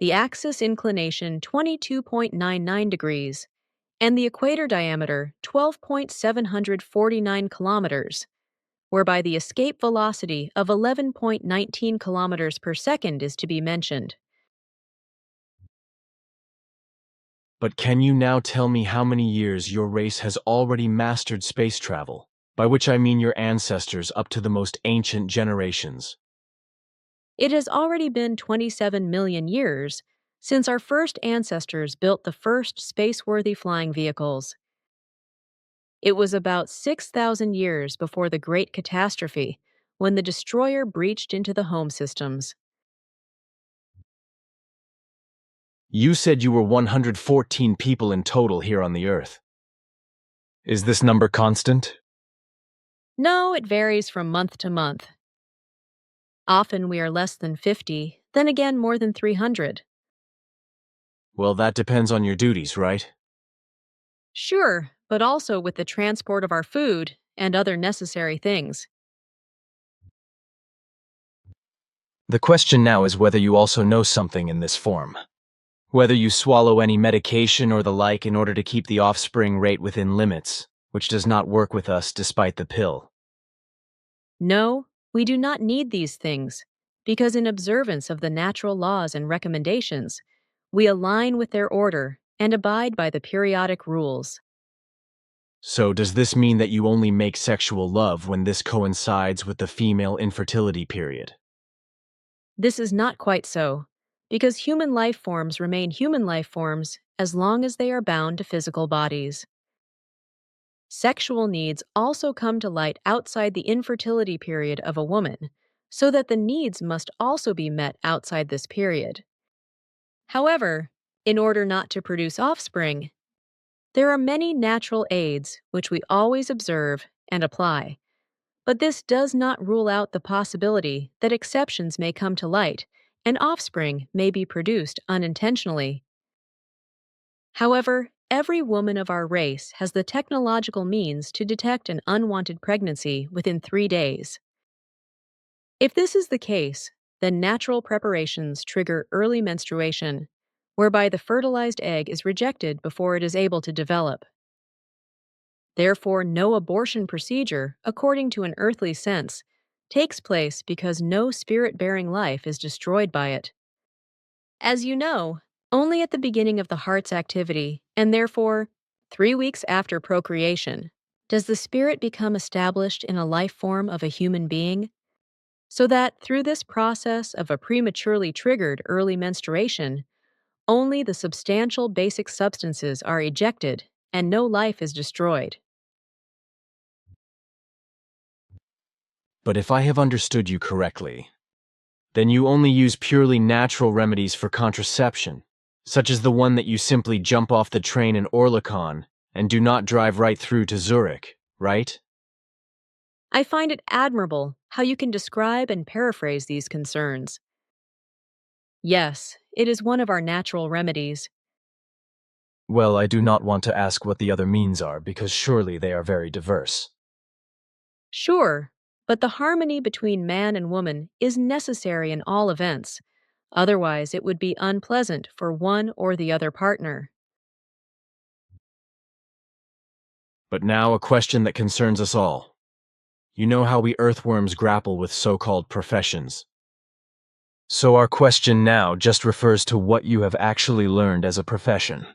the axis inclination 22.99 degrees, and the equator diameter 12.749 kilometers, whereby the escape velocity of 11.19 kilometers per second is to be mentioned. But can you now tell me how many years your race has already mastered space travel, by which I mean your ancestors up to the most ancient generations? It has already been 27 million years since our first ancestors built the first space-worthy flying vehicles. It was about 6,000 years before the Great Catastrophe when the destroyer breached into the home systems. You said you were 114 people in total here on the Earth. Is this number constant? No, it varies from month to month. Often we are less than 50, then again more than 300. Well, that depends on your duties, right? Sure, but also with the transport of our food and other necessary things. The question now is whether you also know something in this form. Whether you swallow any medication or the like in order to keep the offspring rate within limits, which does not work with us despite the pill. No, we do not need these things, because in observance of the natural laws and recommendations, we align with their order and abide by the periodic rules. So does this mean that you only make sexual love when this coincides with the female infertility period? This is not quite so, because human life forms remain human life forms as long as they are bound to physical bodies. Sexual needs also come to light outside the infertility period of a woman, so that the needs must also be met outside this period. However, in order not to produce offspring, there are many natural aids which we always observe and apply, but this does not rule out the possibility that exceptions may come to light and offspring may be produced unintentionally. However, every woman of our race has the technological means to detect an unwanted pregnancy within 3 days. If this is the case, then natural preparations trigger early menstruation, whereby the fertilized egg is rejected before it is able to develop. Therefore, no abortion procedure, according to an earthly sense, takes place because no spirit-bearing life is destroyed by it. As you know, only at the beginning of the heart's activity, and therefore 3 weeks after procreation, does the spirit become established in a life form of a human being, so that through this process of a prematurely triggered early menstruation, only the substantial basic substances are ejected and no life is destroyed. But if I have understood you correctly, then you only use purely natural remedies for contraception, such as the one that you simply jump off the train in Orlikon and do not drive right through to Zurich, right? I find it admirable how you can describe and paraphrase these concerns. Yes, it is one of our natural remedies. Well, I do not want to ask what the other means are, because surely they are very diverse. Sure, but the harmony between man and woman is necessary in all events. Otherwise, it would be unpleasant for one or the other partner. But now a question that concerns us all. You know how we earthworms grapple with so-called professions. So our question now just refers to what you have actually learned as a profession.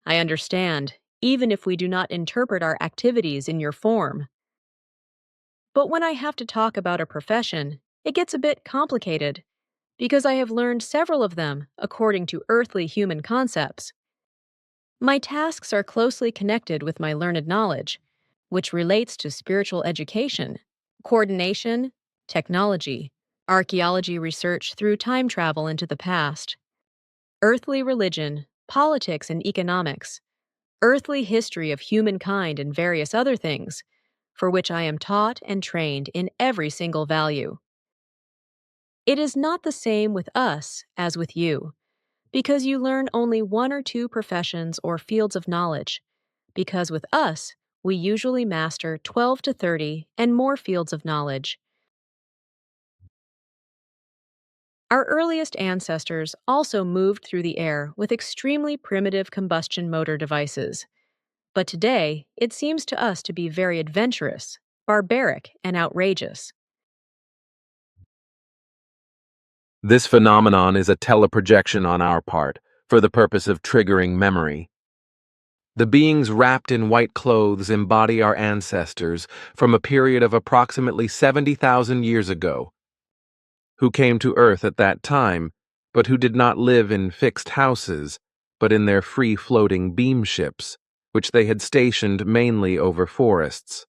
I understand, even if we do not interpret our activities in your form. But when I have to talk about a profession, it gets a bit complicated, because I have learned several of them according to earthly human concepts. My tasks are closely connected with my learned knowledge, which relates to spiritual education, coordination, technology, archaeology research through time travel into the past, earthly religion, politics and economics, earthly history of humankind and various other things, for which I am taught and trained in every single value. It is not the same with us as with you, because you learn only one or two professions or fields of knowledge, because with us, we usually master 12 to 30 and more fields of knowledge. Our earliest ancestors also moved through the air with extremely primitive combustion motor devices. But today, it seems to us to be very adventurous, barbaric, and outrageous. This phenomenon is a teleprojection on our part, for the purpose of triggering memory. The beings wrapped in white clothes embody our ancestors from a period of approximately 70,000 years ago, who came to Earth at that time, but who did not live in fixed houses, but in their free-floating beam ships, which they had stationed mainly over forests.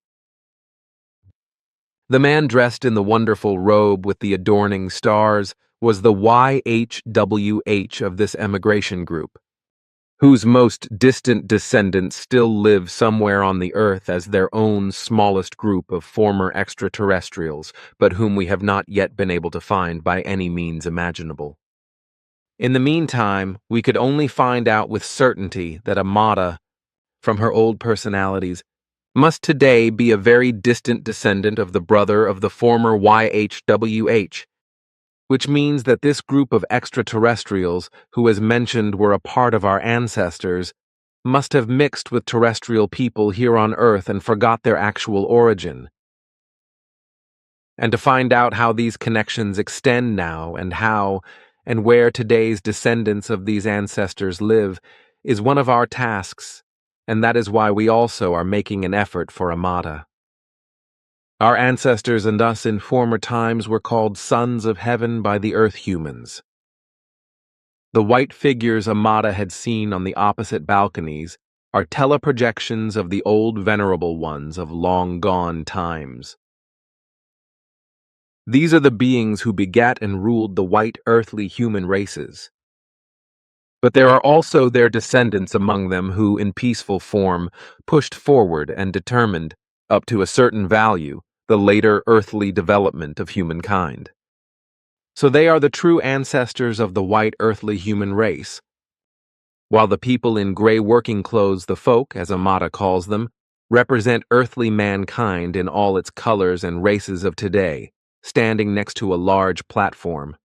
The man dressed in the wonderful robe with the adorning stars was the YHWH of this emigration group, whose most distant descendants still live somewhere on the earth as their own smallest group of former extraterrestrials, but whom we have not yet been able to find by any means imaginable. In the meantime, we could only find out with certainty that Amata, from her old personalities, must today be a very distant descendant of the brother of the former YHWH, which means that this group of extraterrestrials, who as mentioned were a part of our ancestors, must have mixed with terrestrial people here on Earth and forgot their actual origin. And to find out how these connections extend now and how and where today's descendants of these ancestors live is one of our tasks, and that is why we also are making an effort for Amata. Our ancestors and us in former times were called sons of heaven by the earth humans. The white figures Amata had seen on the opposite balconies are teleprojections of the old venerable ones of long-gone times. These are the beings who begat and ruled the white earthly human races. But there are also their descendants among them who, in peaceful form, pushed forward and determined, up to a certain value, the later earthly development of humankind. So they are the true ancestors of the white earthly human race, while the people in gray working clothes, the folk, as Amata calls them, represent earthly mankind in all its colors and races of today, standing next to a large platform.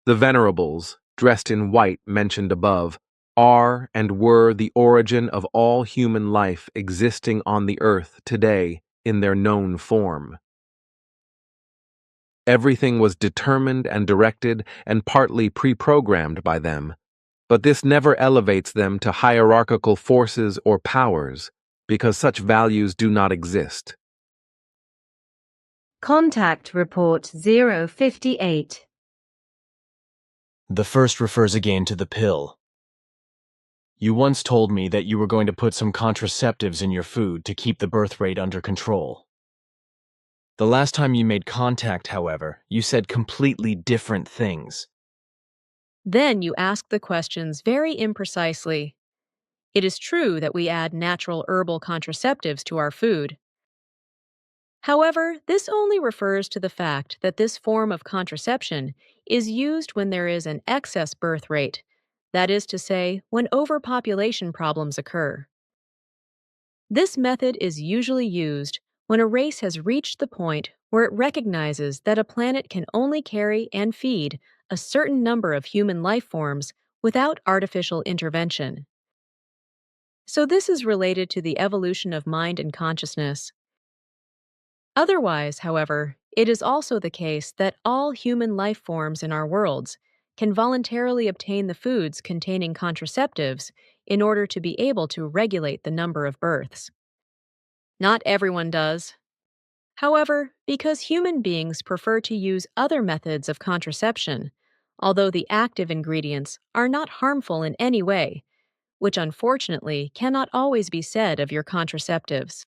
The venerables, dressed in white mentioned above, are and were the origin of all human life existing on the earth today in their known form. Everything was determined and directed and partly pre-programmed by them, but this never elevates them to hierarchical forces or powers, because such values do not exist. Contact Report 058. The first refers again to the pill. You once told me that you were going to put some contraceptives in your food to keep the birth rate under control. The last time you made contact, however, you said completely different things. Then you ask the questions very imprecisely. It is true that we add natural herbal contraceptives to our food. However, this only refers to the fact that this form of contraception is used when there is an excess birth rate, that is to say, when overpopulation problems occur. This method is usually used when a race has reached the point where it recognizes that a planet can only carry and feed a certain number of human life forms without artificial intervention. So this is related to the evolution of mind and consciousness. Otherwise, however, it is also the case that all human life forms in our worlds can voluntarily obtain the foods containing contraceptives in order to be able to regulate the number of births. Not everyone does. However, because human beings prefer to use other methods of contraception, although the active ingredients are not harmful in any way, which unfortunately cannot always be said of your contraceptives.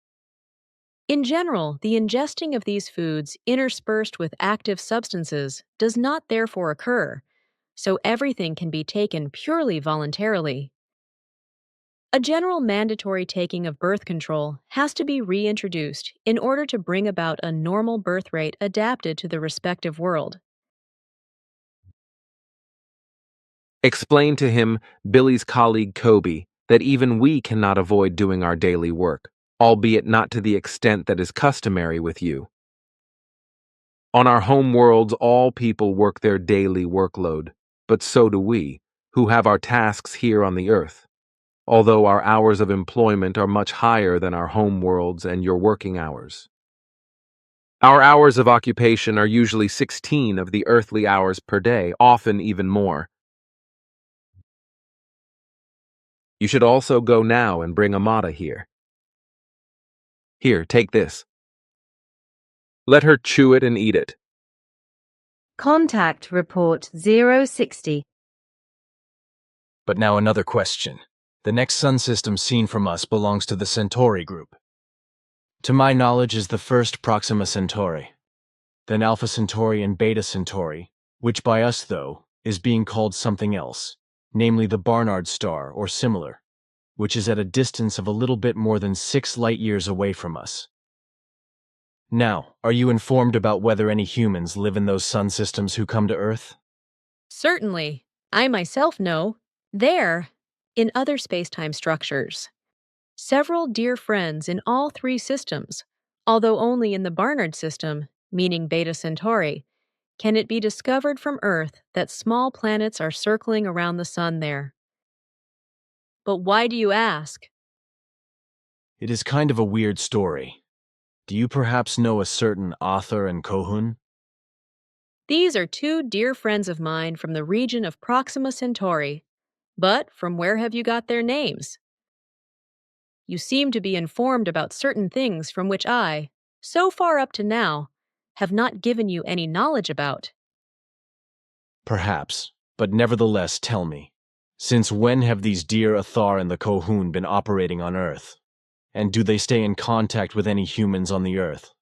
In general, the ingesting of these foods interspersed with active substances does not therefore occur, so everything can be taken purely voluntarily. A general mandatory taking of birth control has to be reintroduced in order to bring about a normal birth rate adapted to the respective world. Explain to him, Billy's colleague Kobe, that even we cannot avoid doing our daily work, albeit not to the extent that is customary with you. On our home worlds, all people work their daily workload, but so do we, who have our tasks here on the earth, although our hours of employment are much higher than our home worlds and your working hours. Our hours of occupation are usually 16 of the earthly hours per day, often even more. You should also go now and bring Amata here. Here, take this. Let her chew it and eat it. Contact report 060. But now another question. The next sun system seen from us belongs to the Centauri group. To my knowledge is the first Proxima Centauri, then Alpha Centauri and Beta Centauri, which by us, though, is being called something else, namely the Barnard star or similar, which is at a distance of a little bit more than 6 light-years away from us. Now, are you informed about whether any humans live in those sun systems who come to Earth? Certainly, I myself know, there, in other space-time structures. Several dear friends in all 3 systems, although only in the Barnard system, meaning Beta Centauri, can it be discovered from Earth that small planets are circling around the sun there. But why do you ask? It is kind of a weird story. Do you perhaps know a certain Author and Kohun? These are 2 dear friends of mine from the region of Proxima Centauri. But from where have you got their names? You seem to be informed about certain things from which I, so far up to now, have not given you any knowledge about. Perhaps, but nevertheless tell me, since when have these dear Athar and the Kohun been operating on Earth? And do they stay in contact with any humans on the Earth?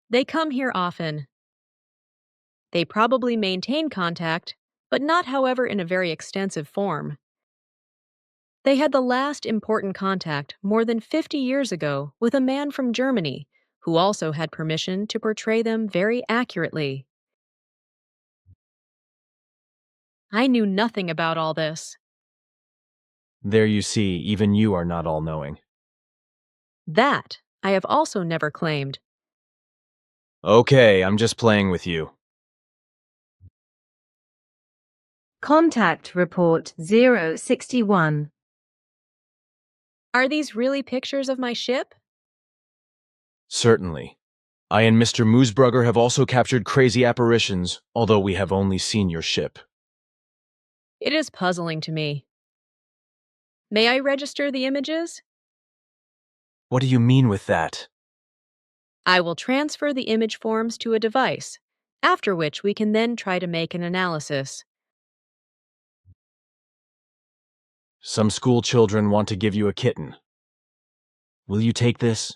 They come here often. They probably maintain contact, but not, however, in a very extensive form. They had the last important contact more than 50 years ago with a man from Germany, who also had permission to portray them very accurately. I knew nothing about all this. There you see, even you are not all-knowing. That I have also never claimed. Okay, I'm just playing with you. Contact report 061. Are these really pictures of my ship? Certainly. I and Mr. Moosbrugger have also captured crazy apparitions, although we have only seen your ship. It is puzzling to me. May I register the images? What do you mean with that? I will transfer the image forms to a device, after which we can then try to make an analysis. Some school children want to give you a kitten. Will you take this?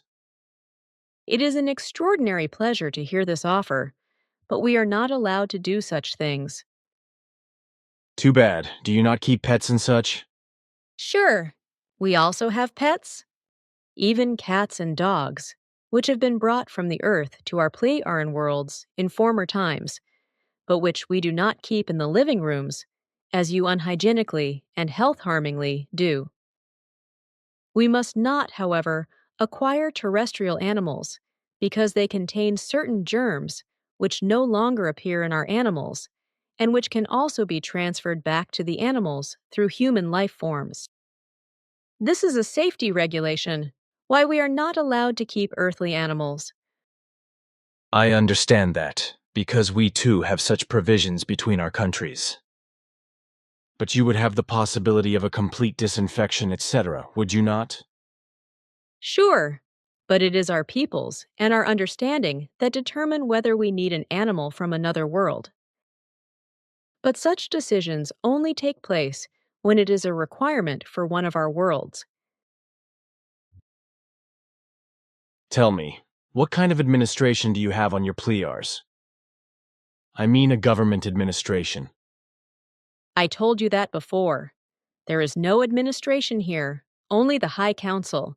It is an extraordinary pleasure to hear this offer, but we are not allowed to do such things. Too bad. Do you not keep pets and such? Sure, we also have pets, even cats and dogs, which have been brought from the Earth to our Pleiaren worlds in former times, but which we do not keep in the living rooms, as you unhygienically and health-harmingly do. We must not, however, acquire terrestrial animals because they contain certain germs which no longer appear in our animals and which can also be transferred back to the animals through human life forms. This is a safety regulation, why we are not allowed to keep earthly animals. I understand that, because we too have such provisions between our countries. But you would have the possibility of a complete disinfection, etc., would you not? Sure, but it is our peoples and our understanding that determine whether we need an animal from another world. But such decisions only take place when it is a requirement for one of our worlds. Tell me, what kind of administration do you have on your Pleiars? I mean a government administration. I told you that before. There is no administration here, only the High Council.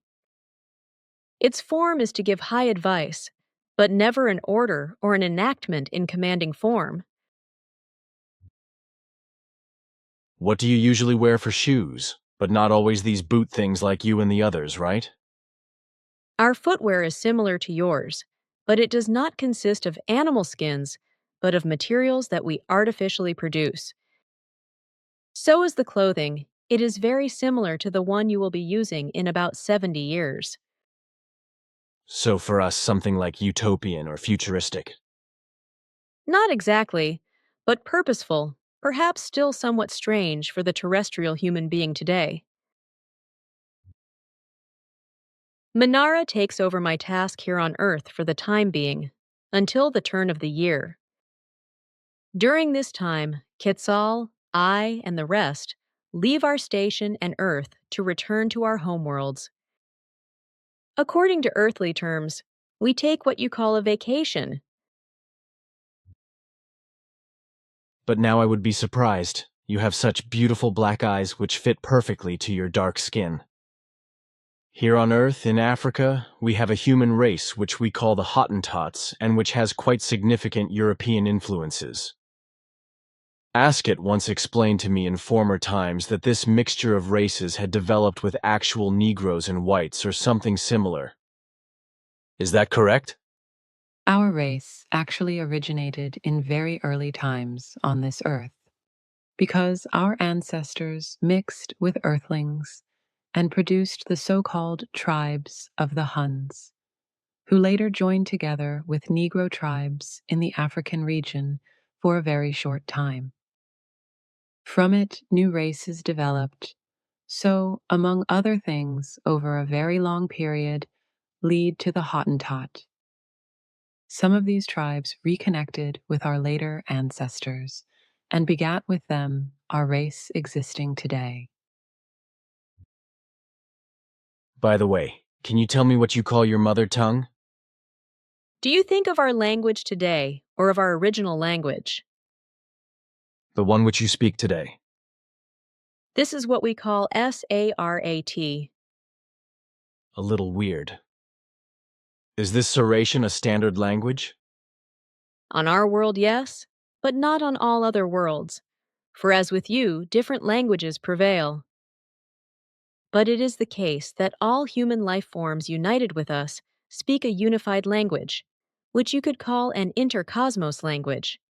Its form is to give high advice, but never an order or an enactment in commanding form. What do you usually wear for shoes, but not always these boot things like you and the others, right? Our footwear is similar to yours, but it does not consist of animal skins, but of materials that we artificially produce. So is the clothing. It is very similar to the one you will be using in about 70 years. So for us, something like utopian or futuristic. Not exactly, but purposeful, perhaps still somewhat strange for the terrestrial human being today. Manara takes over my task here on Earth for the time being, until the turn of the year. During this time, Quetzal, I, and the rest leave our station and Earth to return to our homeworlds. According to earthly terms, we take what you call a vacation. But now I would be surprised. You have such beautiful black eyes which fit perfectly to your dark skin. Here on Earth, in Africa, we have a human race which we call the Hottentots and which has quite significant European influences. Asket once explained to me in former times that this mixture of races had developed with actual Negroes and whites or something similar. Is that correct? Our race actually originated in very early times on this earth, because our ancestors mixed with earthlings and produced the so-called tribes of the Huns, who later joined together with Negro tribes in the African region for a very short time. From it, new races developed, so, among other things, over a very long period, lead to the Hottentot. Some of these tribes reconnected with our later ancestors and begat with them our race existing today. By the way, can you tell me what you call your mother tongue? Do you think of our language today or of our original language? The one which you speak today. This is what we call SARAT. A little weird. Is this Saratian a standard language? On our world, yes, but not on all other worlds, for as with you, different languages prevail. But it is the case that all human life forms united with us speak a unified language, which you could call an intercosmos language.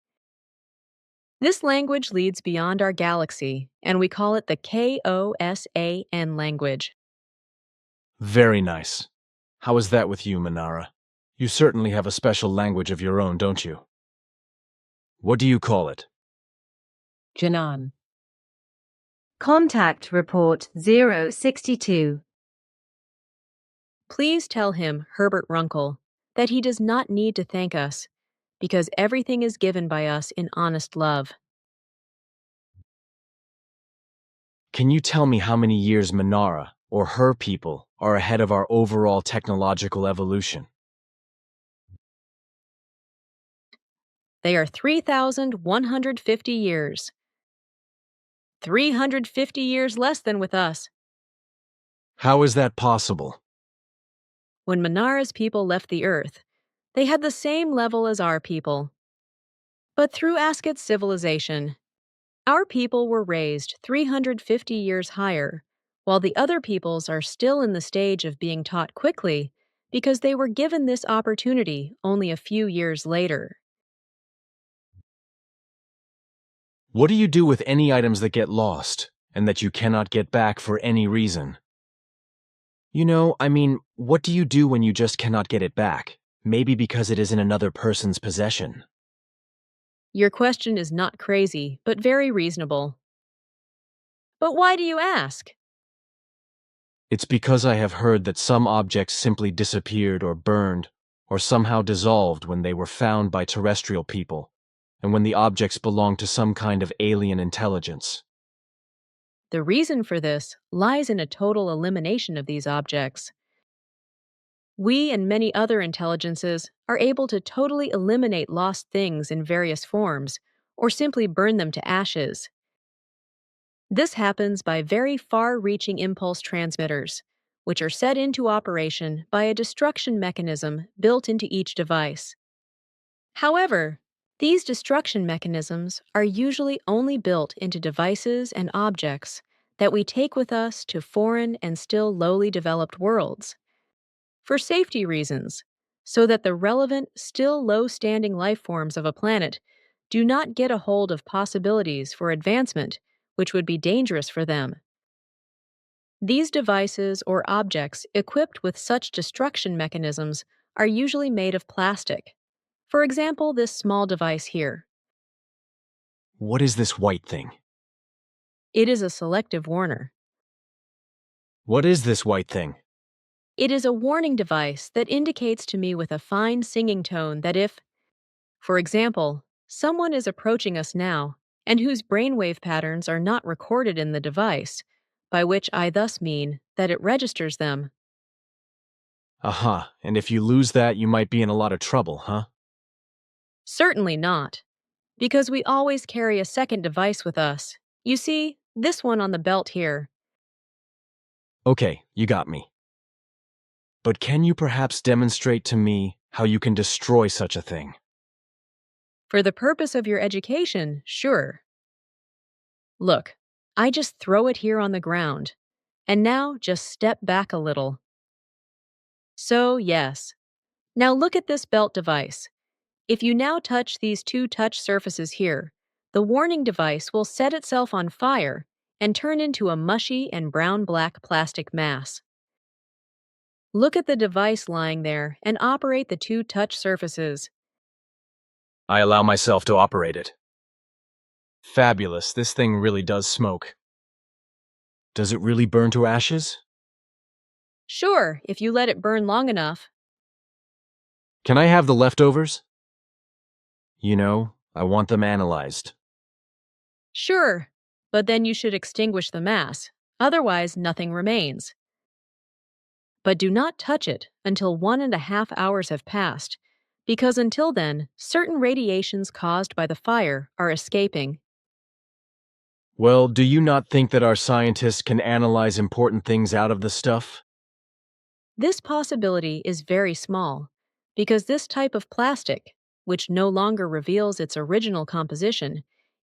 This language leads beyond our galaxy, and we call it the KOSAN language. Very nice. How is that with you, Manara? You certainly have a special language of your own, don't you? What do you call it? Janan. Contact Report 062. Please tell him, Herbert Runkle, that he does not need to thank us, because everything is given by us in honest love. Can you tell me how many years Manara, or her people, are ahead of our overall technological evolution? They are 3,150 years. 350 years less than with us. How is that possible? When Manara's people left the Earth, they had the same level as our people. But through Asket's civilization, our people were raised 350 years higher, while the other peoples are still in the stage of being taught quickly because they were given this opportunity only a few years later. What do you do with any items that get lost, and that you cannot get back for any reason? You know, I mean, what do you do when you just cannot get it back? Maybe because it is in another person's possession. Your question is not crazy, but very reasonable. But why do you ask? It's because I have heard that some objects simply disappeared or burned, or somehow dissolved when they were found by terrestrial people, and when the objects belonged to some kind of alien intelligence. The reason for this lies in a total elimination of these objects. We and many other intelligences are able to totally eliminate lost things in various forms, or simply burn them to ashes. This happens by very far-reaching impulse transmitters, which are set into operation by a destruction mechanism built into each device. However, these destruction mechanisms are usually only built into devices and objects that we take with us to foreign and still lowly developed worlds, for safety reasons, so that the relevant, still low-standing life forms of a planet do not get a hold of possibilities for advancement which would be dangerous for them. These devices or objects equipped with such destruction mechanisms are usually made of plastic. For example, this small device here. What is this white thing? It is a selective warner. What is this white thing? It is a warning device that indicates to me with a fine singing tone that if, for example, someone is approaching us now and whose brainwave patterns are not recorded in the device, by which I thus mean that it registers them. Aha, and if you lose that, you might be in a lot of trouble, huh? Certainly not, because we always carry a second device with us. You see, this one on the belt here. Okay, you got me. But can you perhaps demonstrate to me how you can destroy such a thing? For the purpose of your education, sure. Look, I just throw it here on the ground, and now just step back a little. So, yes. Now look at this belt device. If you now touch these two touch surfaces here, the warning device will set itself on fire and turn into a mushy and brown-black plastic mass. Look at the device lying there and operate the two touch surfaces. I allow myself to operate it. Fabulous, this thing really does smoke. Does it really burn to ashes? Sure, if you let it burn long enough. Can I have the leftovers? You know, I want them analyzed. Sure, but then you should extinguish the mass, otherwise nothing remains. But do not touch it until 1.5 hours have passed, because until then, certain radiations caused by the fire are escaping. Well, do you not think that our scientists can analyze important things out of the stuff? This possibility is very small, because this type of plastic, which no longer reveals its original composition,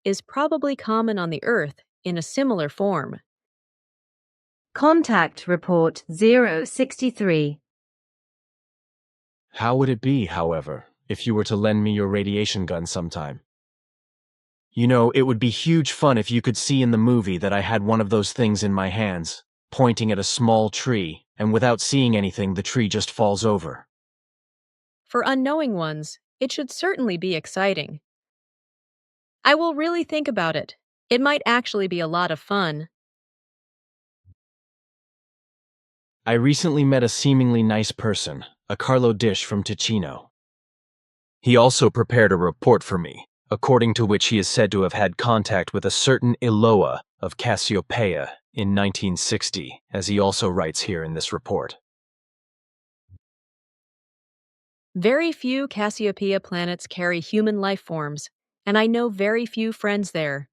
is probably common on the Earth in a similar form. Contact Report 063. How would it be, however, if you were to lend me your radiation gun sometime? You know, it would be huge fun if you could see in the movie that I had one of those things in my hands, pointing at a small tree, and without seeing anything, the tree just falls over. For unknowing ones, it should certainly be exciting. I will really think about it. It might actually be a lot of fun. I recently met a seemingly nice person, a Carlo Dish from Ticino. He also prepared a report for me, according to which he is said to have had contact with a certain Iloa of Cassiopeia in 1960, as he also writes here in this report. Very few Cassiopeia planets carry human life forms, and I know very few friends there.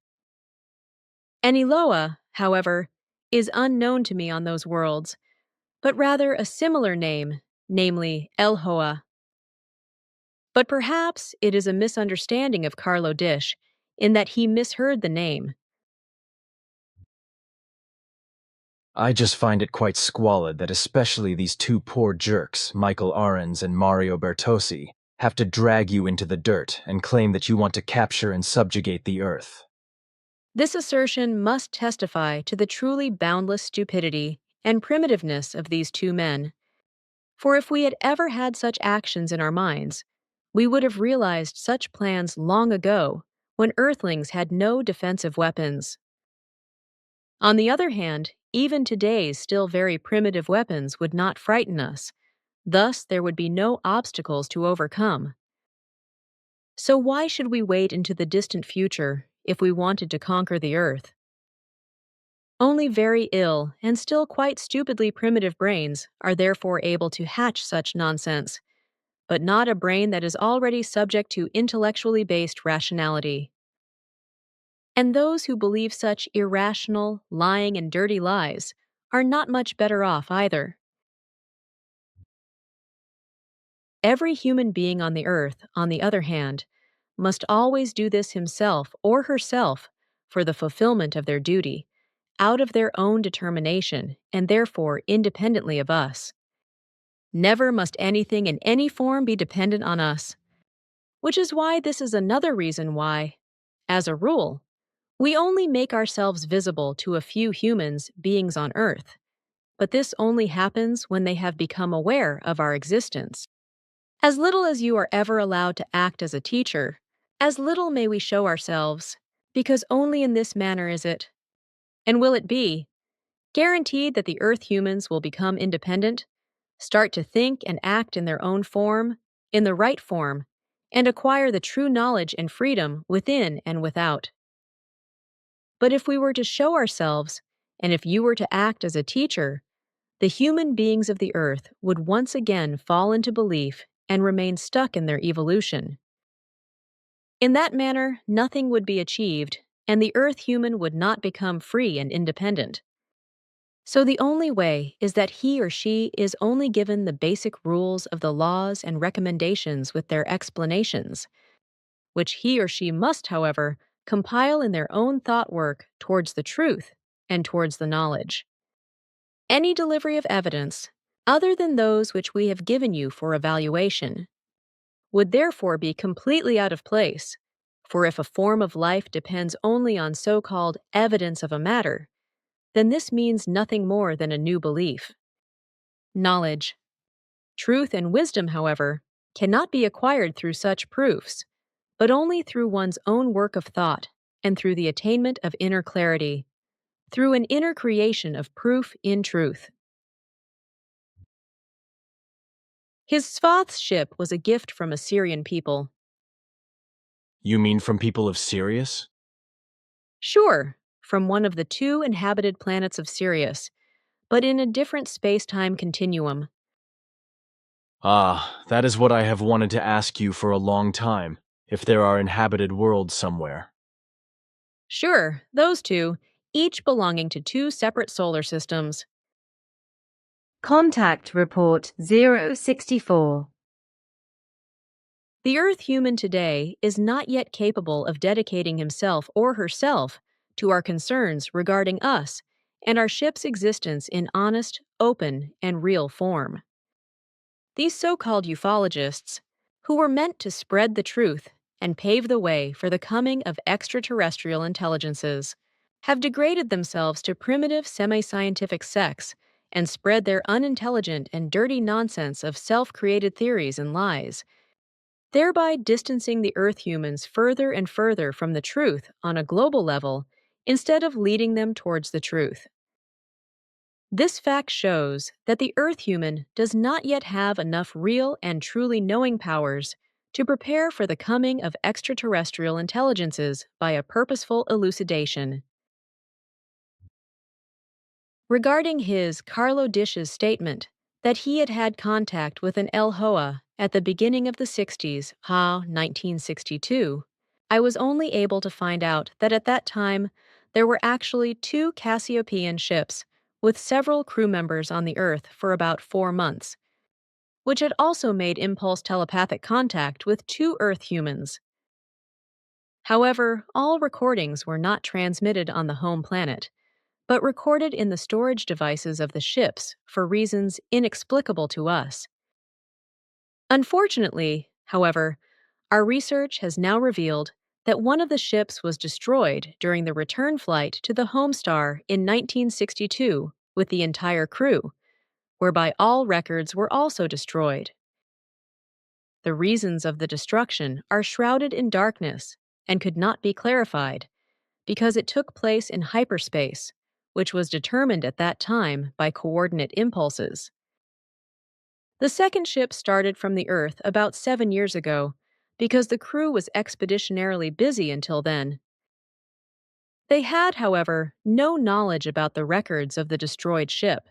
Eniloa, however, is unknown to me on those worlds, but rather a similar name, namely Elhoa. But perhaps it is a misunderstanding of Carlo Dish, in that he misheard the name. I just find it quite squalid that especially these two poor jerks, Michael Ahrens and Mario Bertossi, have to drag you into the dirt and claim that you want to capture and subjugate the Earth. This assertion must testify to the truly boundless stupidity and primitiveness of these two men. For if we had ever had such actions in our minds, we would have realized such plans long ago, when Earthlings had no defensive weapons. On the other hand, even today's still very primitive weapons would not frighten us. Thus, there would be no obstacles to overcome. So why should we wait into the distant future if we wanted to conquer the Earth? Only very ill and still quite stupidly primitive brains are therefore able to hatch such nonsense, but not a brain that is already subject to intellectually based rationality. And those who believe such irrational, lying, and dirty lies are not much better off either. Every human being on the earth, on the other hand, must always do this himself or herself for the fulfillment of their duty, out of their own determination, and therefore independently of us. Never must anything in any form be dependent on us, which is why this is another reason why, as a rule, we only make ourselves visible to a few humans, beings on Earth, but this only happens when they have become aware of our existence. As little as you are ever allowed to act as a teacher, as little may we show ourselves, because only in this manner is it, and will it be, guaranteed that the Earth humans will become independent, start to think and act in their own form, in the right form, and acquire the true knowledge and freedom within and without. But if we were to show ourselves, and if you were to act as a teacher, the human beings of the earth would once again fall into belief and remain stuck in their evolution. In that manner, nothing would be achieved, and the earth human would not become free and independent. So the only way is that he or she is only given the basic rules of the laws and recommendations with their explanations, which he or she must, however, compile in their own thought work towards the truth and towards the knowledge. Any delivery of evidence, other than those which we have given you for evaluation, would therefore be completely out of place, for if a form of life depends only on so-called evidence of a matter, then this means nothing more than a new belief. Knowledge, truth, and wisdom, however, cannot be acquired through such proofs, but only through one's own work of thought and through the attainment of inner clarity, through an inner creation of proof in truth. His Svath's ship was a gift from Assyrian people. You mean from people of Sirius? Sure, from one of the 2 inhabited planets of Sirius, but in a different space-time continuum. Ah, that is what I have wanted to ask you for a long time, if there are inhabited worlds somewhere. Sure, those 2, each belonging to 2 separate solar systems. Contact Report 064. The Earth human today is not yet capable of dedicating himself or herself to our concerns regarding us and our ship's existence in honest, open, and real form. These so-called ufologists, who were meant to spread the truth and pave the way for the coming of extraterrestrial intelligences, have degraded themselves to primitive semi-scientific sects and spread their unintelligent and dirty nonsense of self-created theories and lies, thereby distancing the Earth humans further and further from the truth on a global level instead of leading them towards the truth. This fact shows that the Earth human does not yet have enough real and truly knowing powers to prepare for the coming of extraterrestrial intelligences by a purposeful elucidation. Regarding his Carlo Dish's statement that he had had contact with an El Hoa at the beginning of the 60s, 1962, I was only able to find out that at that time there were actually 2 Cassiopean ships with several crew members on the Earth for about 4 months, which had also made impulse telepathic contact with 2 Earth humans. However, all recordings were not transmitted on the home planet, but recorded in the storage devices of the ships for reasons inexplicable to us. Unfortunately, however, our research has now revealed that one of the ships was destroyed during the return flight to the home star in 1962 with the entire crew, whereby all records were also destroyed. The reasons of the destruction are shrouded in darkness and could not be clarified because it took place in hyperspace, which was determined at that time by coordinate impulses. The second ship started from the Earth about 7 years ago because the crew was expeditionarily busy until then. They had, however, no knowledge about the records of the destroyed ship,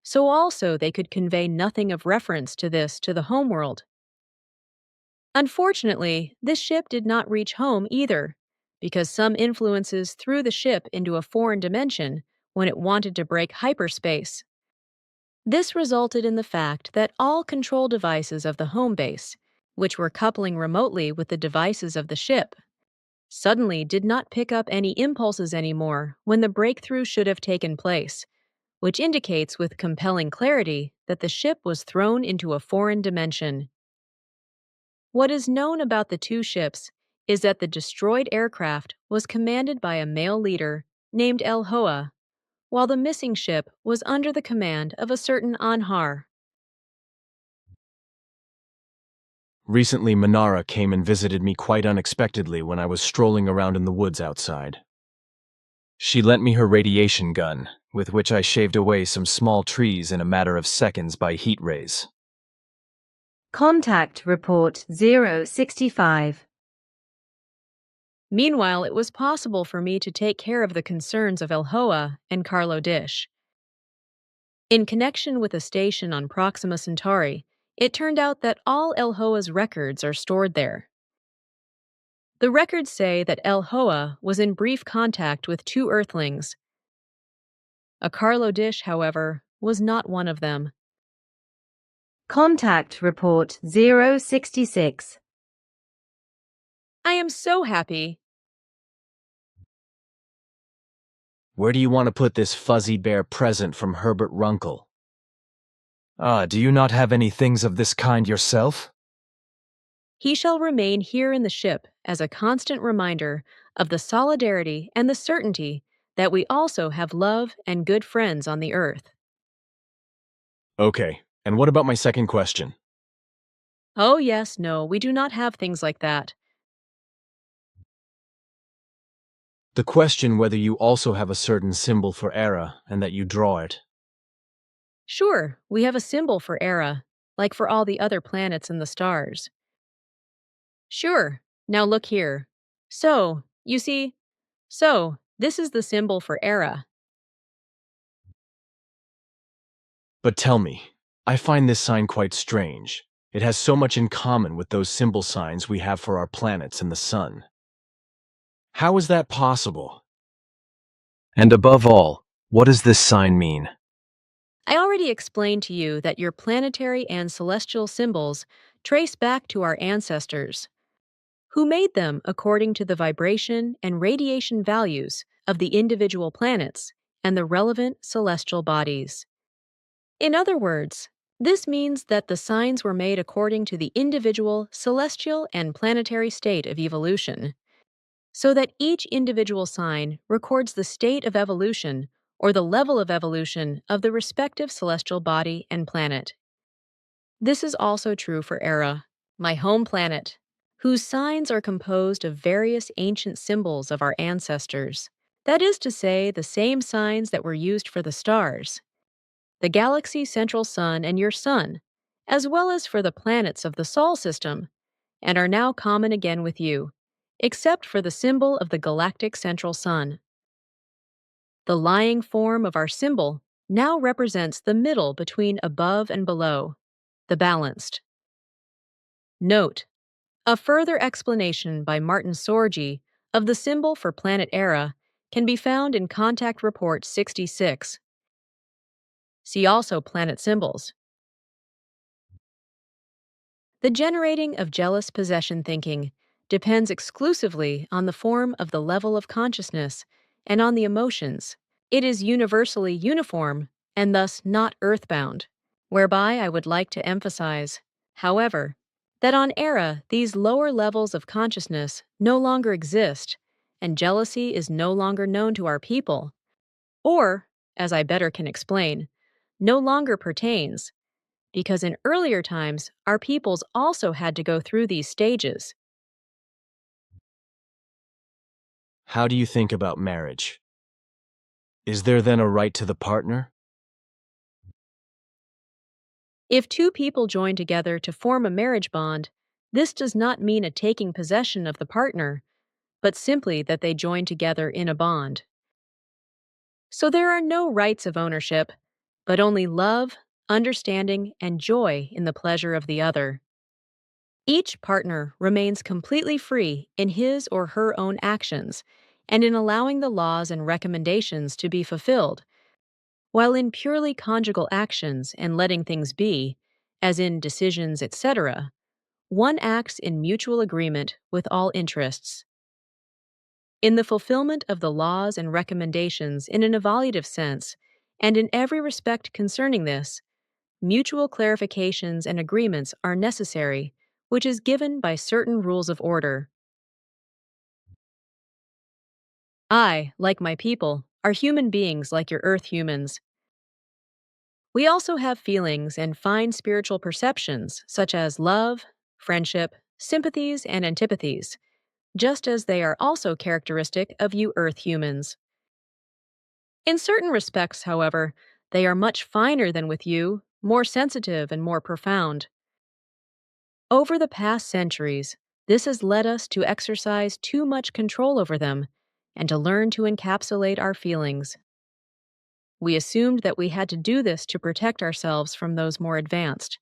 so also they could convey nothing of reference to this to the homeworld. Unfortunately, this ship did not reach home either, because some influences threw the ship into a foreign dimension when it wanted to break hyperspace. This resulted in the fact that all control devices of the home base, which were coupling remotely with the devices of the ship, suddenly did not pick up any impulses anymore when the breakthrough should have taken place, which indicates with compelling clarity that the ship was thrown into a foreign dimension. What is known about the two ships is that the destroyed aircraft was commanded by a male leader named El-Hoa, while the missing ship was under the command of a certain Anhar. Recently, Manara came and visited me quite unexpectedly when I was strolling around in the woods outside. She lent me her radiation gun, with which I shaved away some small trees in a matter of seconds by heat rays. Contact Report 065. Meanwhile, it was possible for me to take care of the concerns of El-Hoa and Carlo Dish. In connection with a station on Proxima Centauri, it turned out that all El-Hoa's records are stored there. The records say that El-Hoa was in brief contact with two Earthlings. A Carlo Dish, however, was not one of them. Contact Report 066. I am so happy. Where do you want to put this fuzzy bear present from Herbert Runkle? Do you not have any things of this kind yourself? He shall remain here in the ship as a constant reminder of the solidarity and the certainty that we also have love and good friends on the earth. Okay, and what about my second question? Oh yes, no, we do not have things like that. The question whether you also have a certain symbol for Era and that you draw it. Sure, we have a symbol for Era, like for all the other planets and the stars. Sure, now look here. So, you see, this is the symbol for Era. But tell me, I find this sign quite strange. It has so much in common with those symbol signs we have for our planets and the sun. How is that possible? And above all, what does this sign mean? I already explained to you that your planetary and celestial symbols trace back to our ancestors, who made them according to the vibration and radiation values of the individual planets and the relevant celestial bodies. In other words, this means that the signs were made according to the individual celestial and planetary state of evolution, so that each individual sign records the state of evolution or the level of evolution of the respective celestial body and planet. This is also true for Era, my home planet, whose signs are composed of various ancient symbols of our ancestors. That is to say, the same signs that were used for the stars, the galaxy's central sun and your sun, as well as for the planets of the Sol system, and are now common again with you, except for the symbol of the galactic central sun. The lying form of our symbol now represents the middle between above and below, the balanced. Note, a further explanation by Martin Sorgi of the symbol for planet Era can be found in Contact Report 66. See also planet symbols. The generating of jealous possession thinking depends exclusively on the form of the level of consciousness and on the emotions. It is universally uniform and thus not earthbound, whereby I would like to emphasize, however, that on Era these lower levels of consciousness no longer exist and jealousy is no longer known to our people, or, as I better can explain, no longer pertains, because in earlier times our peoples also had to go through these stages. How do you think about marriage? Is there then a right to the partner? If two people join together to form a marriage bond, this does not mean a taking possession of the partner, but simply that they join together in a bond. So there are no rights of ownership, but only love, understanding, and joy in the pleasure of the other. Each partner remains completely free in his or her own actions and in allowing the laws and recommendations to be fulfilled, while in purely conjugal actions and letting things be, as in decisions, etc., one acts in mutual agreement with all interests. In the fulfillment of the laws and recommendations in an evaluative sense, and in every respect concerning this, mutual clarifications and agreements are necessary, which is given by certain rules of order. I, like my people, are human beings like your Earth humans. We also have feelings and fine spiritual perceptions such as love, friendship, sympathies, and antipathies, just as they are also characteristic of you Earth humans. In certain respects, however, they are much finer than with you, more sensitive and more profound. Over the past centuries, this has led us to exercise too much control over them and to learn to encapsulate our feelings. We assumed that we had to do this to protect ourselves from those more advanced.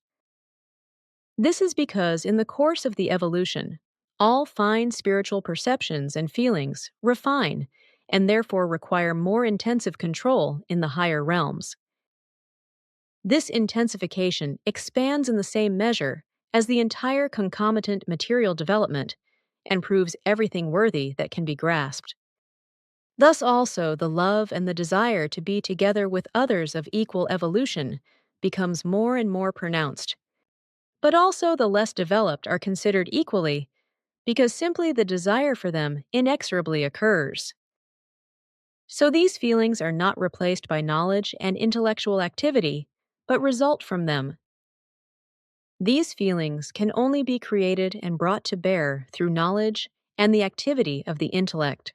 This is because in the course of the evolution, all fine spiritual perceptions and feelings refine and therefore require more intensive control in the higher realms. This intensification expands in the same measure as the entire concomitant material development and proves everything worthy that can be grasped. Thus also the love and the desire to be together with others of equal evolution becomes more and more pronounced. But also the less developed are considered equally because simply the desire for them inexorably occurs. So these feelings are not replaced by knowledge and intellectual activity, but result from them. These feelings can only be created and brought to bear through knowledge and the activity of the intellect.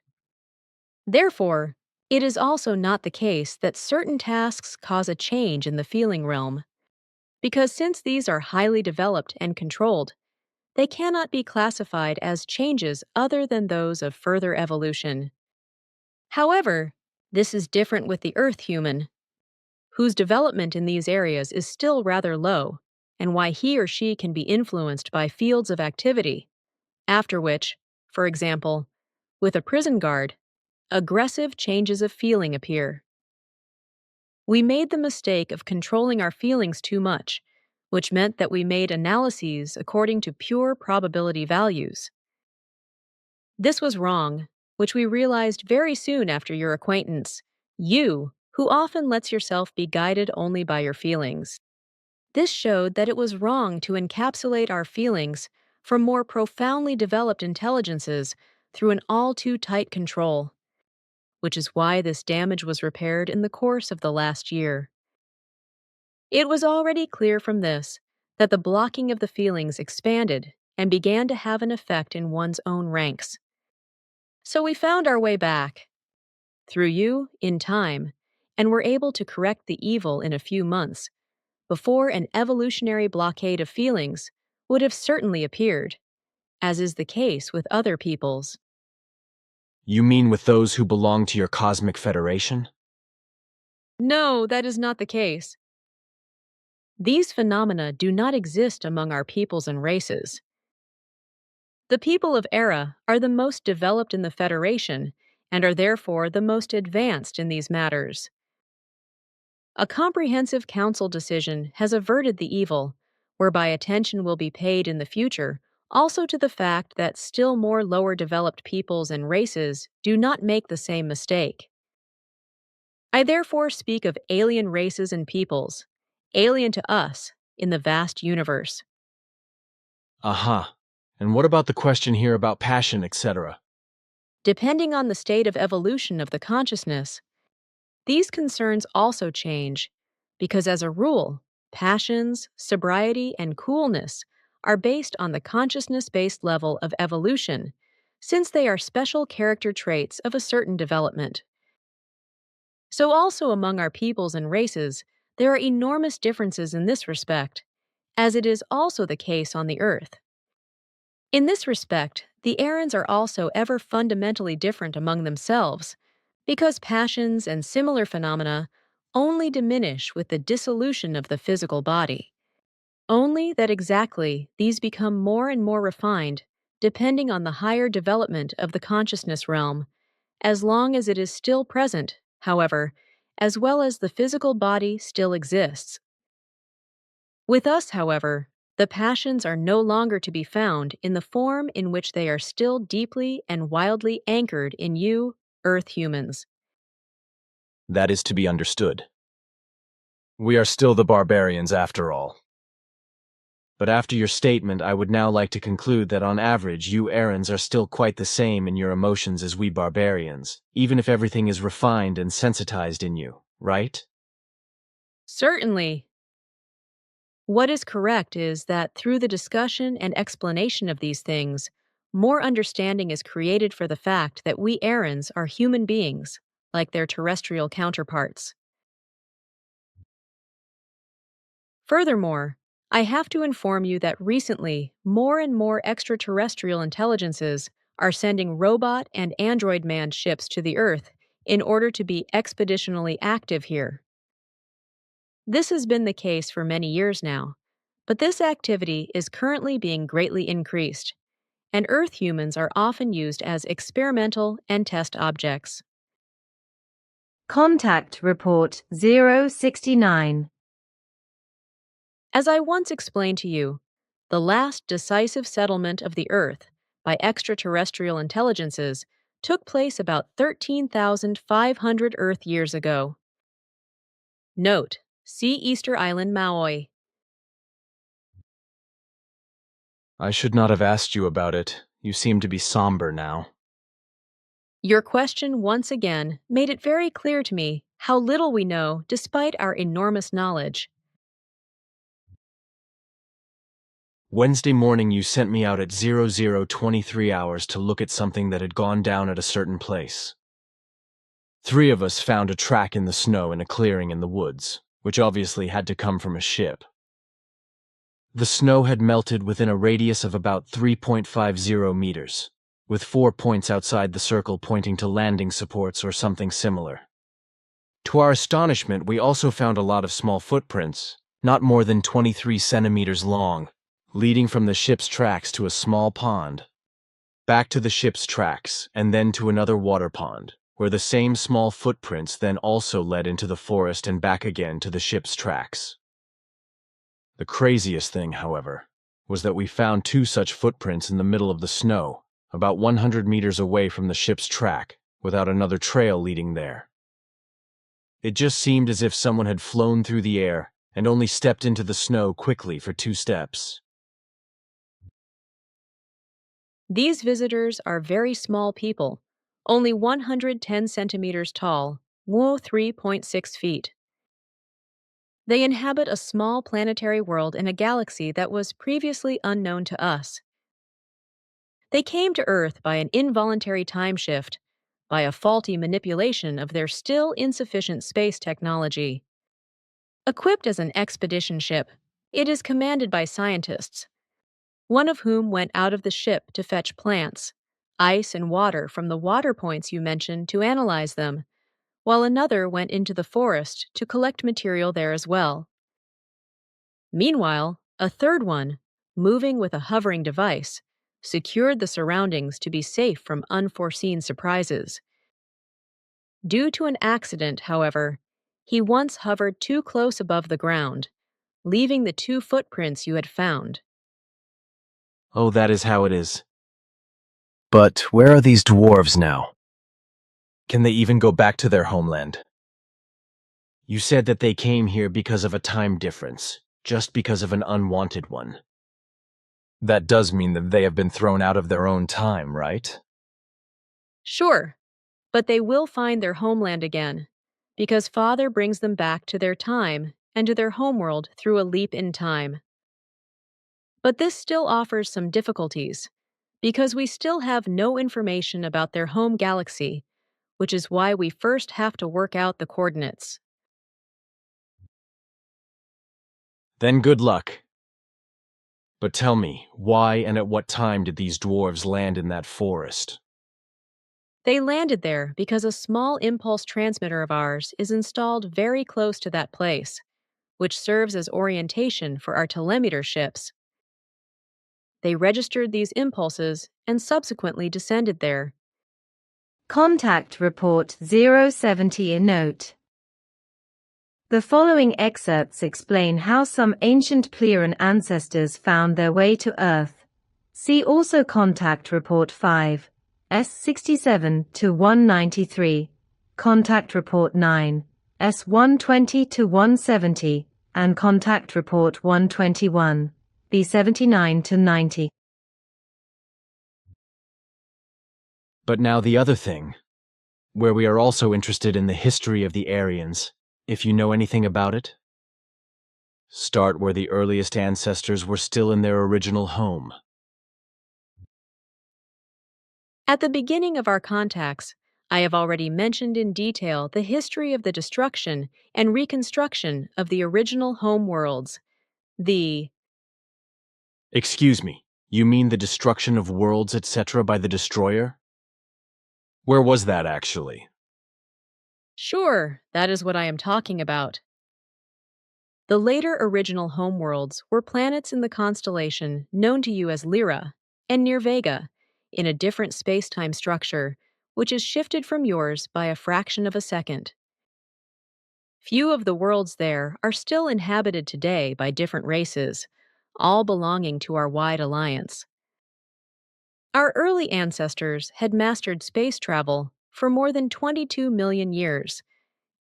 Therefore, it is also not the case that certain tasks cause a change in the feeling realm, because since these are highly developed and controlled, they cannot be classified as changes other than those of further evolution. However, this is different with the Earth human, whose development in these areas is still rather low, and why he or she can be influenced by fields of activity, after which, for example, with a prison guard, aggressive changes of feeling appear. We made the mistake of controlling our feelings too much, which meant that we made analyses according to pure probability values. This was wrong, which we realized very soon after your acquaintance, you, who often lets yourself be guided only by your feelings. This showed that it was wrong to encapsulate our feelings from more profoundly developed intelligences through an all too tight control, which is why this damage was repaired in the course of the last year. It was already clear from this that the blocking of the feelings expanded and began to have an effect in one's own ranks. So we found our way back, through you, in time, and were able to correct the evil in a few months, before an evolutionary blockade of feelings would have certainly appeared, as is the case with other peoples. You mean with those who belong to your cosmic federation? No, that is not the case. These phenomena do not exist among our peoples and races. The people of Era are the most developed in the Federation and are therefore the most advanced in these matters. A comprehensive council decision has averted the evil, whereby attention will be paid in the future also to the fact that still more lower developed peoples and races do not make the same mistake. I therefore speak of alien races and peoples, alien to us, in the vast universe. Aha. And what about the question here about passion, etc.? Depending on the state of evolution of the consciousness, these concerns also change, because as a rule, passions, sobriety, and coolness are based on the consciousness-based level of evolution, since they are special character traits of a certain development. So also among our peoples and races, there are enormous differences in this respect, as it is also the case on the Earth. In this respect, The errands are also ever fundamentally different among themselves, because passions and similar phenomena only diminish with the dissolution of the physical body. Only that exactly these become more and more refined, depending on the higher development of the consciousness realm, as long as it is still present, however, as well as the physical body still exists. With us, however, the passions are no longer to be found in the form in which they are still deeply and wildly anchored in you, Earth humans. That is to be understood. We are still the barbarians after all. But after your statement, I would now like to conclude that on average, you Aryans are still quite the same in your emotions as we barbarians, even if everything is refined and sensitized in you, right? Certainly. What is correct is that through the discussion and explanation of these things, more understanding is created for the fact that we Aryans are human beings, like their terrestrial counterparts. Furthermore, I have to inform you that recently, more and more extraterrestrial intelligences are sending robot and android manned ships to the Earth in order to be expeditionally active here. This has been the case for many years now, but this activity is currently being greatly increased, and Earth humans are often used as experimental and test objects. Contact Report 069. As I once explained to you, the last decisive settlement of the Earth by extraterrestrial intelligences took place about 13,500 Earth years ago. Note: see Easter Island, Maui. I should not have asked you about it. You seem to be somber now. Your question once again made it very clear to me how little we know despite our enormous knowledge. Wednesday morning you sent me out at 0023 hours to look at something that had gone down at a certain place. 3 of us found a track in the snow in a clearing in the woods, which obviously had to come from a ship. The snow had melted within a radius of about 3.50 meters, with 4 points outside the circle pointing to landing supports or something similar. To our astonishment, we also found a lot of small footprints, not more than 23 centimeters long, leading from the ship's tracks to a small pond, back to the ship's tracks, and then to another water pond, where the same small footprints then also led into the forest and back again to the ship's tracks. The craziest thing, however, was that we found 2 such footprints in the middle of the snow, about 100 meters away from the ship's track, without another trail leading there. It just seemed as if someone had flown through the air and only stepped into the snow quickly for 2 steps. These visitors are very small people, only 110 centimeters tall, 3.6 feet. They inhabit a small planetary world in a galaxy that was previously unknown to us. They came to Earth by an involuntary time shift, by a faulty manipulation of their still insufficient space technology. Equipped as an expedition ship, it is commanded by scientists, one of whom went out of the ship to fetch plants, ice and water from the water points you mentioned to analyze them, while another went into the forest to collect material there as well. Meanwhile, a third one, moving with a hovering device, secured the surroundings to be safe from unforeseen surprises. Due to an accident, however, he once hovered too close above the ground, leaving the 2 footprints you had found. Oh, that is how it is. But where are these dwarves now? Can they even go back to their homeland? You said that they came here because of a time difference, just because of an unwanted one. That does mean that they have been thrown out of their own time, right? Sure, but they will find their homeland again, because Father brings them back to their time and to their homeworld through a leap in time. But this still offers some difficulties, because we still have no information about their home galaxy, which is why we first have to work out the coordinates. Then good luck. But tell me, why and at what time did these dwarves land in that forest? They landed there because a small impulse transmitter of ours is installed very close to that place, which serves as orientation for our telemeter ships. They registered these impulses and subsequently descended there. Contact Report 070 in note. The following excerpts explain how some ancient Pleiadian ancestors found their way to Earth. See also Contact Report 5, S67 to 193, Contact Report 9, S120 to 170, and Contact Report 121, B79 to 90. But now the other thing, where we are also interested in the history of the Aryans, if you know anything about it. Start where the earliest ancestors were still in their original home. At the beginning of our contacts, I have already mentioned in detail the history of the destruction and reconstruction of the original home worlds. Excuse me, you mean the destruction of worlds, etc. by the Destroyer? Where was that actually? Sure, that is what I am talking about. The later original homeworlds were planets in the constellation known to you as Lyra and near Vega, in a different space-time structure, which is shifted from yours by a fraction of a second. Few of the worlds there are still inhabited today by different races, all belonging to our wide alliance. Our early ancestors had mastered space travel for more than 22 million years,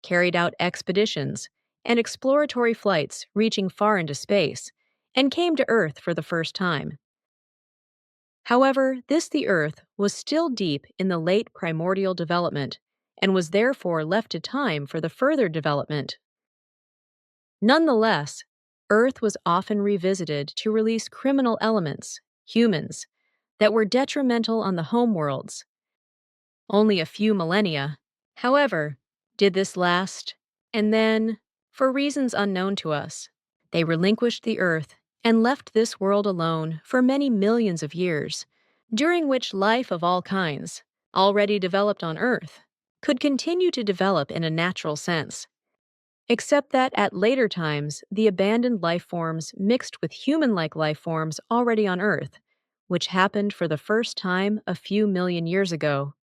carried out expeditions and exploratory flights reaching far into space, and came to Earth for the first time. However, the Earth was still deep in the late primordial development and was therefore left to time for the further development. Nonetheless, Earth was often revisited to release criminal elements, humans, that were detrimental on the homeworlds. Only a few millennia, however, did this last, and then, for reasons unknown to us, they relinquished the Earth and left this world alone for many millions of years, during which life of all kinds, already developed on Earth, could continue to develop in a natural sense. Except that at later times, the abandoned life forms mixed with human-like life forms already on Earth, which happened for the first time a few million years ago.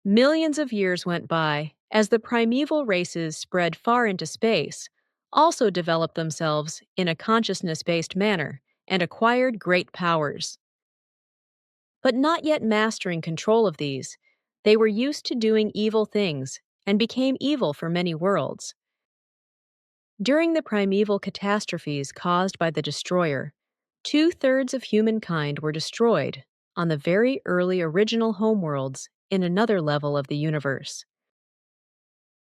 Millions of years went by as the primeval races spread far into space, also developed themselves in a consciousness-based manner, and acquired great powers. But not yet mastering control of these, they were used to doing evil things and became evil for many worlds. During the primeval catastrophes caused by the Destroyer, 2/3 of humankind were destroyed on the very early original homeworlds in another level of the universe.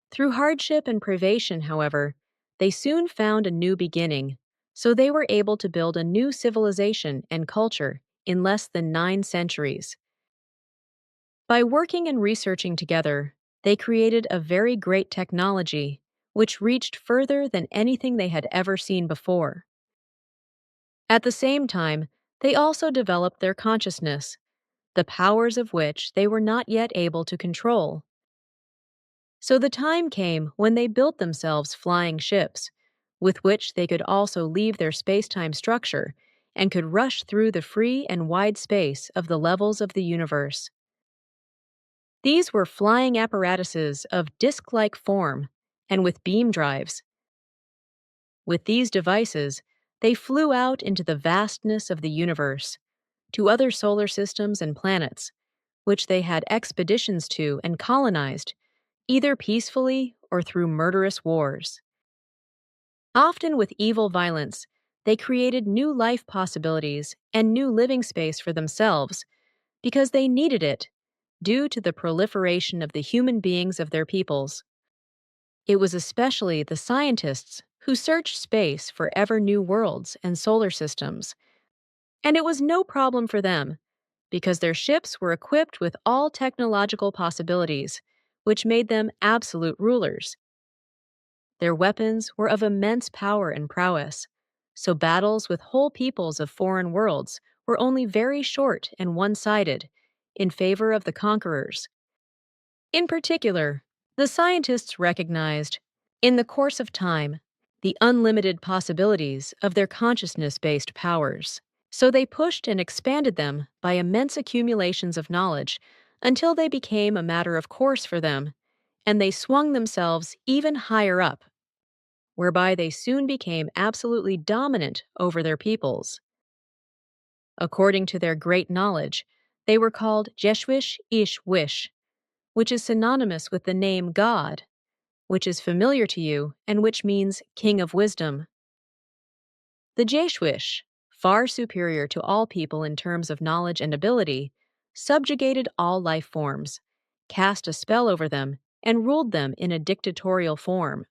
Through hardship and privation, however, they soon found a new beginning, so they were able to build a new civilization and culture in less than 9 centuries. By working and researching together, they created a very great technology which reached further than anything they had ever seen before. At the same time, they also developed their consciousness, the powers of which they were not yet able to control. So the time came when they built themselves flying ships, with which they could also leave their space-time structure and could rush through the free and wide space of the levels of the universe. These were flying apparatuses of disc-like form and with beam drives. With these devices, they flew out into the vastness of the universe, to other solar systems and planets, which they had expeditions to and colonized, either peacefully or through murderous wars. Often with evil violence, they created new life possibilities and new living space for themselves because they needed it due to the proliferation of the human beings of their peoples. It was especially the scientists who searched space for ever new worlds and solar systems. And it was no problem for them, because their ships were equipped with all technological possibilities, which made them absolute rulers. Their weapons were of immense power and prowess, so battles with whole peoples of foreign worlds were only very short and one-sided, in favor of the conquerors. In particular, the scientists recognized, in the course of time, the unlimited possibilities of their consciousness-based powers, so they pushed and expanded them by immense accumulations of knowledge until they became a matter of course for them, and they swung themselves even higher up, whereby they soon became absolutely dominant over their peoples. According to their great knowledge, they were called Jeshwish Ish Wish, which is synonymous with the name God, which is familiar to you and which means King of Wisdom. The Jeshwish, far superior to all people in terms of knowledge and ability, subjugated all life forms, cast a spell over them, and ruled them in a dictatorial form.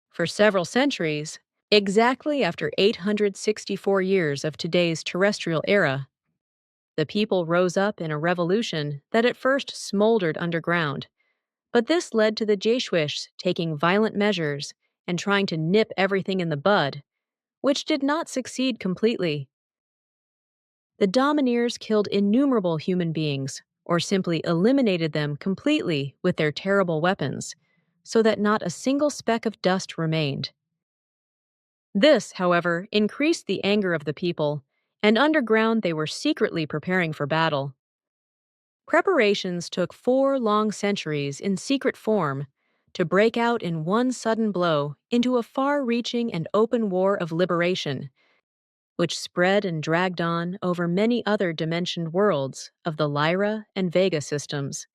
For several centuries, exactly after 864 years of today's terrestrial era, the people rose up in a revolution that at first smoldered underground, but this led to the Jeshwish taking violent measures and trying to nip everything in the bud, which did not succeed completely. The domineers killed innumerable human beings, or simply eliminated them completely with their terrible weapons, so that not a single speck of dust remained. This, however, increased the anger of the people, and underground they were secretly preparing for battle. Preparations took 4 long centuries in secret form to break out in one sudden blow into a far-reaching and open war of liberation, which spread and dragged on over many other dimensioned worlds of the Lyra and Vega systems.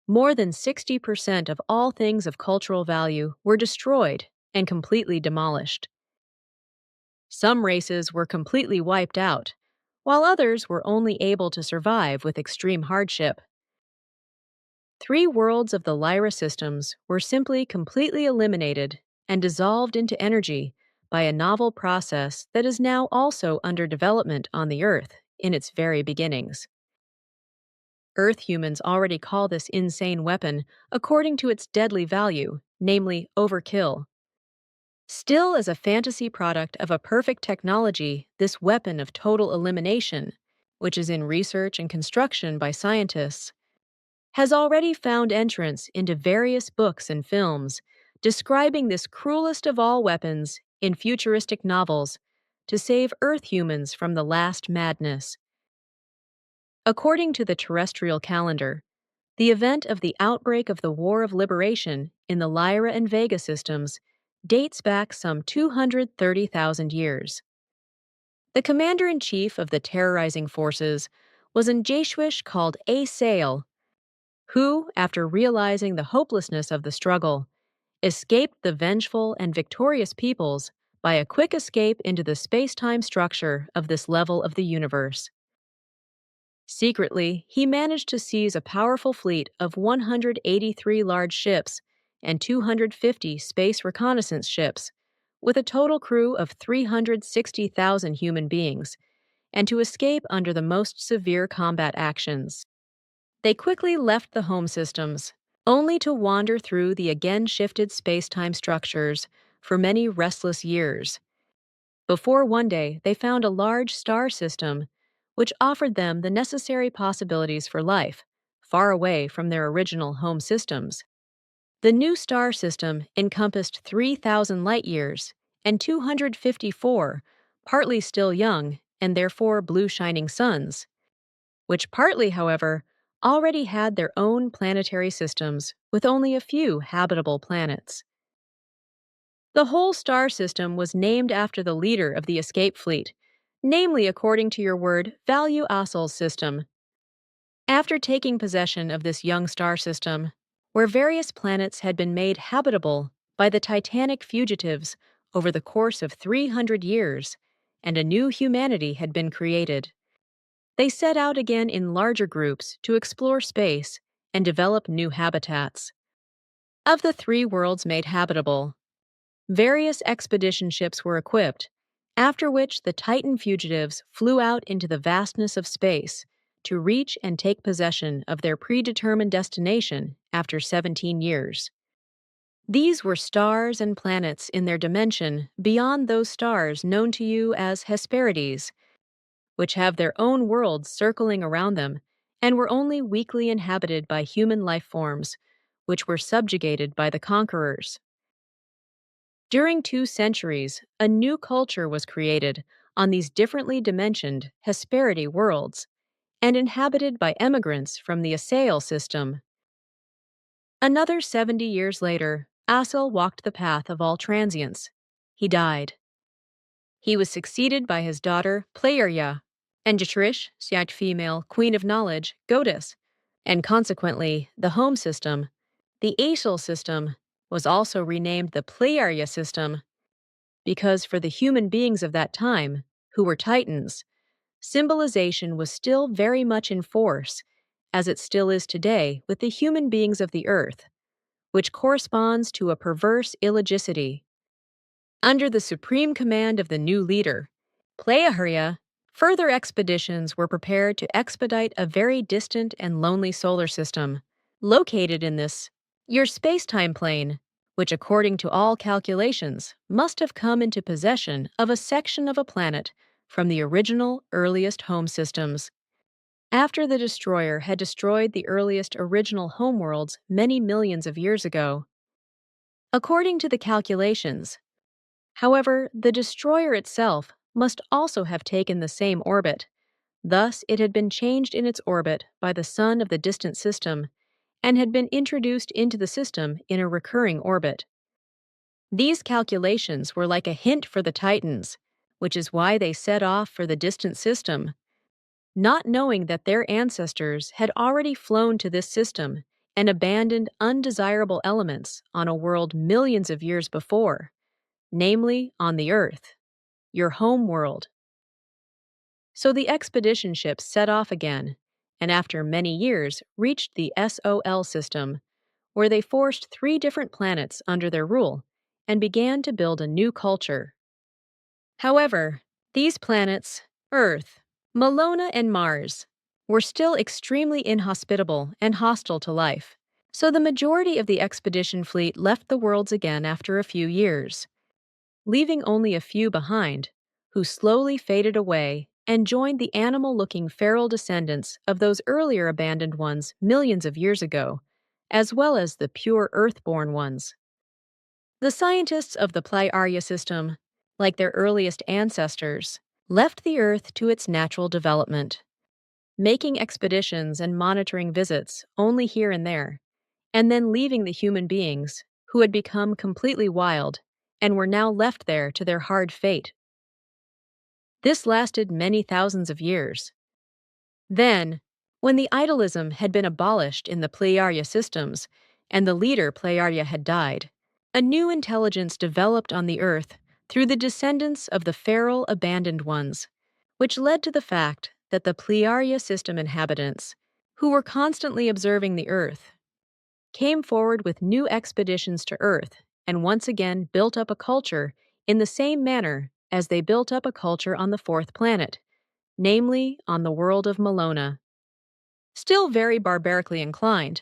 More than 60% of all things of cultural value were destroyed and completely demolished. Some races were completely wiped out, while others were only able to survive with extreme hardship. 3 worlds of the Lyra systems were simply completely eliminated and dissolved into energy by a novel process that is now also under development on the Earth in its very beginnings. Earth humans already call this insane weapon according to its deadly value, namely overkill. Still, as a fantasy product of a perfect technology, this weapon of total elimination, which is in research and construction by scientists, has already found entrance into various books and films, describing this cruelest of all weapons in futuristic novels to save Earth humans from the last madness. According to the terrestrial calendar, the event of the outbreak of the War of Liberation in the Lyra and Vega systems dates back some 230,000 years. The commander-in-chief of the terrorizing forces was an Jeshwish called Sale, who, after realizing the hopelessness of the struggle, escaped the vengeful and victorious peoples by a quick escape into the space-time structure of this level of the universe. Secretly, he managed to seize a powerful fleet of 183 large ships and 250 space reconnaissance ships, with a total crew of 360,000 human beings, and to escape under the most severe combat actions. They quickly left the home systems, only to wander through the again-shifted space-time structures for many restless years, before one day they found a large star system which offered them the necessary possibilities for life, far away from their original home systems. The new star system encompassed 3,000 light-years and 254, partly still young and therefore blue shining suns, which partly, however, already had their own planetary systems with only a few habitable planets. The whole star system was named after the leader of the escape fleet, namely according to your word, Value Assol's system. After taking possession of this young star system, where various planets had been made habitable by the Titanic fugitives over the course of 300 years, and a new humanity had been created, they set out again in larger groups to explore space and develop new habitats. Of the 3 worlds made habitable, various expedition ships were equipped, after which the Titan fugitives flew out into the vastness of space to reach and take possession of their predetermined destination after 17 years. These were stars and planets in their dimension beyond those stars known to you as Hesperides, which have their own worlds circling around them and were only weakly inhabited by human life forms, which were subjugated by the conquerors. During 2 centuries, a new culture was created on these differently dimensioned Hesperide worlds and inhabited by emigrants from the Asael system. Another 70 years later, Asel walked the path of all transients. He died. He was succeeded by his daughter Plearia, and Jatrish, Siat female, queen of knowledge, goddess, and consequently the home system, the Aesel system, was also renamed the Plearia system, because for the human beings of that time, who were Titans, symbolization was still very much in force, as it still is today with the human beings of the earth, which corresponds to a perverse illogicity. Under the supreme command of the new leader, Plearia, further expeditions were prepared to expedite a very distant and lonely solar system, located in this, your space-time plane, which according to all calculations must have come into possession of a section of a planet from the original earliest home systems. After the destroyer had destroyed the earliest original homeworlds many millions of years ago. According to the calculations, however, the destroyer itself must also have taken the same orbit. Thus, it had been changed in its orbit by the sun of the distant system and had been introduced into the system in a recurring orbit. These calculations were like a hint for the Titans, which is why they set off for the distant system, not knowing that their ancestors had already flown to this system and abandoned undesirable elements on a world millions of years before, namely on the Earth, your home world. So the expedition ships set off again, and after many years reached the SOL system, where they forced 3 different planets under their rule and began to build a new culture. However, these planets, Earth, Malona, and Mars, were still extremely inhospitable and hostile to life, so the majority of the expedition fleet left the worlds again after a few years, leaving only a few behind, who slowly faded away and joined the animal-looking feral descendants of those earlier abandoned ones millions of years ago, as well as the pure Earth-born ones. The scientists of the Plearia system, like their earliest ancestors, left the Earth to its natural development, making expeditions and monitoring visits only here and there, and then leaving the human beings, who had become completely wild, and were now left there to their hard fate. This lasted many thousands of years. Then, when the idolism had been abolished in the Plearia systems, and the leader Plearia had died, a new intelligence developed on the Earth through the descendants of the feral abandoned ones, which led to the fact that the Plearia system inhabitants, who were constantly observing the Earth, came forward with new expeditions to Earth and once again built up a culture in the same manner as they built up a culture on the 4th planet, namely on the world of Malona. Still very barbarically inclined.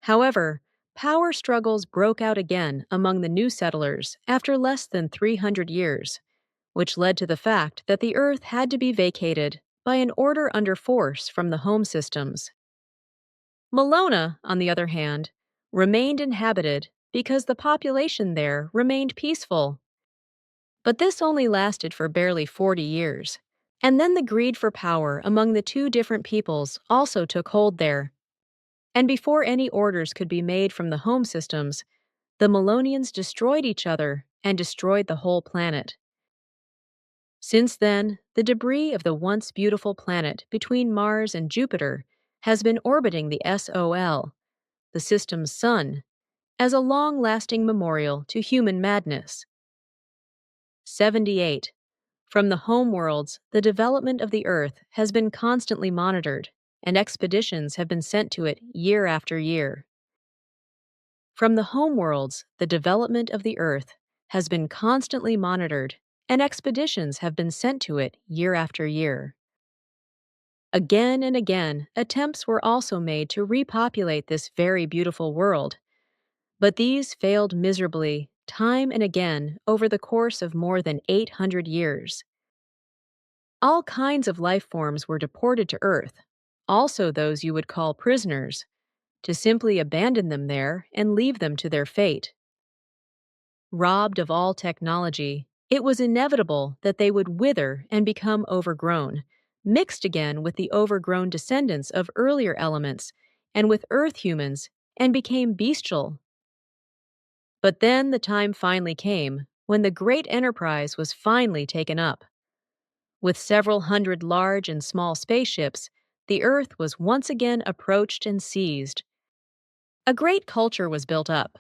However, power struggles broke out again among the new settlers after less than 300 years, which led to the fact that the Earth had to be vacated by an order under force from the home systems. Malona, on the other hand, remained inhabited because the population there remained peaceful. But this only lasted for barely 40 years, and then the greed for power among the 2 different peoples also took hold there. And before any orders could be made from the home systems, the Malonians destroyed each other and destroyed the whole planet. Since then, the debris of the once beautiful planet between Mars and Jupiter has been orbiting the SOL, the system's sun, as a long-lasting memorial to human madness. 78. From the home worlds, the development of the Earth has been constantly monitored, and expeditions have been sent to it year after year. From the home worlds, the development of the Earth has been constantly monitored, and expeditions have been sent to it year after year. Again and again, attempts were also made to repopulate this very beautiful world, But these failed miserably, time and again, over the course of more than 800 years. All kinds of life forms were deported to Earth, also those you would call prisoners, to simply abandon them there and leave them to their fate. Robbed of all technology, it was inevitable that they would wither and become overgrown, mixed again with the overgrown descendants of earlier elements and with Earth humans, and became bestial. But then the time finally came when the great enterprise was finally taken up. With several hundred large and small spaceships, the Earth was once again approached and seized. A great culture was built up,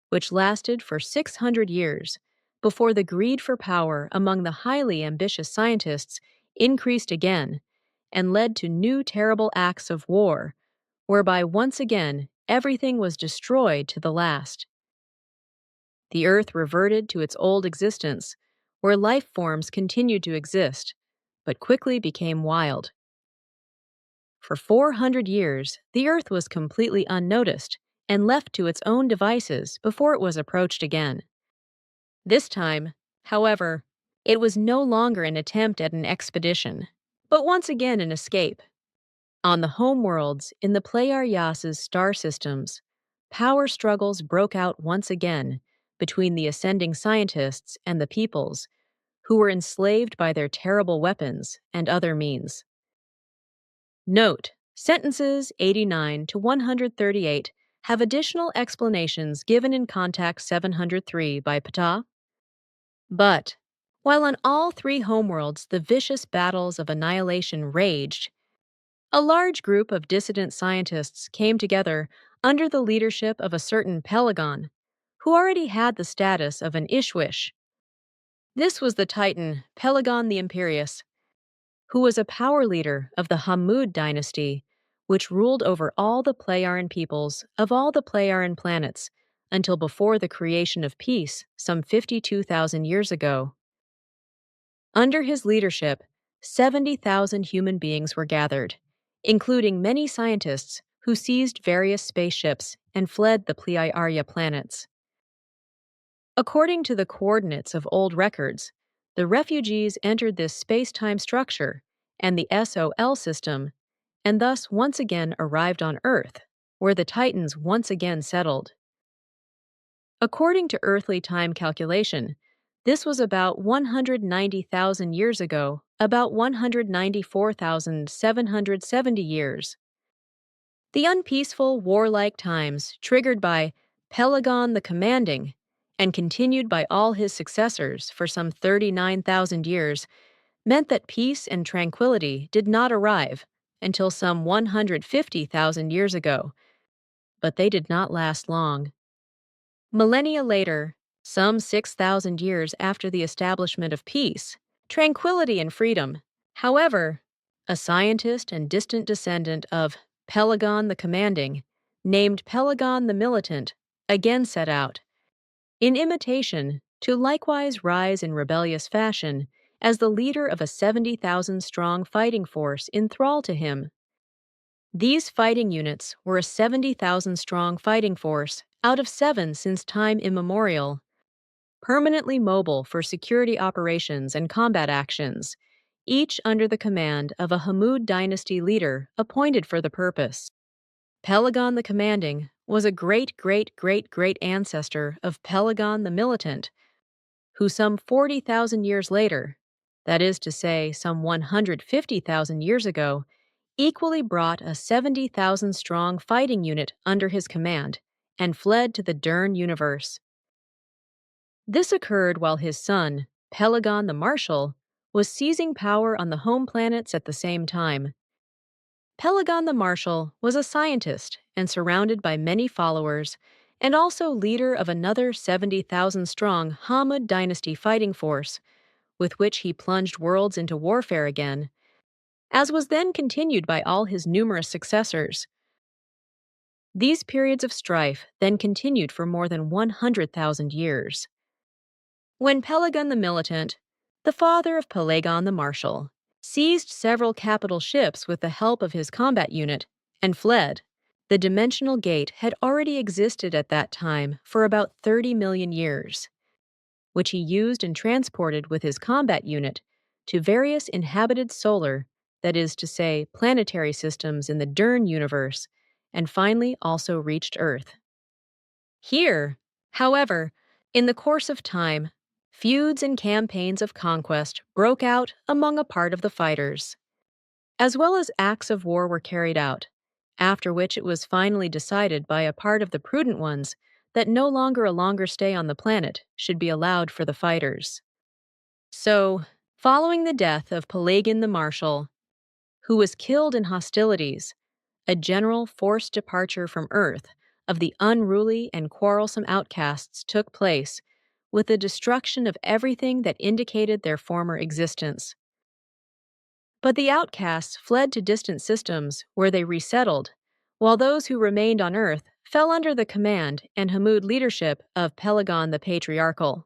which lasted for 600 years before the greed for power among the highly ambitious scientists increased again and led to new terrible acts of war, whereby once again everything was destroyed to the last. The Earth reverted to its old existence, where life forms continued to exist, but quickly became wild. For 400 years, the Earth was completely unnoticed and left to its own devices before it was approached again. This time, however, it was no longer an attempt at an expedition, but once again an escape. On the homeworlds in the Pleiades' star systems, power struggles broke out once again between the ascending scientists and the peoples, who were enslaved by their terrible weapons and other means. Note: sentences 89 to 138 have additional explanations given in Contact 703 by Ptah. But, while on all three homeworlds the vicious battles of annihilation raged, a large group of dissident scientists came together under the leadership of a certain Pelagon, who already had the status of an Ishwish. This was the Titan Pelagon the Imperious, who was a power leader of the Hammud dynasty, which ruled over all the Pleiaren peoples of all the Pleiaren planets until before the creation of peace some 52,000 years ago. Under his leadership, 70,000 human beings were gathered, including many scientists who seized various spaceships and fled the Pleiaria planets. According to the coordinates of old records, the refugees entered this space-time structure and the SOL system, and thus once again arrived on Earth, where the Titans once again settled. According to earthly time calculation, this was about 190,000 years ago, about 194,770 years. The unpeaceful, warlike times triggered by Pelagon the Commanding and continued by all his successors for some 39,000 years meant that peace and tranquility did not arrive until some 150,000 years ago, but they did not last long. Millennia later, some 6,000 years after the establishment of peace, tranquility and freedom, however, a scientist and distant descendant of Pelagon the Commanding, named Pelagon the Militant, again set out, in imitation, to likewise rise in rebellious fashion as the leader of a 70,000-strong fighting force in thrall to him. These fighting units were a 70,000-strong fighting force out of 7 since time immemorial, permanently mobile for security operations and combat actions, each under the command of a Hammud dynasty leader appointed for the purpose. Pelagon the Commanding was a great-great-great-great ancestor of Pelagon the Militant, who some 40,000 years later, that is to say, some 150,000 years ago, equally brought a 70,000-strong fighting unit under his command and fled to the Dern universe. This occurred while his son, Pelagon the Marshal, was seizing power on the home planets at the same time. Pelagon the Marshal was a scientist and surrounded by many followers, and also leader of another 70,000-strong Hammud dynasty fighting force, with which he plunged worlds into warfare again, as was then continued by all his numerous successors. These periods of strife then continued for more than 100,000 years. When Pelagon the Militant, the father of Pelagon the Marshal, seized several capital ships with the help of his combat unit and fled, The dimensional gate had already existed at that time for about 30 million years, which he used and transported with his combat unit to various inhabited solar, that is to say, planetary systems in the Dern universe, and finally also reached Earth. Here, however, in the course of time, feuds and campaigns of conquest broke out among a part of the fighters, as well as acts of war were carried out, after which it was finally decided by a part of the prudent ones that no longer a longer stay on the planet should be allowed for the fighters. So, following the death of Pelagian the Marshal, who was killed in hostilities, a general forced departure from Earth of the unruly and quarrelsome outcasts took place, with the destruction of everything that indicated their former existence. But the outcasts fled to distant systems where they resettled, while those who remained on Earth fell under the command and Hammud leadership of Pelagon the Patriarchal.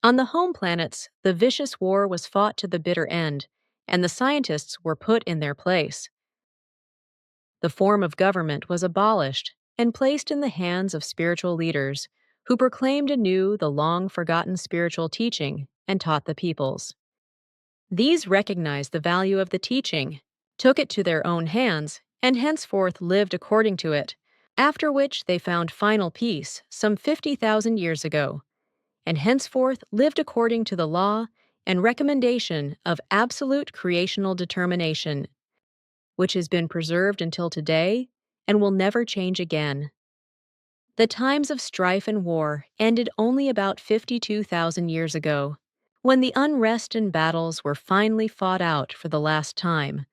On the home planets, the vicious war was fought to the bitter end, and the scientists were put in their place. The form of government was abolished and placed in the hands of spiritual leaders, who proclaimed anew the long-forgotten spiritual teaching and taught the peoples. These recognized the value of the teaching, took it to their own hands, and henceforth lived according to it, after which they found final peace some 50,000 years ago, and henceforth lived according to the law and recommendation of absolute creational determination, which has been preserved until today and will never change again. The times of strife and war ended only about 52,000 years ago, when the unrest and battles were finally fought out for the last time,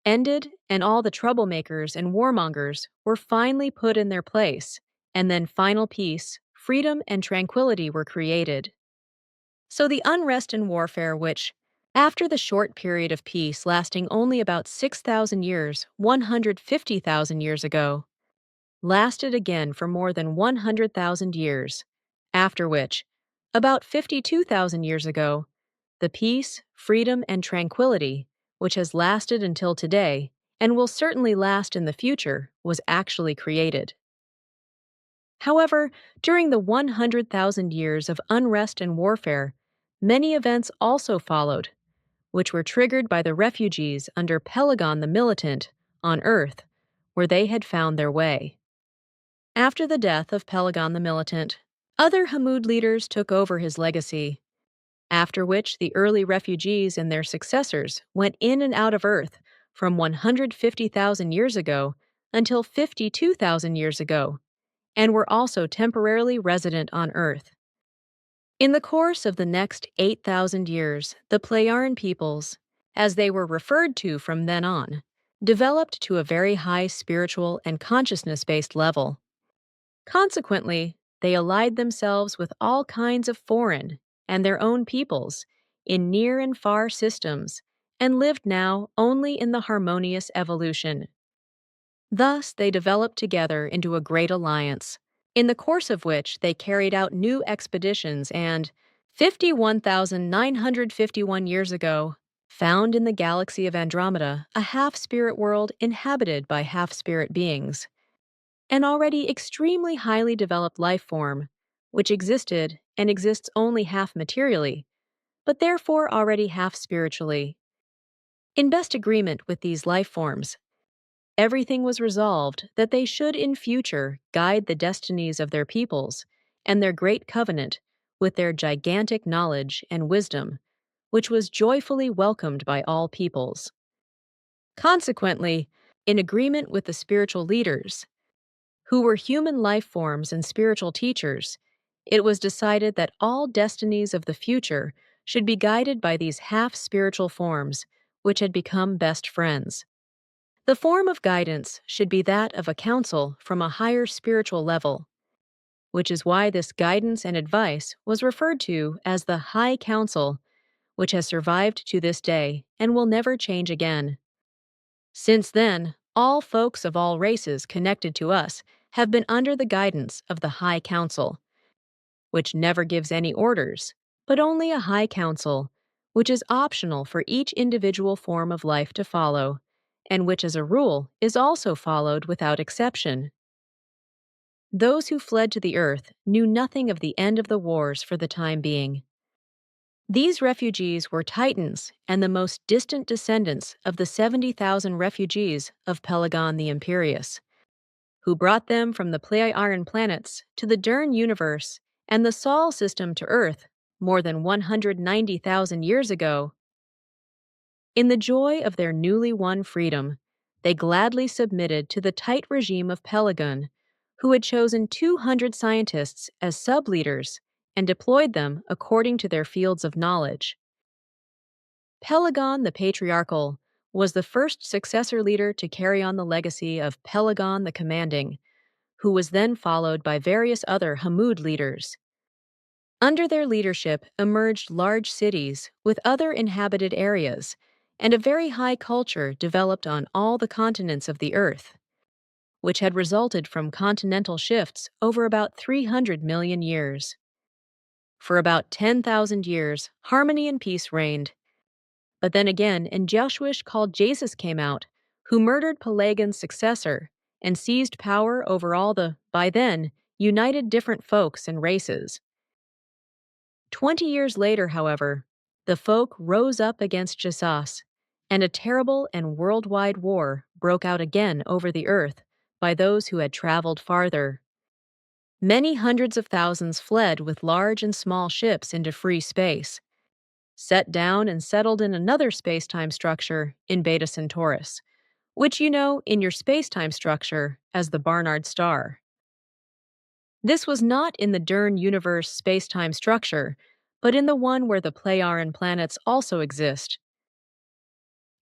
ended, and all the troublemakers and warmongers were finally put in their place, and then final peace, freedom, and tranquility were created. So the unrest and warfare which, after the short period of peace lasting only about 6,000 years, 150,000 years ago, lasted again for more than 100,000 years, after which, about 52,000 years ago, the peace, freedom, and tranquility, which has lasted until today and will certainly last in the future, was actually created. However, during the 100,000 years of unrest and warfare, many events also followed, which were triggered by the refugees under Pelagon the Militant on Earth, where they had found their way. After the death of Pelagon the Militant, other Hammud leaders took over his legacy, after which the early refugees and their successors went in and out of Earth from 150,000 years ago until 52,000 years ago, and were also temporarily resident on Earth. In the course of the next 8,000 years, the Plejaren peoples, as they were referred to from then on, developed to a very high spiritual and consciousness-based level. Consequently, they allied themselves with all kinds of foreign and their own peoples in near and far systems, and lived now only in the harmonious evolution. Thus, they developed together into a great alliance, in the course of which they carried out new expeditions and, 51,951 years ago, found in the galaxy of Andromeda a half-spirit world inhabited by half-spirit beings, an already extremely highly developed life form, which existed and exists only half materially, but therefore already half spiritually. In best agreement with these life forms, everything was resolved that they should in future guide the destinies of their peoples and their great covenant with their gigantic knowledge and wisdom, which was joyfully welcomed by all peoples. Consequently, in agreement with the spiritual leaders, who were human life forms and spiritual teachers, it was decided that all destinies of the future should be guided by these half-spiritual forms, which had become best friends. The form of guidance should be that of a counsel from a higher spiritual level, which is why this guidance and advice was referred to as the High Council, which has survived to this day and will never change again. Since then, all folks of all races connected to us have been under the guidance of the High Council, which never gives any orders, but only a High Council, which is optional for each individual form of life to follow, and which as a rule is also followed without exception. Those who fled to the earth knew nothing of the end of the wars for the time being. These refugees were Titans and the most distant descendants of the 70,000 refugees of Pelagon the Imperious, who brought them from the Pleiadian planets to the Dern universe and the Sol system to Earth more than 190,000 years ago. In the joy of their newly won freedom, they gladly submitted to the tight regime of Pelagon, who had chosen 200 scientists as sub-leaders and deployed them according to their fields of knowledge. Pelagon the Patriarchal was the first successor leader to carry on the legacy of Pelagon the Commanding, who was then followed by various other Hammud leaders. Under their leadership emerged large cities with other inhabited areas, and a very high culture developed on all the continents of the Earth, which had resulted from continental shifts over about 300 million years. For about 10,000 years, harmony and peace reigned. But then again, an Joshuish called Jesus came out, who murdered Pelagon's successor and seized power over all the, by then, united different folks and races. 20 years later, however, the folk rose up against Jesus, and a terrible and worldwide war broke out again over the earth by those who had traveled farther. Many hundreds of thousands fled with large and small ships into free space, set down and settled in another space-time structure in Beta Centaurus, which you know in your space-time structure as the Barnard star. This was not in the Dern universe space-time structure, but in the one where the Pleiadian planets also exist.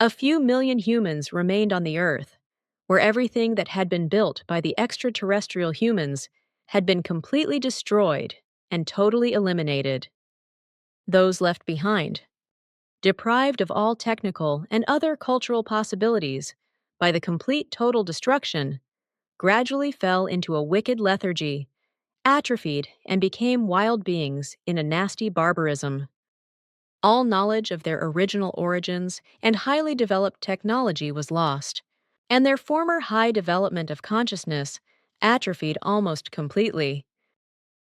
A few million humans remained on the Earth, where everything that had been built by the extraterrestrial humans had been completely destroyed and totally eliminated. Those left behind, deprived of all technical and other cultural possibilities by the complete total destruction, gradually fell into a wicked lethargy, atrophied, and became wild beings in a nasty barbarism. All knowledge of their original origins and highly developed technology was lost, and their former high development of consciousness atrophied almost completely,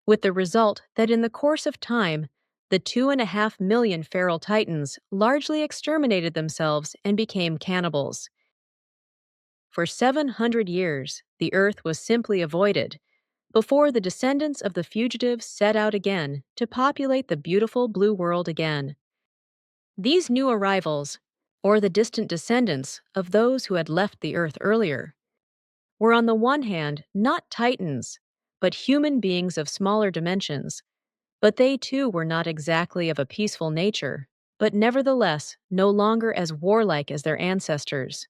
with the result that in the course of time, the 2.5 million feral titans largely exterminated themselves and became cannibals. For 700 years, the Earth was simply avoided, before the descendants of the fugitives set out again to populate the beautiful blue world again. These new arrivals, or the distant descendants of those who had left the Earth earlier, were on the one hand not titans, but human beings of smaller dimensions, but they too were not exactly of a peaceful nature, but nevertheless no longer as warlike as their ancestors.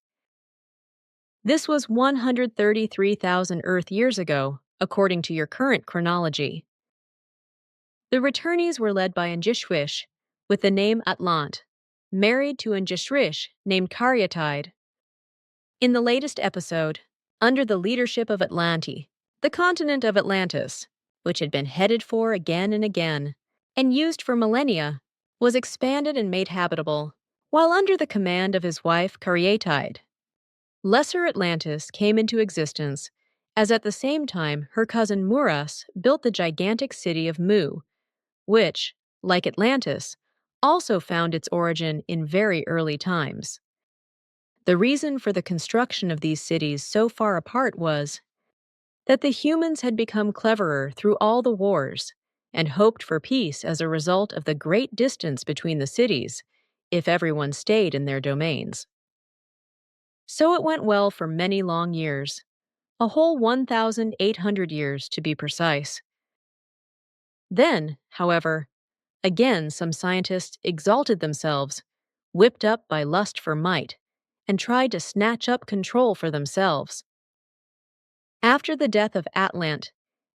This was 133,000 Earth years ago, according to your current chronology. The returnees were led by an Jishwish, with the name Atlant, married to an Jishrish named Caryatide. In the latest episode, under the leadership of Atlanti, the continent of Atlantis, which had been headed for again and again, and used for millennia, was expanded and made habitable, while under the command of his wife Caryatide. Lesser Atlantis came into existence, as at the same time her cousin Muras built the gigantic city of Mu, which, like Atlantis, also found its origin in very early times. The reason for the construction of these cities so far apart was that the humans had become cleverer through all the wars and hoped for peace as a result of the great distance between the cities, if everyone stayed in their domains. So it went well for many long years, a whole 1,800 years to be precise. Then, however, again some scientists exalted themselves, whipped up by lust for might, and tried to snatch up control for themselves. After the death of Atlant,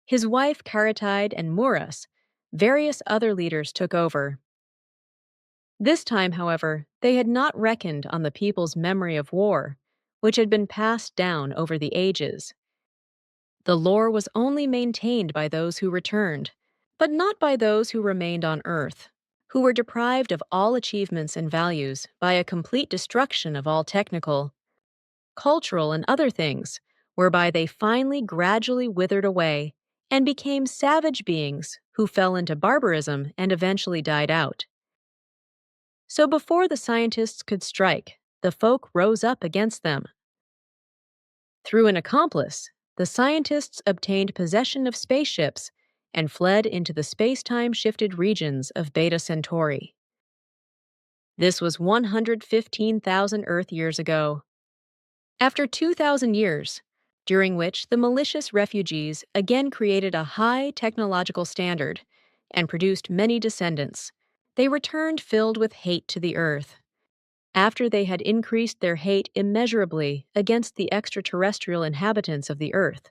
his wife Caryatide and Muras, various other leaders took over. This time, however, they had not reckoned on the people's memory of war, which had been passed down over the ages. The lore was only maintained by those who returned, but not by those who remained on Earth, who were deprived of all achievements and values by a complete destruction of all technical, cultural, and other things, whereby they finally gradually withered away and became savage beings who fell into barbarism and eventually died out. So before the scientists could strike, the folk rose up against them. Through an accomplice, the scientists obtained possession of spaceships and fled into the space-time shifted regions of Beta Centauri. This was 115,000 Earth years ago. After 2,000 years, during which the malicious refugees again created a high technological standard and produced many descendants, they returned filled with hate to the Earth. After they had increased their hate immeasurably against the extraterrestrial inhabitants of the Earth,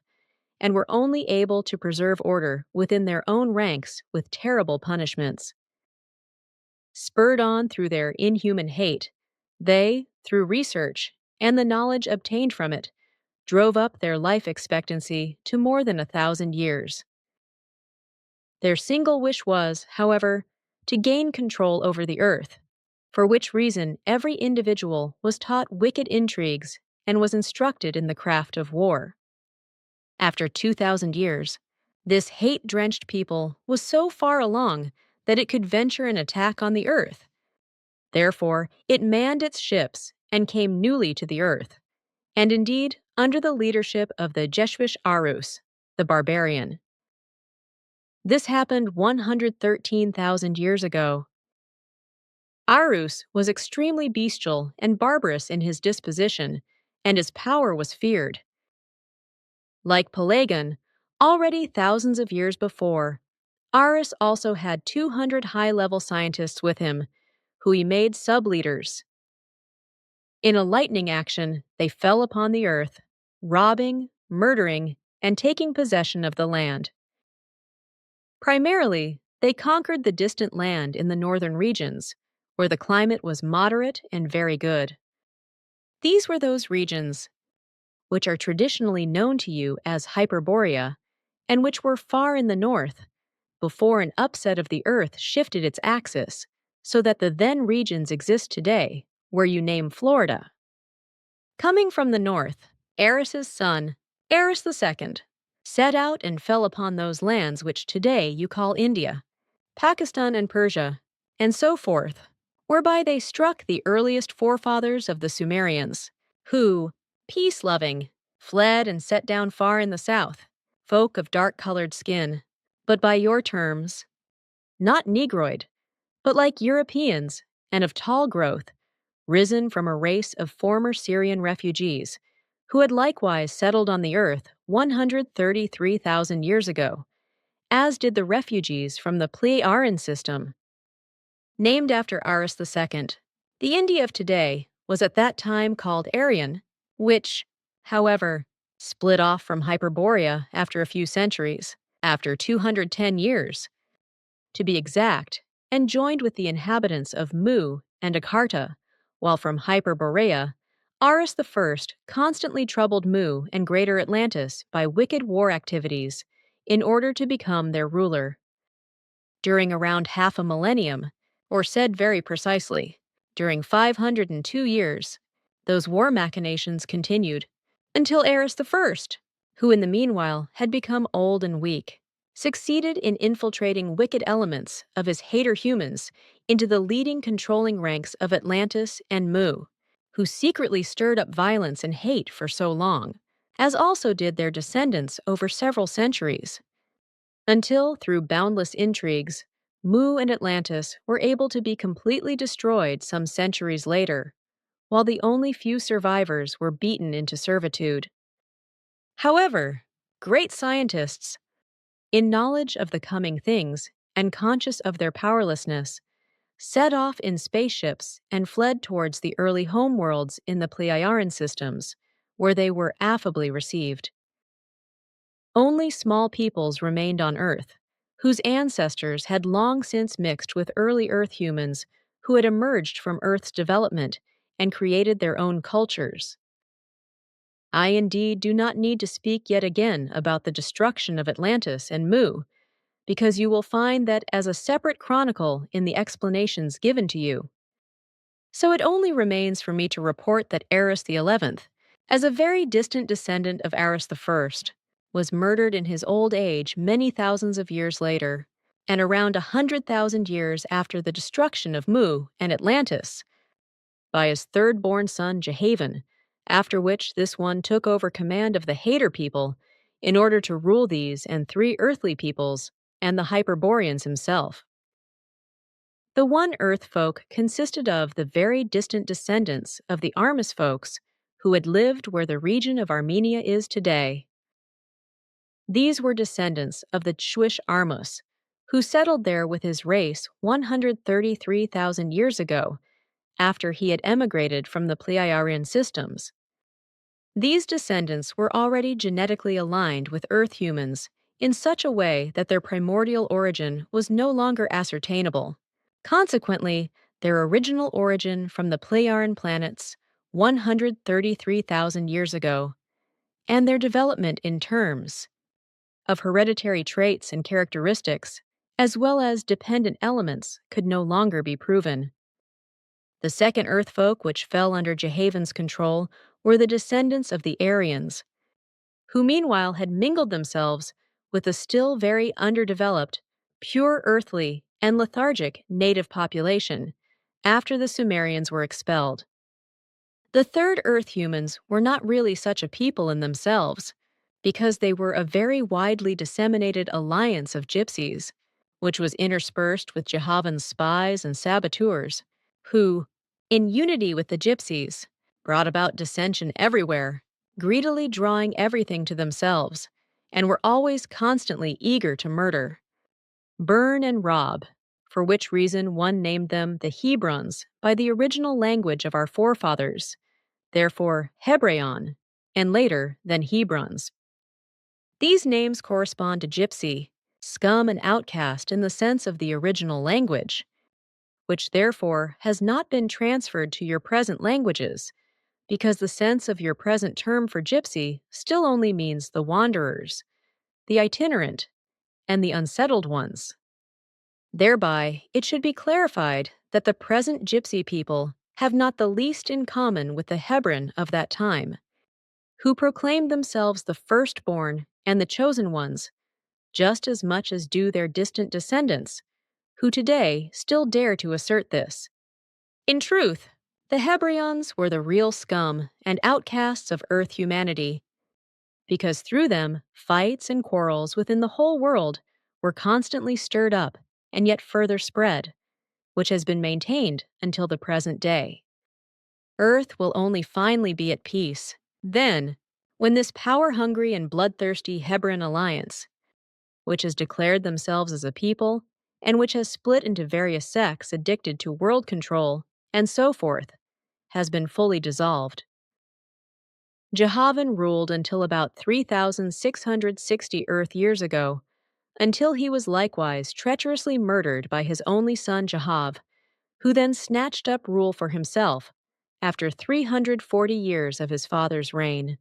and were only able to preserve order within their own ranks with terrible punishments. Spurred on through their inhuman hate, they, through research and the knowledge obtained from it, drove up their life expectancy to more than 1,000 years. Their single wish was, however, to gain control over the Earth, for which reason every individual was taught wicked intrigues and was instructed in the craft of war. After 2,000 years, this hate-drenched people was so far along that it could venture an attack on the Earth. Therefore, it manned its ships and came newly to the Earth, and indeed under the leadership of the Jesuish Arus, the barbarian. This happened 113,000 years ago. Arus was extremely bestial and barbarous in his disposition, and his power was feared. Like Pelagon, already thousands of years before, Arus also had 200 high-level scientists with him, who he made sub-leaders. In a lightning action, they fell upon the Earth, robbing, murdering, and taking possession of the land. Primarily, they conquered the distant land in the northern regions, where the climate was moderate and very good. These were those regions which are traditionally known to you as Hyperborea, and which were far in the north, before an upset of the Earth shifted its axis, so that the then regions exist today, where you name Florida. Coming from the north, Eris's son, Eris II, set out and fell upon those lands which today you call India, Pakistan and Persia, and so forth, whereby they struck the earliest forefathers of the Sumerians, who, peace-loving, fled and set down far in the south, folk of dark-colored skin, but by your terms, not Negroid, but like Europeans and of tall growth, risen from a race of former Syrian refugees, who had likewise settled on the earth 133,000 years ago, as did the refugees from the Pleiadian system. Named after Aris II, the India of today was at that time called Aryan, which, however, split off from Hyperborea after a few centuries, after 210 years, to be exact, and joined with the inhabitants of Mu and Akarta, while from Hyperborea, Aris I constantly troubled Mu and Greater Atlantis by wicked war activities in order to become their ruler. During around half a millennium, or said very precisely, during 502 years, those war machinations continued, until Aris I, who in the meanwhile had become old and weak, succeeded in infiltrating wicked elements of his hater humans into the leading controlling ranks of Atlantis and Mu, who secretly stirred up violence and hate for so long, as also did their descendants over several centuries, until, through boundless intrigues, Mu and Atlantis were able to be completely destroyed some centuries later, while the only few survivors were beaten into servitude. However, great scientists, in knowledge of the coming things and conscious of their powerlessness, set off in spaceships and fled towards the early homeworlds in the Pleiadian systems, where they were affably received. Only small peoples remained on Earth, whose ancestors had long since mixed with early Earth humans who had emerged from Earth's development and created their own cultures. I indeed do not need to speak yet again about the destruction of Atlantis and Mu, because you will find that as a separate chronicle in the explanations given to you. So it only remains for me to report that Eris XI, as a very distant descendant of Aris I, was murdered in his old age many thousands of years later, and around 100,000 years after the destruction of Mu and Atlantis, by his third-born son Jehaven, after which this one took over command of the Hater people in order to rule these and 3 earthly peoples and the Hyperboreans himself. The one Earth folk consisted of the very distant descendants of the Armus folks who had lived where the region of Armenia is today. These were descendants of the Chwish Armus, who settled there with his race 133,000 years ago, after he had emigrated from the Pleiadian systems. These descendants were already genetically aligned with Earth humans in such a way that their primordial origin was no longer ascertainable. Consequently, their original origin from the Pleiadian planets 133,000 years ago, and their development in terms of hereditary traits and characteristics, as well as dependent elements, could no longer be proven. The second Earth folk which fell under Jehaven's control were the descendants of the Aryans, who meanwhile had mingled themselves with the still very underdeveloped, pure earthly, and lethargic native population after the Sumerians were expelled. The third Earth humans were not really such a people in themselves, because they were a very widely disseminated alliance of gypsies, which was interspersed with Jehaven's spies and saboteurs, who, in unity with the gypsies, brought about dissension everywhere, greedily drawing everything to themselves, and were always constantly eager to murder, burn, and rob, for which reason one named them the Hebrons by the original language of our forefathers, therefore Hebraeon, and later then Hebrons. These names correspond to gypsy, scum and outcast in the sense of the original language, which therefore has not been transferred to your present languages, because the sense of your present term for gypsy still only means the wanderers, the itinerant, and the unsettled ones. Thereby, it should be clarified that the present gypsy people have not the least in common with the Hebron of that time, who proclaimed themselves the firstborn and the chosen ones, just as much as do their distant descendants, who today still dare to assert this. In truth, the Hebraeans were the real scum and outcasts of Earth humanity, because through them fights and quarrels within the whole world were constantly stirred up and yet further spread, which has been maintained until the present day. Earth will only finally be at peace then, when this power-hungry and bloodthirsty Hebron alliance, which has declared themselves as a people and which has split into various sects addicted to world control and so forth, has been fully dissolved. Jehaven ruled until about 3,660 Earth years ago, until he was likewise treacherously murdered by his only son Jehav, who then snatched up rule for himself after 340 years of his father's reign.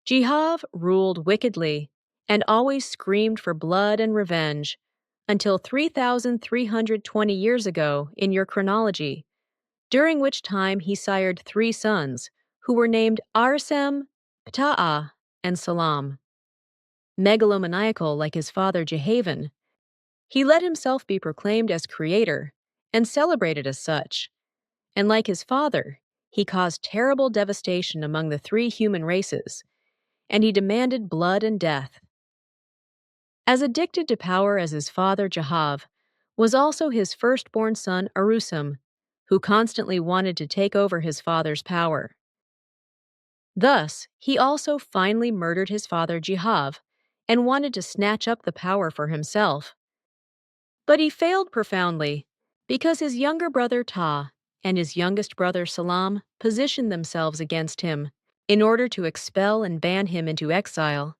Jehav ruled wickedly and always screamed for blood and revenge until 3,320 years ago in your chronology, during which time he sired 3 sons, who were named Arsem, Ptah, and Salam. Megalomaniacal like his father Jehaven, he let himself be proclaimed as creator and celebrated as such, and like his father, he caused terrible devastation among the 3 human races, and he demanded blood and death. As addicted to power as his father Jehav was also his firstborn son Arusam, who constantly wanted to take over his father's power. Thus, he also finally murdered his father Jehav and wanted to snatch up the power for himself. But he failed profoundly because his younger brother Ptah and his youngest brother Salam positioned themselves against him in order to expel and ban him into exile.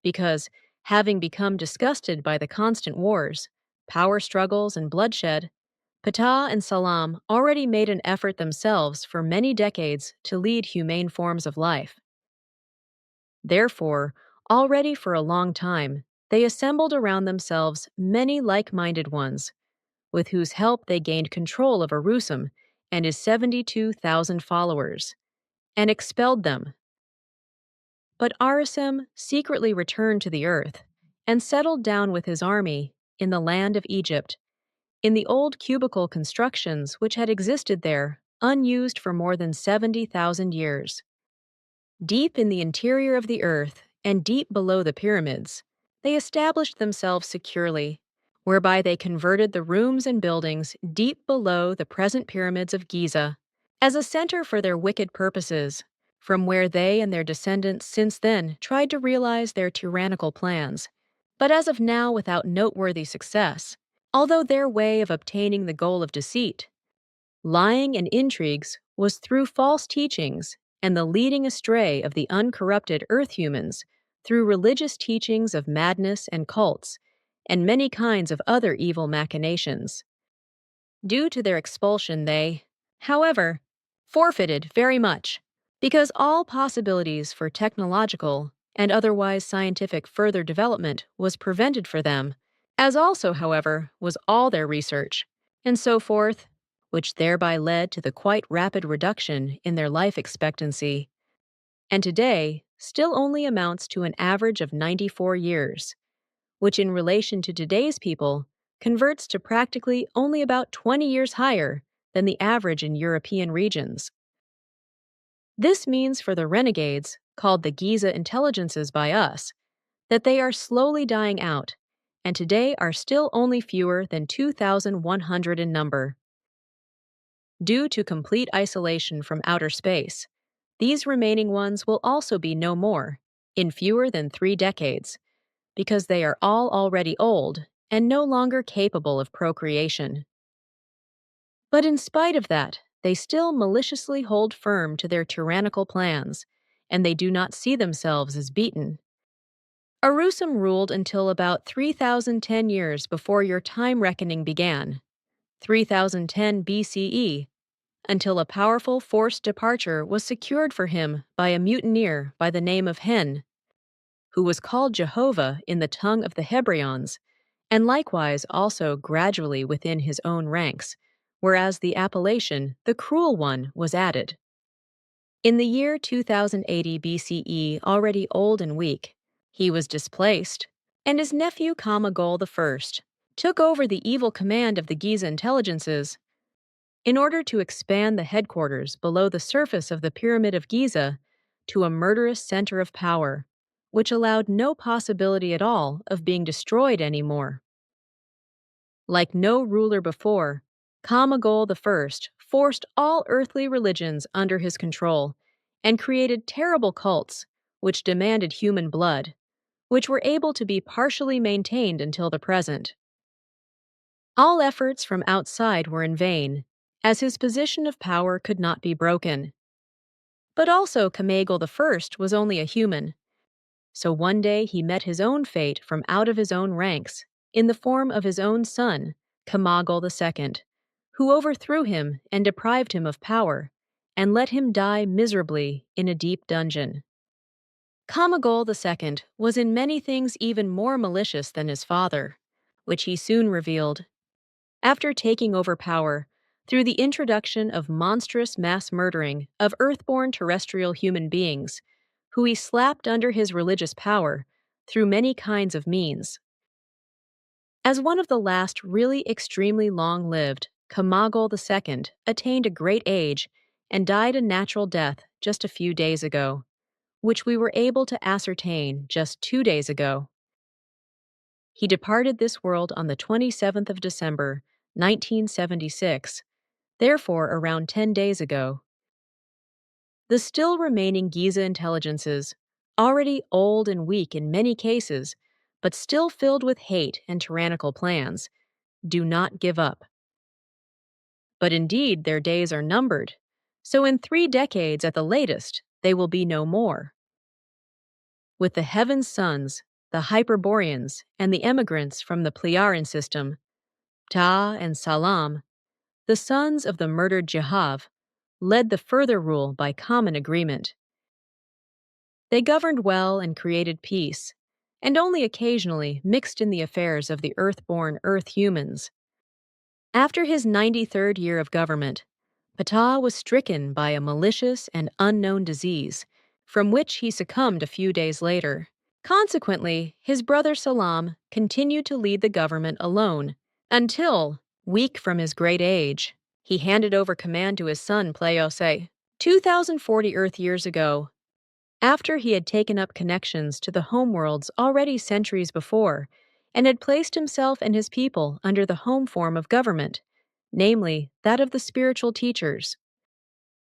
Because, having become disgusted by the constant wars, power struggles, and bloodshed, Ptah and Salam already made an effort themselves for many decades to lead humane forms of life. Therefore, already for a long time, they assembled around themselves many like-minded ones, with whose help they gained control of Arusam and his 72,000 followers, and expelled them. But Arisem secretly returned to the earth and settled down with his army in the land of Egypt, in the old cubicle constructions which had existed there, unused for more than 70,000 years. Deep in the interior of the earth and deep below the pyramids, they established themselves securely, whereby they converted the rooms and buildings deep below the present pyramids of Giza as a center for their wicked purposes, from where they and their descendants since then tried to realize their tyrannical plans, but as of now without noteworthy success, although their way of obtaining the goal of deceit, lying and intrigues, was through false teachings and the leading astray of the uncorrupted earth humans through religious teachings of madness and cults, and many kinds of other evil machinations. Due to their expulsion, they, however, forfeited very much, because all possibilities for technological and otherwise scientific further development was prevented for them, as also, however, was all their research, and so forth, which thereby led to the quite rapid reduction in their life expectancy, and today still only amounts to an average of 94 years, which in relation to today's people converts to practically only about 20 years higher than the average in European regions. This means for the renegades, called the Giza intelligences by us, that they are slowly dying out, and today are still only fewer than 2,100 in number. Due to complete isolation from outer space, these remaining ones will also be no more, in fewer than 3 decades, because they are all already old and no longer capable of procreation. But in spite of that, they still maliciously hold firm to their tyrannical plans, and they do not see themselves as beaten. Arusam ruled until about 3010 years before your time reckoning began, 3010 BCE, until a powerful forced departure was secured for him by a mutineer by the name of Hen, who was called Jehovah in the tongue of the Hebrians, and likewise also gradually within his own ranks, whereas the appellation, the Cruel One, was added. In the year 2080 BCE, already old and weak, he was displaced, and his nephew Kamagol I took over the evil command of the Giza intelligences. In order to expand the headquarters below the surface of the Pyramid of Giza to a murderous center of power, which allowed no possibility at all of being destroyed anymore. Like no ruler before, Kamagol I forced all earthly religions under his control and created terrible cults which demanded human blood, which were able to be partially maintained until the present. All efforts from outside were in vain, as his position of power could not be broken. But also Kamagol I was only a human, so one day he met his own fate from out of his own ranks, in the form of his own son, Kamagol II, who overthrew him and deprived him of power, and let him die miserably in a deep dungeon. Kamagol II was in many things even more malicious than his father, which he soon revealed. After taking over power, through the introduction of monstrous mass murdering of earthborn terrestrial human beings, who he slapped under his religious power through many kinds of means. As one of the last really extremely long-lived, Kamagol II attained a great age and died a natural death just a few days ago, which we were able to ascertain just 2 days ago. He departed this world on the 27th of December, 1976, therefore around 10 days ago. The still remaining Giza intelligences, already old and weak in many cases, but still filled with hate and tyrannical plans, do not give up. But indeed their days are numbered, so in 3 decades at the latest, they will be no more. With the heaven's sons, the Hyperboreans, and the emigrants from the Pleiadian system, Ptah and Salam, the sons of the murdered Jehav, led the further rule by common agreement. They governed well and created peace, and only occasionally mixed in the affairs of the earth-born earth humans. After his 93rd year of government, Ptah was stricken by a malicious and unknown disease, from which he succumbed a few days later. Consequently, his brother Salam continued to lead the government alone, until, weak from his great age, he handed over command to his son Pleiose. 2040 Earth years ago, after he had taken up connections to the homeworlds already centuries before, and had placed himself and his people under the home form of government, namely that of the spiritual teachers.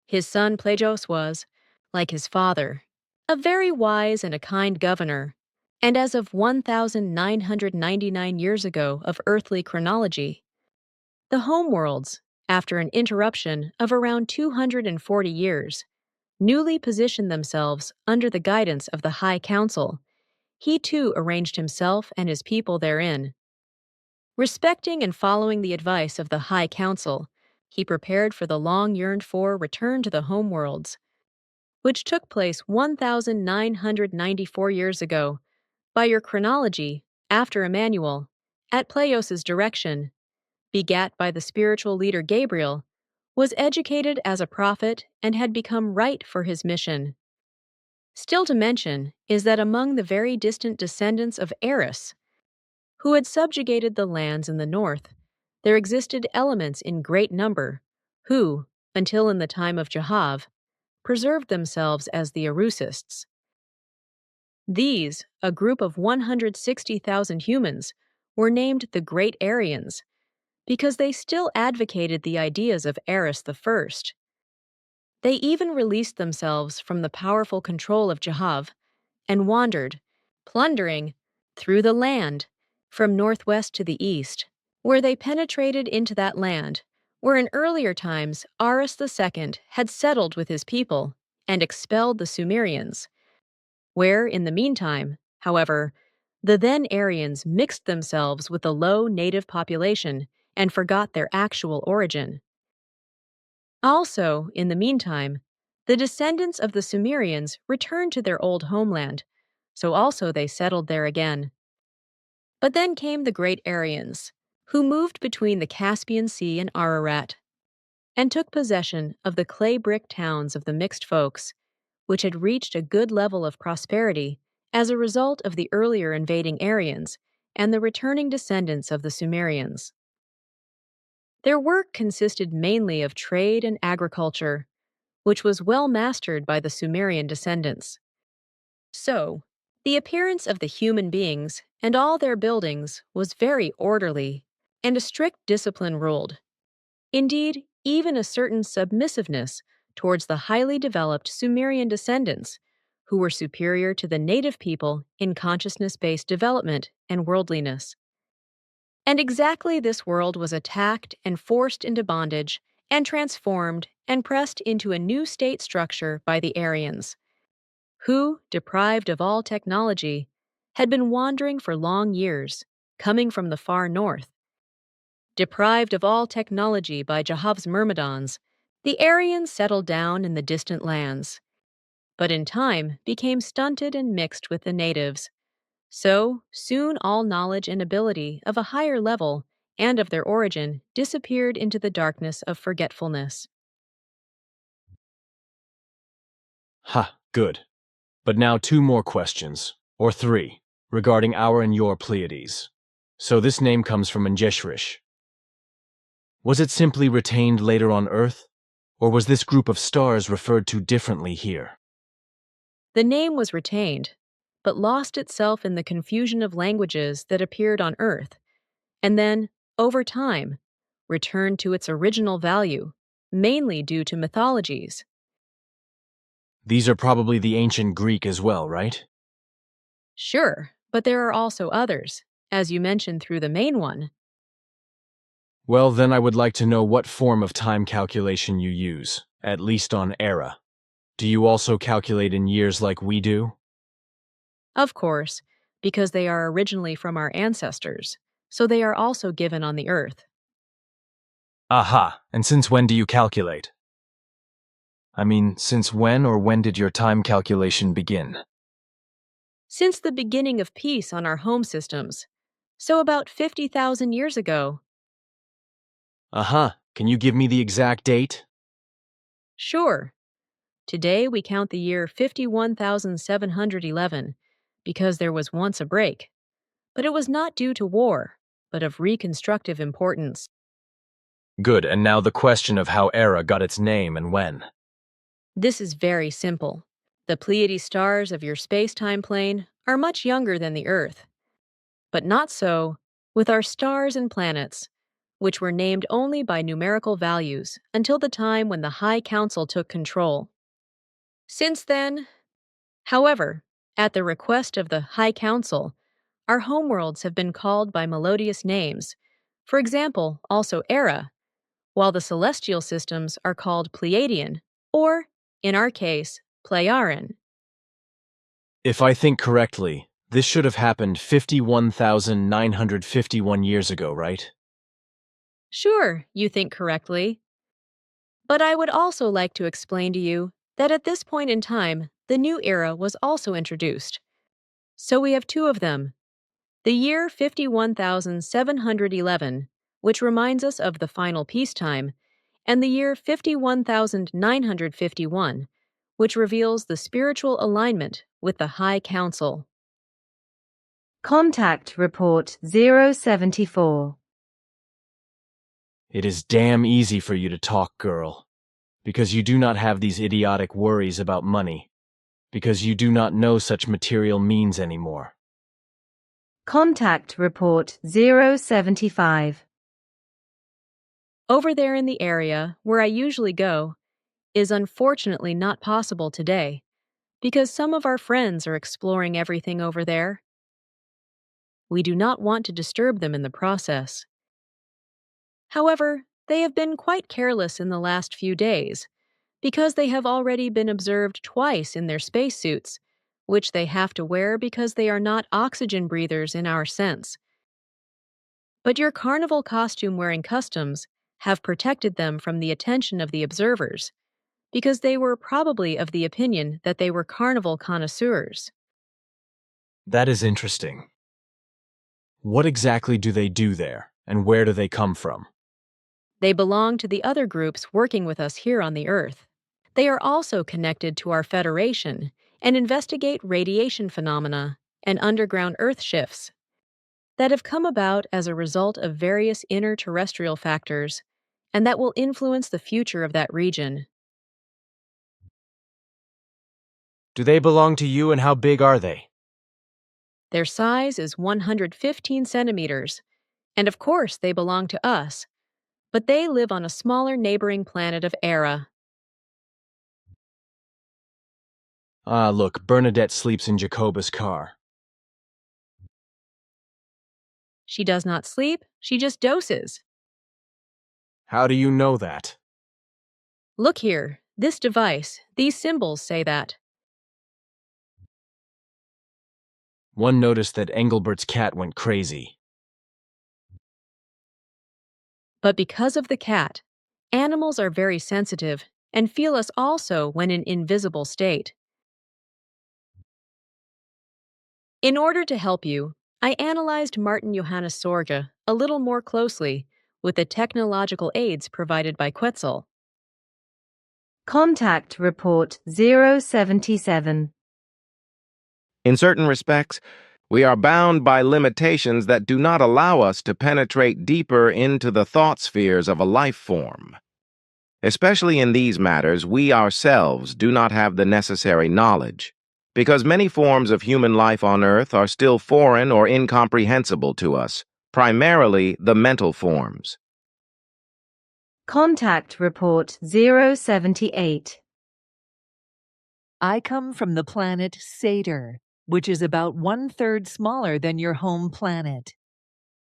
His son Pleios was, like his father, a very wise and a kind governor, and as of 1,999 years ago of earthly chronology, the homeworlds, after an interruption of around 240 years, newly positioned themselves under the guidance of the High Council. He too arranged himself and his people therein. Respecting and following the advice of the High Council, he prepared for the long-yearned-for return to the homeworlds, which took place 1,994 years ago, by your chronology, after Emmanuel, at Pleios' direction, begat by the spiritual leader Gabriel, was educated as a prophet and had become right for his mission. Still to mention is that among the very distant descendants of Eris, who had subjugated the lands in the north, there existed elements in great number, who, until in the time of Jehav, preserved themselves as the Arusists. These, a group of 160,000 humans, were named the Great Aryans, because they still advocated the ideas of Eris the First. They even released themselves from the powerful control of Jehav and wandered, plundering, through the land, from northwest to the east, where they penetrated into that land, where in earlier times Aris II had settled with his people and expelled the Sumerians, where, in the meantime, however, the then Aryans mixed themselves with the low native population and forgot their actual origin. Also, in the meantime, the descendants of the Sumerians returned to their old homeland, so also they settled there again. But then came the Great Aryans, who moved between the Caspian Sea and Ararat, and took possession of the clay brick towns of the mixed folks, which had reached a good level of prosperity as a result of the earlier invading Aryans and the returning descendants of the Sumerians. Their work consisted mainly of trade and agriculture, which was well mastered by the Sumerian descendants. So, the appearance of the human beings and all their buildings was very orderly, and a strict discipline ruled. Indeed, even a certain submissiveness towards the highly developed Sumerian descendants, who were superior to the native people in consciousness-based development and worldliness. And exactly this world was attacked and forced into bondage and transformed and pressed into a new state structure by the Aryans, who, deprived of all technology, had been wandering for long years, coming from the far north. Deprived of all technology by Jehovah's Myrmidons, the Aryans settled down in the distant lands, but in time became stunted and mixed with the natives. So, soon all knowledge and ability of a higher level and of their origin disappeared into the darkness of forgetfulness. Ha, good. But now 2 more questions, or 3, regarding our and your Pleiades. So this name comes from en-GB-LibbyNeural. Was it simply retained later on Earth, or was this group of stars referred to differently here? The name was retained, but lost itself in the confusion of languages that appeared on Earth, and then, over time, returned to its original value, mainly due to mythologies. These are probably the ancient Greek as well, right? Sure, but there are also others, as you mentioned through the main one. Well, then I would like to know what form of time calculation you use, at least on era. Do you also calculate in years like we do? Of course, because they are originally from our ancestors, so they are also given on the Earth. Aha, and since when do you calculate? I mean, since when or when did your time calculation begin? Since the beginning of peace on our home systems, so about 50,000 years ago. Aha, can you give me the exact date? Sure. Today we count the year 51,711 because there was once a break. But it was not due to war, but of reconstructive importance. Good, and now the question of how Era got its name and when. This is very simple. The Pleiades stars of your space-time plane are much younger than the Earth. But not so with our stars and planets, which were named only by numerical values until the time when the High Council took control. Since then, however, at the request of the High Council, our homeworlds have been called by melodious names, for example, also Era, while the celestial systems are called Pleiadian, or, in our case, Pleiaren. If I think correctly, this should have happened 51,951 years ago, right? Sure, you think correctly. But I would also like to explain to you that at this point in time, the new era was also introduced. So we have two of them. The year 51,711, which reminds us of the final peacetime, and the year 51,951, which reveals the spiritual alignment with the High Council. Contact Report 074. It is damn easy for you to talk, girl. Because you do not have these idiotic worries about money. Because you do not know such material means anymore. Contact Report 075. Over there in the area where I usually go is unfortunately not possible today, because some of our friends are exploring everything over there. We do not want to disturb them in the process. However, they have been quite careless in the last few days, because they have already been observed twice in their spacesuits, which they have to wear because they are not oxygen breathers in our sense. But your carnival costume-wearing customs have protected them from the attention of the observers, because they were probably of the opinion that they were carnival connoisseurs. That is interesting. What exactly do they do there, and where do they come from? They belong to the other groups working with us here on the Earth. They are also connected to our Federation and investigate radiation phenomena and underground Earth shifts that have come about as a result of various inner terrestrial factors and that will influence the future of that region. Do they belong to you, and how big are they? Their size is 115 centimeters, and of course they belong to us, but they live on a smaller neighboring planet of Era. Ah, look, Bernadette sleeps in Jacoba's car. She does not sleep, she just doses. How do you know that? Look here, this device, these symbols say that. One noticed that Engelbert's cat went crazy. But because of the cat, animals are very sensitive and feel us also when in invisible state. In order to help you, I analyzed Martin Johannes Sorge a little more closely with the technological aids provided by Quetzal. Contact Report 077. In certain respects, we are bound by limitations that do not allow us to penetrate deeper into the thought spheres of a life form. Especially in these matters, we ourselves do not have the necessary knowledge, because many forms of human life on Earth are still foreign or incomprehensible to us, primarily the mental forms. Contact Report 078. I come from the planet Satyr, which is about 1/3 smaller than your home planet.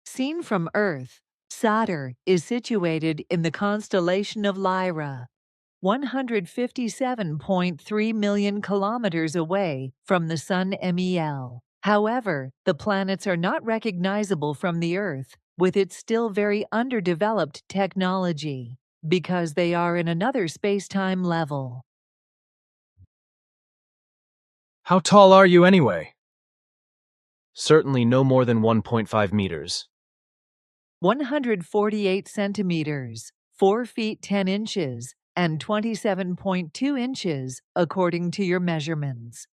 Seen from Earth, Satyr is situated in the constellation of Lyra, 157.3 million kilometers away from the Sun MEL. However, the planets are not recognizable from the Earth with its still very underdeveloped technology, because they are in another space-time level. How tall are you anyway? Certainly no more than 1.5 meters. 148 centimeters, 4 feet 10 inches, and 27.2 inches according to your measurements.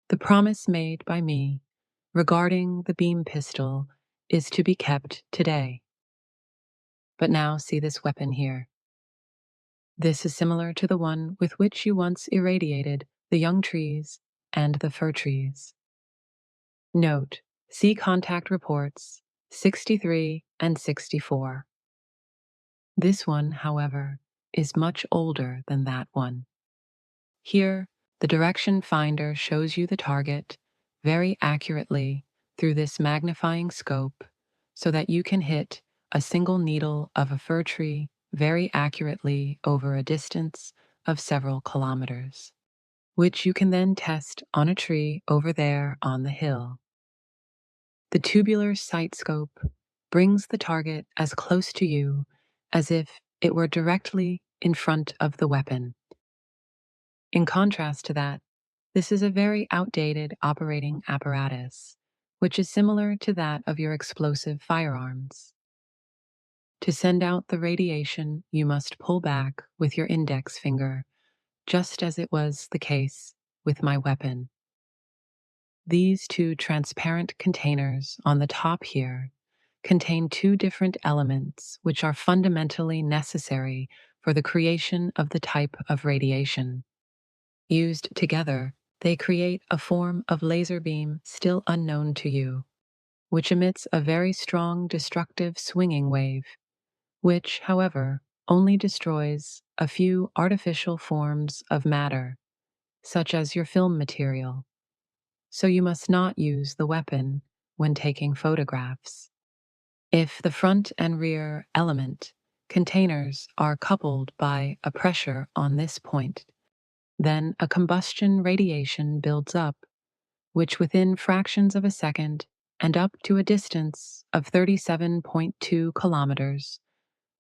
The promise made by me regarding the beam pistol is to be kept today. But now see this weapon here. This is similar to the one with which you once irradiated the young trees and the fir trees. Note, see contact reports 63 and 64. This one, however, is much older than that one. Here, the direction finder shows you the target very accurately through this magnifying scope so that you can hit a single needle of a fir tree very accurately over a distance of several kilometers, which you can then test on a tree over there on the hill. The tubular sight scope brings the target as close to you as if it were directly in front of the weapon. In contrast to that, this is a very outdated operating apparatus, which is similar to that of your explosive firearms. To send out the radiation, you must pull back with your index finger, just as it was the case with my weapon. These two transparent containers on the top here contain two different elements which are fundamentally necessary for the creation of the type of radiation. Used together, they create a form of laser beam still unknown to you, which emits a very strong destructive swinging wave, which, however, only destroys a few artificial forms of matter, such as your film material. So you must not use the weapon when taking photographs. If the front and rear element containers are coupled by a pressure on this point, then a combustion radiation builds up, which within fractions of a second and up to a distance of 37.2 kilometers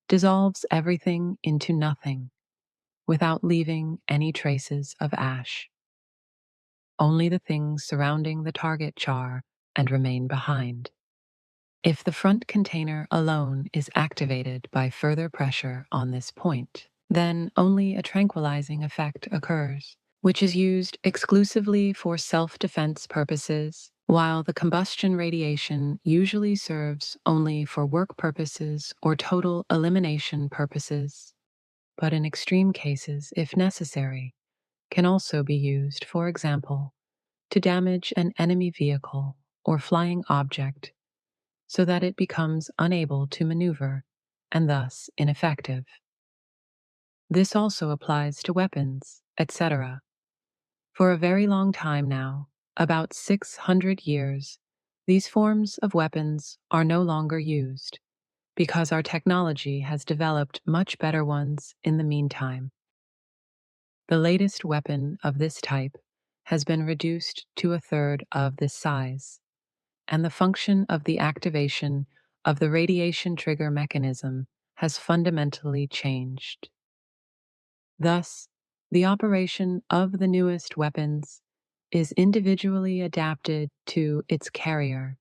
dissolves everything into nothing without leaving any traces of ash. Only the things surrounding the target char and remain behind. If the front container alone is activated by further pressure on this point, then only a tranquilizing effect occurs, which is used exclusively for self-defense purposes, while the combustion radiation usually serves only for work purposes or total elimination purposes, but in extreme cases, if necessary, can also be used, for example, to damage an enemy vehicle or flying object so that it becomes unable to maneuver and thus ineffective. This also applies to weapons, etc. For a very long time now, about 600 years, these forms of weapons are no longer used because our technology has developed much better ones in the meantime. The latest weapon of this type has been reduced to a third of this size, and the function of the activation of the radiation trigger mechanism has fundamentally changed. Thus, the operation of the newest weapons is individually adapted to its carrier,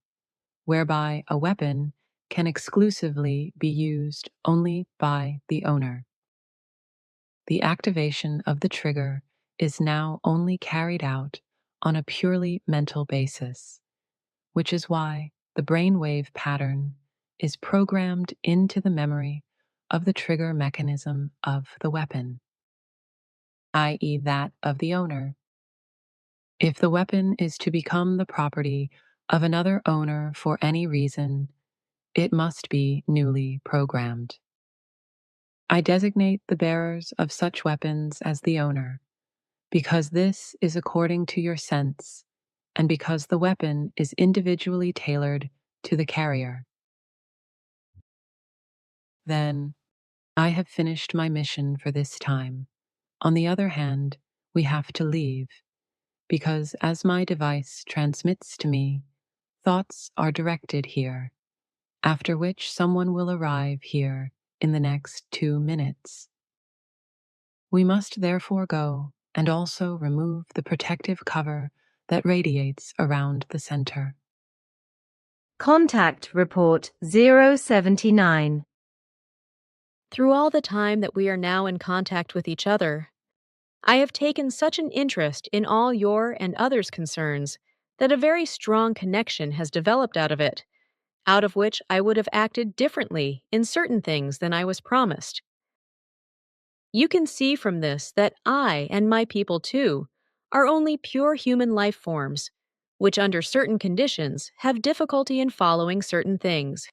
whereby a weapon can exclusively be used only by the owner. The activation of the trigger is now only carried out on a purely mental basis, which is why the brainwave pattern is programmed into the memory of the trigger mechanism of the weapon, i.e., that of the owner. If the weapon is to become the property of another owner for any reason, it must be newly programmed. I designate the bearers of such weapons as the owner, because this is according to your sense, and because the weapon is individually tailored to the carrier. Then, I have finished my mission for this time. On the other hand, we have to leave, because as my device transmits to me, thoughts are directed here, after which someone will arrive here in the next 2 minutes. We must therefore go and also remove the protective cover that radiates around the center. Contact Report 079. Through all the time that we are now in contact with each other, I have taken such an interest in all your and others' concerns that a very strong connection has developed out of it, out of which I would have acted differently in certain things than I was promised. You can see from this that I and my people too are only pure human life forms, which under certain conditions have difficulty in following certain things.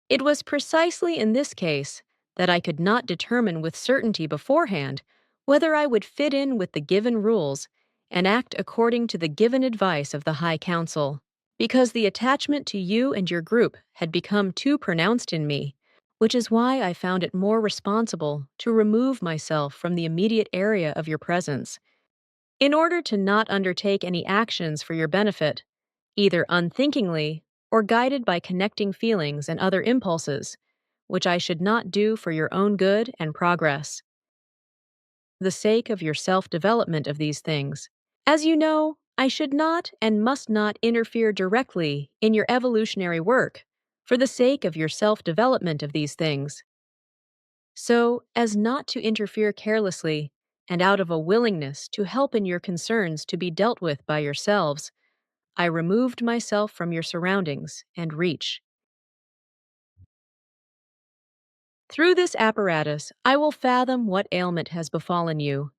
It was precisely in this case that I could not determine with certainty beforehand whether I would fit in with the given rules and act according to the given advice of the High Council, because the attachment to you and your group had become too pronounced in me, which is why I found it more responsible to remove myself from the immediate area of your presence, in order to not undertake any actions for your benefit, either unthinkingly or guided by connecting feelings and other impulses, which I should not do for your own good and progress. The sake of your self-development of these things. As you know, I should not and must not interfere directly in your evolutionary work for the sake of your self-development of these things, so as not to interfere carelessly and out of a willingness to help in your concerns to be dealt with by yourselves. I removed myself from your surroundings and reach. Through this apparatus, I will fathom what ailment has befallen you.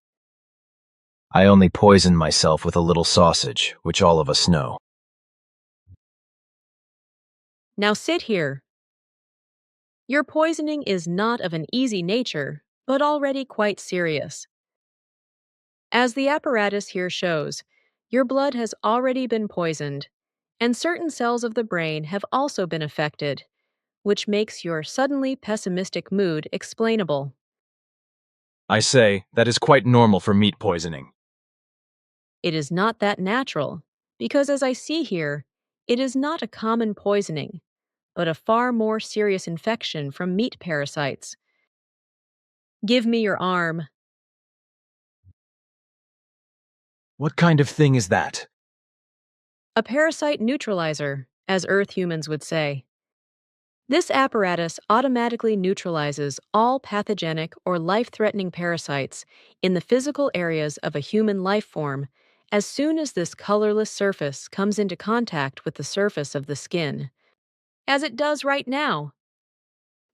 I only poisoned myself with a little sausage, which all of us know. Now sit here. Your poisoning is not of an easy nature, but already quite serious. As the apparatus here shows, your blood has already been poisoned, and certain cells of the brain have also been affected, which makes your suddenly pessimistic mood explainable. I say, that is quite normal for meat poisoning. It is not that natural, because as I see here, it is not a common poisoning, but a far more serious infection from meat parasites. Give me your arm. What kind of thing is that? A parasite neutralizer, as Earth humans would say. This apparatus automatically neutralizes all pathogenic or life-threatening parasites in the physical areas of a human life form as soon as this colorless surface comes into contact with the surface of the skin, as it does right now.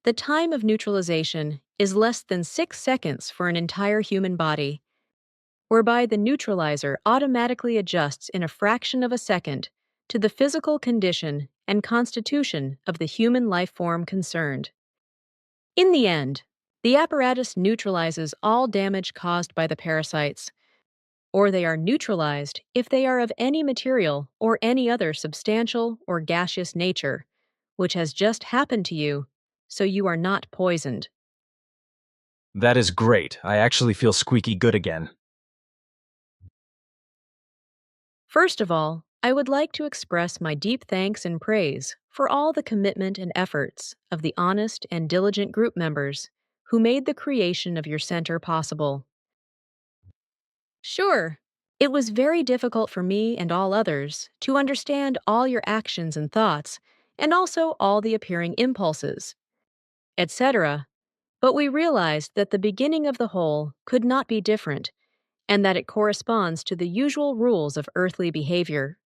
The time of neutralization is less than 6 seconds for an entire human body, whereby the neutralizer automatically adjusts in a fraction of a second to the physical condition and constitution of the human life form concerned. In the end, the apparatus neutralizes all damage caused by the parasites, or they are neutralized if they are of any material or any other substantial or gaseous nature, which has just happened to you, so you are not poisoned. That is great. I actually feel squeaky good again. First of all, I would like to express my deep thanks and praise for all the commitment and efforts of the honest and diligent group members who made the creation of your center possible. Sure, it was very difficult for me and all others to understand all your actions and thoughts, and also all the appearing impulses, etc., but we realized that the beginning of the whole could not be different, and that it corresponds to the usual rules of earthly behavior.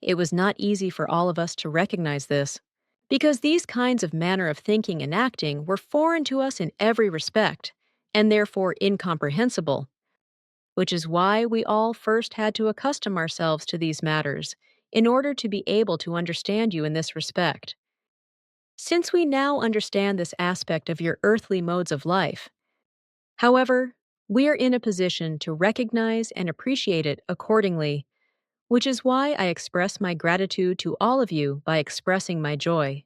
It was not easy for all of us to recognize this, because these kinds of manner of thinking and acting were foreign to us in every respect, and therefore incomprehensible, which is why we all first had to accustom ourselves to these matters in order to be able to understand you in this respect. Since we now understand this aspect of your earthly modes of life, however, we are in a position to recognize and appreciate it accordingly, which is why I express my gratitude to all of you by expressing my joy.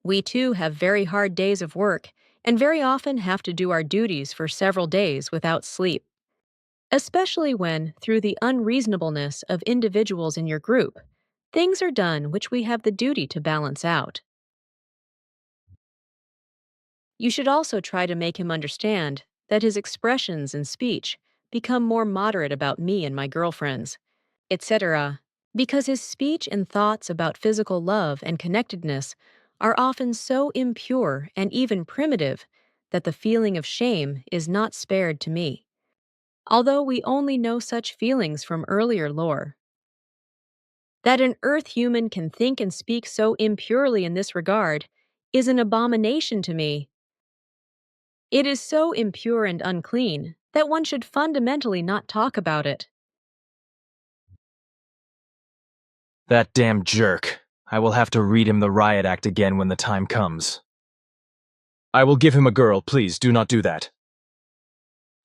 We too have very hard days of work, and very often have to do our duties for several days without sleep, especially when, through the unreasonableness of individuals in your group, things are done which we have the duty to balance out. You should also try to make him understand that his expressions and speech become more moderate about me and my girlfriends, etc., because his speech and thoughts about physical love and connectedness are often so impure and even primitive that the feeling of shame is not spared to me, although we only know such feelings from earlier lore. That an Earth human can think and speak so impurely in this regard is an abomination to me. It is so impure and unclean that one should fundamentally not talk about it. That damn jerk. I will have to read him the riot act again when the time comes. I will give him a girl, please do not do that.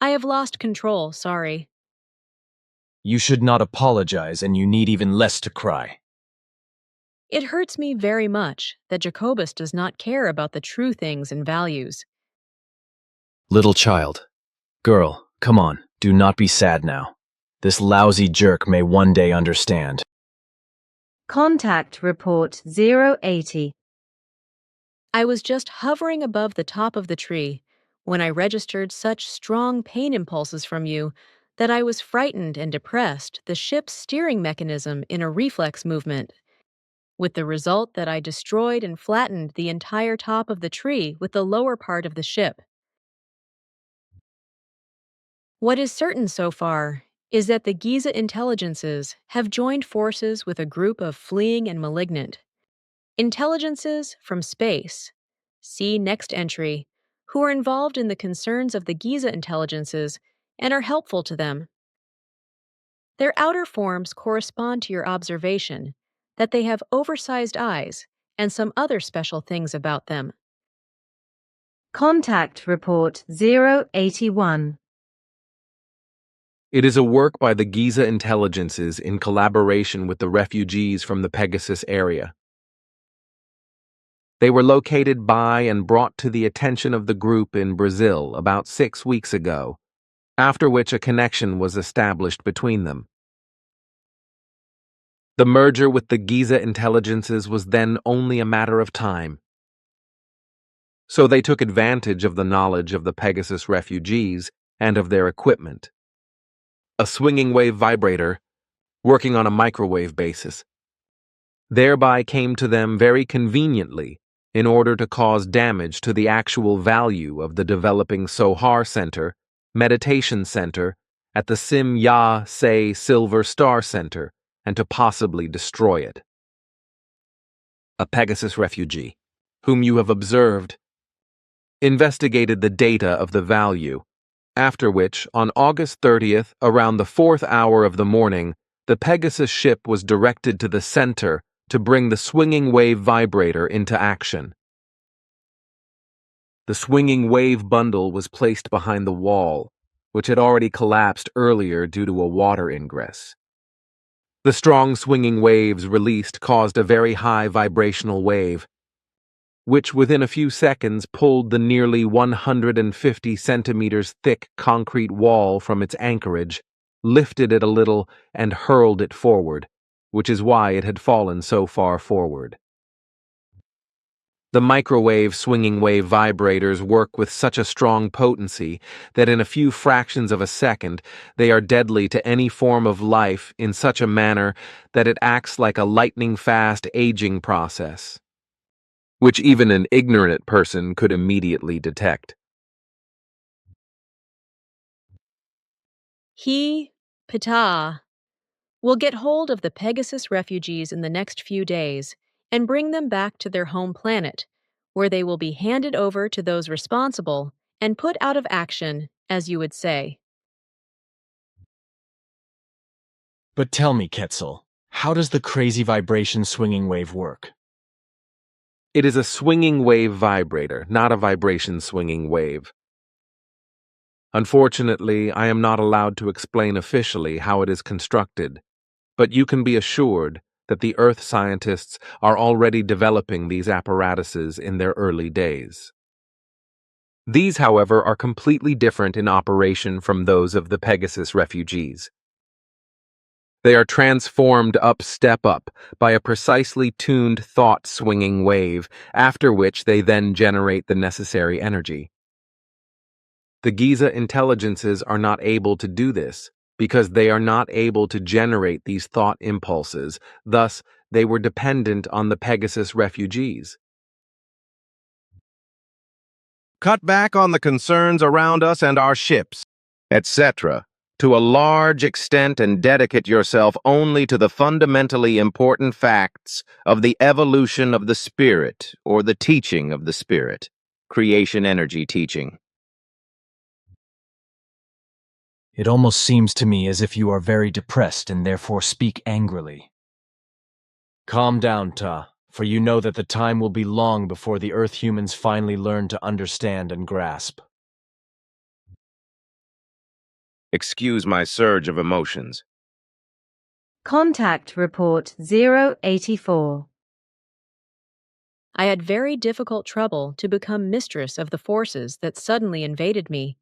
I have lost control, sorry. You should not apologize, and you need even less to cry. It hurts me very much that Jacobus does not care about the true things and values. Little child. Girl, come on, do not be sad now. This lousy jerk may one day understand. Contact report 080. I was just hovering above the top of the tree when I registered such strong pain impulses from you that I was frightened and depressed the ship's steering mechanism in a reflex movement, with the result that I destroyed and flattened the entire top of the tree with the lower part of the ship. What is certain so far is that the Giza intelligences have joined forces with a group of fleeing and malignant intelligences from space, see next entry, who are involved in the concerns of the Giza intelligences and are helpful to them. Their outer forms correspond to your observation that they have oversized eyes and some other special things about them. Contact report 081. It is a work by the Giza intelligences in collaboration with the refugees from the Pegasus area. They were located by and brought to the attention of the group in Brazil about 6 weeks ago, after which a connection was established between them. The merger with the Giza intelligences was then only a matter of time. So they took advantage of the knowledge of the Pegasus refugees and of their equipment. A swinging wave vibrator, working on a microwave basis, thereby came to them very conveniently in order to cause damage to the actual value of the developing Sohar Center, Meditation Center, at the Sim Ya Se Silver Star Center, and to possibly destroy it. A Pegasus refugee, whom you have observed, investigated the data of the value, after which, on August 30th, around the 4th hour of the morning, the Pegasus ship was directed to the center to bring the swinging wave vibrator into action. The swinging wave bundle was placed behind the wall, which had already collapsed earlier due to a water ingress. The strong swinging waves released caused a very high vibrational wave, which within a few seconds pulled the nearly 150 centimeters thick concrete wall from its anchorage, lifted it a little, and hurled it forward, which is why it had fallen so far forward. The microwave swinging wave vibrators work with such a strong potency that in a few fractions of a second they are deadly to any form of life in such a manner that it acts like a lightning-fast aging process, which even an ignorant person could immediately detect. He, Ptah, will get hold of the Pegasus refugees in the next few days and bring them back to their home planet, where they will be handed over to those responsible and put out of action, as you would say. But tell me, Quetzal, how does the crazy vibration swinging wave work? It is a swinging wave vibrator, not a vibration swinging wave. Unfortunately, I am not allowed to explain officially how it is constructed, but you can be assured that the Earth scientists are already developing these apparatuses in their early days. These, however, are completely different in operation from those of the Pegasus refugees. They are transformed step up by a precisely tuned thought-swinging wave, after which they then generate the necessary energy. The Giza intelligences are not able to do this because they are not able to generate these thought impulses, thus they were dependent on the Pegasus refugees. cut back on the concerns around us and our ships, etc., to a large extent, and dedicate yourself only to the fundamentally important facts of the evolution of the spirit or the teaching of the spirit, creation energy teaching. It almost seems to me as if you are very depressed and therefore speak angrily. Calm down, Ptah, for you know that the time will be long before the Earth humans finally learn to understand and grasp. Excuse my surge of emotions. Contact Report 084. I had very difficult trouble to become mistress of the forces that suddenly invaded me,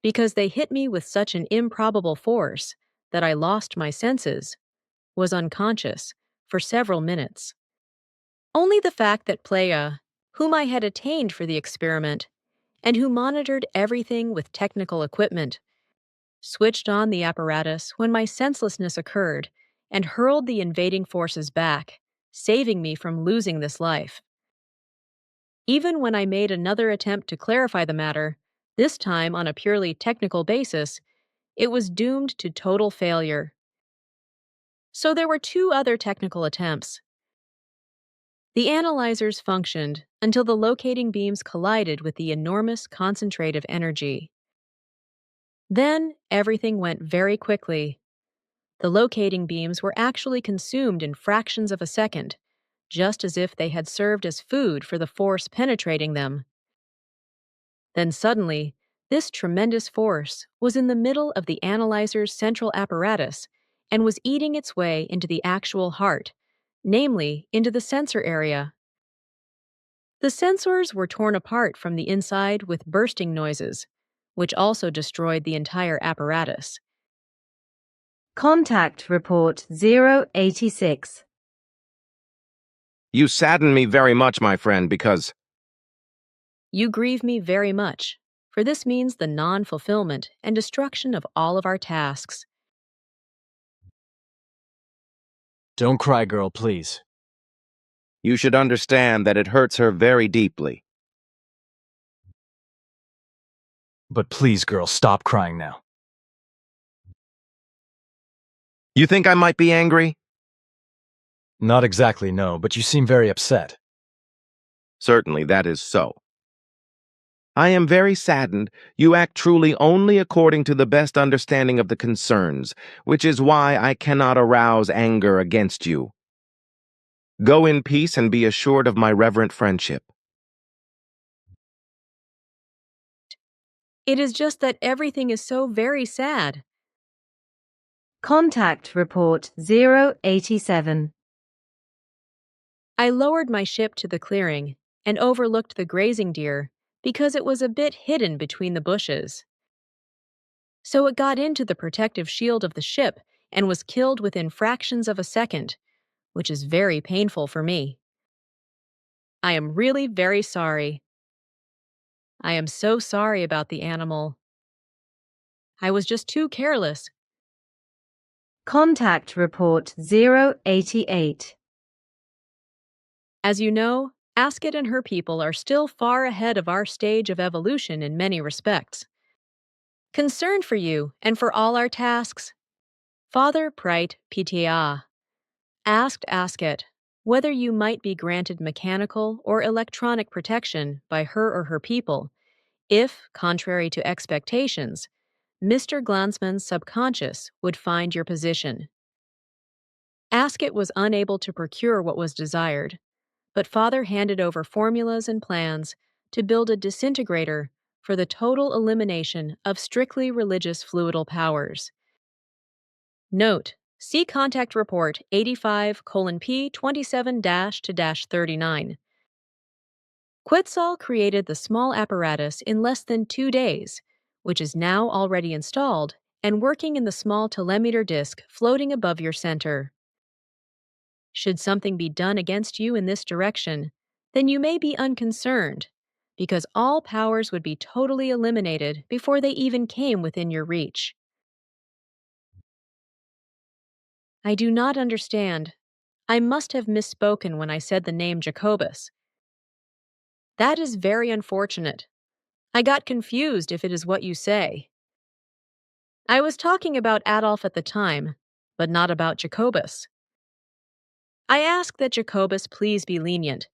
because they hit me with such an improbable force that I lost my senses, was unconscious, for several minutes. Only the fact that Ptah, whom I had attained for the experiment, and who monitored everything with technical equipment, switched on the apparatus when my senselessness occurred and hurled the invading forces back, saving me from losing this life. Even when I made another attempt to clarify the matter, this time on a purely technical basis, it was doomed to total failure. So there were two other technical attempts. The analyzers functioned until the locating beams collided with the enormous concentrate of energy. Then everything went very quickly. The locating beams were actually consumed in fractions of a second, just as if they had served as food for the force penetrating them. Then suddenly, this tremendous force was in the middle of the analyzer's central apparatus and was eating its way into the actual heart, namely into the sensor area. The sensors were torn apart from the inside with bursting noises, which also destroyed the entire apparatus. Contact Report 086. You sadden me very much, my friend, because You grieve me very much, for this means the non-fulfillment and destruction of all of our tasks. Don't cry, girl, please. you should understand that it hurts her very deeply. But please, girl, stop crying now. You think I might be angry? Not exactly, no, but you seem very upset. Certainly, that is so. I am very saddened. You act truly only according to the best understanding of the concerns, which is why I cannot arouse anger against you. Go in peace and be assured of my reverent friendship. It is just that everything is so very sad. Contact Report 087. I lowered my ship to the clearing and overlooked the grazing deer because it was a bit hidden between the bushes. So it got into the protective shield of the ship and was killed within fractions of a second, which is very painful for me. I am really very sorry. I am so sorry about the animal. I was just too careless. Contact Report 088. As you know, Asket and her people are still far ahead of our stage of evolution in many respects. Concerned for you and for all our tasks, Father Prite Ptah asked Asket whether you might be granted mechanical or electronic protection by her or her people if, contrary to expectations, Mr. Glansman's subconscious would find your position. Asket was unable to procure what was desired, but Father handed over formulas and plans to build a disintegrator for the total elimination of strictly religious fluidal powers. Note: see Contact Report 85:P27-39. Quetzalcoatl created the small apparatus in less than 2 days, which is now already installed and working in the small telemeter disc floating above your center. Should something be done against you in this direction, then you may be unconcerned, because all powers would be totally eliminated before they even came within your reach. I do not understand. I must have misspoken when I said the name Jacobus. That is very unfortunate. I got confused if it is what you say. I was talking about Adolf at the time, but not about Jacobus. I ask that Jacobus please be lenient,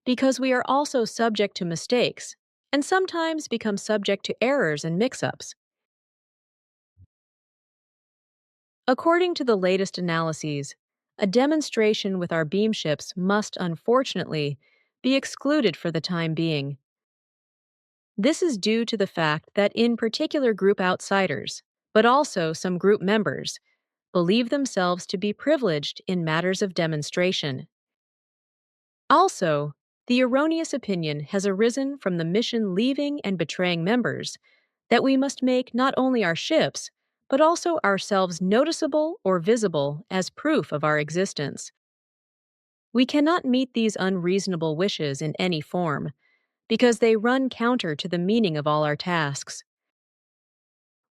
because we are also subject to mistakes, and sometimes become subject to errors and mix-ups. According to the latest analyses, a demonstration with our beam ships must, unfortunately, be excluded for the time being. This is due to the fact that in particular group outsiders, but also some group members, believe themselves to be privileged in matters of demonstration. Also, the erroneous opinion has arisen from the mission leaving and betraying members that we must make not only our ships, but also ourselves noticeable or visible as proof of our existence. We cannot meet these unreasonable wishes in any form, because they run counter to the meaning of all our tasks.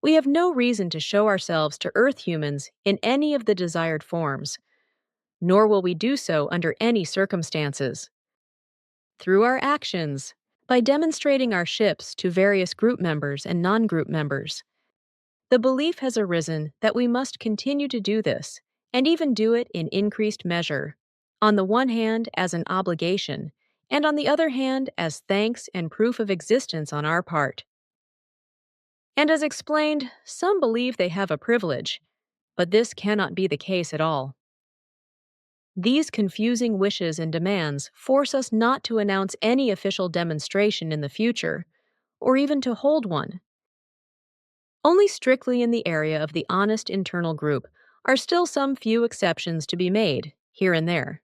We have no reason to show ourselves to Earth humans in any of the desired forms, nor will we do so under any circumstances. Through our actions, by demonstrating our ships to various group members and non-group members, the belief has arisen that we must continue to do this, and even do it in increased measure, on the one hand as an obligation, and on the other hand as thanks and proof of existence on our part. And as explained, some believe they have a privilege, but this cannot be the case at all. These confusing wishes and demands force us not to announce any official demonstration in the future, or even to hold one. Only strictly in the area of the honest internal group are still some few exceptions to be made, here and there.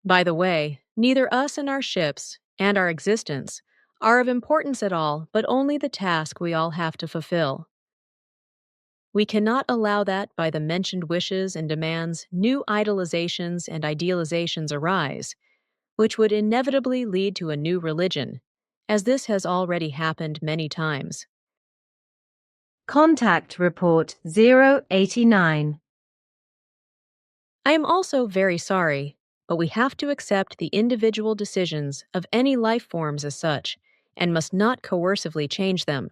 By the way, neither us and our ships, and our existence, are of importance at all, but only the task we all have to fulfill. We cannot allow that by the mentioned wishes and demands new idolizations and idealizations arise, which would inevitably lead to a new religion, as this has already happened many times. Contact Report 089. I am also very sorry, but we have to accept the individual decisions of any life forms as such, and must not coercively change them.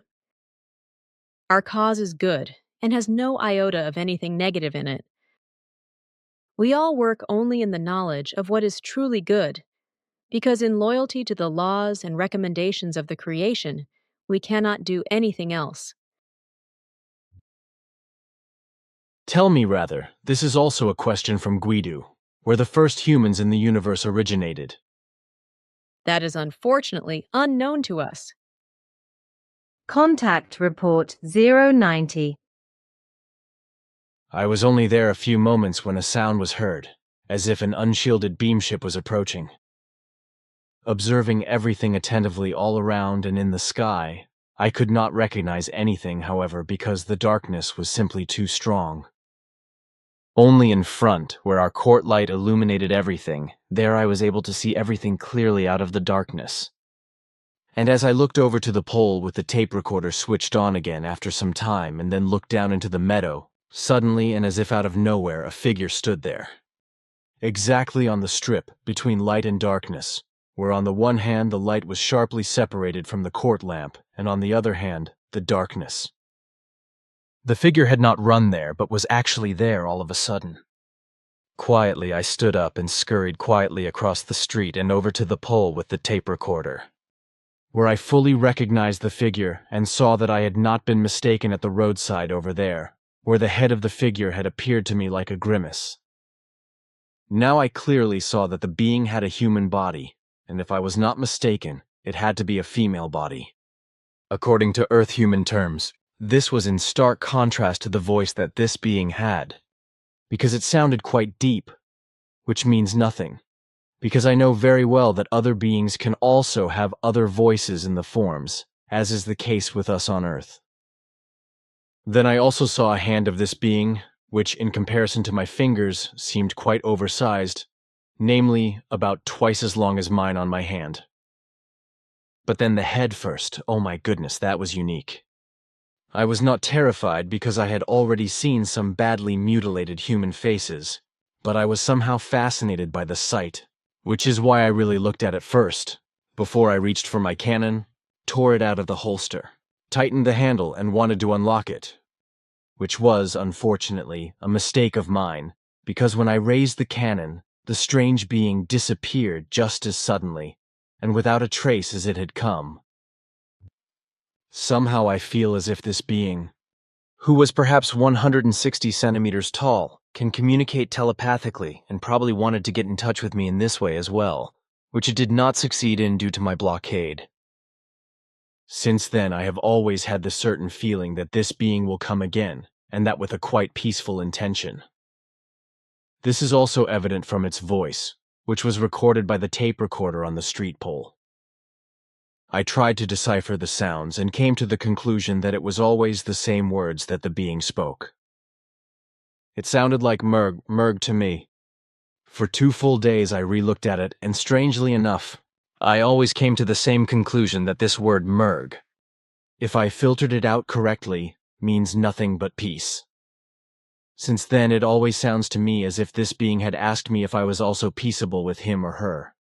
Our cause is good, and has no iota of anything negative in it. We all work only in the knowledge of what is truly good, because in loyalty to the laws and recommendations of the creation, we cannot do anything else. Tell me, rather, this is also a question from Guidu, where the first humans in the universe originated. That is unfortunately unknown to us. Contact Report 090. I was only there a few moments when a sound was heard, as if an unshielded beamship was approaching. Observing everything attentively all around and in the sky, I could not recognize anything, however, because the darkness was simply too strong. Only in front, where our court light illuminated everything, there I was able to see everything clearly out of the darkness. And as I looked over to the pole with the tape recorder switched on again after some time and then looked down into the meadow, suddenly and as if out of nowhere a figure stood there. Exactly on the strip between light and darkness, where on the one hand the light was sharply separated from the court lamp, and on the other hand, the darkness. The figure had not run there, but was actually there all of a sudden. Quietly, I stood up and scurried quietly across the street and over to the pole with the tape recorder, where I fully recognized the figure and saw that I had not been mistaken at the roadside over there, where the head of the figure had appeared to me like a grimace. Now I clearly saw that the being had a human body, and if I was not mistaken, it had to be a female body. According to Earth-human terms, this was in stark contrast to the voice that this being had, because it sounded quite deep, which means nothing, because I know very well that other beings can also have other voices in the forms, as is the case with us on Earth. Then I also saw a hand of this being, which in comparison to my fingers seemed quite oversized, namely about twice as long as mine on my hand. But then the head first, oh my goodness, that was unique. I was not terrified because I had already seen some badly mutilated human faces, but I was somehow fascinated by the sight, which is why I really looked at it first, before I reached for my cannon, tore it out of the holster, tightened the handle, and wanted to unlock it, which was, unfortunately, a mistake of mine, because when I raised the cannon, the strange being disappeared just as suddenly, and without a trace as it had come. Somehow I feel as if this being, who was perhaps 160 centimeters tall, can communicate telepathically and probably wanted to get in touch with me in this way as well, which it did not succeed in due to my blockade. Since then, I have always had the certain feeling that this being will come again, and that with a quite peaceful intention. This is also evident from its voice, which was recorded by the tape recorder on the street pole. I tried to decipher the sounds and came to the conclusion that it was always the same words that the being spoke. It sounded like Murg to me. For 2 full days I re-looked at it, and strangely enough, I always came to the same conclusion that this word Murg, if I filtered it out correctly, means nothing but peace. Since then, it always sounds to me as if this being had asked me if I was also peaceable with him or her.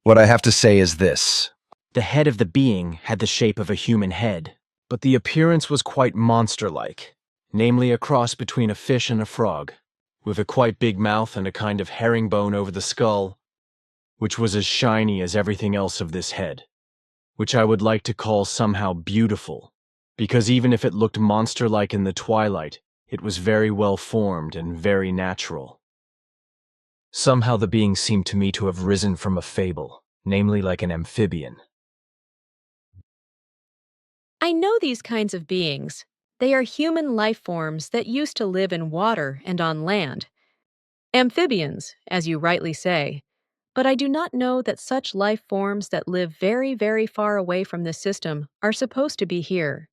What I have to say is this. The head of the being had the shape of a human head, but the appearance was quite monster-like, namely a cross between a fish and a frog, with a quite big mouth and a kind of herringbone over the skull, which was as shiny as everything else of this head, which I would like to call somehow beautiful, because even if it looked monster-like in the twilight, it was very well formed and very natural. Somehow the being seemed to me to have risen from a fable, namely like an amphibian. I know these kinds of beings. They are human life forms that used to live in water and on land. Amphibians, as you rightly say. But I do not know that such life forms that live very, very far away from this system are supposed to be here.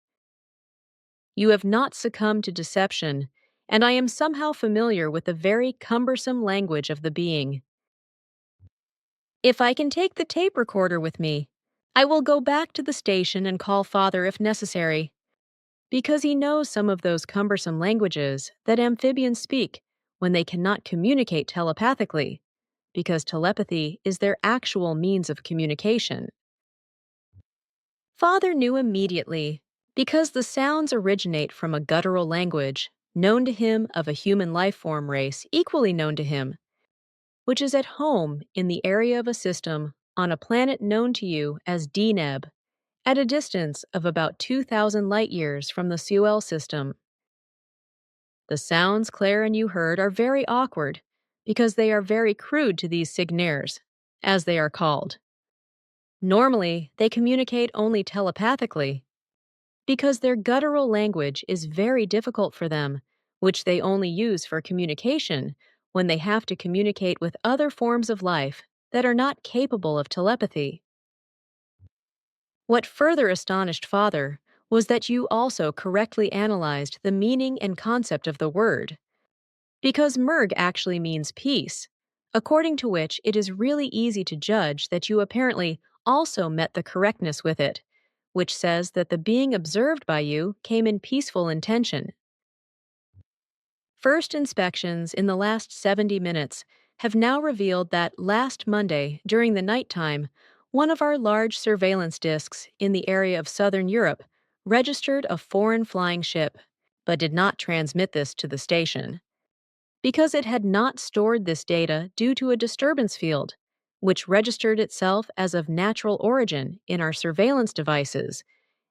You have not succumbed to deception, and I am somehow familiar with the very cumbersome language of the being. If I can take the tape recorder with me, I will go back to the station and call Father if necessary, because he knows some of those cumbersome languages that amphibians speak when they cannot communicate telepathically, because telepathy is their actual means of communication. Father knew immediately, because the sounds originate from a guttural language known to him of a human life form race equally known to him, which is at home in the area of a system on a planet known to you as Deneb, at a distance of about 2,000 light-years from the Sewell system. The sounds Claire and you heard are very awkward, because they are very crude to these signaires, as they are called. Normally, they communicate only telepathically, because their guttural language is very difficult for them, which they only use for communication when they have to communicate with other forms of life that are not capable of telepathy. What further astonished Father was that you also correctly analyzed the meaning and concept of the word, because Murg actually means peace, according to which it is really easy to judge that you apparently also met the correctness with it, which says that the being observed by you came in peaceful intention. First inspections in the last 70 minutes have now revealed that last Monday, during the nighttime, one of our large surveillance discs in the area of southern Europe registered a foreign flying ship, but did not transmit this to the station, because it had not stored this data due to a disturbance field, which registered itself as of natural origin in our surveillance devices,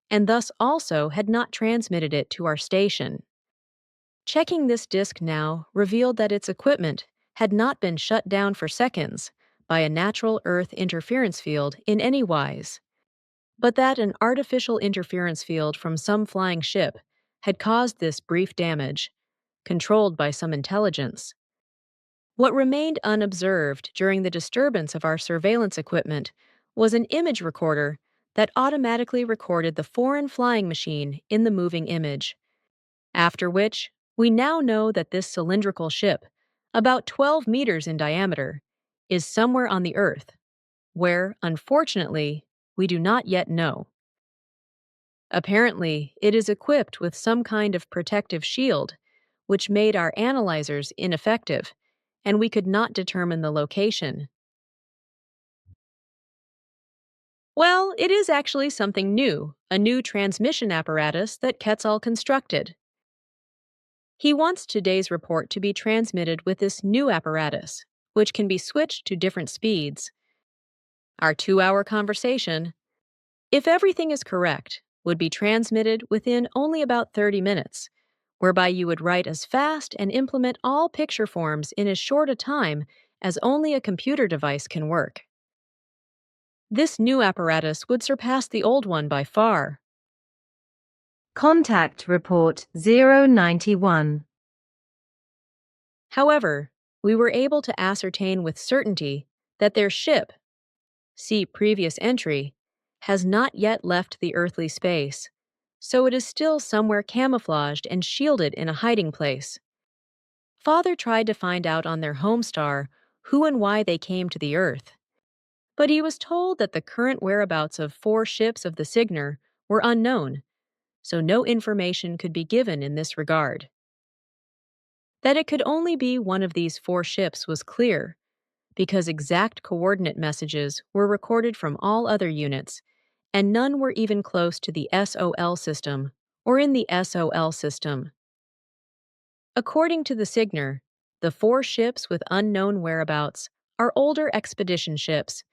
and thus also had not transmitted it to our station. Checking this disk now revealed that its equipment had not been shut down for seconds by a natural Earth interference field in any wise, but that an artificial interference field from some flying ship had caused this brief damage, controlled by some intelligence. What remained unobserved during the disturbance of our surveillance equipment was an image recorder that automatically recorded the foreign flying machine in the moving image, after which we now know that this cylindrical ship, about 12 meters in diameter, is somewhere on the Earth, where, unfortunately, we do not yet know. Apparently, it is equipped with some kind of protective shield, which made our analyzers ineffective, and we could not determine the location. Well, it is actually something new, a new transmission apparatus that Quetzal constructed. He wants today's report to be transmitted with this new apparatus, which can be switched to different speeds. Our 2-hour conversation, if everything is correct, would be transmitted within only about 30 minutes, whereby you would write as fast and implement all picture forms in as short a time as only a computer device can work. This new apparatus would surpass the old one by far. Contact Report 091. However, we were able to ascertain with certainty that their ship, see previous entry, has not yet left the earthly space, so it is still somewhere camouflaged and shielded in a hiding place. Father tried to find out on their home star who and why they came to the Earth, but he was told that the current whereabouts of 4 ships of the Signer were unknown, so no information could be given in this regard. That it could only be one of these 4 ships was clear, because exact coordinate messages were recorded from all other units, and none were even close to the SOL system or in the SOL system. According to the Signer, the 4 ships with unknown whereabouts are older expedition ships,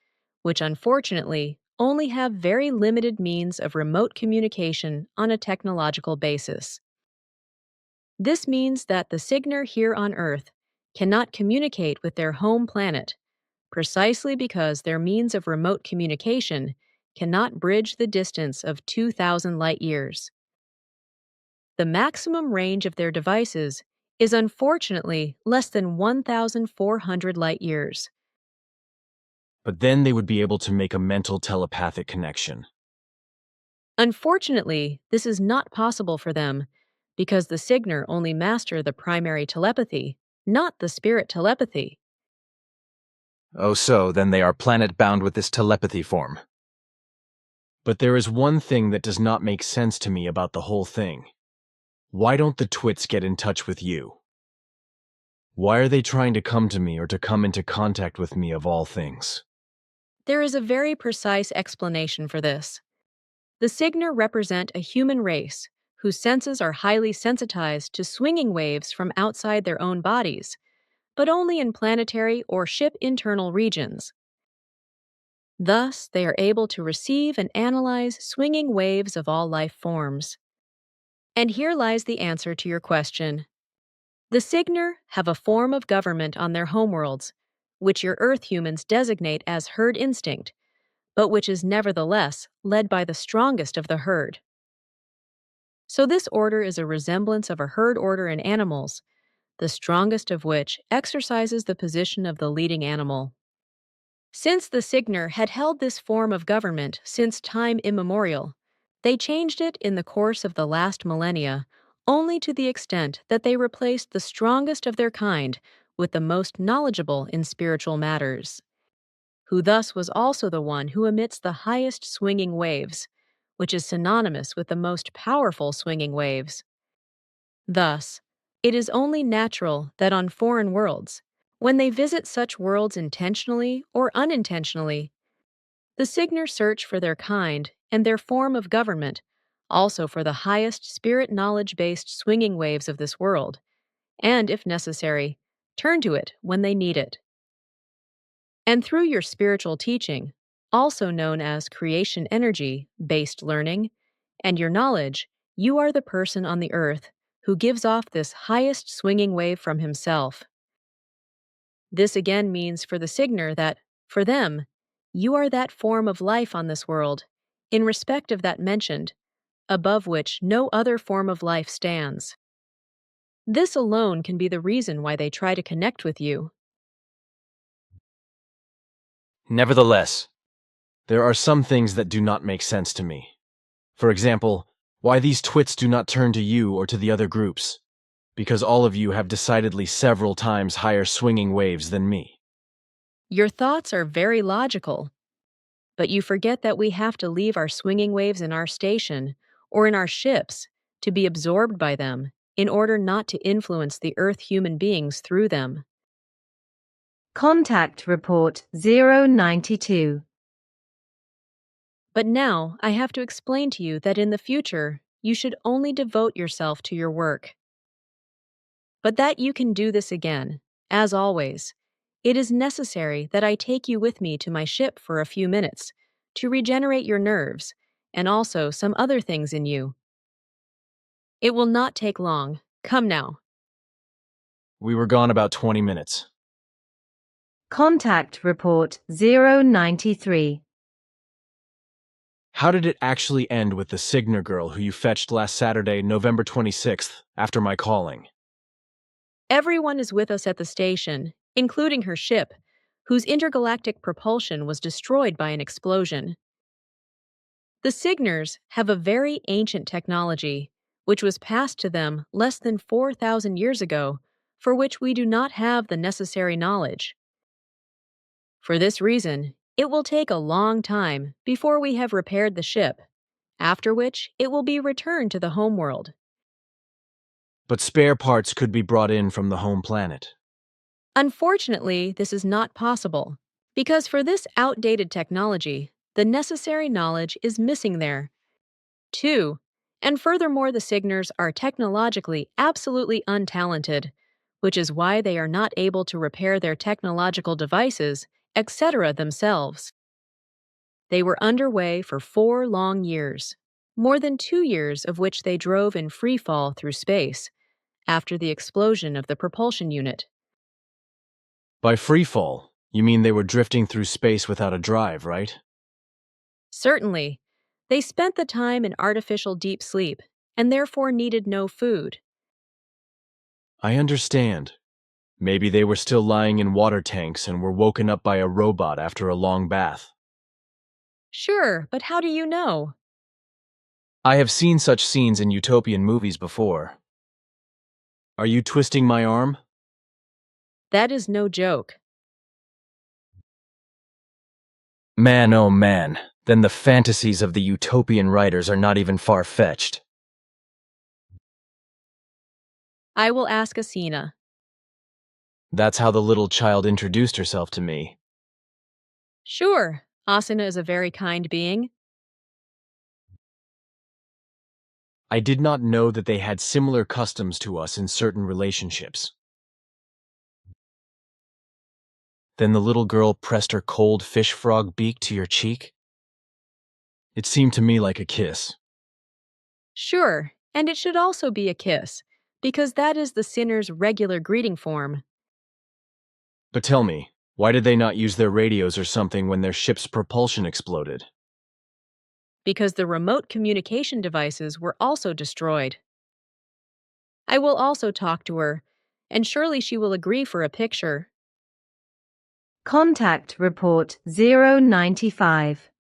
which unfortunately only have very limited means of remote communication on a technological basis. This means that the Signer here on Earth cannot communicate with their home planet, precisely because their means of remote communication cannot bridge the distance of 2,000 light-years. The maximum range of their devices is unfortunately less than 1,400 light-years. But then they would be able to make a mental telepathic connection. Unfortunately, this is not possible for them, because the Signer only master the primary telepathy, not the spirit telepathy. Oh, so then they are planet-bound with this telepathy form. But there is one thing that does not make sense to me about the whole thing. Why don't the twits get in touch with you? Why are they trying to come to me or to come into contact with me of all things? There is a very precise explanation for this. The Signer represent a human race whose senses are highly sensitized to swinging waves from outside their own bodies, but only in planetary or ship internal regions. Thus, they are able to receive and analyze swinging waves of all life forms. And here lies the answer to your question. The Signer have a form of government on their homeworlds, which your Earth humans designate as herd instinct, but which is nevertheless led by the strongest of the herd. So this order is a resemblance of a herd order in animals, the strongest of which exercises the position of the leading animal. Since the Signer had held this form of government since time immemorial, they changed it in the course of the last millennia only to the extent that they replaced the strongest of their kind with the most knowledgeable in spiritual matters, who thus was also the one who emits the highest swinging waves, which is synonymous with the most powerful swinging waves. Thus, it is only natural that on foreign worlds, when they visit such worlds intentionally or unintentionally, the Signer search for their kind and their form of government, also for the highest spirit knowledge-based swinging waves of this world, and, if necessary, turn to it when they need it. And through your spiritual teaching, also known as creation energy-based learning, and your knowledge, you are the person on the earth who gives off this highest swinging wave from himself. This again means for the Signer that, for them, you are that form of life on this world, in respect of that mentioned, above which no other form of life stands. This alone can be the reason why they try to connect with you. Nevertheless, There are some things that do not make sense to me. For example, why these twits do not turn to you or to the other groups. Because all of you have decidedly several times higher swinging waves than me. Your thoughts are very logical, but you forget that we have to leave our swinging waves in our station or in our ships to be absorbed by them in order not to influence the Earth human beings through them. Contact Report 092. But now I have to explain to you that in the future, you should only devote yourself to your work. But that you can do this again, as always, it is necessary that I take you with me to my ship for a few minutes to regenerate your nerves and also some other things in you. It will not take long. Come now. We were gone about 20 minutes. Contact report 093. How did it actually end with the Signer girl who you fetched last Saturday, November 26th, after my calling? Everyone is with us at the station, including her ship, whose intergalactic propulsion was destroyed by an explosion. The Signers have a very ancient technology, which was passed to them less than 4,000 years ago, for which we do not have the necessary knowledge. For this reason, it will take a long time before we have repaired the ship, after which it will be returned to the homeworld. But spare parts could be brought in from the home planet. Unfortunately, this is not possible, because for this outdated technology, the necessary knowledge is missing there. 2. And furthermore, the Signers are technologically absolutely untalented, which is why they are not able to repair their technological devices, etc. themselves. They were underway for 4 long years, more than 2 years of which they drove in free fall through space, after the explosion of the propulsion unit. By free fall, you mean they were drifting through space without a drive, right? Certainly. They spent the time in artificial deep sleep, and therefore needed no food. I understand. Maybe they were still lying in water tanks and were woken up by a robot after a long bath. Sure, but how do you know? I have seen such scenes in utopian movies before. Are you twisting my arm? That is no joke. Man, oh man, then the fantasies of the utopian writers are not even far-fetched. I will ask Asina. That's how the little child introduced herself to me. Sure, Asina is a very kind being. I did not know that they had similar customs to us in certain relationships. Then the little girl pressed her cold fish frog beak to your cheek? It seemed to me like a kiss. Sure, and it should also be a kiss, because that is the sinner's regular greeting form. But tell me, why did they not use their radios or something when their ship's propulsion exploded? Because the remote communication devices were also destroyed. I will also talk to her, and surely she will agree for a picture. Contact report 095.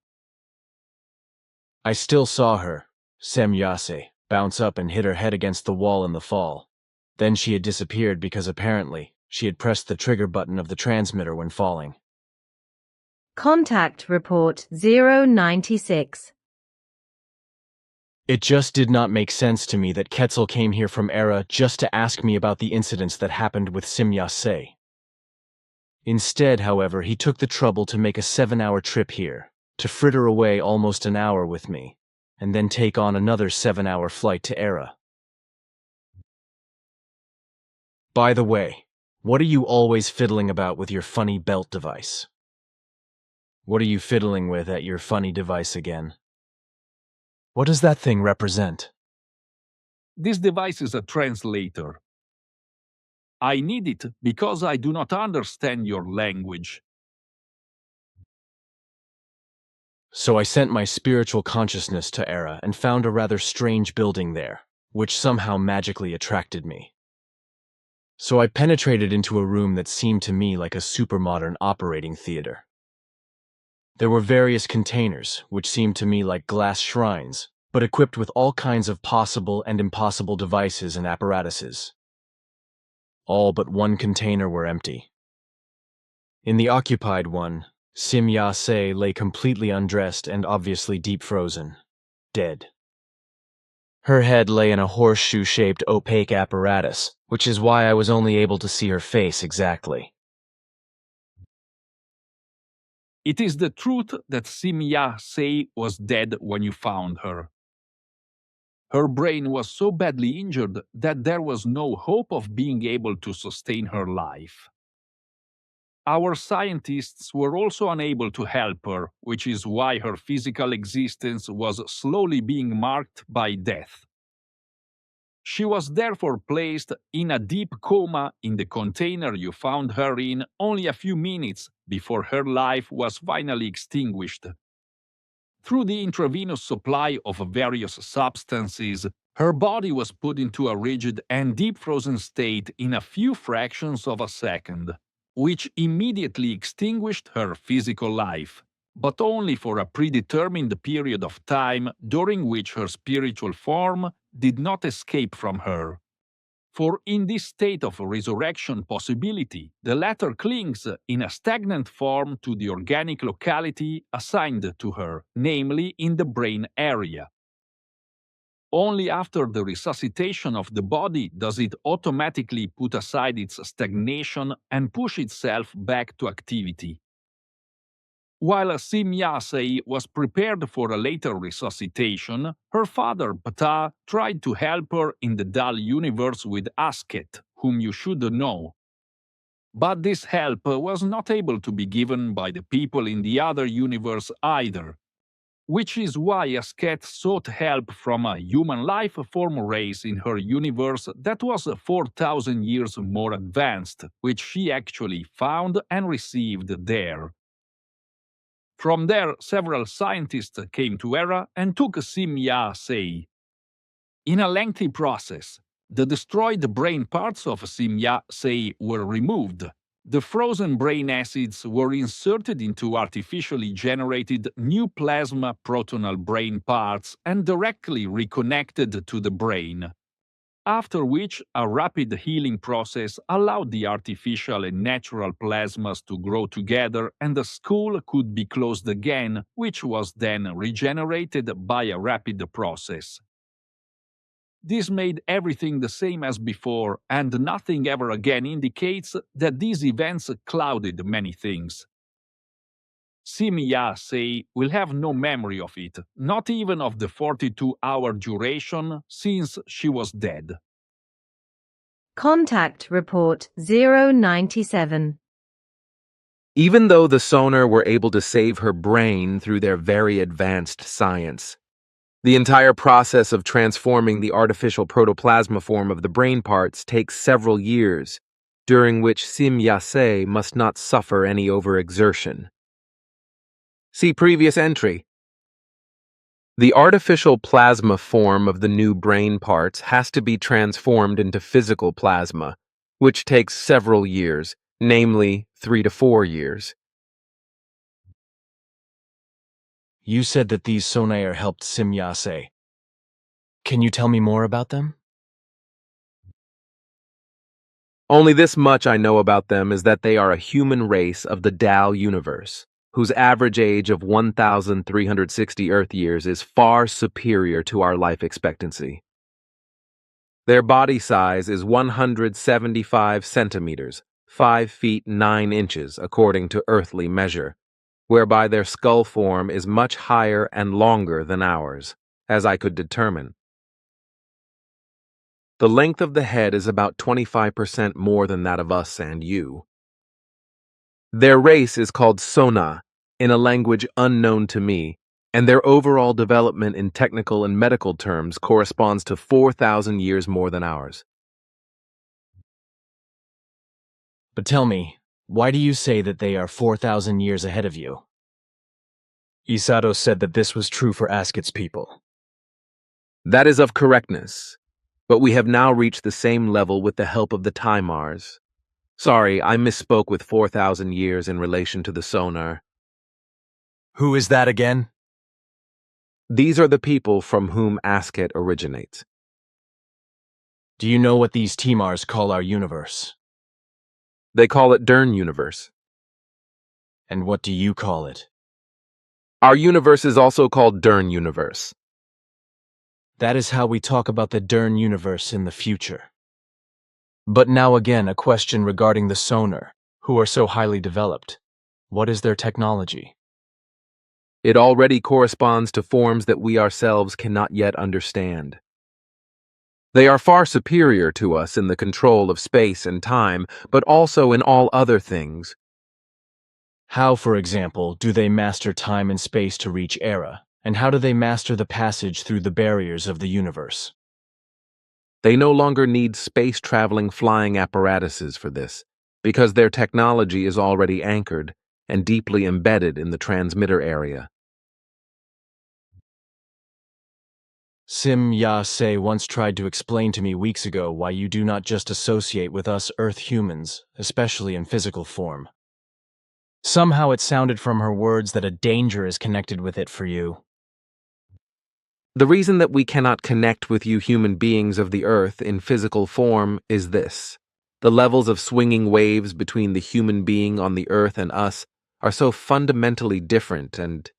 I still saw her, Semyase, bounce up and hit her head against the wall in the fall. Then she had disappeared because apparently she had pressed the trigger button of the transmitter when falling. Contact report 096. It just did not make sense to me that Quetzal came here from Era just to ask me about the incidents that happened with Semyase. Instead, however, he took the trouble to make a 7-hour trip here, to fritter away almost an hour with me, and then take on another 7-hour flight to Era. By the way, what are you always fiddling about with your funny belt device? What are you fiddling with at your funny device again? What does that thing represent? This device is a translator. I need it because I do not understand your language. So I sent my spiritual consciousness to Era and found a rather strange building there, which somehow magically attracted me. So I penetrated into a room that seemed to me like a supermodern operating theater. There were various containers, which seemed to me like glass shrines, but equipped with all kinds of possible and impossible devices and apparatuses. All but one container were empty. In the occupied one, Semyase lay completely undressed and obviously deep frozen, dead. Her head lay in a horseshoe-shaped opaque apparatus, which is why I was only able to see her face exactly. It is the truth that Simya-sei was dead when you found her. Her brain was so badly injured that there was no hope of being able to sustain her life. Our scientists were also unable to help her, which is why her physical existence was slowly being marked by death. She was therefore placed in a deep coma in the container you found her in only a few minutes before her life was finally extinguished. Through the intravenous supply of various substances, her body was put into a rigid and deep frozen state in a few fractions of a second, which immediately extinguished her physical life, but only for a predetermined period of time during which her spiritual form did not escape from her. For in this state of resurrection possibility, the latter clings in a stagnant form to the organic locality assigned to her, namely in the brain area. Only after the resuscitation of the body does it automatically put aside its stagnation and push itself back to activity. While Simya-sei was prepared for a later resuscitation, her father Ptah tried to help her in the dull universe with Asket, whom you should know. But this help was not able to be given by the people in the other universe either, which is why Asket sought help from a human life form race in her universe that was 4,000 years more advanced, which she actually found and received there. From there, several scientists came to Era and took Simya-sei. In a lengthy process, the destroyed brain parts of Simya-sei were removed. The frozen brain acids were inserted into artificially generated new plasma protonal brain parts and directly reconnected to the brain. After which, a rapid healing process allowed the artificial and natural plasmas to grow together and the skull could be closed again, which was then regenerated by a rapid process. This made everything the same as before, and nothing ever again indicates that these events clouded many things. Simya-sei will have no memory of it, not even of the 42-hour duration, since she was dead. Contact Report 097. Even though the sonar were able to save her brain through their very advanced science, the entire process of transforming the artificial protoplasma form of the brain parts takes several years, during which Simya-sei must not suffer any overexertion. See previous entry. The artificial plasma form of the new brain parts has to be transformed into physical plasma, which takes several years, namely 3 to 4 years. You said that these sonar helped Simya-sei. Can you tell me more about them? Only this much I know about them is that they are a human race of the Tao universe, whose average age of 1,360 Earth years is far superior to our life expectancy. Their body size is 175 centimeters, 5 feet 9 inches according to earthly measure, whereby their skull form is much higher and longer than ours, as I could determine. The length of the head is about 25% more than that of us and you. Their race is called Sona, in a language unknown to me, and their overall development in technical and medical terms corresponds to 4,000 years more than ours. But tell me, why do you say that they are 4,000 years ahead of you? Isato said that this was true for Asket's people. That is of correctness, but we have now reached the same level with the help of the Timars. Sorry, I misspoke with 4,000 years in relation to the sonar. Who is that again? These are the people from whom Asket originates. Do you know what these Timars call our universe? They call it Dern Universe. And what do you call it? Our universe is also called Dern Universe. That is how we talk about the Dern universe in the future. But now again, a question regarding the sonar, who are so highly developed. What is their technology? It already corresponds to forms that we ourselves cannot yet understand. They are far superior to us in the control of space and time, but also in all other things. How, for example, do they master time and space to reach Era? And how do they master the passage through the barriers of the universe? They no longer need space-traveling flying apparatuses for this, because their technology is already anchored and deeply embedded in the transmitter area. Sim Ya-se once tried to explain to me weeks ago why you do not just associate with us Earth humans, especially in physical form. Somehow it sounded from her words that a danger is connected with it for you. The reason that we cannot connect with you human beings of the Earth in physical form is this. The levels of swinging waves between the human being on the Earth and us are so fundamentally different and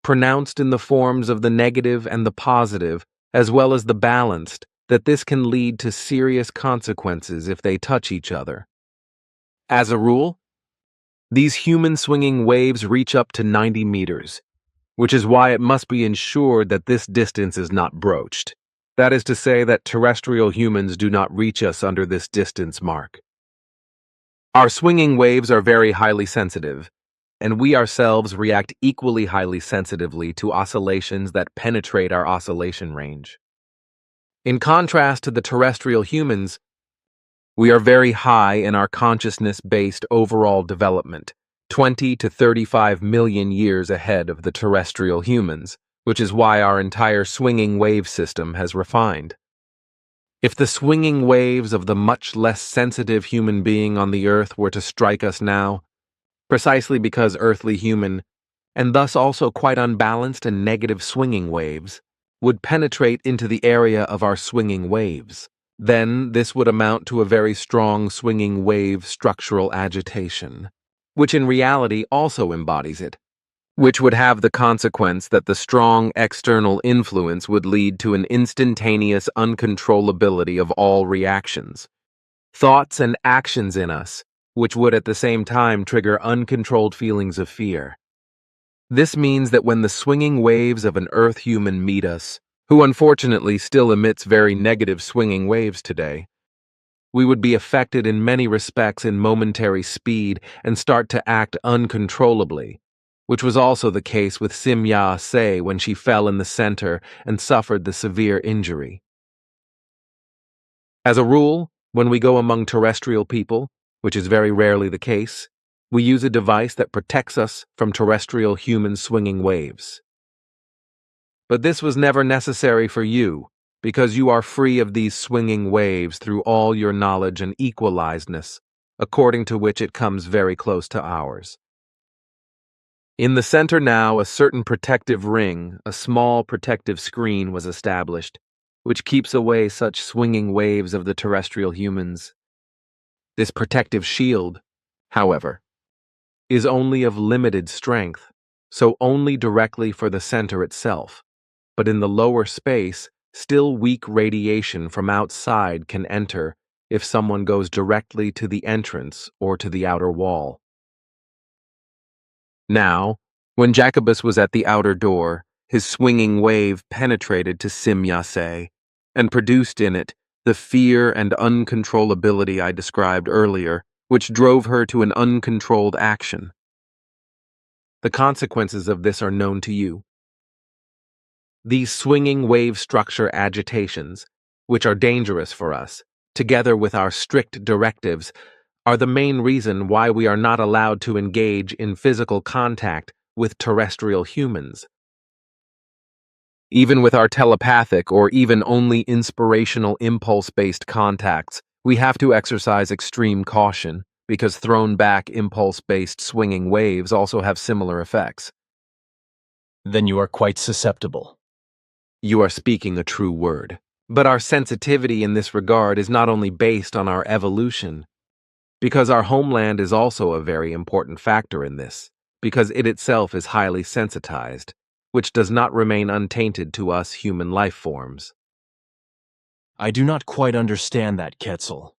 pronounced in the forms of the negative and the positive, as well as the balanced, that this can lead to serious consequences if they touch each other. As a rule, these human swinging waves reach up to 90 meters, which is why it must be ensured that this distance is not broached. That is to say that terrestrial humans do not reach us under this distance mark. Our swinging waves are very highly sensitive, and we ourselves react equally highly sensitively to oscillations that penetrate our oscillation range. In contrast to the terrestrial humans, we are very high in our consciousness-based overall development, 20 to 35 million years ahead of the terrestrial humans, which is why our entire swinging wave system has refined. If the swinging waves of the much less sensitive human being on the Earth were to strike us now, precisely because earthly human, and thus also quite unbalanced and negative swinging waves, would penetrate into the area of our swinging waves, then this would amount to a very strong swinging wave structural agitation, which in reality also embodies it, which would have the consequence that the strong external influence would lead to an instantaneous uncontrollability of all reactions, thoughts and actions in us, which would at the same time trigger uncontrolled feelings of fear. This means that when the swinging waves of an Earth human meet us, who unfortunately still emits very negative swinging waves today, we would be affected in many respects in momentary speed and start to act uncontrollably, which was also the case with Sim Ya-se when she fell in the center and suffered the severe injury. As a rule, when we go among terrestrial people, which is very rarely the case, we use a device that protects us from terrestrial human swinging waves. But this was never necessary for you, because you are free of these swinging waves through all your knowledge and equalizedness, according to which it comes very close to ours. In the center now, a certain protective ring, a small protective screen was established, which keeps away such swinging waves of the terrestrial humans. This protective shield, however, is only of limited strength, so only directly for the center itself, but in the lower space, still weak radiation from outside can enter if someone goes directly to the entrance or to the outer wall. Now, when Jacobus was at the outer door, his swinging wave penetrated to Sim Ya-se and produced in it the fear and uncontrollability I described earlier, which drove her to an uncontrolled action. The consequences of this are known to you. These swinging wave structure agitations, which are dangerous for us, together with our strict directives, are the main reason why we are not allowed to engage in physical contact with terrestrial humans. Even with our telepathic or even only inspirational impulse-based contacts, we have to exercise extreme caution because thrown-back impulse-based swinging waves also have similar effects. Then you are quite susceptible. You are speaking a true word. But our sensitivity in this regard is not only based on our evolution, because our homeland is also a very important factor in this, because it itself is highly sensitized, which does not remain untainted to us human life forms. I do not quite understand that, Quetzal,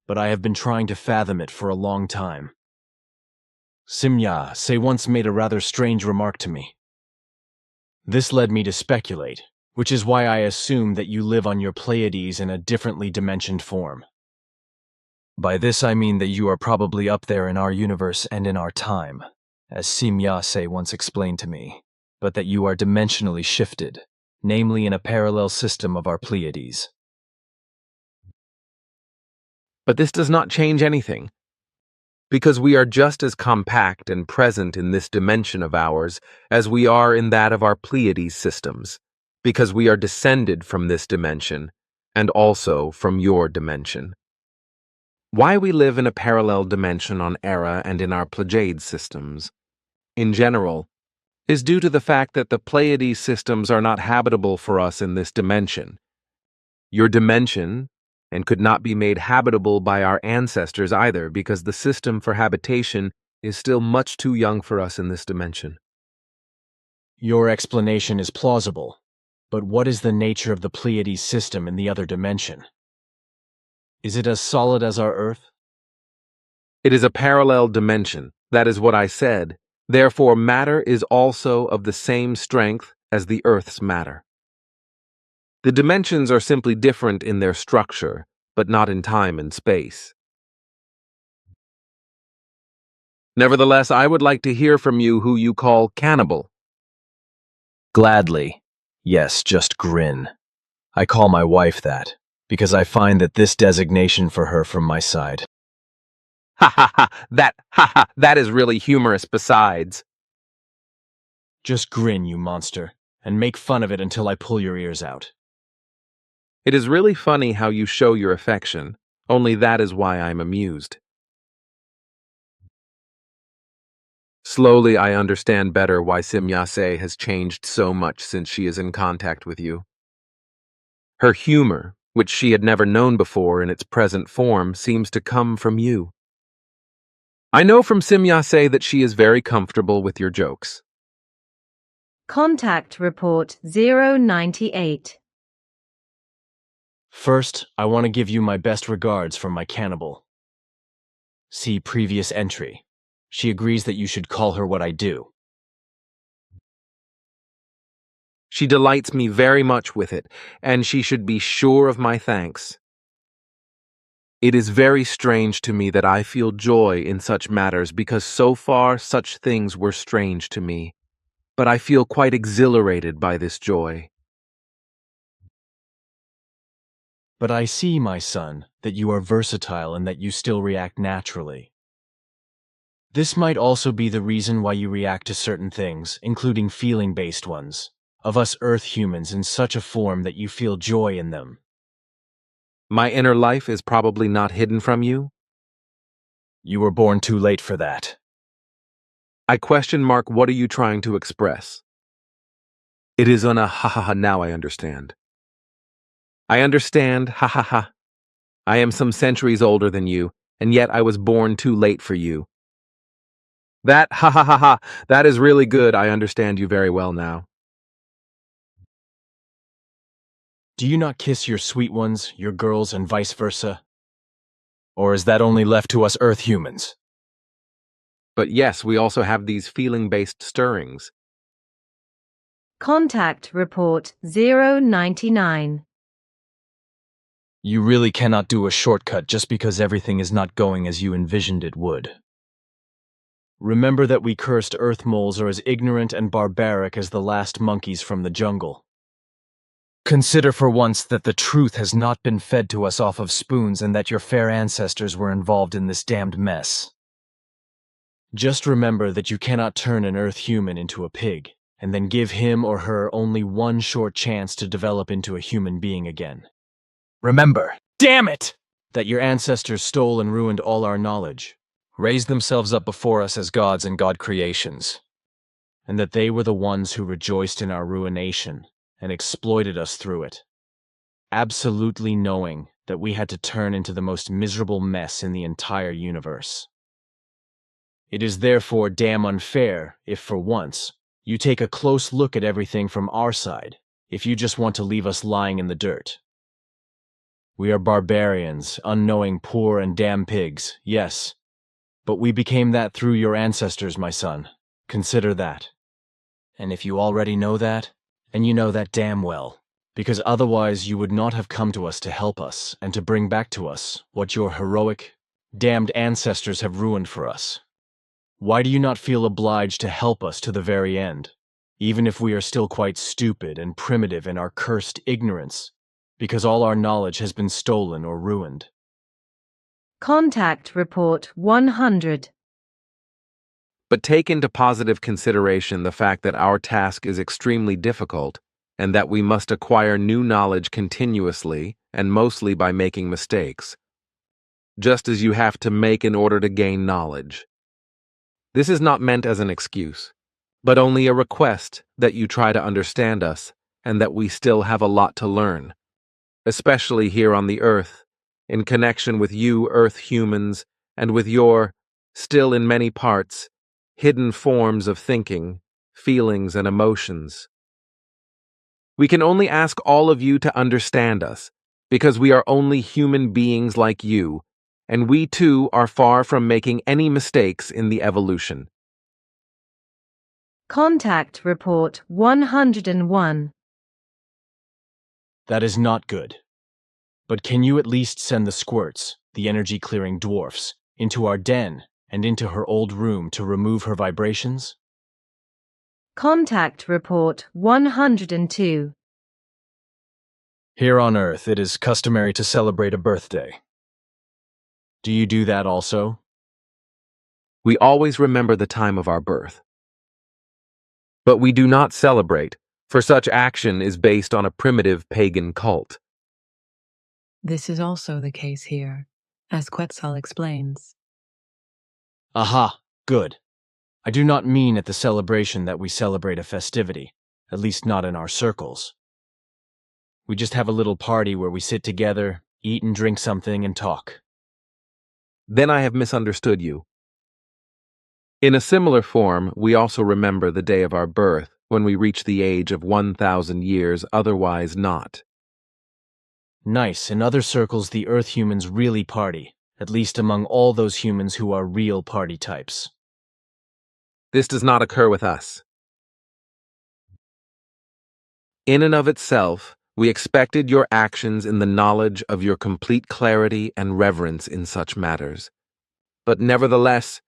but I have been trying to fathom it for a long time. Simya-se once made a rather strange remark to me. This led me to speculate, which is why I assume that you live on your Pleiades in a differently dimensioned form. By this I mean that you are probably up there in our universe and in our time, as Simya-se once explained to me, but that you are dimensionally shifted, namely in a parallel system of our Pleiades. But this does not change anything, because we are just as compact and present in this dimension of ours as we are in that of our Pleiades systems, because we are descended from this dimension, and also from your dimension. Why we live in a parallel dimension on Era and in our Pleiades systems, in general, is due to the fact that the Pleiades systems are not habitable for us in this dimension. Your dimension, and could not be made habitable by our ancestors either, because the system for habitation is still much too young for us in this dimension. Your explanation is plausible, but what is the nature of the Pleiades system in the other dimension? Is it as solid as our Earth? It is a parallel dimension, that is what I said. Therefore, matter is also of the same strength as the Earth's matter. The dimensions are simply different in their structure, but not in time and space. Nevertheless, I would like to hear from you who you call cannibal. Gladly. Yes, just grin. I call my wife that, because I find that this designation for her from my side. Ha, that is really humorous besides. Just grin, you monster, and make fun of it until I pull your ears out. It is really funny how you show your affection, only that is why I'm amused. Slowly I understand better why Simya-se has changed so much since she is in contact with you. Her humor, which she had never known before in its present form, seems to come from you. I know from Simya-se that she is very comfortable with your jokes. Contact Report 098. First, I want to give you my best regards from my cannibal. See previous entry. She agrees that you should call her what I do. She delights me very much with it, and she should be sure of my thanks. It is very strange to me that I feel joy in such matters because so far such things were strange to me, but I feel quite exhilarated by this joy. But I see, my son, that you are versatile and that you still react naturally. This might also be the reason why you react to certain things, including feeling-based ones, of us Earth humans in such a form that you feel joy in them. My inner life is probably not hidden from you? You were born too late for that. What are you trying to express? It is on a ha, now I understand. I understand, ha. I am some centuries older than you, and yet I was born too late for you. That, ha, that is really good. I understand you very well now. Do you not kiss your sweet ones, your girls, and vice versa? Or is that only left to us Earth humans? But yes, we also have these feeling-based stirrings. Contact Report 099. You really cannot do a shortcut just because everything is not going as you envisioned it would. Remember that we cursed Earth moles are as ignorant and barbaric as the last monkeys from the jungle. Consider for once that the truth has not been fed to us off of spoons and that your fair ancestors were involved in this damned mess. Just remember that you cannot turn an Earth human into a pig, and then give him or her only one short chance to develop into a human being again. Remember, damn it, that your ancestors stole and ruined all our knowledge, raised themselves up before us as gods and god creations, and that they were the ones who rejoiced in our ruination and exploited us through it, absolutely knowing that we had to turn into the most miserable mess in the entire universe. It is therefore damn unfair if, for once, you take a close look at everything from our side, if you just want to leave us lying in the dirt. We are barbarians, unknowing poor and damn pigs, yes, But we became that through your ancestors, my son. Consider that. And if you already know that, and you know that damn well, because otherwise you would not have come to us to help us and to bring back to us what your heroic, damned ancestors have ruined for us. Why do you not feel obliged to help us to the very end, even if we are still quite stupid and primitive in our cursed ignorance, because all our knowledge has been stolen or ruined? Contact Report 100. But take into positive consideration the fact that our task is extremely difficult and that we must acquire new knowledge continuously and mostly by making mistakes, just as you have to make in order to gain knowledge. This is not meant as an excuse, but only a request that you try to understand us and that we still have a lot to learn, especially here on the Earth, in connection with you Earth humans and with your, still in many parts, hidden forms of thinking, feelings, and emotions. We can only ask all of you to understand us, because we are only human beings like you, and we too are far from making any mistakes in the evolution. Contact Report 101. That is not good. But can you at least send the squirts, the energy-clearing dwarfs, into our den and into her old room to remove her vibrations? Contact Report 102. Here on Earth, it is customary to celebrate a birthday. Do you do that also? We always remember the time of our birth. But we do not celebrate, for such action is based on a primitive pagan cult. This is also the case here, as Quetzal explains. Aha, good. I do not mean at the celebration that we celebrate a festivity, at least not in our circles. We just have a little party where we sit together, eat and drink something, and talk. Then I have misunderstood you. In a similar form, we also remember the day of our birth, when we reach the age of 1,000 years, otherwise not. Nice. In other circles, the Earth humans really party, at least among all those humans who are real party types. This does not occur with us. In and of itself, we expected your actions in the knowledge of your complete clarity and reverence in such matters. But nevertheless,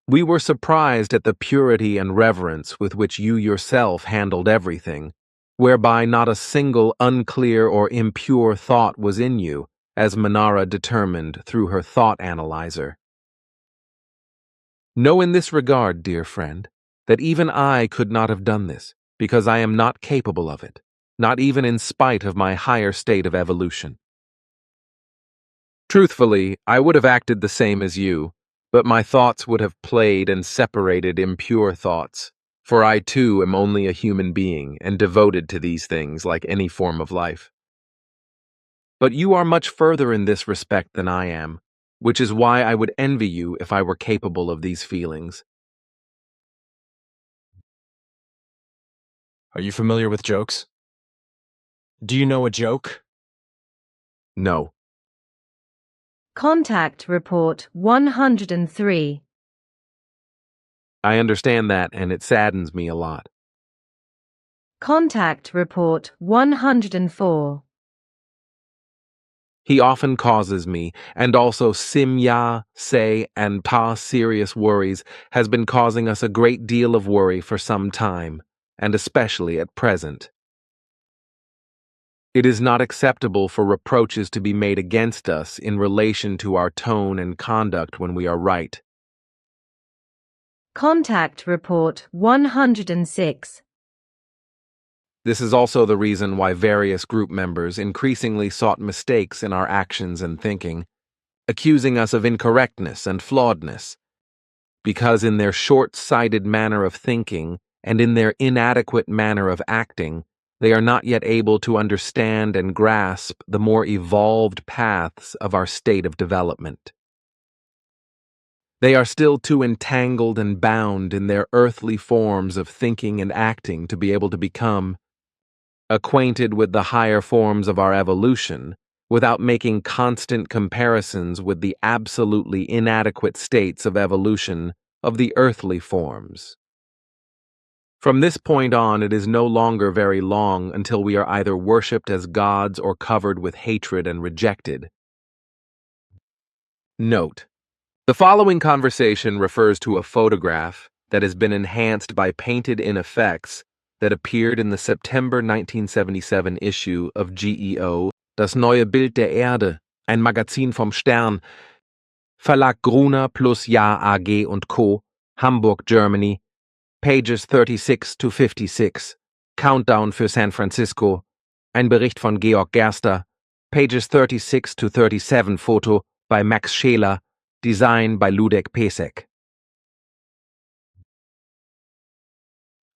we were surprised at the purity and reverence with which you yourself handled everything, whereby not a single unclear or impure thought was in you, as Manara determined through her thought analyzer. Know in this regard, dear friend, that even I could not have done this, because I am not capable of it, not even in spite of my higher state of evolution. Truthfully, I would have acted the same as you, but my thoughts would have played and separated impure thoughts, for I too am only a human being and devoted to these things like any form of life. But you are much further in this respect than I am, which is why I would envy you if I were capable of these feelings. Are you familiar with jokes? Do you know a joke? No. Contact Report 103. I understand that, and it saddens me a lot. Contact Report 104. He often causes me, and also Simya, Se, and Pa serious worries, has been causing us a great deal of worry for some time, and especially at present. It is not acceptable for reproaches to be made against us in relation to our tone and conduct when we are right. Contact Report 106. This is also the reason why various group members increasingly sought mistakes in our actions and thinking, accusing us of incorrectness and flawedness, because in their short-sighted manner of thinking and in their inadequate manner of acting, they are not yet able to understand and grasp the more evolved paths of our state of development. They are still too entangled and bound in their earthly forms of thinking and acting to be able to become acquainted with the higher forms of our evolution, without making constant comparisons with the absolutely inadequate states of evolution of the earthly forms. From this point on, it is no longer very long until we are either worshipped as gods or covered with hatred and rejected. Note: the following conversation refers to a photograph that has been enhanced by painted-in effects that appeared in the September 1977 issue of GEO, Das neue Bild der Erde, ein Magazin vom Stern, Verlag Gruner plus Jahr AG und Co., Hamburg, Germany, pages 36 to 56, Countdown für San Francisco, ein Bericht von Georg Gerster, pages 36 to 37 Foto by Max Scheler, design by Ludek Pesek.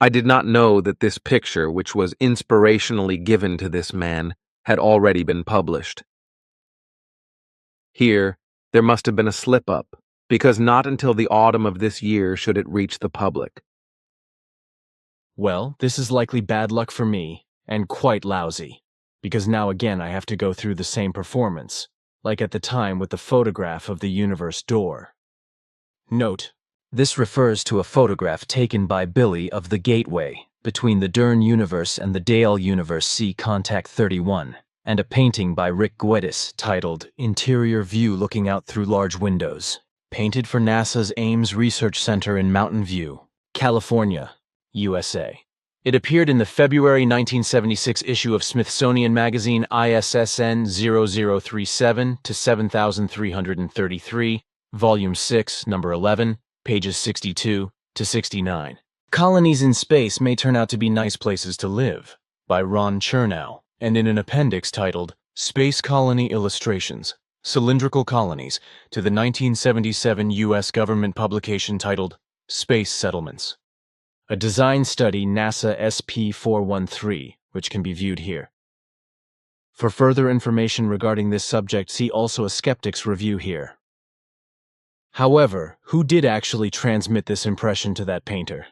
I did not know that this picture, which was inspirationally given to this man, had already been published. Here, there must have been a slip-up, because not until the autumn of this year should it reach the public. Well, this is likely bad luck for me, and quite lousy, because now again I have to go through the same performance, like at the time with the photograph of the universe door. Note: this refers to a photograph taken by Billy of the gateway between the Dern universe and the Dale universe, see Contact 31, and a painting by Rick Guedes titled Interior View Looking Out Through Large Windows, painted for NASA's Ames Research Center in Mountain View, California, USA. It appeared in the February 1976 issue of Smithsonian Magazine ISSN 0037-7333, Volume 6, Number 11, pages 62 to 69. Colonies in Space May Turn Out to Be Nice Places to Live, by Ron Chernow, and in an appendix titled Space Colony Illustrations, Cylindrical Colonies, to the 1977 U.S. government publication titled Space Settlements. A design study NASA SP413, which can be viewed here. For further information regarding this subject, see also a skeptic's review here. However, who did actually transmit this impression to that painter?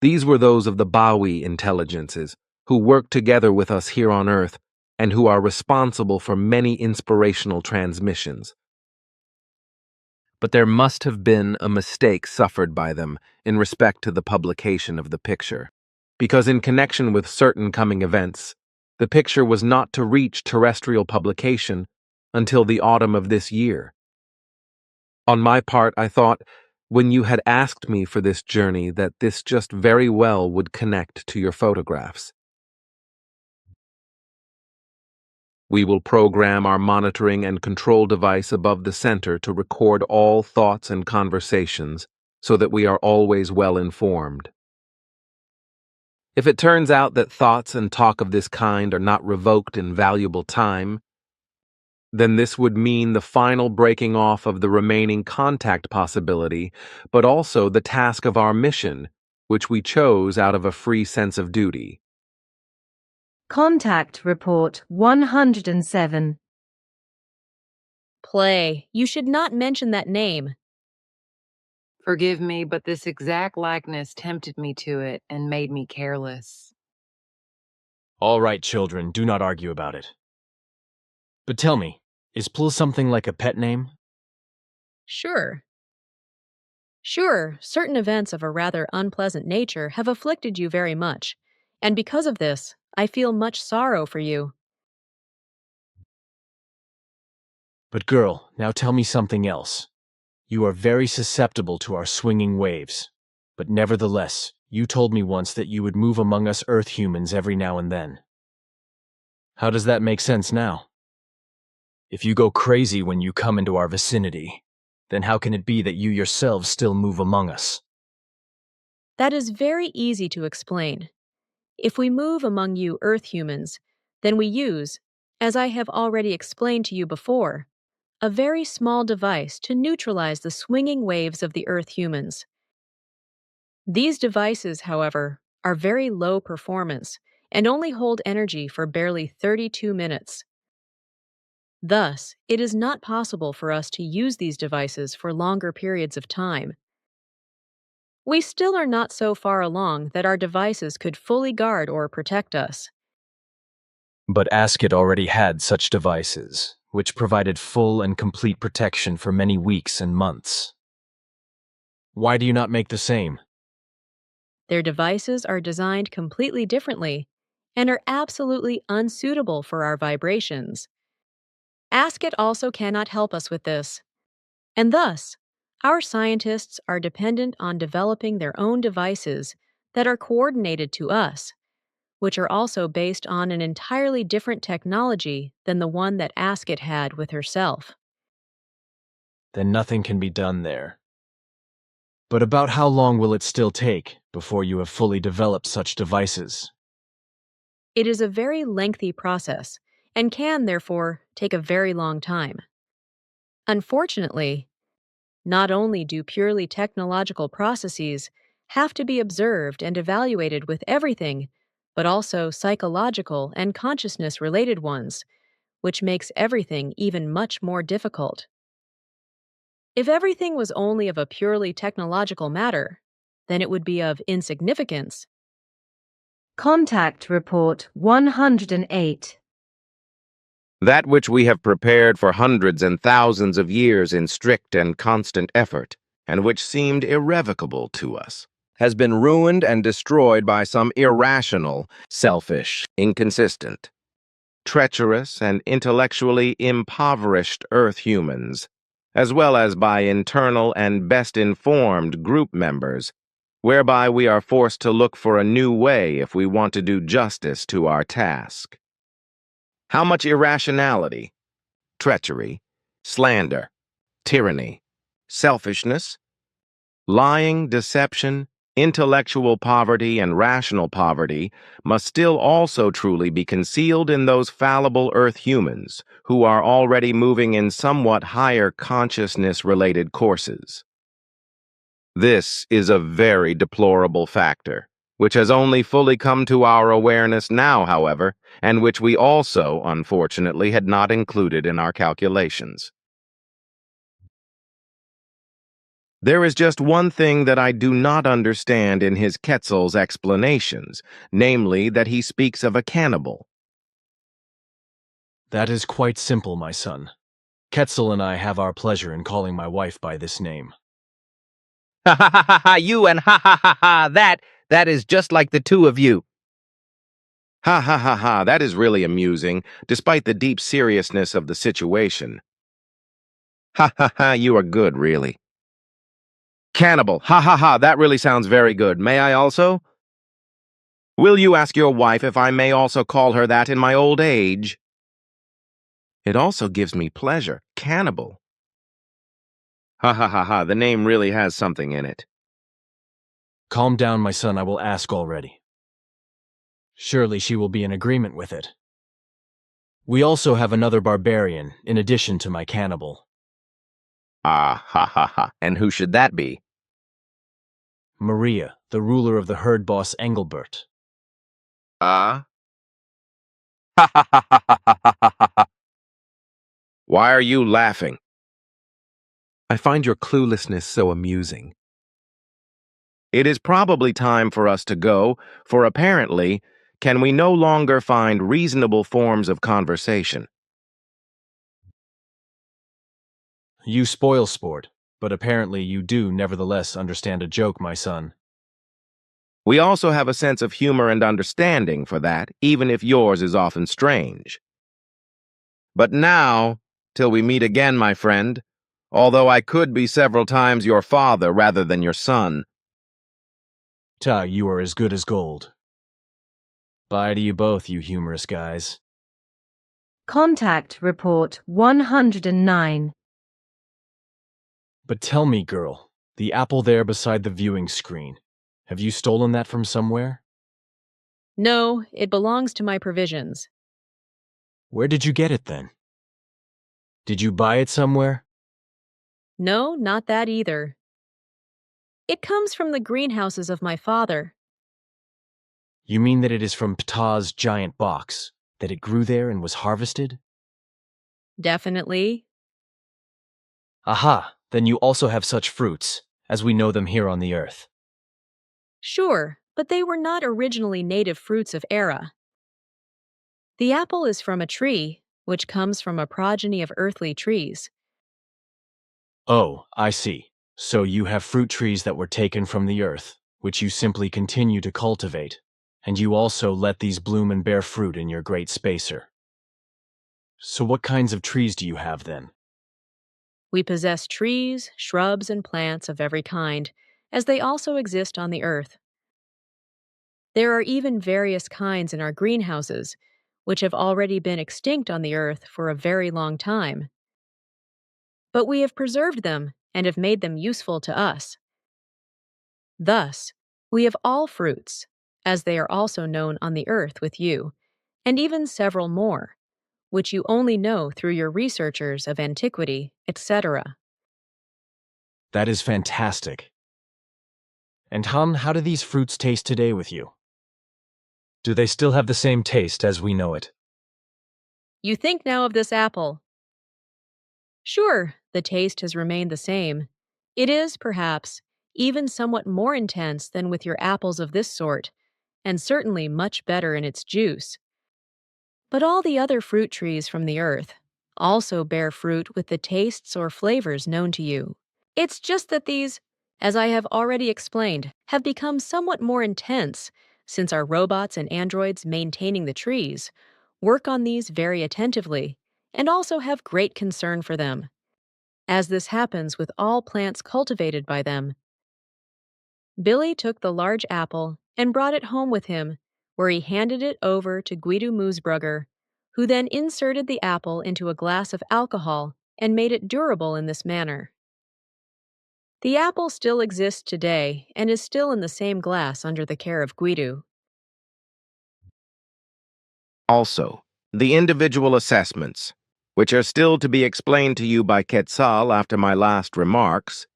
These were those of the Bowie intelligences, who work together with us here on Earth and who are responsible for many inspirational transmissions. But there must have been a mistake suffered by them in respect to the publication of the picture, because in connection with certain coming events, the picture was not to reach terrestrial publication until the autumn of this year. On my part, I thought, when you had asked me for this journey, that this just very well would connect to your photographs. We will program our monitoring and control device above the center to record all thoughts and conversations so that we are always well informed. If it turns out that thoughts and talk of this kind are not revoked in valuable time, then this would mean the final breaking off of the remaining contact possibility, but also the task of our mission, which we chose out of a free sense of duty. Contact Report 107. Play. You should not mention that name. Forgive me, but this exact likeness tempted me to it and made me careless. All right, children, do not argue about it. But tell me, is Pl something like a pet name? Sure. Sure, certain events of a rather unpleasant nature have afflicted you very much, and because of this, I feel much sorrow for you. But girl, now tell me something else. You are very susceptible to our swinging waves, but nevertheless, you told me once that you would move among us Earth humans every now and then. How does that make sense now? If you go crazy when you come into our vicinity, then how can it be that you yourselves still move among us? That is very easy to explain. If we move among you Earth humans, then we use, as I have already explained to you before, a very small device to neutralize the swinging waves of the Earth humans. These devices, however, are very low performance and only hold energy for barely 32 minutes. Thus, it is not possible for us to use these devices for longer periods of time. We still are not so far along that our devices could fully guard or protect us. But Asket already had such devices, which provided full and complete protection for many weeks and months. Why do you not make the same? Their devices are designed completely differently and are absolutely unsuitable for our vibrations. Asket also cannot help us with this, and thus, our scientists are dependent on developing their own devices that are coordinated to us, which are also based on an entirely different technology than the one that Asket had with herself. Then nothing can be done there. But about how long will it still take before you have fully developed such devices? It is a very lengthy process, and can, therefore, take a very long time. Unfortunately, not only do purely technological processes have to be observed and evaluated with everything, but also psychological and consciousness-related ones, which makes everything even much more difficult. If everything was only of a purely technological matter, then it would be of insignificance. Contact Report 108. That which we have prepared for hundreds and thousands of years in strict and constant effort, and which seemed irrevocable to us, has been ruined and destroyed by some irrational, selfish, inconsistent, treacherous, and intellectually impoverished Earth humans, as well as by internal and best-informed group members, whereby we are forced to look for a new way if we want to do justice to our task. How much irrationality, treachery, slander, tyranny, selfishness, lying, deception, intellectual poverty, and rational poverty must still also truly be concealed in those fallible Earth humans who are already moving in somewhat higher consciousness-related courses. This is a very deplorable factor, which has only fully come to our awareness now, however, and which we also, unfortunately, had not included in our calculations. There is just one thing that I do not understand in his Quetzal's explanations, namely that he speaks of a cannibal. That is quite simple, my son. Quetzal and I have our pleasure in calling my wife by this name. Ha ha ha ha ha, you and ha ha ha ha, that is just like the two of you. Ha ha ha ha, that is really amusing, despite the deep seriousness of the situation. Ha ha ha, you are good, really. Cannibal, ha ha ha, that really sounds very good. May I also? Will you ask your wife if I may also call her that in my old age? It also gives me pleasure, cannibal. Ha ha ha ha, the name really has something in it. Calm down, my son, I will ask already. Surely she will be in agreement with it. We also have another barbarian, in addition to my cannibal. Ah, ha ha ha, and who should that be? Maria, the ruler of the herd boss Engelbert. Ah? Ha ha ha ha ha ha ha ha. Why are you laughing? I find your cluelessness so amusing. It is probably time for us to go, for apparently, can we no longer find reasonable forms of conversation? You spoil sport, but apparently you do nevertheless understand a joke, my son. We also have a sense of humor and understanding for that, even if yours is often strange. But now, till we meet again, my friend, although I could be several times your father rather than your son. Ptah, you are as good as gold. Bye to you both, you humorous guys. Contact Report 109. But tell me, girl, the apple there beside the viewing screen, have you stolen that from somewhere? No, it belongs to my provisions. Where did you get it then? Did you buy it somewhere? No, not that either. It comes from the greenhouses of my father. You mean that it is from Ptah's giant box, that it grew there and was harvested? Definitely. Aha, then you also have such fruits, as we know them here on the earth. Sure, but they were not originally native fruits of Era. The apple is from a tree, which comes from a progeny of earthly trees. Oh, I see. So you have fruit trees that were taken from the earth, which you simply continue to cultivate, and you also let these bloom and bear fruit in your great spacer. So what kinds of trees do you have then? We possess trees, shrubs, and plants of every kind, as they also exist on the earth. There are even various kinds in our greenhouses, which have already been extinct on the earth for a very long time. But we have preserved them and have made them useful to us. Thus, we have all fruits, as they are also known on the earth with you, and even several more, which you only know through your researchers of antiquity, etc. That is fantastic. And Han, how do these fruits taste today with you? Do they still have the same taste as we know it? You think now of this apple. Sure, the taste has remained the same. It is, perhaps, even somewhat more intense than with your apples of this sort, and certainly much better in its juice. But all the other fruit trees from the earth also bear fruit with the tastes or flavors known to you. It's just that these, as I have already explained, have become somewhat more intense since our robots and androids maintaining the trees work on these very attentively and also have great concern for them, as this happens with all plants cultivated by them. Billy took the large apple and brought it home with him, where he handed it over to Guido Moosbrugger, who then inserted the apple into a glass of alcohol and made it durable in this manner. The apple still exists today and is still in the same glass under the care of Guido. Also, the individual assessments, which are still to be explained to you by Quetzal after my last remarks,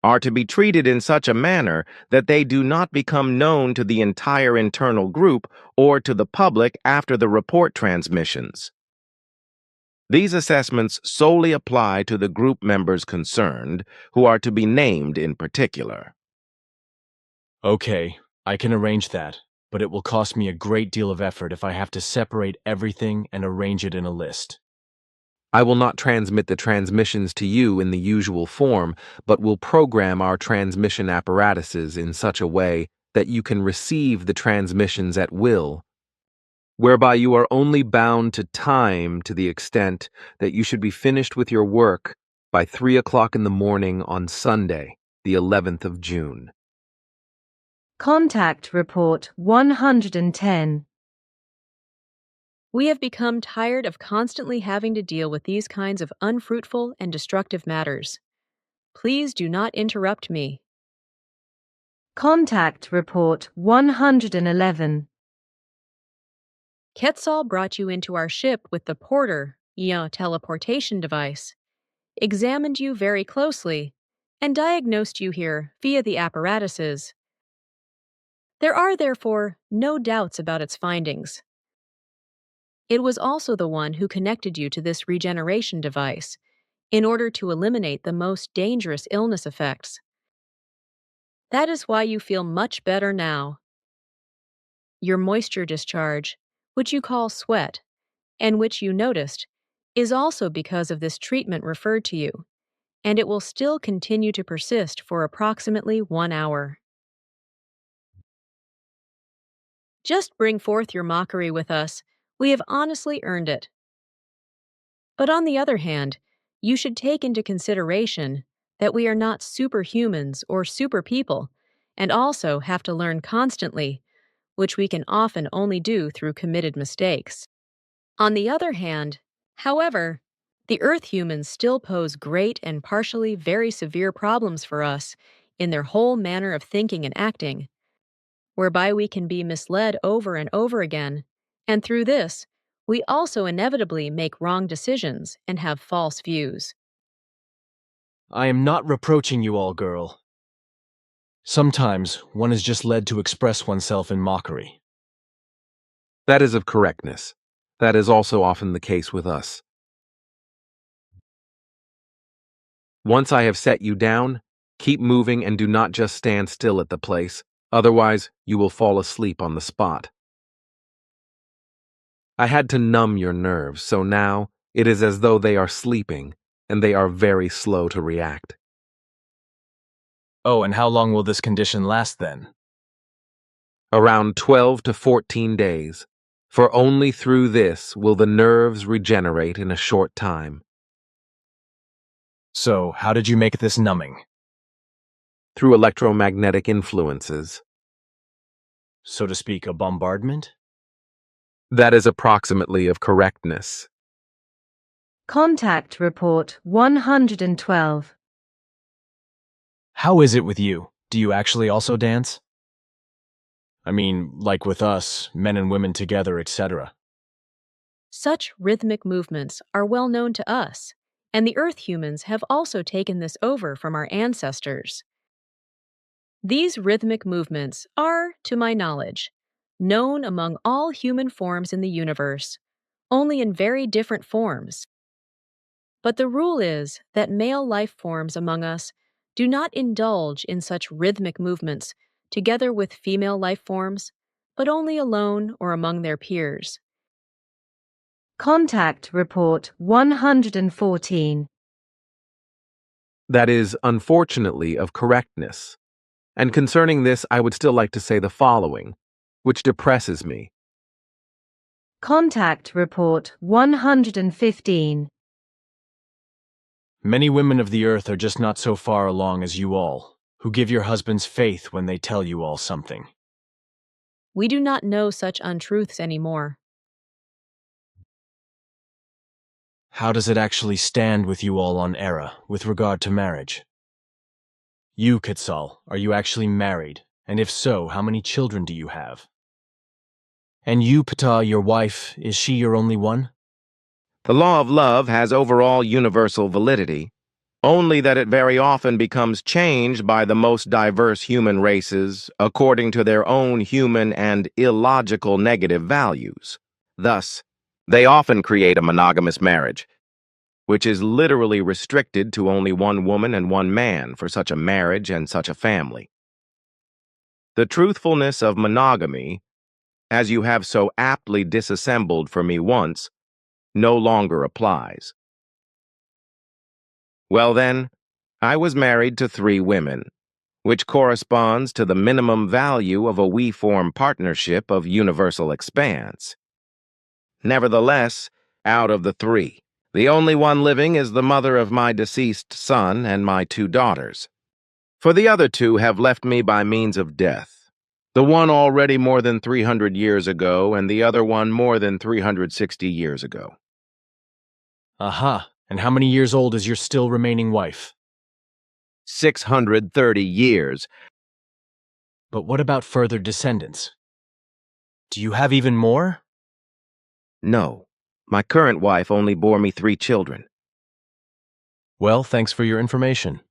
are to be treated in such a manner that they do not become known to the entire internal group or to the public after the report transmissions. These assessments solely apply to the group members concerned, who are to be named in particular. Okay, I can arrange that, but it will cost me a great deal of effort if I have to separate everything and arrange it in a list. I will not transmit the transmissions to you in the usual form, but will program our transmission apparatuses in such a way that you can receive the transmissions at will, whereby you are only bound to time to the extent that you should be finished with your work by 3 o'clock in the morning on Sunday, the 11th of June. Contact Report 110. We have become tired of constantly having to deal with these kinds of unfruitful and destructive matters. Please do not interrupt me. Contact Report 111. Quetzal brought you into our ship with the porter, teleportation device, examined you very closely, and diagnosed you here via the apparatuses. There are, therefore, no doubts about its findings. It was also the one who connected you to this regeneration device in order to eliminate the most dangerous illness effects. That is why you feel much better now. Your moisture discharge, which you call sweat, and which you noticed, is also because of this treatment referred to you, and it will still continue to persist for approximately 1 hour. Just bring forth your mockery with us. We have honestly earned it. But on the other hand, you should take into consideration that we are not superhumans or super people, and also have to learn constantly, which we can often only do through committed mistakes. On the other hand, however, the Earth humans still pose great and partially very severe problems for us in their whole manner of thinking and acting, whereby we can be misled over and over again, and through this, we also inevitably make wrong decisions and have false views. I am not reproaching you all, girl. Sometimes one is just led to express oneself in mockery. That is of correctness. That is also often the case with us. Once I have set you down, keep moving and do not just stand still at the place, otherwise you will fall asleep on the spot. I had to numb your nerves, so now it is as though they are sleeping, and they are very slow to react. Oh, and how long will this condition last then? Around 12 to 14 days, for only through this will the nerves regenerate in a short time. So, how did you make this numbing? Through electromagnetic influences. So to speak, a bombardment? That is approximately of correctness. Contact Report 112. How is it with you? Do you actually also dance? I mean, like with us, men and women together, etc. Such rhythmic movements are well known to us, and the Earth humans have also taken this over from our ancestors. These rhythmic movements are, to my knowledge, known among all human forms in the universe, only in very different forms. But the rule is that male life forms among us do not indulge in such rhythmic movements together with female life forms, but only alone or among their peers. Contact Report 114. That is, unfortunately, of correctness. And concerning this, I would still like to say the following, which depresses me. Contact Report 115. Many women of the earth are just not so far along as you all, who give your husbands faith when they tell you all something. We do not know such untruths anymore. How does it actually stand with you all on Era with regard to marriage? You, Quetzal, are you actually married? And if so, how many children do you have? And you, Ptah, your wife, is she your only one? The law of love has overall universal validity, only that it very often becomes changed by the most diverse human races according to their own human and illogical negative values. Thus, they often create a monogamous marriage, which is literally restricted to only one woman and one man for such a marriage and such a family. The truthfulness of monogamy, as you have so aptly disassembled for me once, no longer applies. Well then, I was married to 3 women, which corresponds to the minimum value of a we-form partnership of universal expanse. Nevertheless, out of the 3, the only one living is the mother of my deceased son and my 2 daughters. For the other 2 have left me by means of death, the one already more than 300 years ago and the other one more than 360 years ago. Aha, and how many years old is your still remaining wife? 630 years. But what about further descendants? Do you have even more? No, my current wife only bore me 3 children. Well, thanks for your information.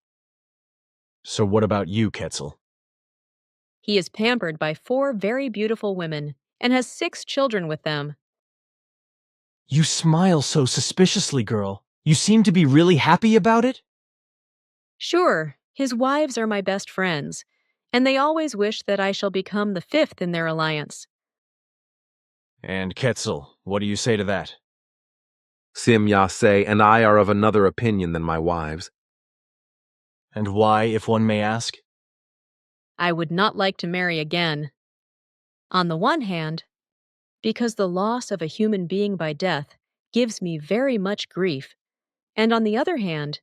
So what about you, Quetzal? He is pampered by 4 very beautiful women and has 6 children with them. You smile so suspiciously, girl. You seem to be really happy about it? Sure, his wives are my best friends, and they always wish that I shall become the 5th in their alliance. And Quetzal, what do you say to that? Simyase and I are of another opinion than my wives. And why, if one may ask? I would not like to marry again. On the one hand, because the loss of a human being by death gives me very much grief, and on the other hand,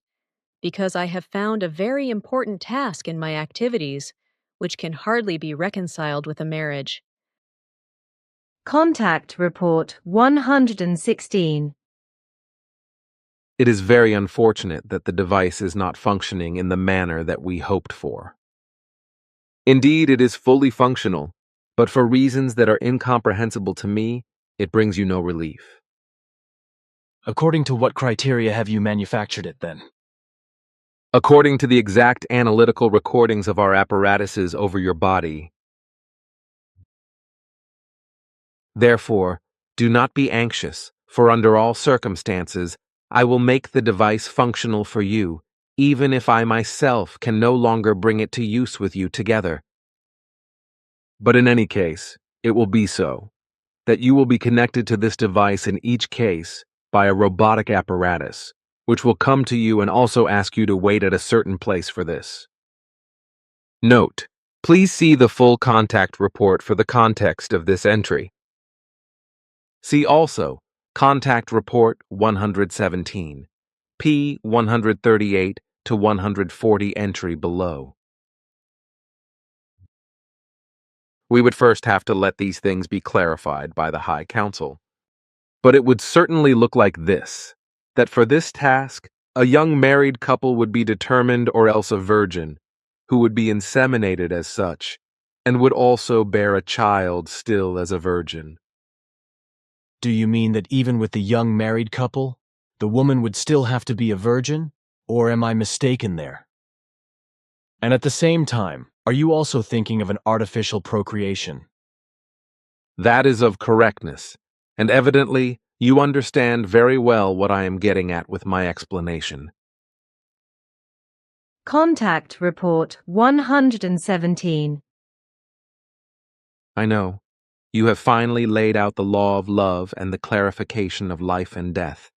because I have found a very important task in my activities, which can hardly be reconciled with a marriage. Contact Report 116. It is very unfortunate that the device is not functioning in the manner that we hoped for. Indeed, it is fully functional, but for reasons that are incomprehensible to me, it brings you no relief. According to what criteria have you manufactured it, then? According to the exact analytical recordings of our apparatuses over your body. Therefore, do not be anxious, for under all circumstances, I will make the device functional for you, even if I myself can no longer bring it to use with you together. But in any case, it will be so, that you will be connected to this device in each case by a robotic apparatus, which will come to you and also ask you to wait at a certain place for this. Note: please see the full contact report for the context of this entry. See also Contact Report 117, P 138 to 140 entry below. We would first have to let these things be clarified by the High Council. But it would certainly look like this, that for this task, a young married couple would be determined or else a virgin, who would be inseminated as such, and would also bear a child still as a virgin. Do you mean that even with the young married couple, the woman would still have to be a virgin, or am I mistaken there? And at the same time, are you also thinking of an artificial procreation? That is of correctness, and evidently you understand very well what I am getting at with my explanation. Contact Report 117. I know. You have finally laid out the law of love and the clarification of life and death.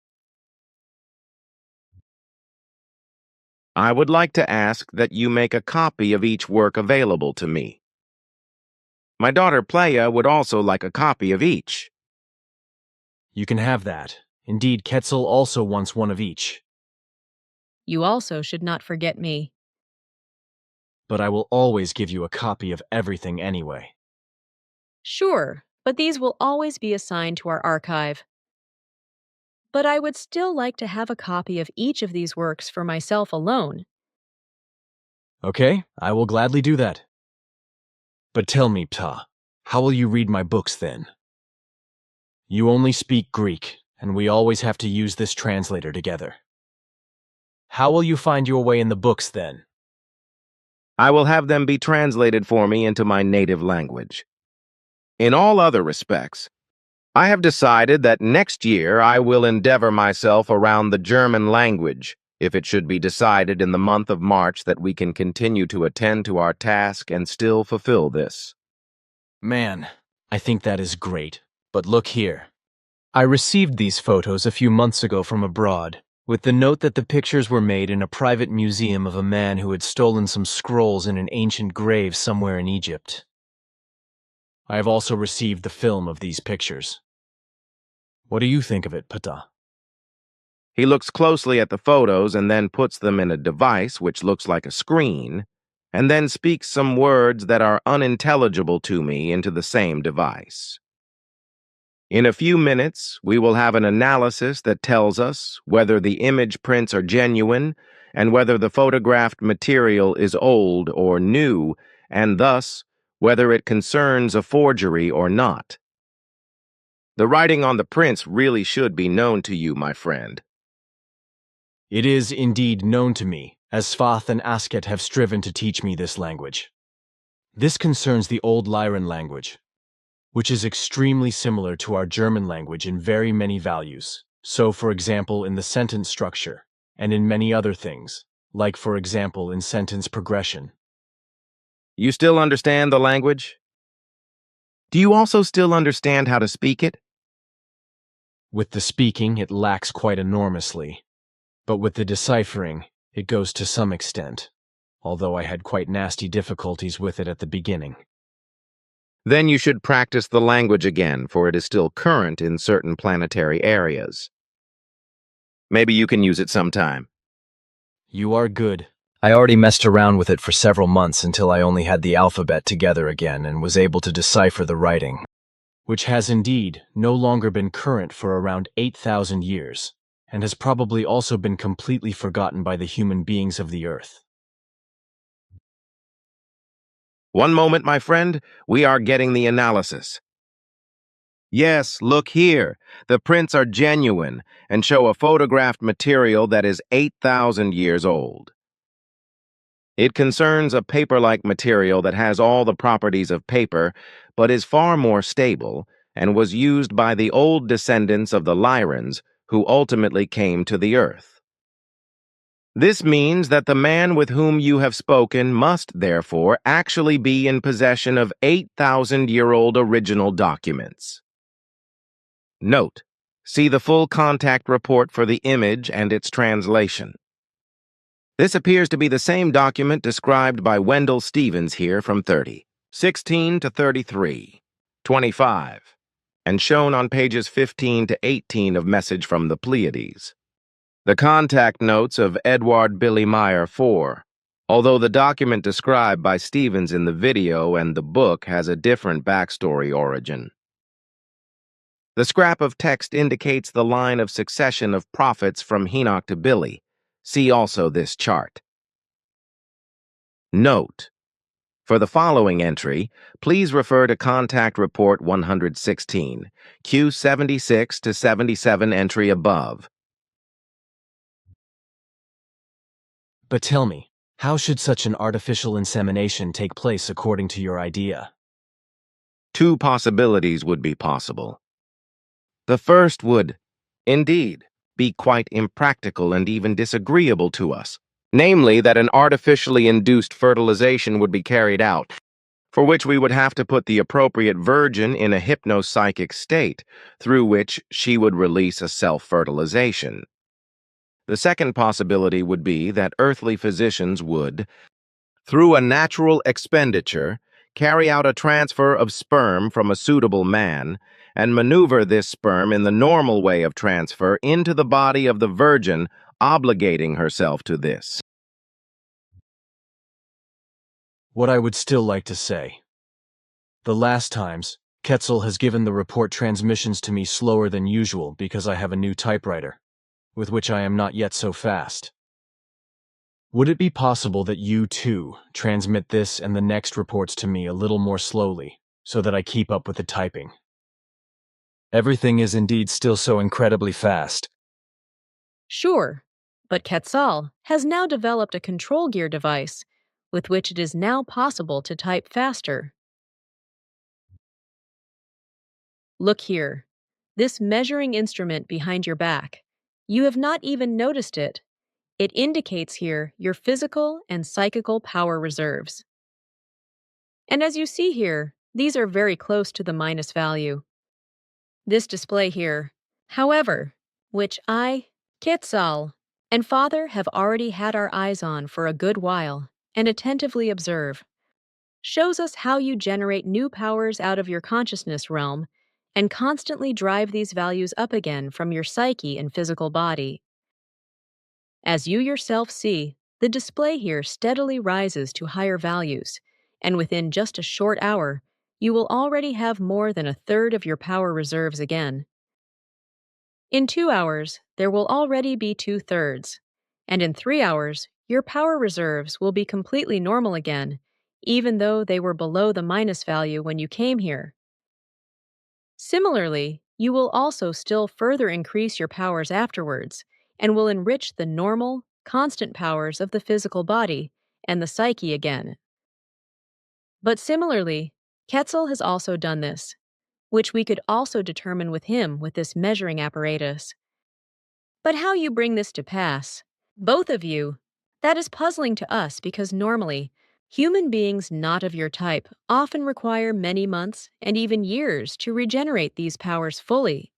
I would like to ask that you make a copy of each work available to me. My daughter Playa would also like a copy of each. You can have that. Indeed, Quetzal also wants one of each. You also should not forget me. But I will always give you a copy of everything anyway. Sure, but these will always be assigned to our archive. But I would still like to have a copy of each of these works for myself alone. Okay, I will gladly do that. But tell me, Ptah, how will you read my books then? You only speak Greek, and we always have to use this translator together. How will you find your way in the books then? I will have them be translated for me into my native language. In all other respects, I have decided that next year I will endeavor myself around the German language, if it should be decided in the month of March that we can continue to attend to our task and still fulfill this. Man, I think that is great. But look here. I received these photos a few months ago from abroad, with the note that the pictures were made in a private museum of a man who had stolen some scrolls in an ancient grave somewhere in Egypt. I have also received the film of these pictures. What do you think of it, Ptah? He looks closely at the photos and then puts them in a device which looks like a screen, and then speaks some words that are unintelligible to me into the same device. In a few minutes, we will have an analysis that tells us whether the image prints are genuine and whether the photographed material is old or new, and thus whether it concerns a forgery or not. The writing on the prints really should be known to you, my friend. It is indeed known to me, as Bafath and Asket have striven to teach me this language. This concerns the Old Lyran language, which is extremely similar to our German language in very many values. So, for example, in the sentence structure, and in many other things, like, for example, in sentence progression. You still understand the language? Do you also still understand how to speak it? With the speaking, it lacks quite enormously. But with the deciphering, it goes to some extent, although I had quite nasty difficulties with it at the beginning. Then you should practice the language again, for it is still current in certain planetary areas. Maybe you can use it sometime. You are good. I already messed around with it for several months until I only had the alphabet together again and was able to decipher the writing, which has indeed no longer been current for around 8,000 years, and has probably also been completely forgotten by the human beings of the Earth. One moment, my friend, we are getting the analysis. Yes, look here. The prints are genuine and show a photographed material that is 8,000 years old. It concerns a paper-like material that has all the properties of paper, but is far more stable and was used by the old descendants of the Lyrans, who ultimately came to the Earth. This means that the man with whom you have spoken must, therefore, actually be in possession of 8,000-year-old original documents. Note: see the full contact report for the image and its translation. This appears to be the same document described by Wendell Stevens here from 30, 16 to 33, 25, and shown on pages 15 to 18 of Message from the Pleiades. The contact notes of Edward Billy Meier 4, although the document described by Stevens in the video and the book has a different backstory origin. The scrap of text indicates the line of succession of prophets from Enoch to Billy. See also this chart. Note: for the following entry, please refer to Contact Report 116, Q76 to 77 entry above. But tell me, how should such an artificial insemination take place according to your idea? Two possibilities would be possible. The first would, indeed, be quite impractical and even disagreeable to us, namely that an artificially induced fertilization would be carried out, for which we would have to put the appropriate virgin in a hypnopsychic state, through which she would release a self-fertilization. The second possibility would be that earthly physicians would, through a natural expenditure, carry out a transfer of sperm from a suitable man and maneuver this sperm in the normal way of transfer into the body of the virgin, obligating herself to this. What I would still like to say. The last times, Quetzal has given the report transmissions to me slower than usual because I have a new typewriter, with which I am not yet so fast. Would it be possible that you, too, transmit this and the next reports to me a little more slowly, so that I keep up with the typing? Everything is indeed still so incredibly fast. Sure, but Quetzal has now developed a control gear device with which it is now possible to type faster. Look here, this measuring instrument behind your back. You have not even noticed it. It indicates here your physical and psychical power reserves. And as you see here, these are very close to the minus value. This display here, however, which I, Quetzal, and Father have already had our eyes on for a good while and attentively observe, shows us how you generate new powers out of your consciousness realm and constantly drive these values up again from your psyche and physical body. As you yourself see, the display here steadily rises to higher values, and within just a short hour, you will already have more than a third of your power reserves again. In 2 hours, there will already be 2/3, and in 3 hours, your power reserves will be completely normal again, even though they were below the minus value when you came here. Similarly, you will also still further increase your powers afterwards, and will enrich the normal, constant powers of the physical body and the psyche again. But similarly, Quetzal has also done this, which we could also determine with him with this measuring apparatus. But how you bring this to pass, both of you, that is puzzling to us because normally, human beings not of your type often require many months and even years to regenerate these powers fully,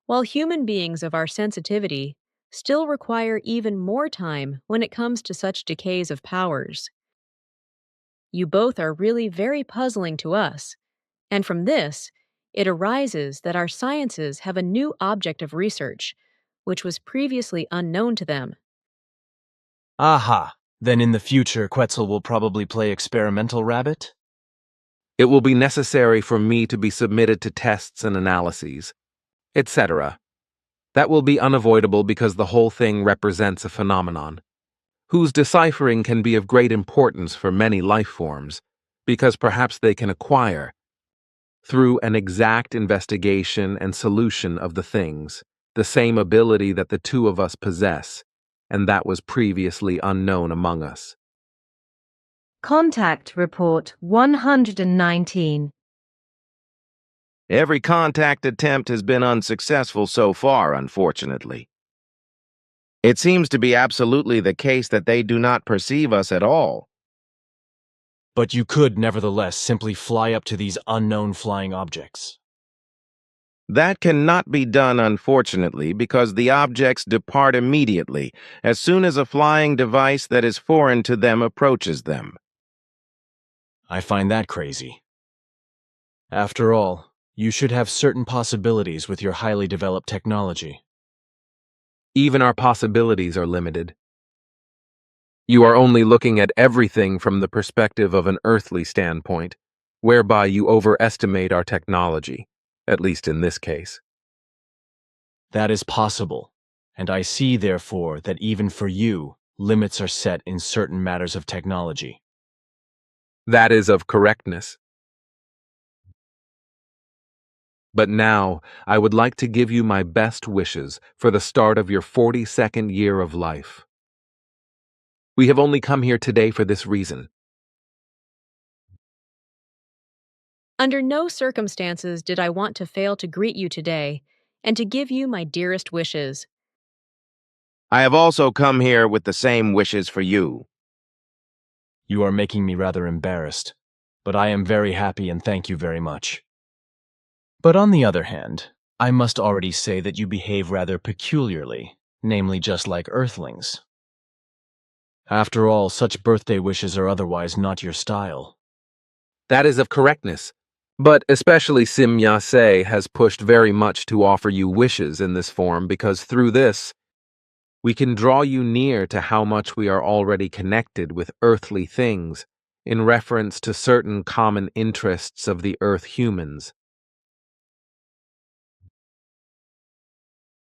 while human beings of our sensitivity still require even more time when it comes to such decays of powers. You both are really very puzzling to us, and from this, it arises that our sciences have a new object of research, which was previously unknown to them. Aha! Then in the future, Quetzal will probably play experimental rabbit? It will be necessary for me to be submitted to tests and analyses, etc. That will be unavoidable because the whole thing represents a phenomenon, whose deciphering can be of great importance for many life forms, because perhaps they can acquire, through an exact investigation and solution of the things, the same ability that the two of us possess, and that was previously unknown among us. Contact Report 119. Every contact attempt has been unsuccessful so far, unfortunately. It seems to be absolutely the case that they do not perceive us at all. But you could, nevertheless, simply fly up to these unknown flying objects. That cannot be done, unfortunately, because the objects depart immediately as soon as a flying device that is foreign to them approaches them. I find that crazy. After all, you should have certain possibilities with your highly developed technology. Even our possibilities are limited. You are only looking at everything from the perspective of an earthly standpoint, whereby you overestimate our technology, at least in this case. That is possible, and I see, therefore, that even for you, limits are set in certain matters of technology. That is of correctness. But now, I would like to give you my best wishes for the start of your 42nd year of life. We have only come here today for this reason. Under no circumstances did I want to fail to greet you today and to give you my dearest wishes. I have also come here with the same wishes for you. You are making me rather embarrassed, but I am very happy and thank you very much. But on the other hand, I must already say that you behave rather peculiarly, namely just like Earthlings. After all, such birthday wishes are otherwise not your style. That is of correctness. But especially Simya-se has pushed very much to offer you wishes in this form because through this, we can draw you near to how much we are already connected with earthly things in reference to certain common interests of the Earth humans.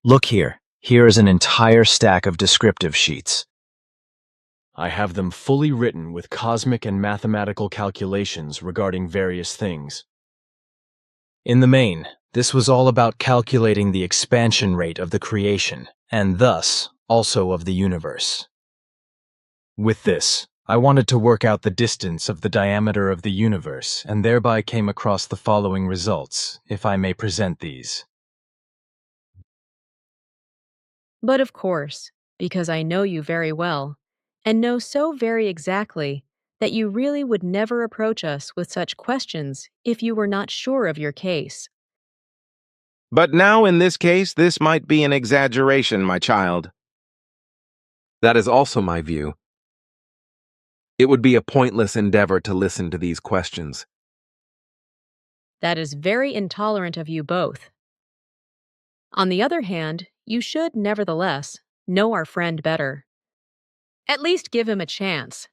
Look here. Here is an entire stack of descriptive sheets. I have them fully written with cosmic and mathematical calculations regarding various things. In the main, this was all about calculating the expansion rate of the creation, and thus, also of the universe. With this, I wanted to work out the distance of the diameter of the universe, and thereby came across the following results, if I may present these. But of course, because I know you very well, and know so very exactly that you really would never approach us with such questions if you were not sure of your case. But now in this case, this might be an exaggeration, my child. That is also my view. It would be a pointless endeavor to listen to these questions. That is very intolerant of you both. On the other hand, you should, nevertheless, know our friend better. At least give him a chance,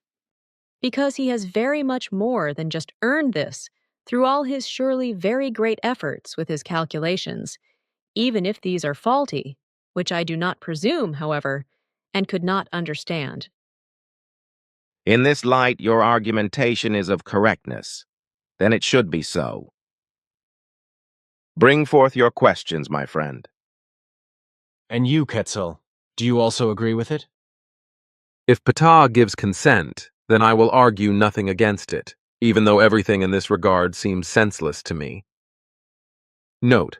because he has very much more than just earned this through all his surely very great efforts with his calculations, even if these are faulty, which I do not presume, however, and could not understand. In this light, your argumentation is of correctness. Then it should be so. Bring forth your questions, my friend. And you, Quetzal, do you also agree with it? If Ptah gives consent, then I will argue nothing against it, even though everything in this regard seems senseless to me. Note: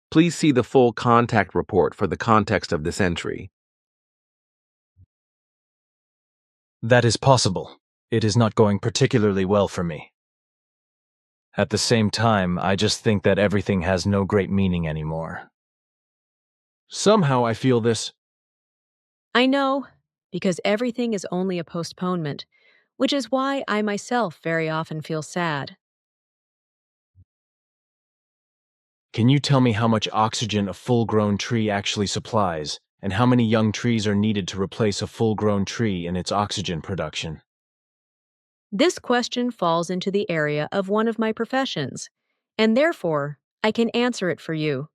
please see the full contact report for the context of this entry. That is possible. It is not going particularly well for me. At the same time, I just think that everything has no great meaning anymore. Somehow I feel this. I know, because everything is only a postponement, which is why I myself very often feel sad. Can you tell me how much oxygen a full-grown tree actually supplies, and how many young trees are needed to replace a full-grown tree in its oxygen production? This question falls into the area of one of my professions, and therefore I can answer it for you.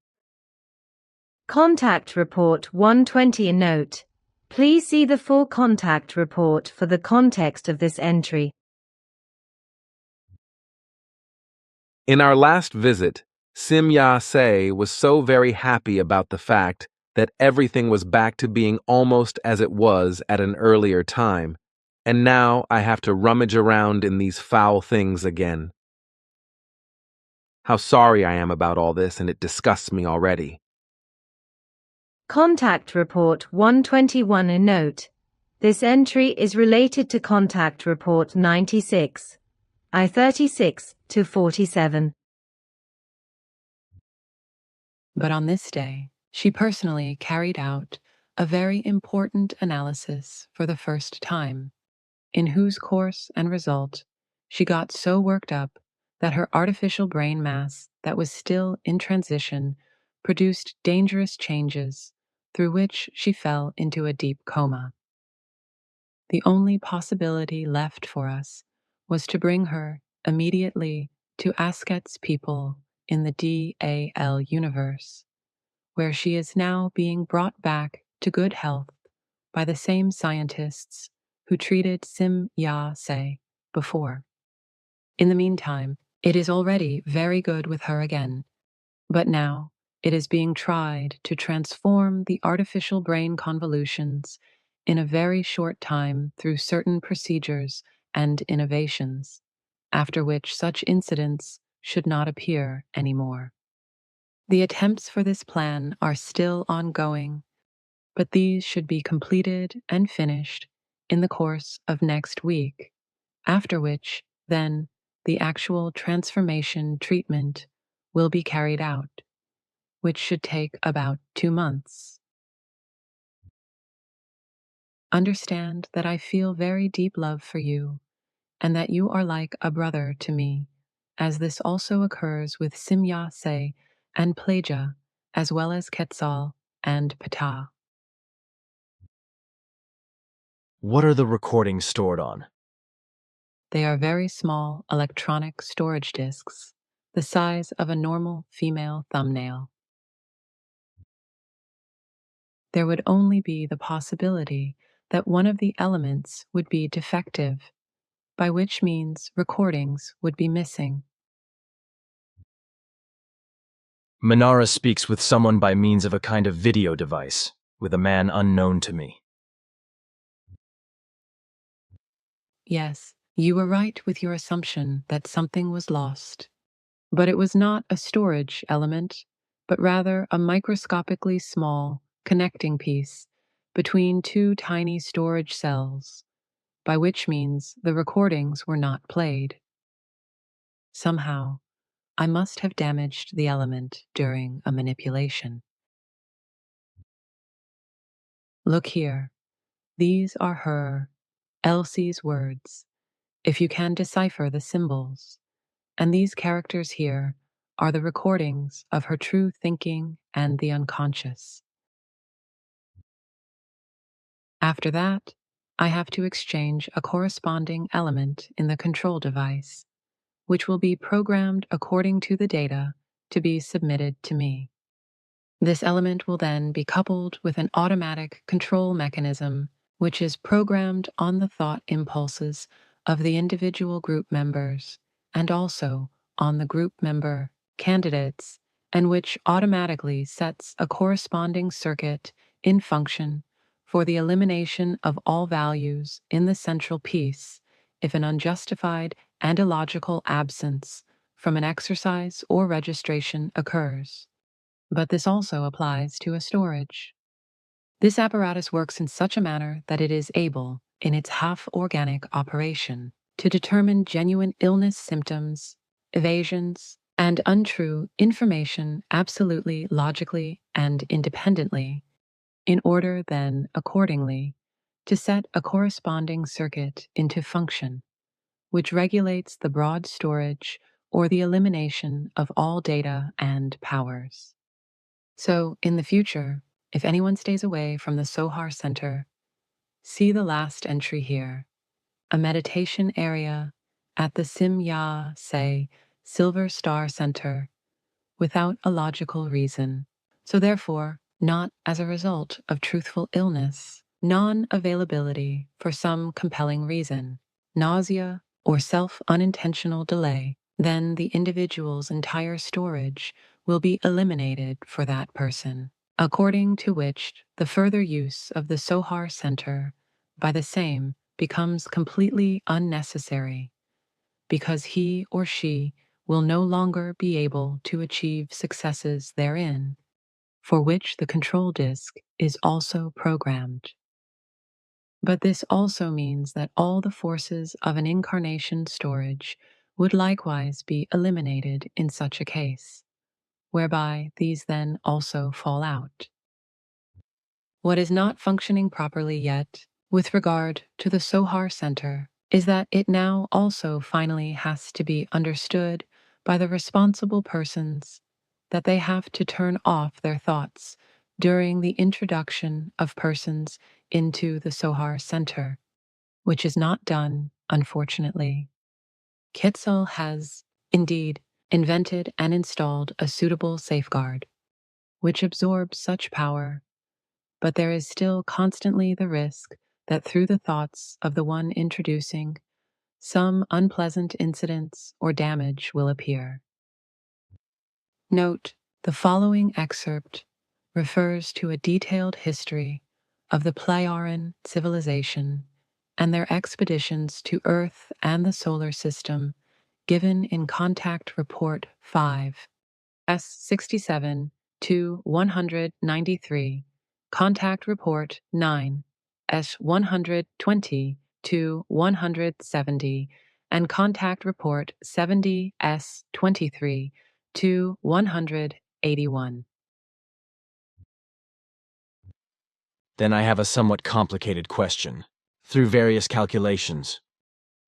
Contact Report 120 a note. Please see the full contact report for the context of this entry. In our last visit, Simya-se was so very happy about the fact that everything was back to being almost as it was at an earlier time, and now I have to rummage around in these foul things again. How sorry I am about all this, and it disgusts me already. Contact Report 121 a note. This entry is related to Contact Report 96, I-36 to 47. But on this day, she personally carried out a very important analysis for the first time, in whose course and result she got so worked up that her artificial brain mass that was still in transition produced dangerous changes through which she fell into a deep coma. The only possibility left for us was to bring her immediately to Asket's people in the DAL universe, where she is now being brought back to good health by the same scientists who treated Sim-Ya-Se before. In the meantime, it is already very good with her again, but now it is being tried to transform the artificial brain convolutions in a very short time through certain procedures and innovations, after which such incidents should not appear anymore. The attempts for this plan are still ongoing, but these should be completed and finished in the course of next week, after which, then, the actual transformation treatment will be carried out, which should take about 2 months. Understand that I feel very deep love for you, and that you are like a brother to me, as this also occurs with Sim-Ya-Se and Plagia, as well as Quetzal and Ptah. What are the recordings stored on? They are very small electronic storage disks, the size of a normal female thumbnail. There would only be the possibility that one of the elements would be defective, by which means recordings would be missing. Manara speaks with someone by means of a kind of video device, with a man unknown to me. Yes, you were right with your assumption that something was lost. But it was not a storage element, but rather a microscopically small connecting piece between two tiny storage cells, by which means the recordings were not played. Somehow, I must have damaged the element during a manipulation. Look here. These are her, Elsie's words, if you can decipher the symbols. And these characters here are the recordings of her true thinking and the unconscious. After that, I have to exchange a corresponding element in the control device, which will be programmed according to the data to be submitted to me. This element will then be coupled with an automatic control mechanism, which is programmed on the thought impulses of the individual group members and also on the group member candidates, and which automatically sets a corresponding circuit in function for the elimination of all values in the central piece if an unjustified and illogical absence from an exercise or registration occurs. But this also applies to a storage. This apparatus works in such a manner that it is able, in its half-organic operation, to determine genuine illness symptoms, evasions, and untrue information absolutely, logically, and independently, in order then, accordingly, to set a corresponding circuit into function, which regulates the broad storage or the elimination of all data and powers. So, in the future, if anyone stays away from the Sohar Center, see the last entry here, a meditation area at the Sim-Ya-Se Silver Star Center, without a logical reason. So therefore, not as a result of truthful illness, non-availability for some compelling reason, nausea, or self-unintentional delay, then the individual's entire storage will be eliminated for that person, according to which the further use of the Sohar Center by the same becomes completely unnecessary, because he or she will no longer be able to achieve successes therein, for which the control disk is also programmed. But this also means that all the forces of an incarnation storage would likewise be eliminated in such a case, whereby these then also fall out. What is not functioning properly yet, with regard to the Sohar Center, is that it now also finally has to be understood by the responsible persons that they have to turn off their thoughts during the introduction of persons into the Sohar Center, which is not done, unfortunately. Quetzal has, indeed, invented and installed a suitable safeguard, which absorbs such power, but there is still constantly the risk that through the thoughts of the one introducing, some unpleasant incidents or damage will appear. Note, the following excerpt refers to a detailed history of the Plejaren civilization and their expeditions to Earth and the solar system given in Contact Report 5, S67 to 193, Contact Report 9, S120 to 170, and Contact Report 70 S23 to 181. Then I have a somewhat complicated question. Through various calculations,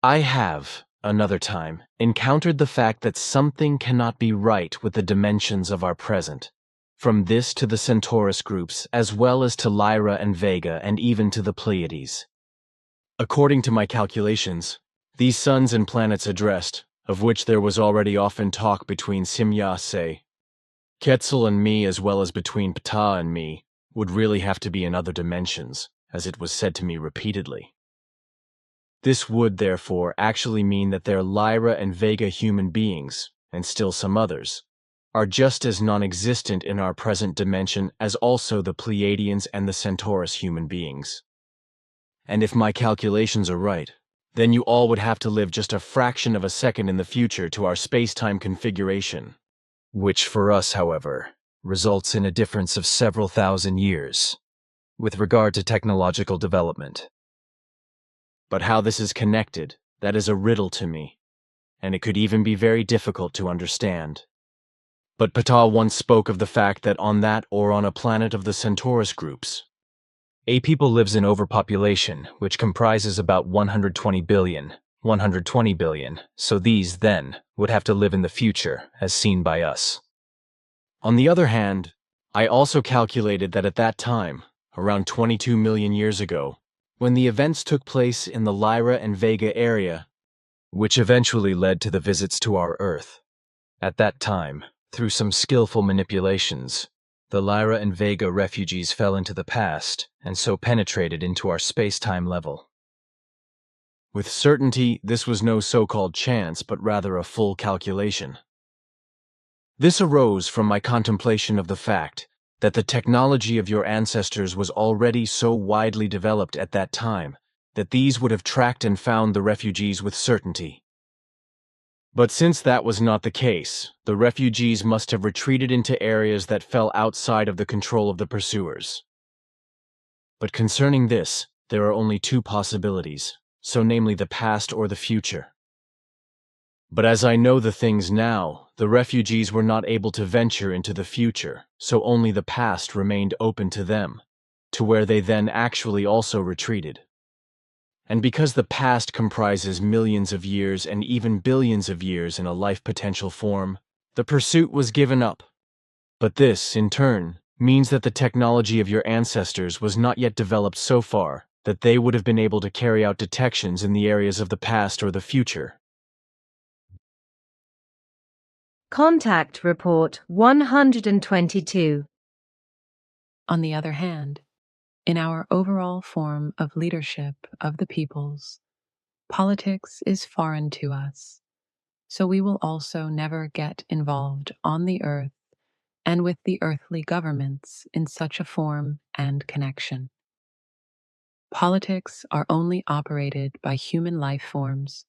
I have, another time, encountered the fact that something cannot be right with the dimensions of our present. From this to the Centaurus groups, as well as to Lyra and Vega, and even to the Pleiades. According to my calculations, these suns and planets addressed, of which there was already often talk between Simya, Quetzal and me, as well as between Ptah and me, would really have to be in other dimensions, as it was said to me repeatedly. This would, therefore, actually mean that their Lyra and Vega human beings, and still some others, are just as non-existent in our present dimension as also the Pleiadians and the Centaurus human beings. And if my calculations are right, then you all would have to live just a fraction of a second in the future to our space-time configuration, which for us, however, results in a difference of several thousand years, with regard to technological development. But how this is connected, that is a riddle to me, and it could even be very difficult to understand. But Ptah once spoke of the fact that on that or on a planet of the Centaurus groups, a people lives in overpopulation, which comprises about 120 billion, so these, then, would have to live in the future, as seen by us. On the other hand, I also calculated that at that time, around 22 million years ago, when the events took place in the Lyra and Vega area, which eventually led to the visits to our Earth, at that time, through some skillful manipulations, the Lyra and Vega refugees fell into the past and so penetrated into our space-time level. With certainty, this was no so-called chance, but rather a full calculation. This arose from my contemplation of the fact that the technology of your ancestors was already so widely developed at that time that these would have tracked and found the refugees with certainty. But since that was not the case, the refugees must have retreated into areas that fell outside of the control of the pursuers. But concerning this, there are only two possibilities, so namely the past or the future. But as I know the things now, the refugees were not able to venture into the future, so only the past remained open to them, to where they then actually also retreated. And because the past comprises millions of years and even billions of years in a life potential form, the pursuit was given up. But this, in turn, means that the technology of your ancestors was not yet developed so far that they would have been able to carry out detections in the areas of the past or the future. Contact Report 122. On the other hand, in our overall form of leadership of the peoples, politics is foreign to us, so we will also never get involved on the earth and with the earthly governments in such a form and connection. Politics are only operated by human life forms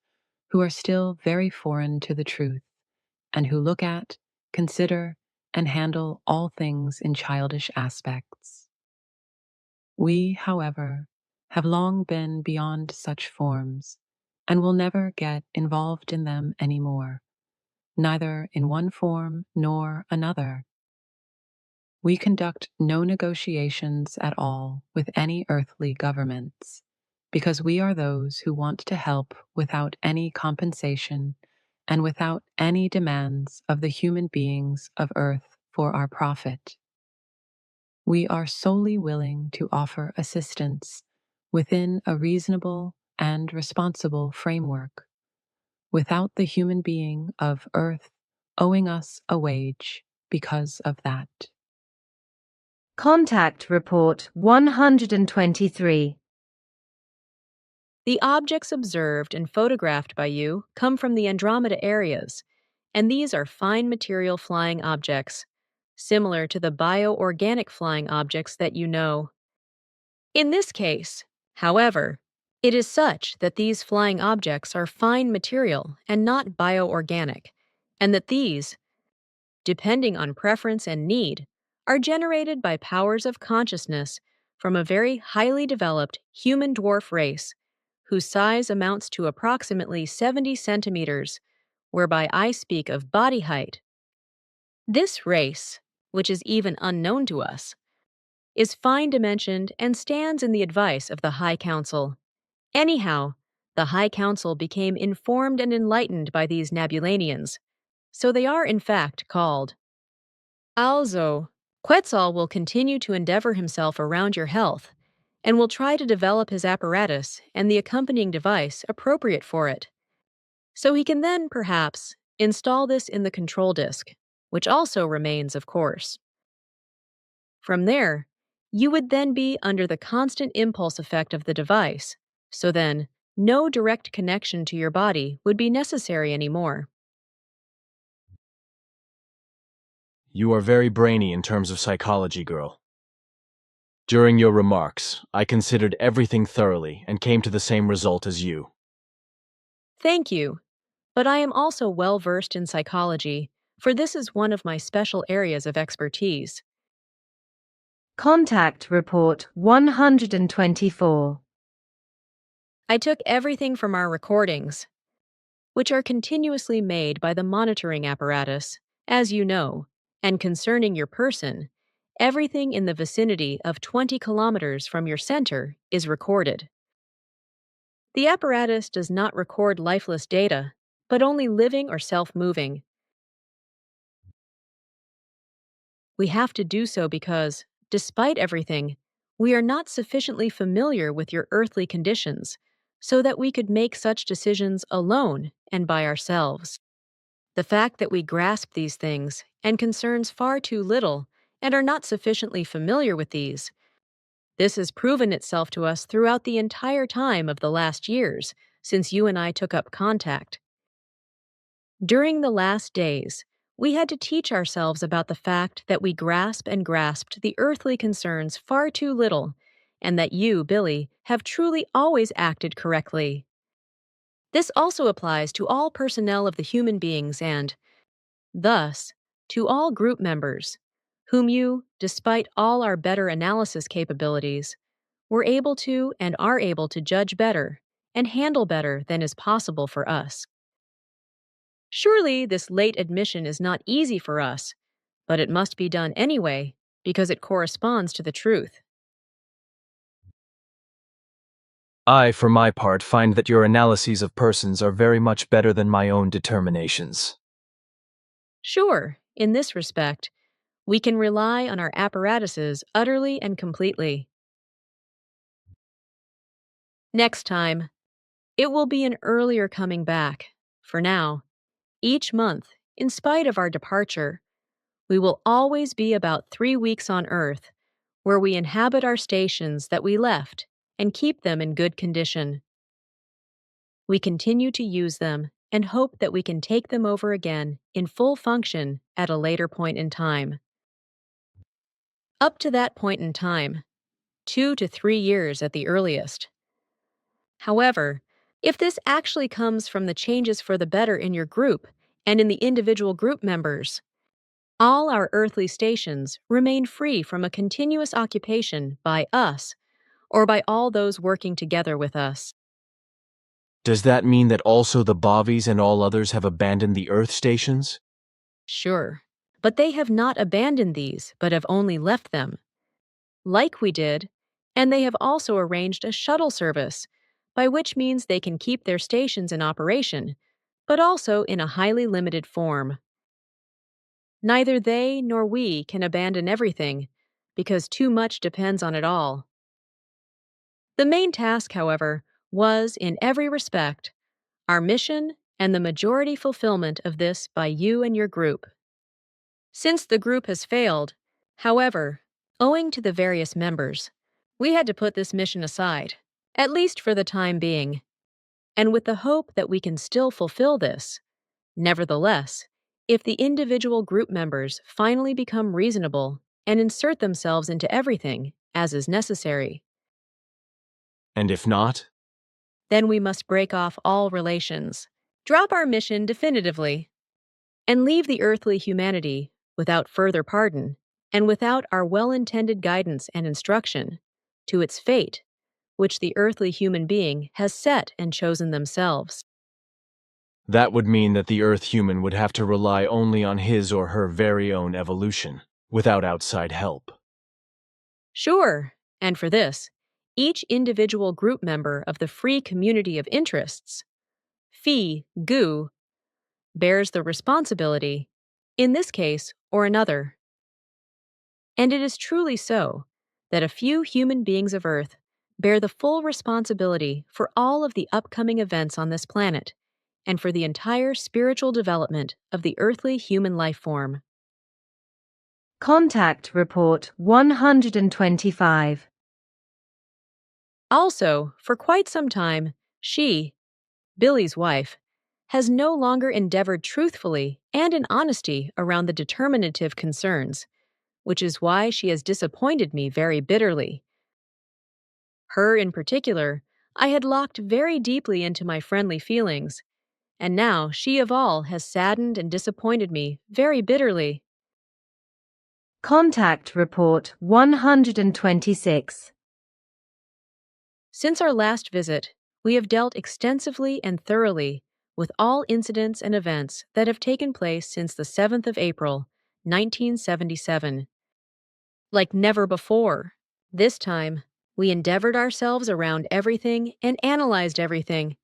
who are still very foreign to the truth and who look at, consider, and handle all things in childish aspects. We, however, have long been beyond such forms and will never get involved in them anymore, neither in one form nor another. We conduct no negotiations at all with any earthly governments, because we are those who want to help without any compensation and without any demands of the human beings of Earth for our profit. We are solely willing to offer assistance within a reasonable and responsible framework, without the human being of Earth owing us a wage because of that. Contact Report 123. The objects observed and photographed by you come from the Andromeda areas, and these are fine material flying objects, similar to the bioorganic flying objects that you know. In this case, however, it is such that these flying objects are fine material and not bioorganic, and that these, depending on preference and need, are generated by powers of consciousness from a very highly developed human dwarf race whose size amounts to approximately 70 centimeters, whereby I speak of body height. This race, which is even unknown to us, is fine-dimensioned and stands in the advice of the High Council. Anyhow, the High Council became informed and enlightened by these Nabulanians, so they are in fact called. Also, Quetzal will continue to endeavor himself around your health, and will try to develop his apparatus and the accompanying device appropriate for it. So he can then, perhaps, install this in the control disk, which also remains, of course. From there, you would then be under the constant impulse effect of the device, so then no direct connection to your body would be necessary anymore. You are very brainy in terms of psychology, girl. During your remarks, I considered everything thoroughly and came to the same result as you. Thank you, but I am also well versed in psychology, for this is one of my special areas of expertise. Contact Report 124. I took everything from our recordings, which are continuously made by the monitoring apparatus, as you know, and concerning your person, everything in the vicinity of 20 kilometers from your center is recorded. The apparatus does not record lifeless data, but only living or self-moving. We have to do so because, despite everything, we are not sufficiently familiar with your earthly conditions, so that we could make such decisions alone and by ourselves. The fact that we grasp these things and concerns far too little and are not sufficiently familiar with these, this has proven itself to us throughout the entire time of the last years since you and I took up contact. During the last days, we had to teach ourselves about the fact that we grasped the earthly concerns far too little, and that you, Billy, have truly always acted correctly. This also applies to all personnel of the human beings and, thus, to all group members, whom you, despite all our better analysis capabilities, were able to and are able to judge better and handle better than is possible for us. Surely this late admission is not easy for us, but it must be done anyway because it corresponds to the truth. I, for my part, find that your analyses of persons are very much better than my own determinations. Sure, in this respect, we can rely on our apparatuses utterly and completely. Next time, it will be an earlier coming back. For now, each month, in spite of our departure, we will always be about 3 weeks on Earth, where we inhabit our stations that we left and keep them in good condition. We continue to use them and hope that we can take them over again in full function at a later point in time. Up to that point in time, 2 to 3 years at the earliest. However, if this actually comes from the changes for the better in your group and in the individual group members, all our earthly stations remain free from a continuous occupation by us or by all those working together with us. Does that mean that also the Bavis and all others have abandoned the Earth stations? Sure, but they have not abandoned these, but have only left them. Like we did, and they have also arranged a shuttle service, by which means they can keep their stations in operation, but also in a highly limited form. Neither they nor we can abandon everything, because too much depends on it all. The main task, however, was, in every respect, our mission and the majority fulfillment of this by you and your group. Since the group has failed, however, owing to the various members, we had to put this mission aside, at least for the time being, and with the hope that we can still fulfill this. Nevertheless, if the individual group members finally become reasonable and insert themselves into everything, as is necessary, And if not? then we must break off all relations, drop our mission definitively, and leave the earthly humanity without further pardon and without our well-intended guidance and instruction to its fate, which the earthly human being has set and chosen themselves. That would mean that the Earth human would have to rely only on his or her very own evolution, without outside help. Sure, and for this, each individual group member of the free community of interests, FEE-GU, bears the responsibility, in this case or another. And it is truly so that a few human beings of Earth bear the full responsibility for all of the upcoming events on this planet and for the entire spiritual development of the earthly human life form. Contact Report 125. Also, for quite some time, she, Billy's wife, has no longer endeavored truthfully and in honesty around the determinative concerns, which is why she has disappointed me very bitterly. Her in particular, I had locked very deeply into my friendly feelings, and now she of all has saddened and disappointed me very bitterly. Contact Report 126. Since our last visit, we have dealt extensively and thoroughly with all incidents and events that have taken place since the 7th of April, 1977. Like never before, this time, we endeavored ourselves around everything and analyzed everything,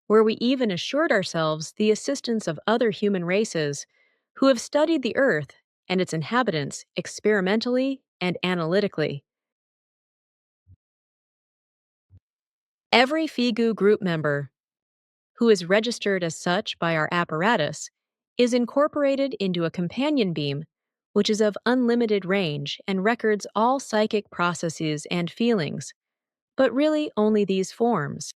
where we even assured ourselves the assistance of other human races who have studied the Earth and its inhabitants experimentally and analytically. Every FIGU group member, who is registered as such by our apparatus, is incorporated into a companion beam which is of unlimited range and records all psychic processes and feelings, but really only these forms.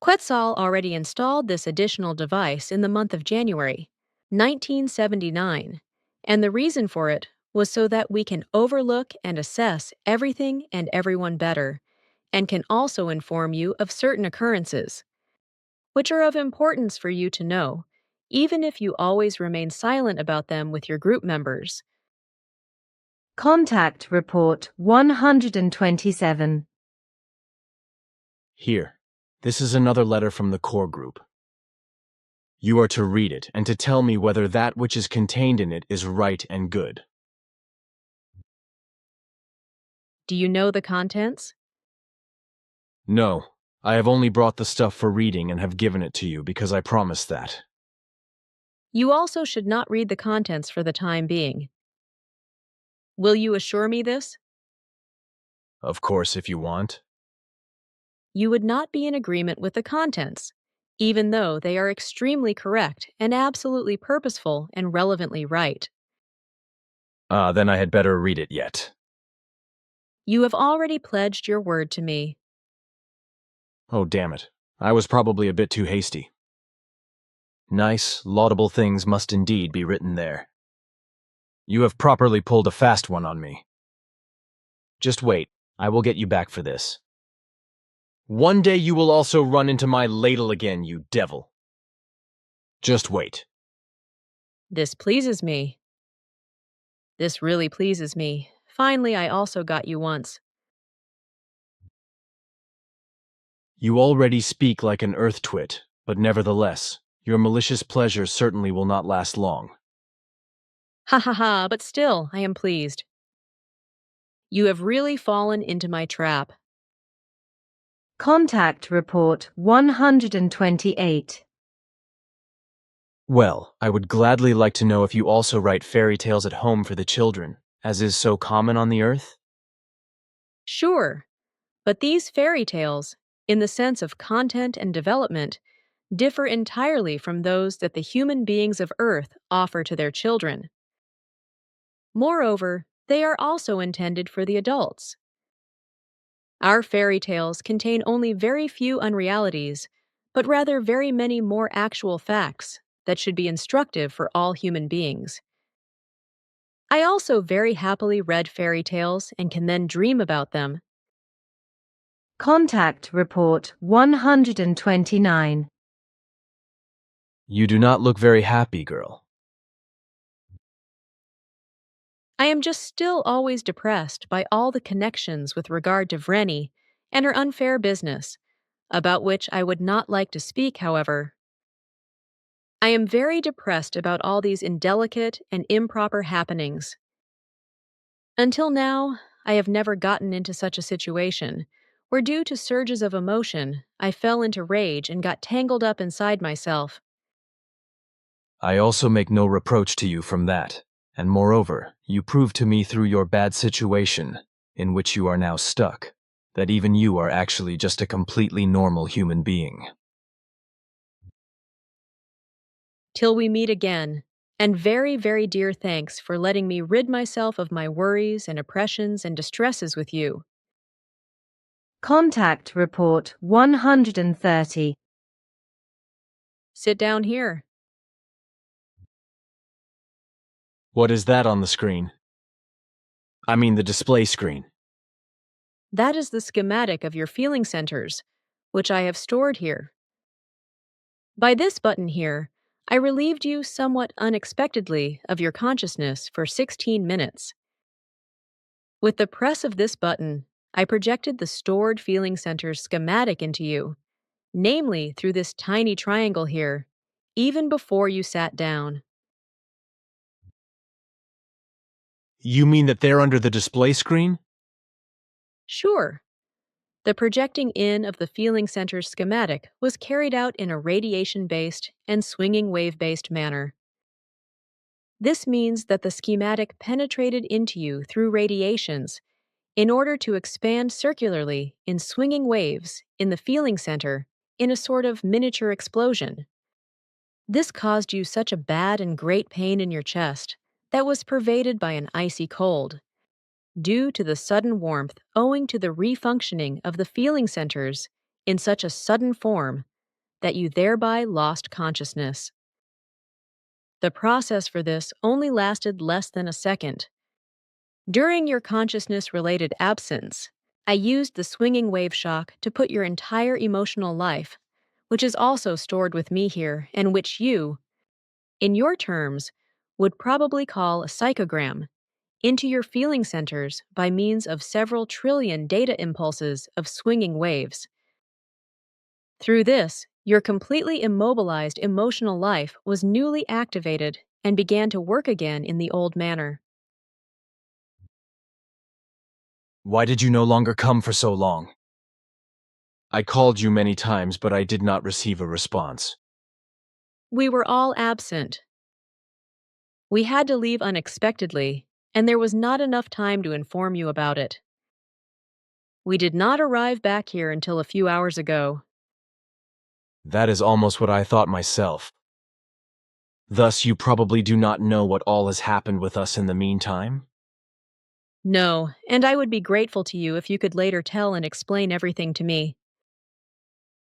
Quetzal already installed this additional device in the month of January, 1979, and the reason for it was so that we can overlook and assess everything and everyone better, and can also inform you of certain occurrences, which are of importance for you to know, even if you always remain silent about them with your group members. Contact Report 127. Here, this is another letter from the core group. You are to read it and to tell me whether that which is contained in it is right and good. Do you know the contents? No, I have only brought the stuff for reading and have given it to you because I promised that. You also should not read the contents for the time being. Will you assure me this? Of course, if you want. You would not be in agreement with the contents, even though they are extremely correct and absolutely purposeful and relevantly right. Then I had better read it yet. You have already pledged your word to me. Oh, damn it. I was probably a bit too hasty. Nice, laudable things must indeed be written there. You have properly pulled a fast one on me. Just wait, I will get you back for this. One day you will also run into my ladle again, you devil. Just wait. This pleases me. This really pleases me. Finally, I also got you once. You already speak like an earth twit, but nevertheless, your malicious pleasure certainly will not last long. Ha ha ha, but still, I am pleased. You have really fallen into my trap. Contact Report 128. Well, I would gladly like to know if you also write fairy tales at home for the children, as is so common on the earth? Sure, but these fairy tales, in the sense of content and development, differ entirely from those that the human beings of Earth offer to their children. Moreover, they are also intended for the adults. Our fairy tales contain only very few unrealities, but rather very many more actual facts that should be instructive for all human beings. I also very happily read fairy tales and can then dream about them. Contact Report 129. You do not look very happy, girl. I am just still always depressed by all the connections with regard to Vreni and her unfair business, about which I would not like to speak, however. I am very depressed about all these indelicate and improper happenings. Until now, I have never gotten into such a situation, where due to surges of emotion, I fell into rage and got tangled up inside myself. I also make no reproach to you from that, and moreover, you prove to me through your bad situation, in which you are now stuck, that even you are actually just a completely normal human being. Till we meet again, and very, very dear thanks for letting me rid myself of my worries and oppressions and distresses with you. Contact Report 130. Sit down here. What is that on the screen? I mean the display screen. That is the schematic of your feeling centers, which I have stored here. By this button here, I relieved you somewhat unexpectedly of your consciousness for 16 minutes. With the press of this button, I projected the stored feeling centers schematic into you, namely through this tiny triangle here, even before you sat down. You mean that they're under the display screen? Sure. The projecting in of the feeling center's schematic was carried out in a radiation-based and swinging wave-based manner. This means that the schematic penetrated into you through radiations in order to expand circularly in swinging waves in the feeling center in a sort of miniature explosion. This caused you such a bad and great pain in your chest that was pervaded by an icy cold, due to the sudden warmth owing to the refunctioning of the feeling centers in such a sudden form that you thereby lost consciousness. The process for this only lasted less than a second. During your consciousness-related absence, I used the swinging wave shock to put your entire emotional life, which is also stored with me here and which you, in your terms, would probably call a psychogram, into your feeling centers by means of several trillion data impulses of swinging waves. Through this, your completely immobilized emotional life was newly activated and began to work again in the old manner. Why did you no longer come for so long? I called you many times, but I did not receive a response. We were all absent. We had to leave unexpectedly, and there was not enough time to inform you about it. We did not arrive back here until a few hours ago. That is almost what I thought myself. Thus, you probably do not know what all has happened with us in the meantime? No, and I would be grateful to you if you could later tell and explain everything to me.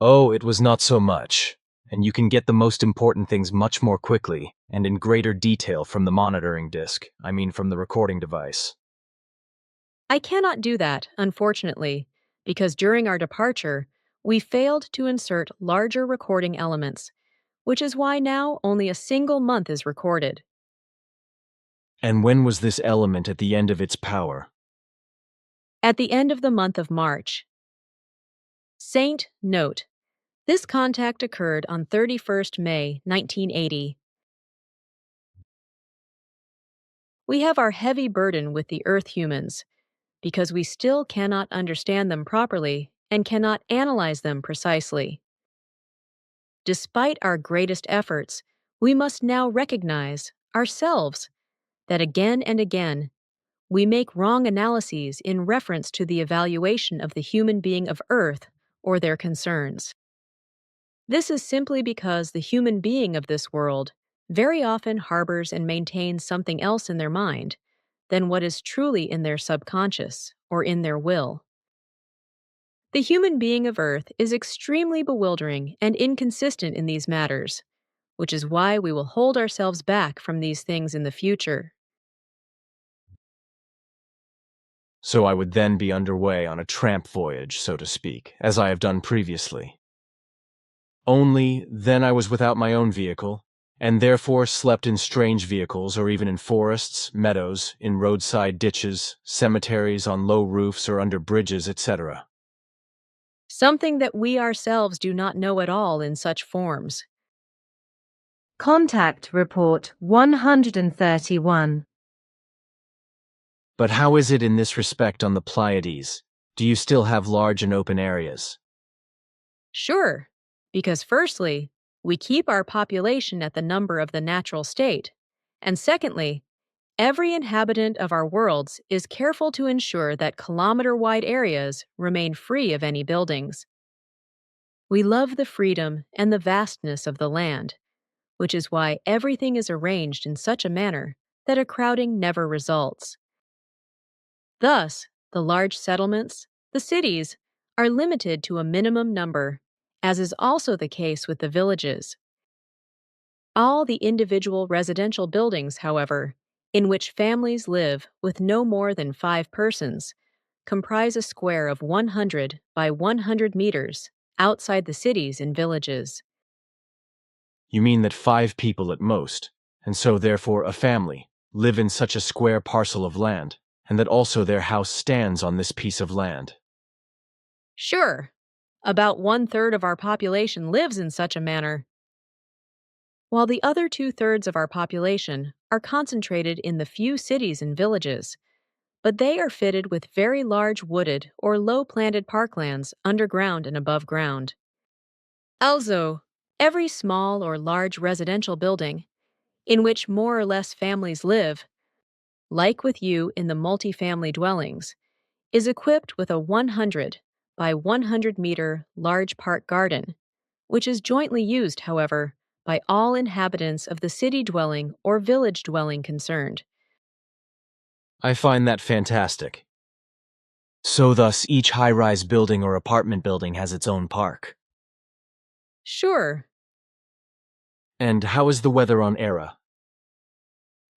Oh, it was not so much, and you can get the most important things much more quickly and in greater detail from the monitoring disc, I mean from the recording device. I cannot do that, unfortunately, because during our departure, we failed to insert larger recording elements, which is why now only a single month is recorded. And when was this element at the end of its power? At the end of the month of March. Saint note. This contact occurred on 31st May 1980. We have our heavy burden with the Earth humans because we still cannot understand them properly and cannot analyze them precisely. Despite our greatest efforts, we must now recognize, ourselves, that again and again, we make wrong analyses in reference to the evaluation of the human being of Earth or their concerns. This is simply because the human being of this world very often harbors and maintains something else in their mind than what is truly in their subconscious or in their will. The human being of Earth is extremely bewildering and inconsistent in these matters, which is why we will hold ourselves back from these things in the future. So I would then be underway on a tramp voyage, so to speak, as I have done previously. Only then I was without my own vehicle, and therefore slept in strange vehicles or even in forests, meadows, in roadside ditches, cemeteries, on low roofs or under bridges, etc. Something that we ourselves do not know at all in such forms. Contact Report 131. But how is it in this respect on the Pleiades? Do you still have large and open areas? Sure, because firstly, we keep our population at the number of the natural state, and secondly, every inhabitant of our worlds is careful to ensure that kilometer-wide areas remain free of any buildings. We love the freedom and the vastness of the land, which is why everything is arranged in such a manner that a crowding never results. Thus, the large settlements, the cities, are limited to a minimum number, as is also the case with the villages. All the individual residential buildings, however, in which families live with no more than 5 persons, comprise a square of 100 by 100 meters outside the cities and villages. You mean that 5 people at most, and so therefore a family, live in such a square parcel of land, and that also their house stands on this piece of land? Sure, about 1/3 of our population lives in such a manner, while the other 2/3 of our population are concentrated in the few cities and villages, but they are fitted with very large wooded or low-planted parklands underground and above ground. Also, every small or large residential building, in which more or less families live, like with you in the multifamily dwellings, is equipped with a 100 by 100 meter large park garden, which is jointly used, however, by all inhabitants of the city dwelling or village dwelling concerned. I find that fantastic. So thus each high-rise building or apartment building has its own park. Sure. And how is the weather on Era?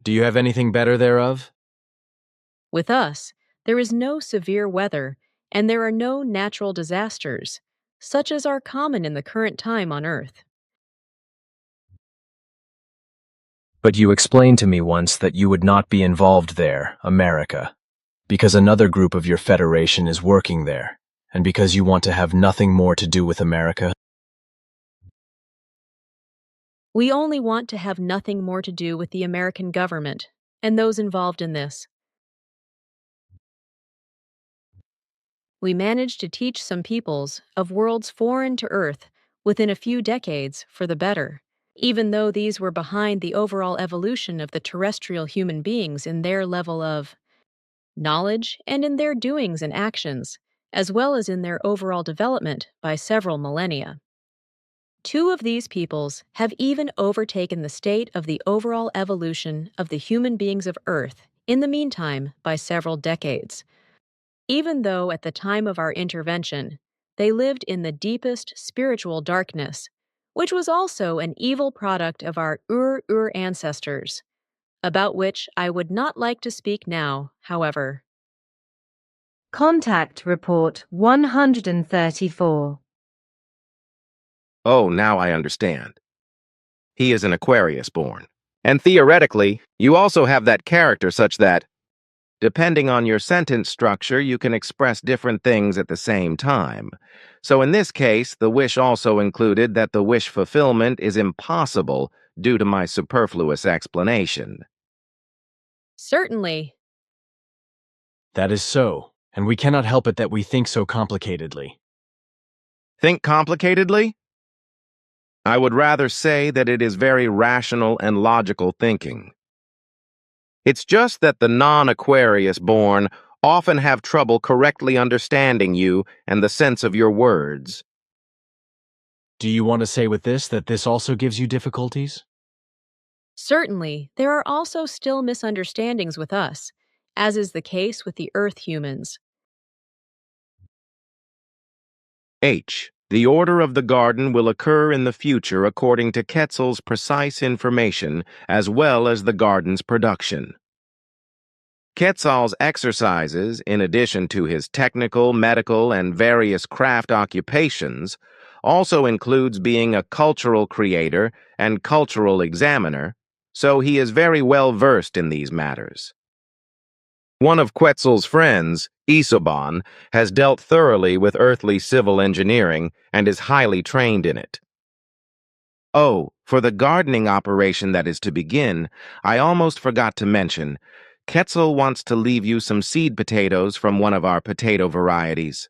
Do you have anything better thereof? With us, there is no severe weather, and there are no natural disasters, such as are common in the current time on Earth. But you explained to me once that you would not be involved there, America, because another group of your federation is working there, and because you want to have nothing more to do with America? We only want to have nothing more to do with the American government and those involved in this. We managed to teach some peoples of worlds foreign to Earth within a few decades for the better, even though these were behind the overall evolution of the terrestrial human beings in their level of knowledge and in their doings and actions, as well as in their overall development by several millennia. 2 of these peoples have even overtaken the state of the overall evolution of the human beings of Earth in the meantime by several decades, even though at the time of our intervention, they lived in the deepest spiritual darkness, which was also an evil product of our Ur ancestors, about which I would not like to speak now, however. Contact Report 134. Oh, now I understand. He is an Aquarius born. And theoretically, you also have that character such that... Depending on your sentence structure, you can express different things at the same time. So in this case, the wish also included that the wish fulfillment is impossible due to my superfluous explanation. Certainly. That is so, and we cannot help it that we think so complicatedly. Think complicatedly? I would rather say that it is very rational and logical thinking. It's just that the non-Aquarius born often have trouble correctly understanding you and the sense of your words. Do you want to say with this that this also gives you difficulties? Certainly, there are also still misunderstandings with us, as is the case with the Earth humans. H. The order of the garden will occur in the future according to Quetzal's precise information as well as the garden's production. Quetzal's exercises, in addition to his technical, medical, and various craft occupations, also includes being a cultural creator and cultural examiner, so he is very well versed in these matters. One of Quetzal's friends, Isoban, has dealt thoroughly with earthly civil engineering and is highly trained in it. Oh, for the gardening operation that is to begin, I almost forgot to mention, Quetzal wants to leave you some seed potatoes from one of our potato varieties.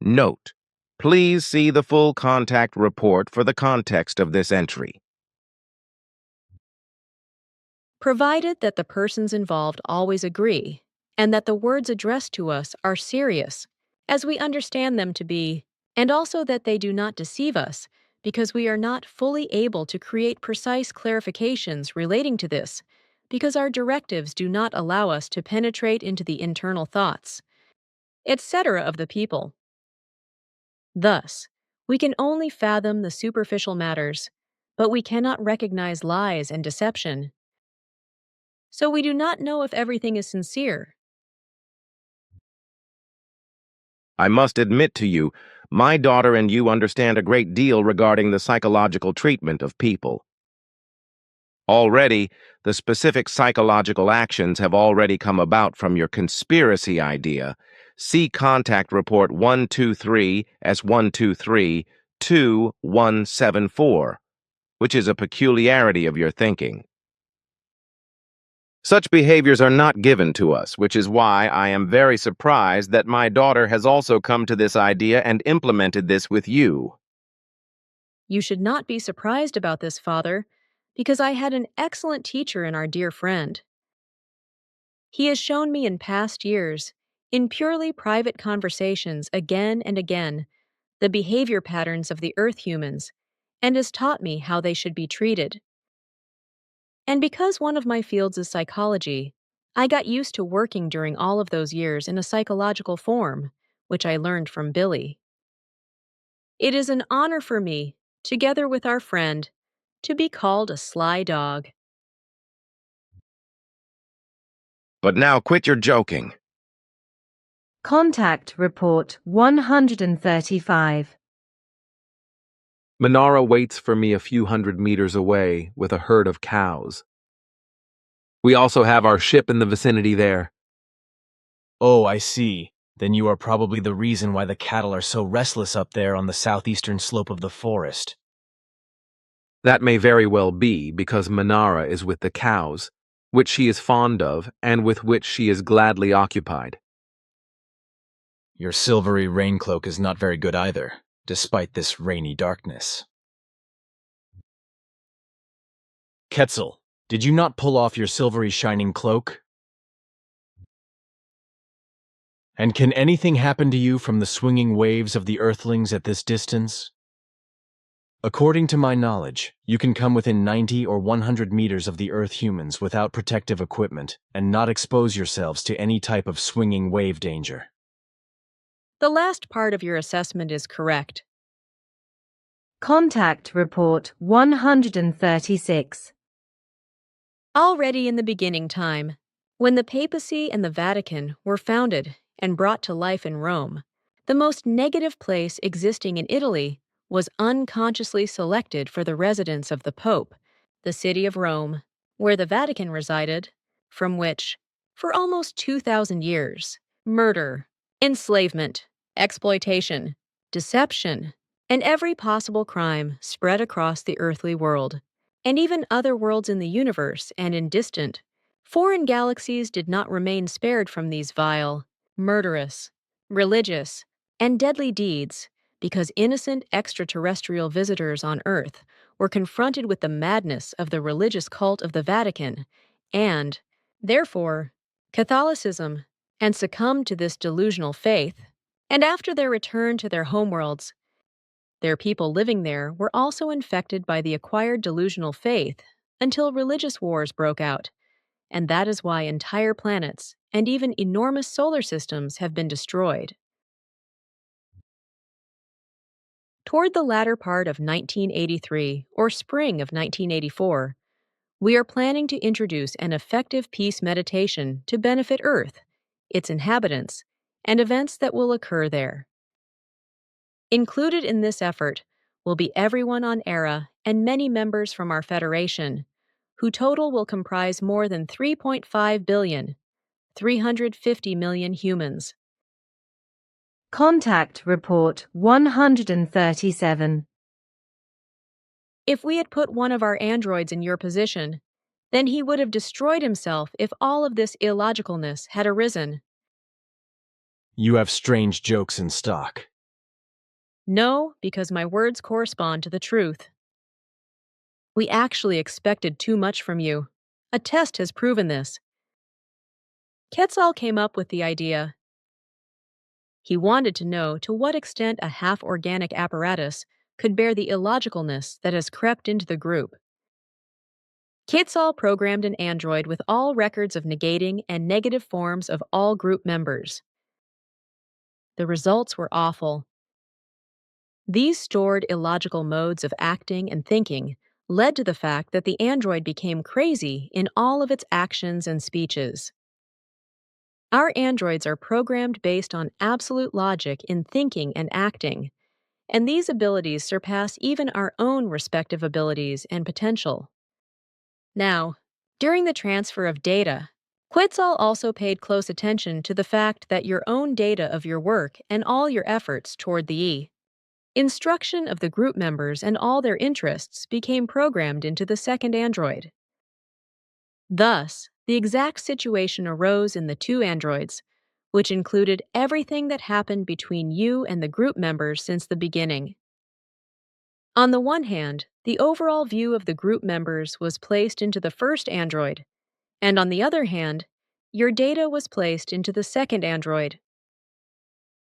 Note: please see the full contact report for the context of this entry. Provided that the persons involved always agree, and that the words addressed to us are serious, as we understand them to be, and also that they do not deceive us, because we are not fully able to create precise clarifications relating to this, because our directives do not allow us to penetrate into the internal thoughts, etc. of the people. Thus, we can only fathom the superficial matters, but we cannot recognize lies and deception. So we do not know if everything is sincere. I must admit to you, my daughter and you understand a great deal regarding the psychological treatment of people. Already, the specific psychological actions have already come about from your conspiracy idea. See Contact Report 123 S123 2174, which is a peculiarity of your thinking. Such behaviors are not given to us, which is why I am very surprised that my daughter has also come to this idea and implemented this with you. You should not be surprised about this, Father, because I had an excellent teacher in our dear friend. He has shown me in past years, in purely private conversations again and again, the behavior patterns of the Earth humans, and has taught me how they should be treated. And because one of my fields is psychology, I got used to working during all of those years in a psychological form, which I learned from Billy. It is an honor for me, together with our friend, to be called a sly dog. But now quit your joking. Contact Report 135. Manara waits for me a few hundred meters away with a herd of cows. We also have our ship in the vicinity there. Oh, I see. Then you are probably the reason why the cattle are so restless up there on the southeastern slope of the forest. That may very well be because Manara is with the cows, which she is fond of and with which she is gladly occupied. Your silvery rain cloak is not very good either, despite this rainy darkness. Quetzal, did you not pull off your silvery shining cloak? And can anything happen to you from the swinging waves of the earthlings at this distance? According to my knowledge, you can come within 90 or 100 meters of the Earth humans without protective equipment and not expose yourselves to any type of swinging wave danger. The last part of your assessment is correct. Contact Report 136. Already in the beginning time, when the papacy and the Vatican were founded and brought to life in Rome, the most negative place existing in Italy was unconsciously selected for the residence of the Pope, the city of Rome, where the Vatican resided, from which, For almost 2,000 years, murder, enslavement, exploitation, deception, and every possible crime spread across the earthly world, and even other worlds in the universe and in distant, foreign galaxies did not remain spared from these vile, murderous, religious, and deadly deeds because innocent extraterrestrial visitors on Earth were confronted with the madness of the religious cult of the Vatican and, therefore, Catholicism, and succumbed to this delusional faith. And after their return to their homeworlds, their people living there were also infected by the acquired delusional faith until religious wars broke out, and that is why entire planets and even enormous solar systems have been destroyed. Toward the latter part of 1983 or spring of 1984, we are planning to introduce an effective peace meditation to benefit Earth, its inhabitants, and events that will occur there. Included in this effort will be everyone on ERA and many members from our Federation, who total will comprise more than 3.5 billion, 350 million humans. Contact Report 137. If we had put one of our androids in your position, then he would have destroyed himself if all of this illogicalness had arisen. You have strange jokes in stock. No, because my words correspond to the truth. We actually expected too much from you. A test has proven this. Quetzalcoatl came up with the idea. He wanted to know to what extent a half-organic apparatus could bear the illogicalness that has crept into the group. Quetzalcoatl programmed an android with all records of negating and negative forms of all group members. The results were awful. These stored illogical modes of acting and thinking led to the fact that the android became crazy in all of its actions and speeches. Our androids are programmed based on absolute logic in thinking and acting, and these abilities surpass even our own respective abilities and potential. Now, during the transfer of data, Quetzalcoatl also paid close attention to the fact that your own data of your work and all your efforts toward the instruction of the group members and all their interests became programmed into the second android. Thus, the exact situation arose in the two androids, which included everything that happened between you and the group members since the beginning. On the one hand, the overall view of the group members was placed into the first android, and on the other hand, your data was placed into the second android.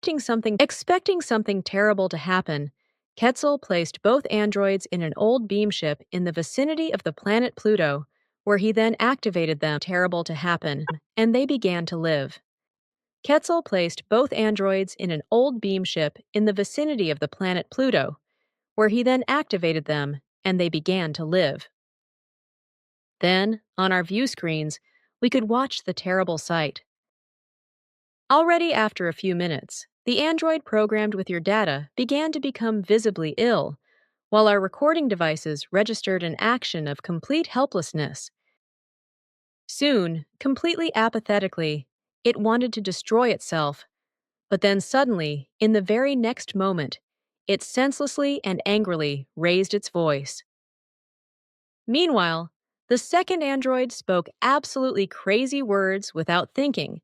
Expecting something terrible to happen, Quetzalcoatl placed both androids in an old beam ship in the vicinity of the planet Pluto, where he then activated them terrible to happen, and they began to live. Quetzalcoatl placed both androids in an old beam ship in the vicinity of the planet Pluto, where he then activated them, and they began to live. Then, on our view screens, we could watch the terrible sight. Already after a few minutes, the android programmed with your data began to become visibly ill, while our recording devices registered an action of complete helplessness. Soon, completely apathetically, it wanted to destroy itself, but then suddenly, in the very next moment, it senselessly and angrily raised its voice. Meanwhile, the second android spoke absolutely crazy words without thinking,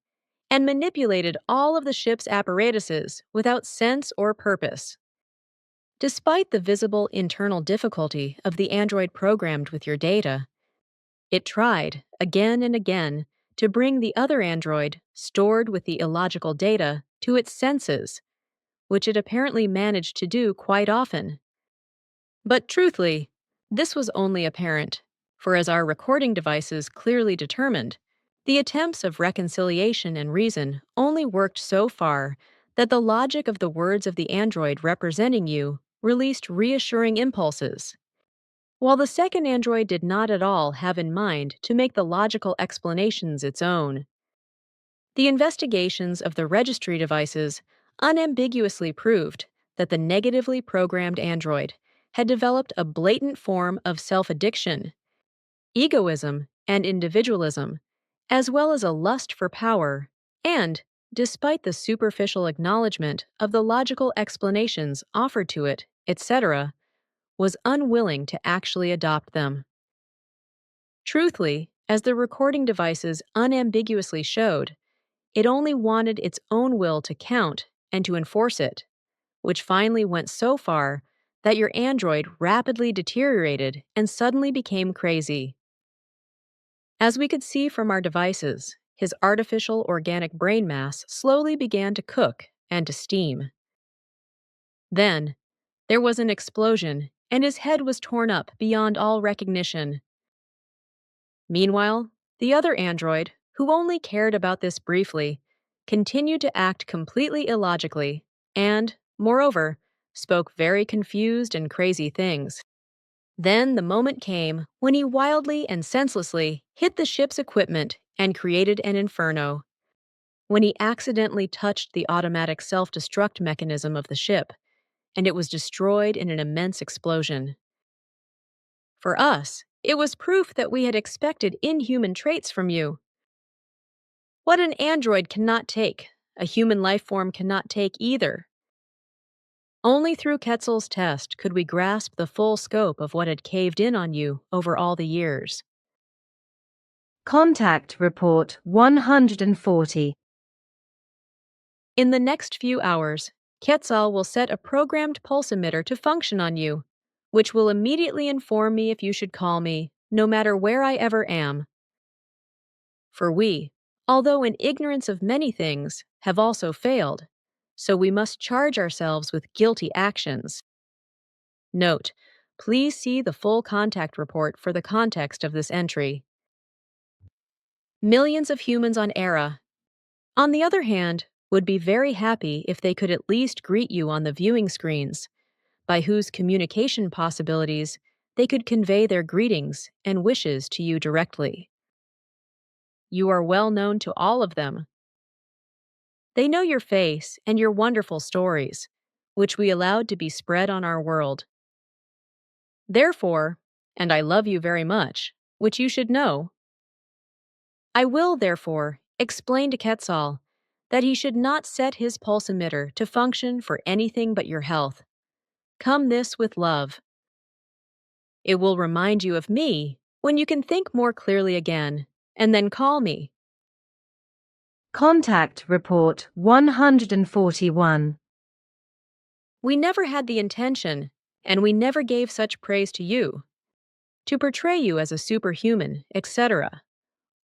and manipulated all of the ship's apparatuses without sense or purpose. Despite the visible internal difficulty of the android programmed with your data, it tried, again and again, to bring the other android, stored with the illogical data, to its senses, which it apparently managed to do quite often. But truthfully, this was only apparent, for as our recording devices clearly determined, the attempts of reconciliation and reason only worked so far that the logic of the words of the android representing you released reassuring impulses, while the second android did not at all have in mind to make the logical explanations its own. The investigations of the registry devices unambiguously proved that the negatively programmed android had developed a blatant form of self-addiction, egoism, and individualism, as well as a lust for power, and, despite the superficial acknowledgement of the logical explanations offered to it, etc., was unwilling to actually adopt them. Truthfully, as the recording devices unambiguously showed, it only wanted its own will to count and to enforce it, which finally went so far that your android rapidly deteriorated and suddenly became crazy. As we could see from our devices, his artificial organic brain mass slowly began to cook and to steam. Then, there was an explosion, and his head was torn up beyond all recognition. Meanwhile, the other android, who only cared about this briefly, continued to act completely illogically and, moreover, spoke very confused and crazy things. Then the moment came when he wildly and senselessly hit the ship's equipment and created an inferno. When he accidentally touched the automatic self-destruct mechanism of the ship, and it was destroyed in an immense explosion. For us, it was proof that we had expected inhuman traits from you. What an android cannot take, a human life form cannot take either. Only through Quetzal's test could we grasp the full scope of what had caved in on you over all the years. Contact Report 140. In the next few hours, Quetzal will set a programmed pulse emitter to function on you, which will immediately inform me if you should call me, no matter where I ever am. For we, although in ignorance of many things, have also failed, so we must charge ourselves with guilty actions. Note, please see the full contact report for the context of this entry. Millions of humans on Era, on the other hand, would be very happy if they could at least greet you on the viewing screens, by whose communication possibilities they could convey their greetings and wishes to you directly. You are well known to all of them. They know your face and your wonderful stories, which we allowed to be spread on our world. Therefore, and I love you very much, which you should know, I will, therefore, explain to Quetzal that he should not set his pulse emitter to function for anything but your health. Come this with love. It will remind you of me when you can think more clearly again, and then call me. Contact Report 141. We never had the intention, and we never gave such praise to you, to portray you as a superhuman, etc.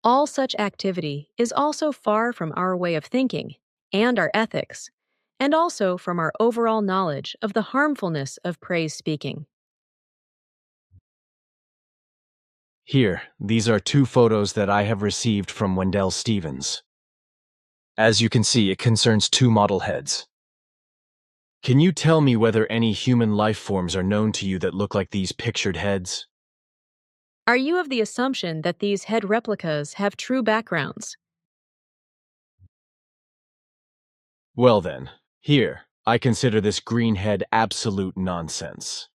All such activity is also far from our way of thinking and our ethics, and also from our overall knowledge of the harmfulness of praise speaking. Here, these are 2 photos that I have received from Wendell Stevens. As you can see, it concerns 2 model heads. Can you tell me whether any human life forms are known to you that look like these pictured heads? Are you of the assumption that these head replicas have true backgrounds? Well then, here, I consider this green head absolute nonsense.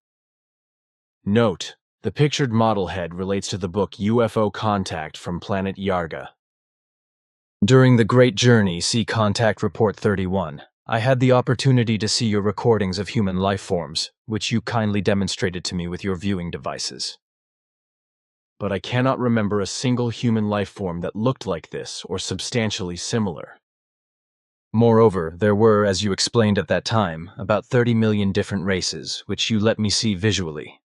Note, the pictured model head relates to the book UFO Contact from Planet Yarga. During the Great Journey, see Contact Report 31, I had the opportunity to see your recordings of human life forms, which you kindly demonstrated to me with your viewing devices. But I cannot remember a single human life form that looked like this or substantially similar. Moreover, there were, as you explained at that time, about 30 million different races, which you let me see visually.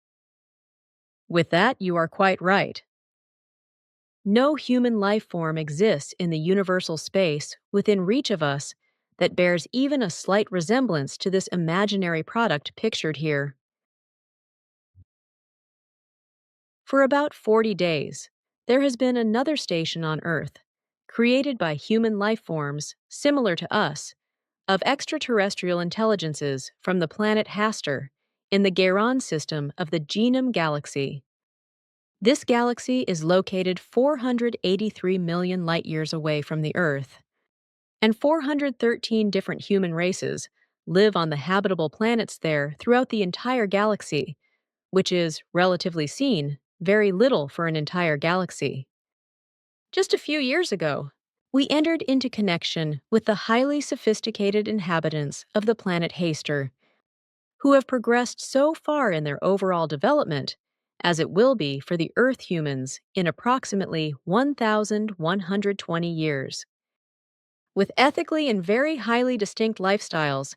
With that, you are quite right. No human life form exists in the universal space within reach of us that bears even a slight resemblance to this imaginary product pictured here. For about 40 days, there has been another station on Earth, created by human life forms similar to us, of extraterrestrial intelligences from the planet Hastur in the Geron system of the Genome Galaxy. This galaxy is located 483 million light-years away from the Earth, and 413 different human races live on the habitable planets there throughout the entire galaxy, which is, relatively seen, very little for an entire galaxy. Just a few years ago, we entered into connection with the highly sophisticated inhabitants of the planet Haster, who have progressed so far in their overall development, as it will be for the Earth humans in approximately 1,120 years. With ethically and very highly distinct lifestyles,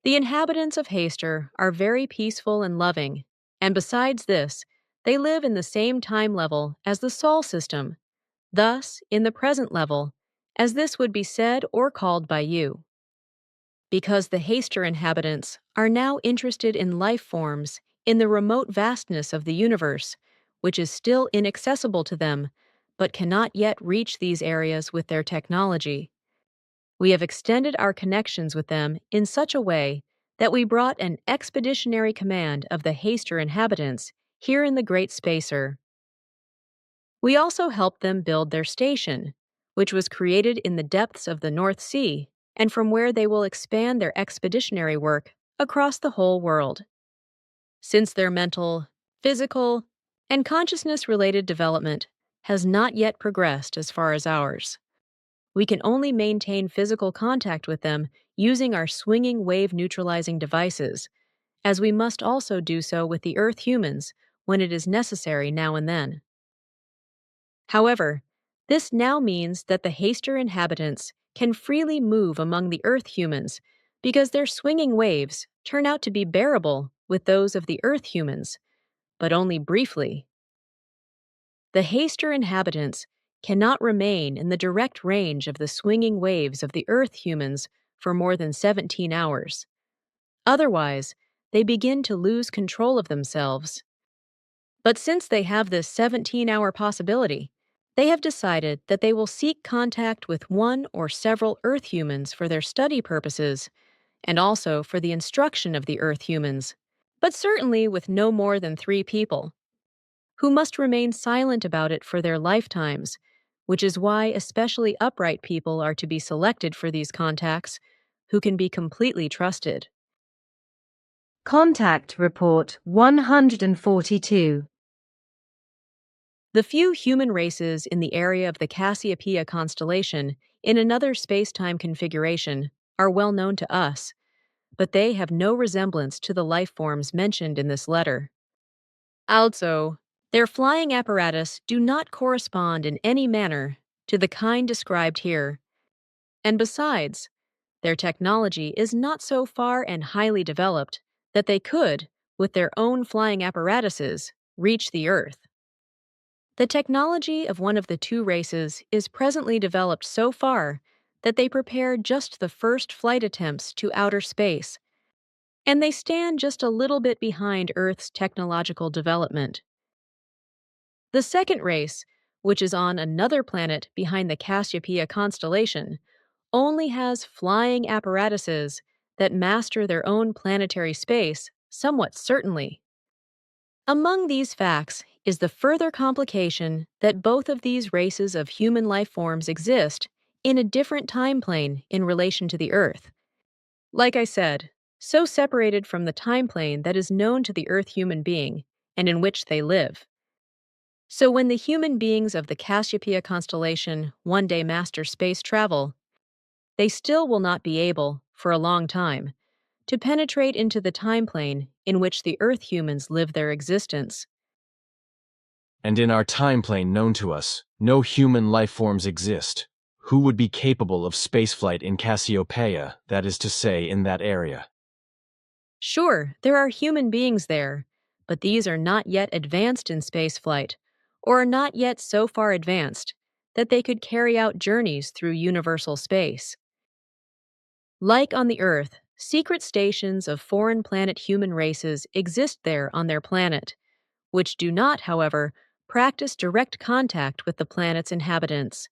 the inhabitants of Haster are very peaceful and loving, and besides this, they live in the same time level as the Sol system, thus in the present level, as this would be said or called by you. Because the Haster inhabitants are now interested in life forms in the remote vastness of the universe, which is still inaccessible to them, but cannot yet reach these areas with their technology. We have extended our connections with them in such a way that we brought an expeditionary command of the Haster inhabitants here in the Great Spacer. We also helped them build their station, which was created in the depths of the North Sea, and from where they will expand their expeditionary work across the whole world. Since their mental, physical, and consciousness-related development has not yet progressed as far as ours, we can only maintain physical contact with them using our swinging wave neutralizing devices, as we must also do so with the Earth humans when it is necessary now and then. However, this now means that the Haster inhabitants can freely move among the Earth humans because their swinging waves turn out to be bearable with those of the Earth humans, but only briefly. The Haster inhabitants cannot remain in the direct range of the swinging waves of the Earth humans for more than 17 hours. Otherwise, they begin to lose control of themselves. But since they have this 17-hour possibility, they have decided that they will seek contact with one or several Earth humans for their study purposes, and also for the instruction of the Earth humans, but certainly with no more than 3 people, who must remain silent about it for their lifetimes, which is why especially upright people are to be selected for these contacts, who can be completely trusted. Contact Report 142. The few human races in the area of the Cassiopeia constellation in another space-time configuration are well known to us, but they have no resemblance to the life forms mentioned in this letter. Also, their flying apparatus do not correspond in any manner to the kind described here, and besides, their technology is not so far and highly developed that they could, with their own flying apparatuses, reach the Earth. The technology of one of the 2 races is presently developed so far that they prepare just the first flight attempts to outer space, and they stand just a little bit behind Earth's technological development. The second race, which is on another planet behind the Cassiopeia constellation, only has flying apparatuses that master their own planetary space somewhat certainly. Among these facts is the further complication that both of these races of human life forms exist in a different time plane in relation to the Earth. Like I said, so separated from the time plane that is known to the Earth human being and in which they live. So when the human beings of the Cassiopeia constellation one day master space travel, they still will not be able, for a long time, to penetrate into the time plane in which the Earth humans live their existence. And in our time plane known to us, no human life forms exist. Who would be capable of spaceflight in Cassiopeia, that is to say, in that area? Sure, there are human beings there, but these are not yet advanced in spaceflight, or are not yet so far advanced that they could carry out journeys through universal space. Like on the Earth, secret stations of foreign planet human races exist there on their planet, which do not, however, practice direct contact with the planet's inhabitants.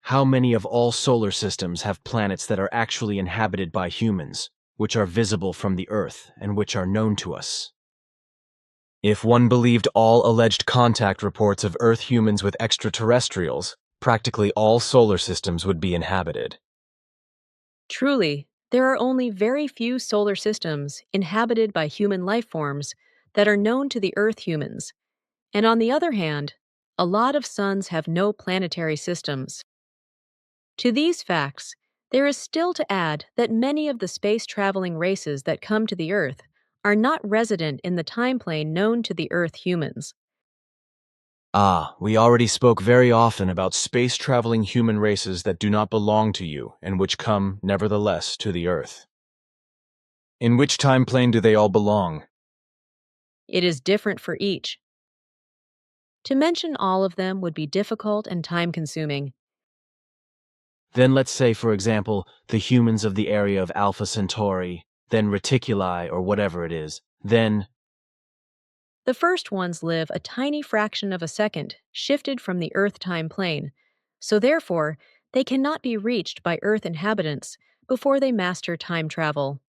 How many of all solar systems have planets that are actually inhabited by humans, which are visible from the Earth and which are known to us? If one believed all alleged contact reports of Earth humans with extraterrestrials, practically all solar systems would be inhabited. Truly, there are only very few solar systems inhabited by human life forms that are known to the Earth humans, And on the other hand, a lot of suns have no planetary systems. To these facts, there is still to add that many of the space-traveling races that come to the Earth are not resident in the time plane known to the Earth humans. We already spoke very often about space-traveling human races that do not belong to you and which come, nevertheless, to the Earth. In which time plane do they all belong? It is different for each. To mention all of them would be difficult and time-consuming. Then let's say, for example, the humans of the area of Alpha Centauri, then Reticuli or whatever it is, then... The first ones live a tiny fraction of a second, shifted from the Earth time plane, so therefore they cannot be reached by Earth inhabitants before they master time travel.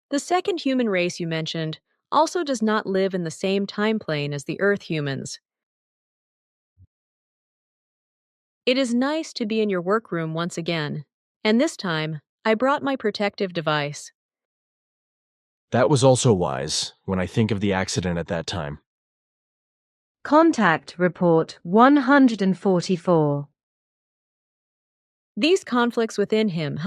The second human race you mentioned also does not live in the same time plane as the Earth humans. It is nice to be in your workroom once again, and this time I brought my protective device. That was also wise, when I think of the accident at that time. Contact Report 144. These conflicts within him,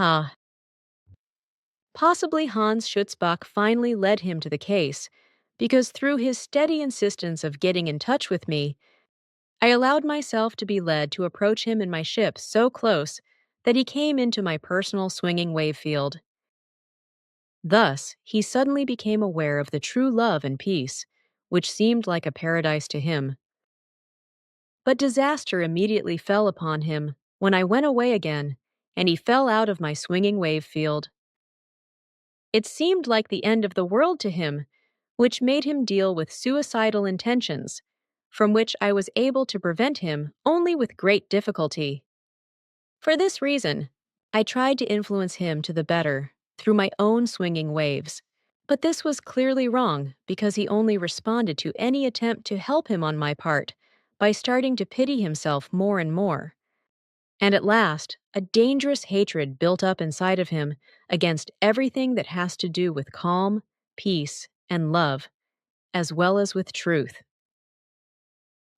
Possibly Hans Schutzbach finally led him to the case, because through his steady insistence of getting in touch with me, I allowed myself to be led to approach him in my ship so close that he came into my personal swinging wave field. Thus, he suddenly became aware of the true love and peace, which seemed like a paradise to him. But disaster immediately fell upon him when I went away again, and he fell out of my swinging wave field. It seemed like the end of the world to him, which made him deal with suicidal intentions, from which I was able to prevent him only with great difficulty. For this reason, I tried to influence him to the better through my own swinging waves, but this was clearly wrong because he only responded to any attempt to help him on my part by starting to pity himself more and more. And at last, a dangerous hatred built up inside of him against everything that has to do with calm, peace, and love, as well as with truth.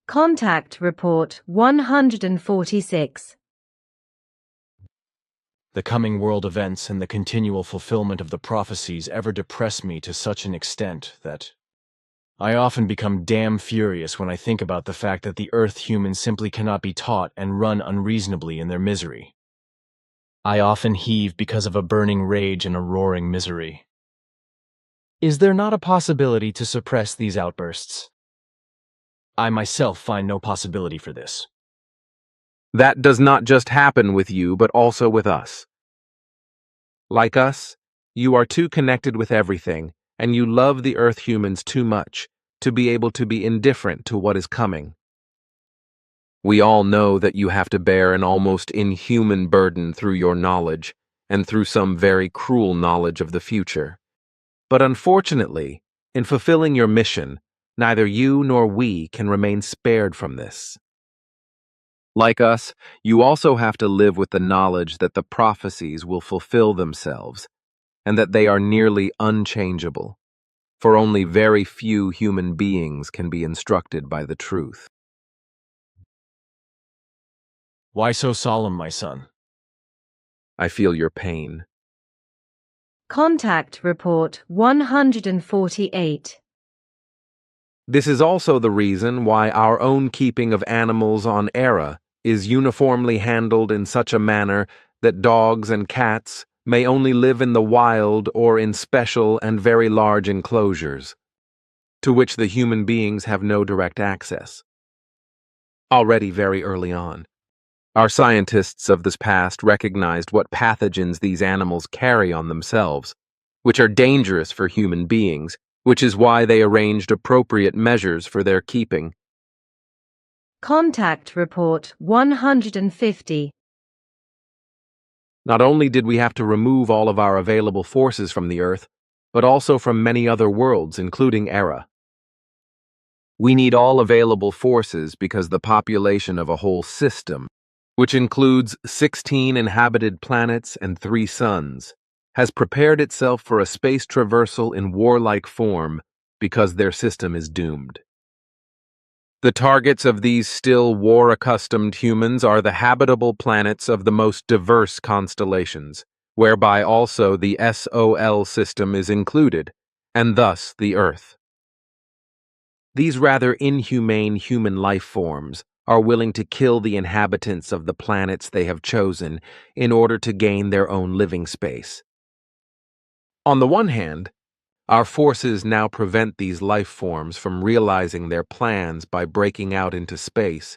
Contact Report 146. The coming world events and the continual fulfillment of the prophecies ever depress me to such an extent that I often become damn furious when I think about the fact that the Earth humans simply cannot be taught and run unreasonably in their misery. I often heave because of a burning rage and a roaring misery. Is there not a possibility to suppress these outbursts? I myself find no possibility for this. That does not just happen with you, but also with us. Like us, you are too connected with everything, and you love the Earth humans too much to be able to be indifferent to what is coming. We all know that you have to bear an almost inhuman burden through your knowledge, and through some very cruel knowledge of the future. But unfortunately, in fulfilling your mission, neither you nor we can remain spared from this. Like us, you also have to live with the knowledge that the prophecies will fulfill themselves, and that they are nearly unchangeable, for only very few human beings can be instructed by the truth. Why so solemn, my son? I feel your pain. Contact Report 148. This is also the reason why our own keeping of animals on Era is uniformly handled in such a manner that dogs and cats may only live in the wild or in special and very large enclosures, to which the human beings have no direct access. Already very early on, our scientists of this past recognized what pathogens these animals carry on themselves, which are dangerous for human beings, which is why they arranged appropriate measures for their keeping. Contact Report 150. Not only did we have to remove all of our available forces from the Earth, but also from many other worlds, including Era. We need all available forces because the population of a whole system, which includes 16 inhabited planets and 3 suns, has prepared itself for a space traversal in warlike form because their system is doomed. The targets of these still war-accustomed humans are the habitable planets of the most diverse constellations, whereby also the SOL system is included, and thus the Earth. These rather inhumane human life forms are willing to kill the inhabitants of the planets they have chosen in order to gain their own living space. On the one hand, our forces now prevent these life forms from realizing their plans by breaking out into space.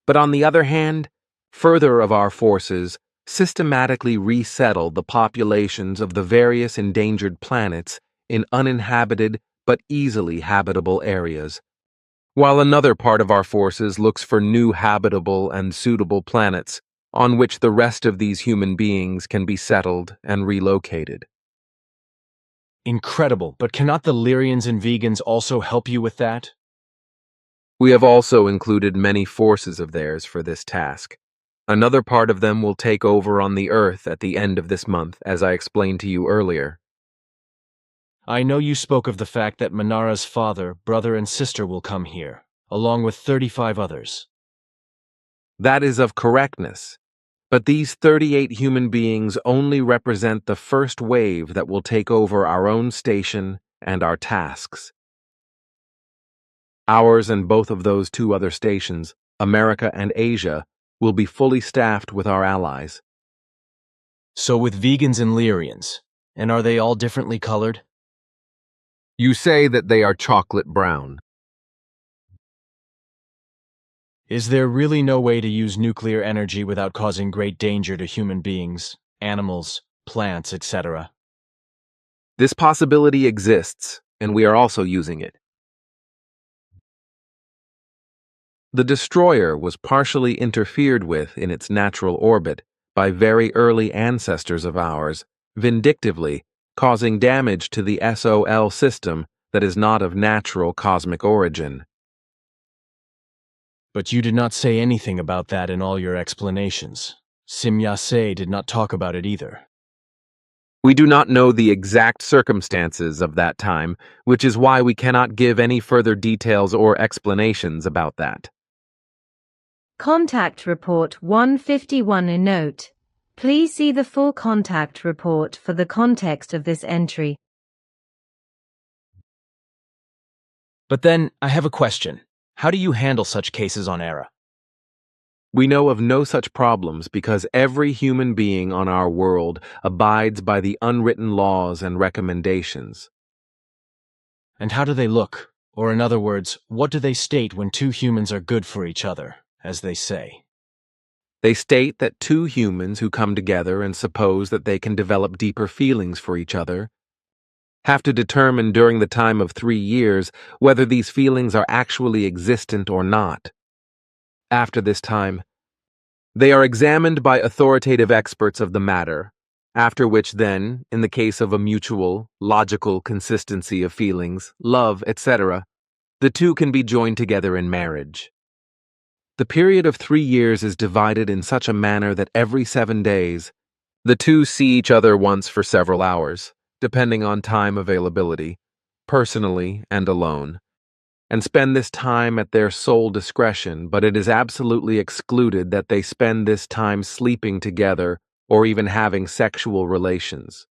But on the other hand, further of our forces systematically resettle the populations of the various endangered planets in uninhabited but easily habitable areas, while another part of our forces looks for new habitable and suitable planets on which the rest of these human beings can be settled and relocated. Incredible, but cannot the Lyrians and vegans also help you with that? We have also included many forces of theirs for this task. Another part of them will take over on the Earth at the end of this month, as I explained to you earlier. I know you spoke of the fact that Manara's father, brother, and sister will come here, along with 35 others. That is of correctness. But these 38 human beings only represent the first wave that will take over our own station and our tasks. Ours and both of those two other stations, America and Asia, will be fully staffed with our allies. So with vegans and Lyrians, and are they all differently colored? You say that they are chocolate brown. Is there really no way to use nuclear energy without causing great danger to human beings, animals, plants, etc.? This possibility exists, and we are also using it. The destroyer was partially interfered with in its natural orbit by very early ancestors of ours, vindictively causing damage to the SOL system that is not of natural cosmic origin. But you did not say anything about that in all your explanations. Simyase did not talk about it either. We do not know the exact circumstances of that time, which is why we cannot give any further details or explanations about that. Contact Report 151 in note. Please see the full contact report for the context of this entry. But then, I have a question. How do you handle such cases on Era? We know of no such problems because every human being on our world abides by the unwritten laws and recommendations. And how do they look? Or in other words, what do they state when two humans are good for each other, as they say? They state that two humans who come together and suppose that they can develop deeper feelings for each other have to determine during the time of 3 years whether these feelings are actually existent or not. After this time, they are examined by authoritative experts of the matter, after which then, in the case of a mutual, logical consistency of feelings, love, etc., the two can be joined together in marriage. The period of 3 years is divided in such a manner that every 7 days, the two see each other once for several hours, depending on time availability, personally and alone, and spend this time at their sole discretion, but it is absolutely excluded that they spend this time sleeping together or even having sexual relations.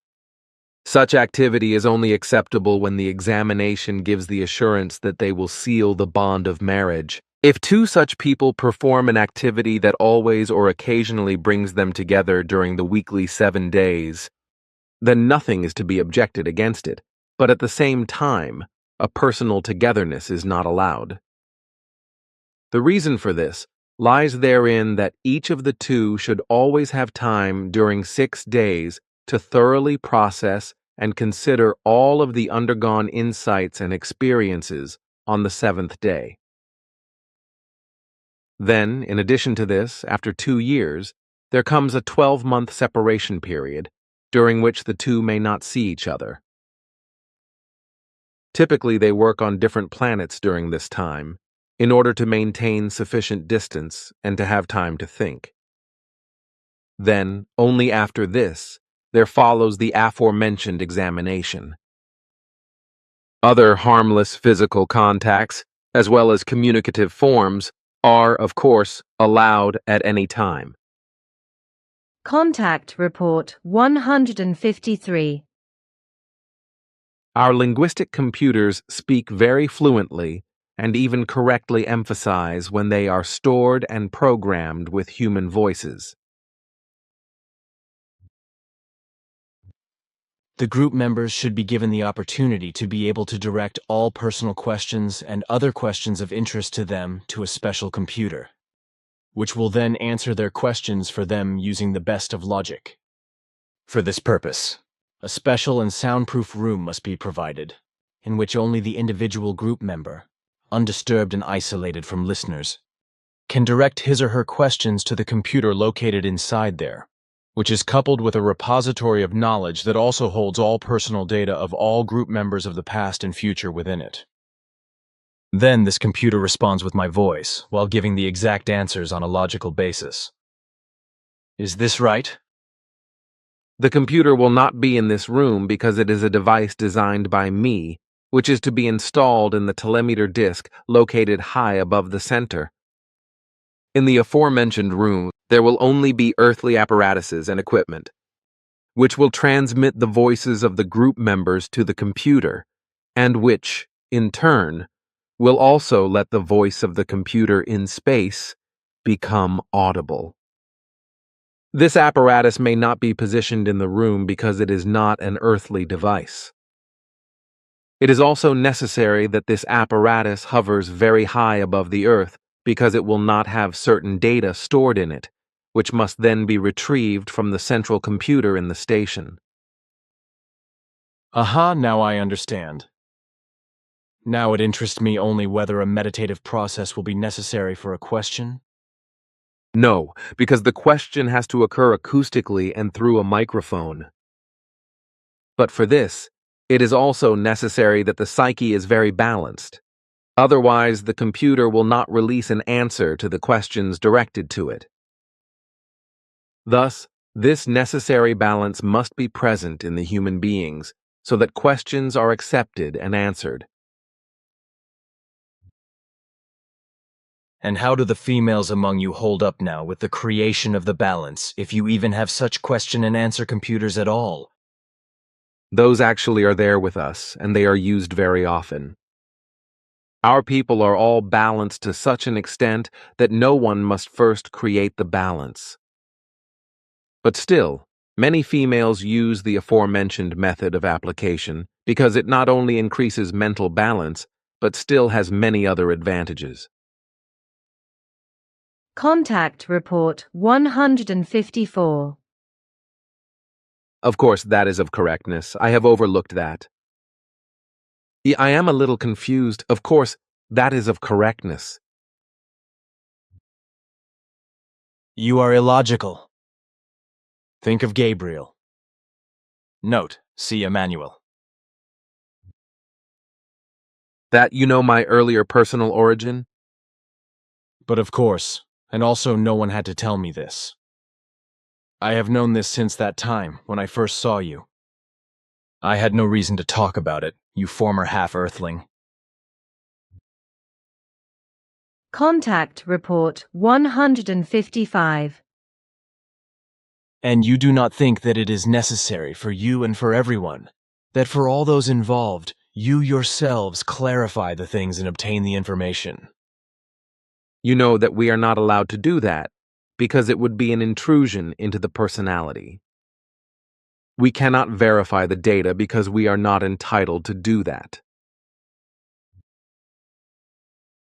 Such activity is only acceptable when the examination gives the assurance that they will seal the bond of marriage. If two such people perform an activity that always or occasionally brings them together during the weekly 7 days, then nothing is to be objected against it, but at the same time, a personal togetherness is not allowed. The reason for this lies therein that each of the two should always have time during 6 days to thoroughly process and consider all of the undergone insights and experiences on the 7th day. Then, in addition to this, after 2 years, there comes a 12-month separation period, during which the two may not see each other. Typically, they work on different planets during this time, in order to maintain sufficient distance and to have time to think. Then, only after this, there follows the aforementioned examination. Other harmless physical contacts, as well as communicative forms, are, of course, allowed at any time. Contact Report 153. Our linguistic computers speak very fluently and even correctly emphasize when they are stored and programmed with human voices. The group members should be given the opportunity to be able to direct all personal questions and other questions of interest to them to a special computer, which will then answer their questions for them using the best of logic. For this purpose, a special and soundproof room must be provided, in which only the individual group member, undisturbed and isolated from listeners, can direct his or her questions to the computer located inside there, which is coupled with a repository of knowledge that also holds all personal data of all group members of the past and future within it. Then this computer responds with my voice, while giving the exact answers on a logical basis. Is this right? The computer will not be in this room because it is a device designed by me, which is to be installed in the telemeter disc located high above the center. In the aforementioned room, there will only be earthly apparatuses and equipment, which will transmit the voices of the group members to the computer, and which, in turn, will also let the voice of the computer in space become audible. This apparatus may not be positioned in the room because it is not an earthly device. It is also necessary that this apparatus hovers very high above the earth because it will not have certain data stored in it, which must then be retrieved from the central computer in the station. Aha, now I understand. Now it interests me only whether a meditative process will be necessary for a question. No, because the question has to occur acoustically and through a microphone. But for this, it is also necessary that the psyche is very balanced. Otherwise, the computer will not release an answer to the questions directed to it. Thus, this necessary balance must be present in the human beings so that questions are accepted and answered. And how do the females among you hold up now with the creation of the balance, if you even have such question and answer computers at all? Those actually are there with us, and they are used very often. Our people are all balanced to such an extent that no one must first create the balance. But still, many females use the aforementioned method of application because it not only increases mental balance, but still has many other advantages. Contact Report 154. Of course, that is of correctness. I have overlooked that. I am a little confused. Of course, that is of correctness. You are illogical. Think of Gabriel. Note, see Emmanuel. That you know my earlier personal origin? But of course, and also no one had to tell me this. I have known this since that time, when I first saw you. I had no reason to talk about it, you former half-earthling. Contact Report 155. And you do not think that it is necessary for you and for everyone, that for all those involved, you yourselves clarify the things and obtain the information. You know that we are not allowed to do that, because it would be an intrusion into the personality. We cannot verify the data because we are not entitled to do that.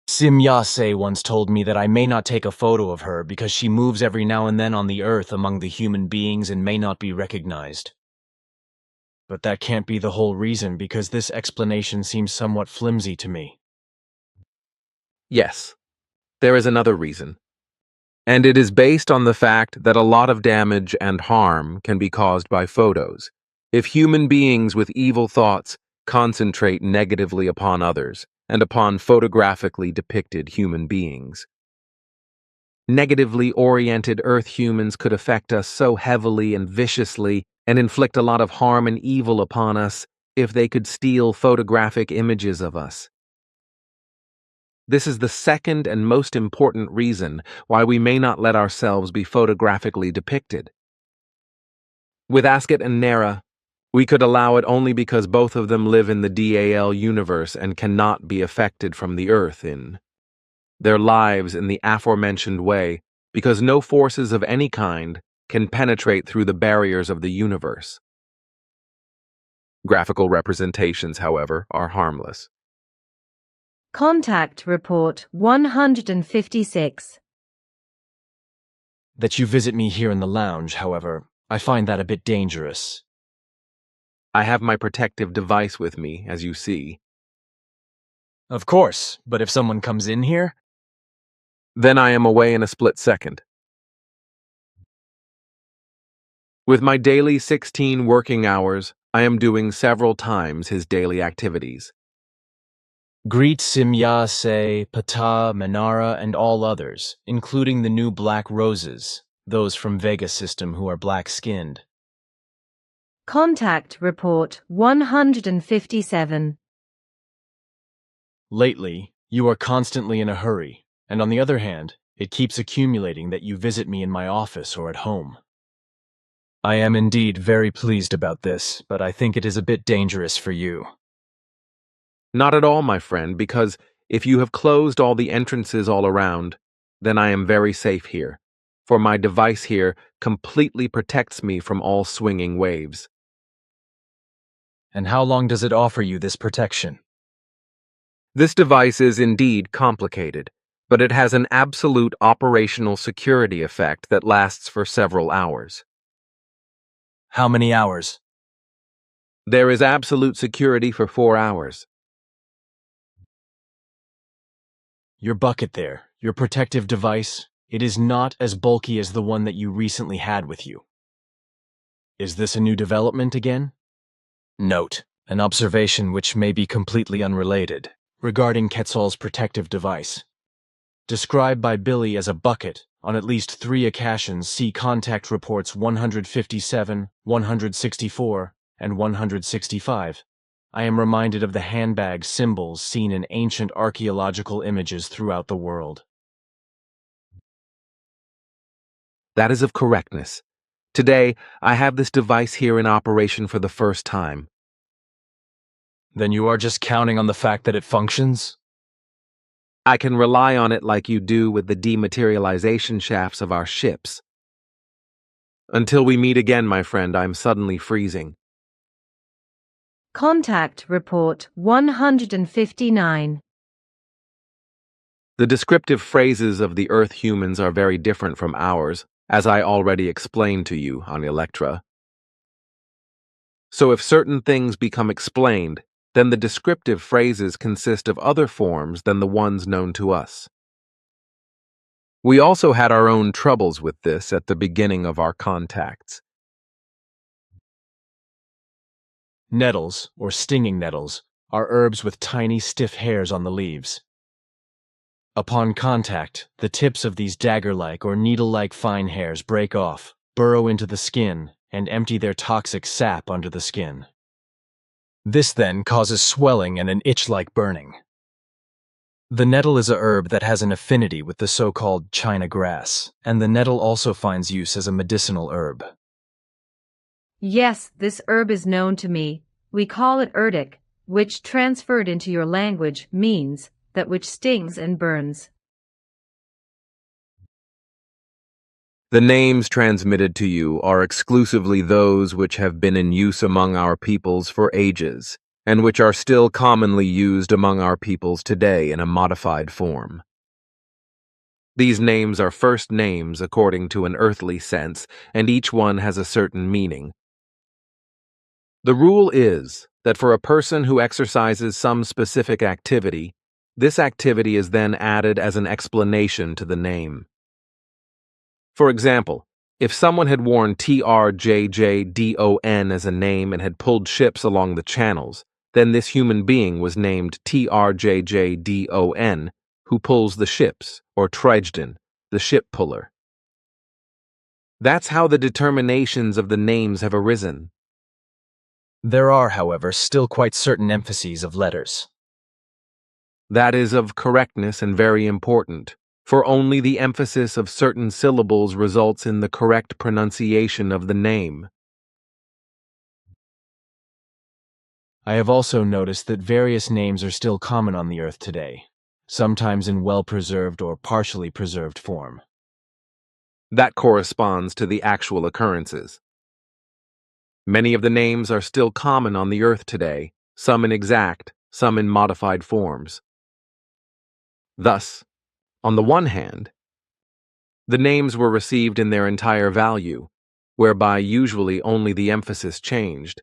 Simyase once told me that I may not take a photo of her because she moves every now and then on the earth among the human beings and may not be recognized. But that can't be the whole reason because this explanation seems somewhat flimsy to me. Yes, there is another reason. And it is based on the fact that a lot of damage and harm can be caused by photos. If human beings with evil thoughts concentrate negatively upon others and upon photographically depicted human beings. Negatively oriented Earth humans could affect us so heavily and viciously and inflict a lot of harm and evil upon us if they could steal photographic images of us. This is the second and most important reason why we may not let ourselves be photographically depicted. With Asket and Nera, we could allow it only because both of them live in the DAL universe and cannot be affected from the Earth in their lives in the aforementioned way, because no forces of any kind can penetrate through the barriers of the universe. Graphical representations, however, are harmless. Contact Report 156. That you visit me here in the lounge, however, I find that a bit dangerous. I have my protective device with me, as you see. Of course, but if someone comes in here? Then I am away in a split second. With my daily 16 working hours, I am doing several times his daily activities. Greet Simya, Se, Ptah, Menara, and all others, including the new black roses, those from Vega system who are black-skinned. Contact Report 157. Lately, you are constantly in a hurry, and on the other hand, it keeps accumulating that you visit me in my office or at home. I am indeed very pleased about this, but I think it is a bit dangerous for you. Not at all, my friend, because if you have closed all the entrances all around, then I am very safe here, for my device here completely protects me from all swinging waves. And how long does it offer you this protection? This device is indeed complicated, but it has an absolute operational security effect that lasts for several hours. How many hours? There is absolute security for 4 hours. Your bucket there, your protective device, it is not as bulky as the one that you recently had with you. Is this a new development again? Note, an observation which may be completely unrelated, regarding Quetzal's protective device. Described by Billy as a bucket, on at least 3 occasions see Contact Reports 157, 164, and 165. I am reminded of the handbag symbols seen in ancient archaeological images throughout the world. That is of correctness. Today, I have this device here in operation for the first time. Then you are just counting on the fact that it functions? I can rely on it like you do with the dematerialization shafts of our ships. Until we meet again, my friend, I'm suddenly freezing. Contact Report 159. The descriptive phrases of the Earth humans are very different from ours, as I already explained to you on Electra. So if certain things become explained, then the descriptive phrases consist of other forms than the ones known to us. We also had our own troubles with this at the beginning of our contacts. Nettles, or stinging nettles, are herbs with tiny stiff hairs on the leaves. Upon contact, the tips of these dagger-like or needle-like fine hairs break off, burrow into the skin, and empty their toxic sap under the skin. This then causes swelling and an itch-like burning. The nettle is a herb that has an affinity with the so-called China grass, and the nettle also finds use as a medicinal herb. Yes, this herb is known to me. We call it urdic, which transferred into your language means that which stings and burns. The names transmitted to you are exclusively those which have been in use among our peoples for ages, and which are still commonly used among our peoples today in a modified form. These names are first names according to an earthly sense, and each one has a certain meaning. The rule is that for a person who exercises some specific activity, this activity is then added as an explanation to the name. For example, if someone had worn TRJJDON as a name and had pulled ships along the channels, then this human being was named TRJJDON, who pulls the ships, or Trijden, the ship puller. That's how the determinations of the names have arisen. There are, however, still quite certain emphases of letters. That is of correctness and very important, for only the emphasis of certain syllables results in the correct pronunciation of the name. I have also noticed that various names are still common on the Earth today, sometimes in well-preserved or partially preserved form. That corresponds to the actual occurrences. Many of the names are still common on the Earth today, some in exact, some in modified forms. Thus, on the one hand, the names were received in their entire value, whereby usually only the emphasis changed.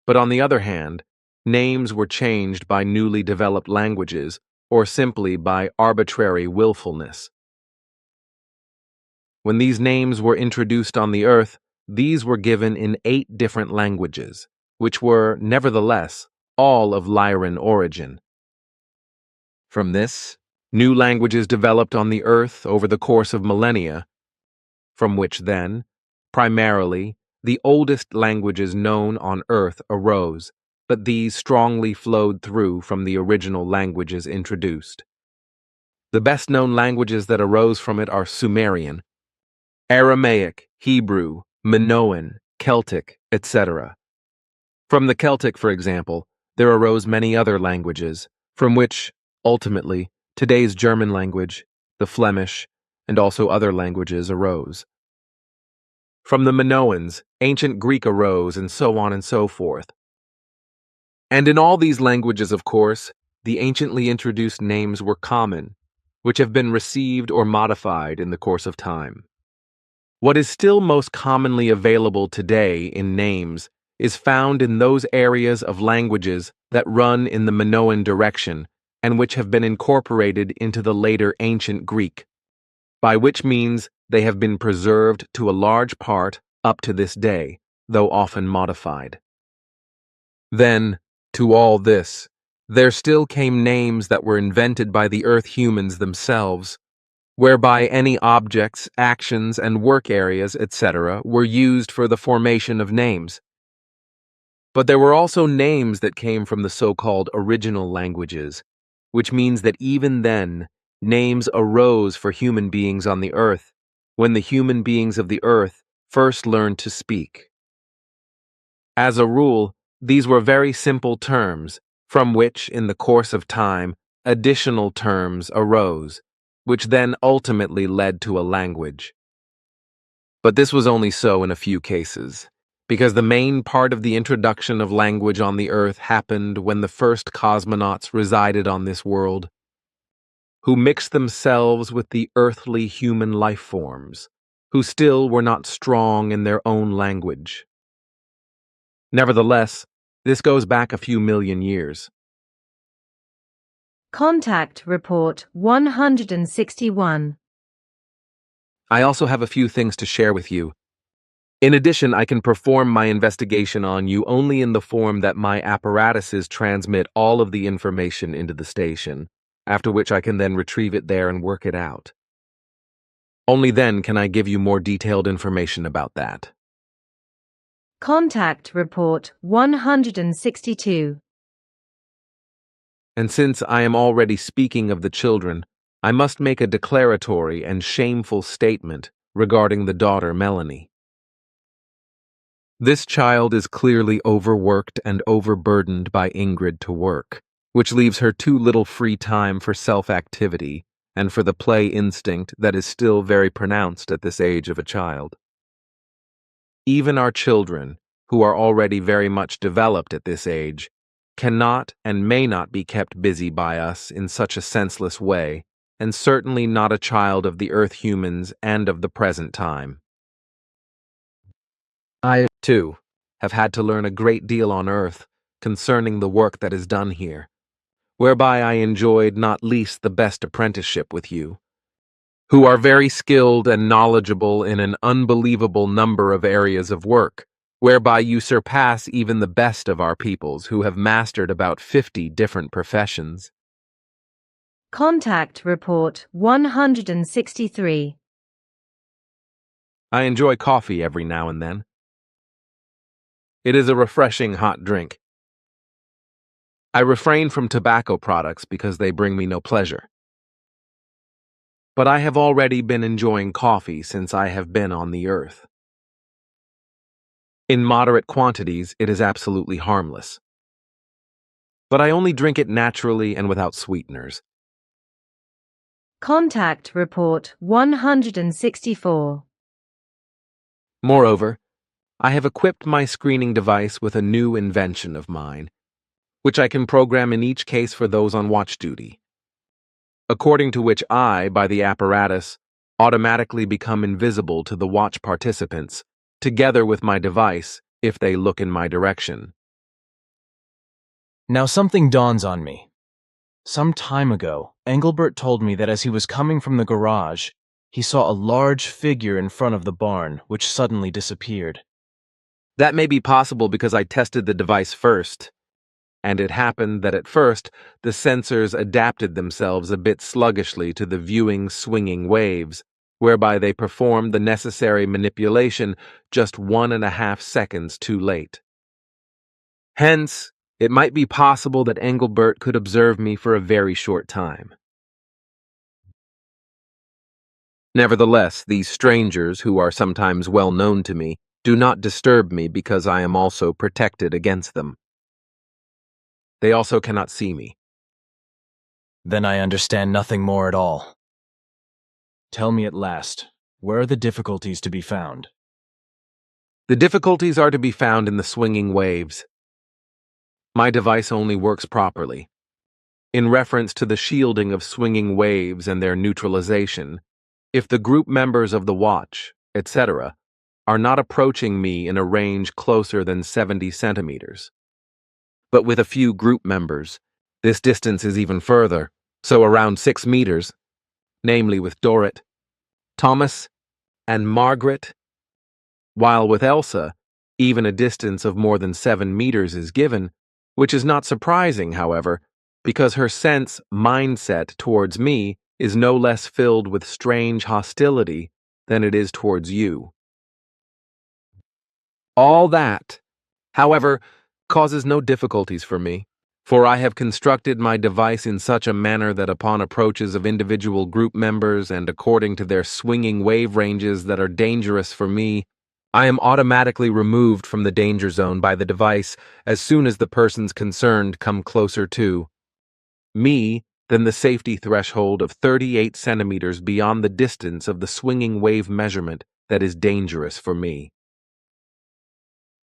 But on the other hand, names were changed by newly developed languages or simply by arbitrary willfulness. When these names were introduced on the Earth, these were given in 8 different languages, which were, nevertheless, all of Lyran origin. From this, new languages developed on the Earth over the course of millennia, from which then, primarily, the oldest languages known on Earth arose, but these strongly flowed through from the original languages introduced. The best-known languages that arose from it are Sumerian, Aramaic, Hebrew, Minoan, Celtic, etc. From the Celtic, for example, there arose many other languages, from which, ultimately, today's German language, the Flemish, and also other languages arose. From the Minoans, ancient Greek arose, and so on and so forth. And in all these languages, of course, the anciently introduced names were common, which have been received or modified in the course of time. What is still most commonly available today in names is found in those areas of languages that run in the Minoan direction and which have been incorporated into the later ancient Greek, by which means they have been preserved to a large part up to this day, though often modified. Then, to all this, there still came names that were invented by the Earth humans themselves, whereby any objects, actions, and work areas, etc., were used for the formation of names. But there were also names that came from the so-called original languages, which means that even then, names arose for human beings on the Earth, when the human beings of the Earth first learned to speak. As a rule, these were very simple terms, from which, in the course of time, additional terms arose, which then ultimately led to a language. But this was only so in a few cases, because the main part of the introduction of language on the Earth happened when the first cosmonauts resided on this world, who mixed themselves with the earthly human life forms, who still were not strong in their own language. Nevertheless, this goes back a few million years. Contact Report 161. I also have a few things to share with you. In addition, I can perform my investigation on you only in the form that my apparatuses transmit all of the information into the station, after which I can then retrieve it there and work it out. Only then can I give you more detailed information about that. Contact Report 162. And since I am already speaking of the children, I must make a declaratory and shameful statement regarding the daughter Melanie. This child is clearly overworked and overburdened by Ingrid to work, which leaves her too little free time for self-activity and for the play instinct that is still very pronounced at this age of a child. Even our children, who are already very much developed at this age, cannot and may not be kept busy by us in such a senseless way, and certainly not a child of the Earth humans and of the present time. I, too, have had to learn a great deal on Earth concerning the work that is done here, whereby I enjoyed not least the best apprenticeship with you, who are very skilled and knowledgeable in an unbelievable number of areas of work, whereby you surpass even the best of our peoples who have mastered about 50 different professions. Contact Report 163. I enjoy coffee every now and then. It is a refreshing hot drink. I refrain from tobacco products because they bring me no pleasure. But I have already been enjoying coffee since I have been on the earth. In moderate quantities, it is absolutely harmless. But I only drink it naturally and without sweeteners. Contact Report 164. Moreover, I have equipped my screening device with a new invention of mine, which I can program in each case for those on watch duty, according to which I, by the apparatus, automatically become invisible to the watch participants, together with my device, if they look in my direction. Now something dawns on me. Some time ago, Engelbert told me that as he was coming from the garage, he saw a large figure in front of the barn, which suddenly disappeared. That may be possible because I tested the device first, and it happened that at first the sensors adapted themselves a bit sluggishly to the viewing swinging waves, whereby they performed the necessary manipulation just 1.5 seconds too late. Hence, it might be possible that Engelbert could observe me for a very short time. Nevertheless, these strangers, who are sometimes well known to me, do not disturb me because I am also protected against them. They also cannot see me. Then I understand nothing more at all. Tell me at last, where are the difficulties to be found? The difficulties are to be found in the swinging waves. My device only works properly. In reference to the shielding of swinging waves and their neutralization, if the group members of the watch, etc., are not approaching me in a range closer than 70 centimeters. But with a few group members, this distance is even further, so around 6 meters, namely with Dorrit, Thomas, and Margaret, while with Elsa, even a distance of more than 7 meters is given, which is not surprising, however, because her mindset towards me is no less filled with strange hostility than it is towards you. All that, however, causes no difficulties for me, for I have constructed my device in such a manner that upon approaches of individual group members and according to their swinging wave ranges that are dangerous for me, I am automatically removed from the danger zone by the device as soon as the persons concerned come closer to me than the safety threshold of 38 centimeters beyond the distance of the swinging wave measurement that is dangerous for me.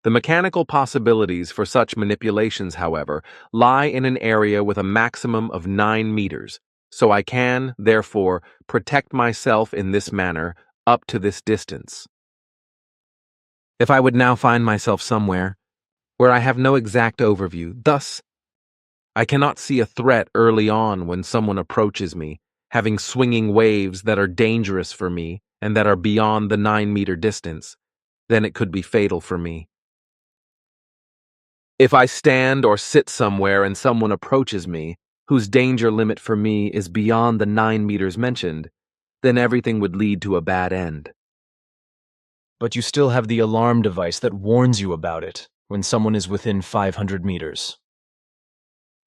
The mechanical possibilities for such manipulations, however, lie in an area with a maximum of 9 meters, so I can, therefore, protect myself in this manner up to this distance. If I would now find myself somewhere where I have no exact overview, thus, I cannot see a threat early on when someone approaches me, having swinging waves that are dangerous for me and that are beyond the 9-meter distance, then it could be fatal for me. If I stand or sit somewhere and someone approaches me, whose danger limit for me is beyond the 9 meters mentioned, then everything would lead to a bad end. But you still have the alarm device that warns you about it when someone is within 500 meters.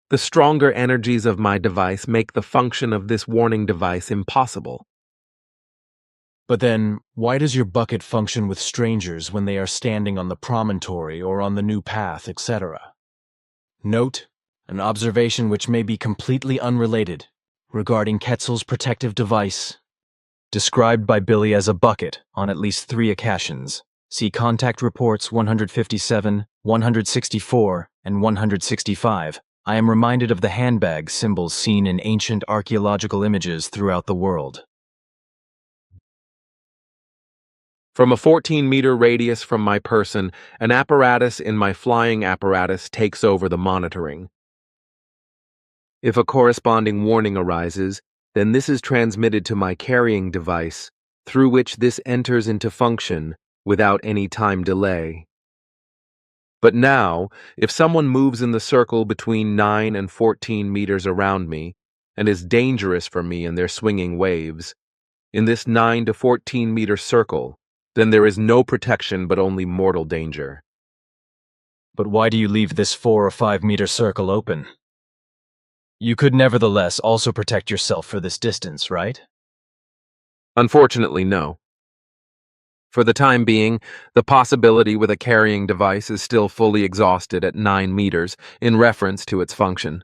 The stronger energies of my device make the function of this warning device impossible. But then, why does your bucket function with strangers when they are standing on the promontory or on the new path, etc.? Note, an observation which may be completely unrelated, regarding Quetzal's protective device. Described by Billy as a bucket on at least 3 occasions. See Contact Reports 157, 164, and 165. I am reminded of the handbag symbols seen in ancient archaeological images throughout the world. From a 14-meter radius from my person, an apparatus in my flying apparatus takes over the monitoring. If a corresponding warning arises, then this is transmitted to my carrying device, through which this enters into function without any time delay. But now, if someone moves in the circle between 9 and 14 meters around me, and is dangerous for me in their swinging waves, in this 9 to 14 meter circle, then there is no protection but only mortal danger. But why do you leave this 4 or 5 meter circle open? You could nevertheless also protect yourself for this distance, right? Unfortunately, no. For the time being, the possibility with a carrying device is still fully exhausted at 9 meters in reference to its function.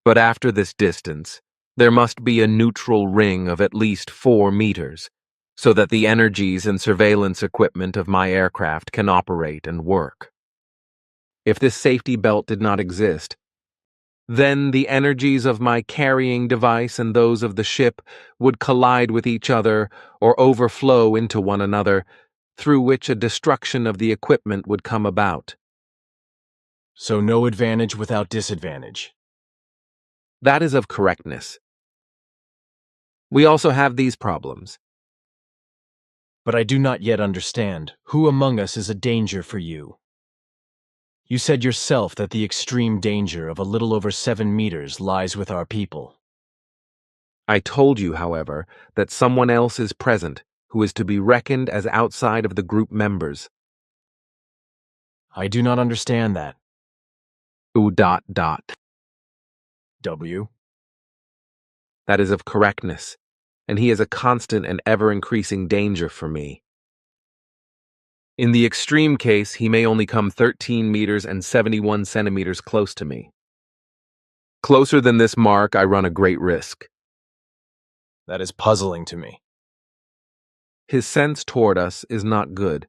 But after this distance, there must be a neutral ring of at least 4 meters, so that the energies and surveillance equipment of my aircraft can operate and work. If this safety belt did not exist, then the energies of my carrying device and those of the ship would collide with each other or overflow into one another, through which a destruction of the equipment would come about. So no advantage without disadvantage. That is of correctness. We also have these problems. But I do not yet understand who among us is a danger for you. You said yourself that the extreme danger of a little over 7 meters lies with our people. I told you, however, that someone else is present who is to be reckoned as outside of the group members. I do not understand that. U. W. That is of correctness, and he is a constant and ever-increasing danger for me. In the extreme case, he may only come 13 meters and 71 centimeters close to me. Closer than this mark, I run a great risk. That is puzzling to me. His sense toward us is not good.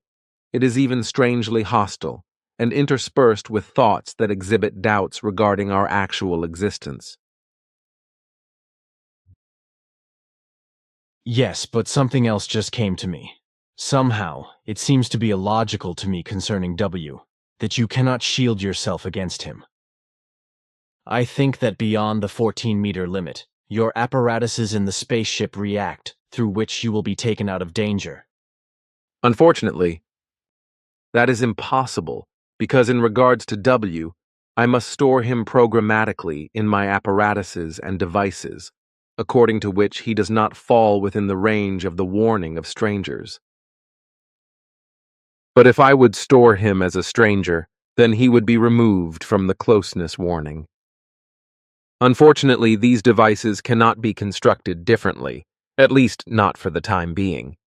It is even strangely hostile, and interspersed with thoughts that exhibit doubts regarding our actual existence. Yes, but something else just came to me. Somehow, it seems to be illogical to me concerning W, that you cannot shield yourself against him. I think that beyond the 14-meter limit, your apparatuses in the spaceship react, through which you will be taken out of danger. Unfortunately, that is impossible, because in regards to W, I must store him programmatically in my apparatuses and devices, according to which he does not fall within the range of the warning of strangers. But if I would store him as a stranger, then he would be removed from the closeness warning. Unfortunately, these devices cannot be constructed differently, at least not for the time being.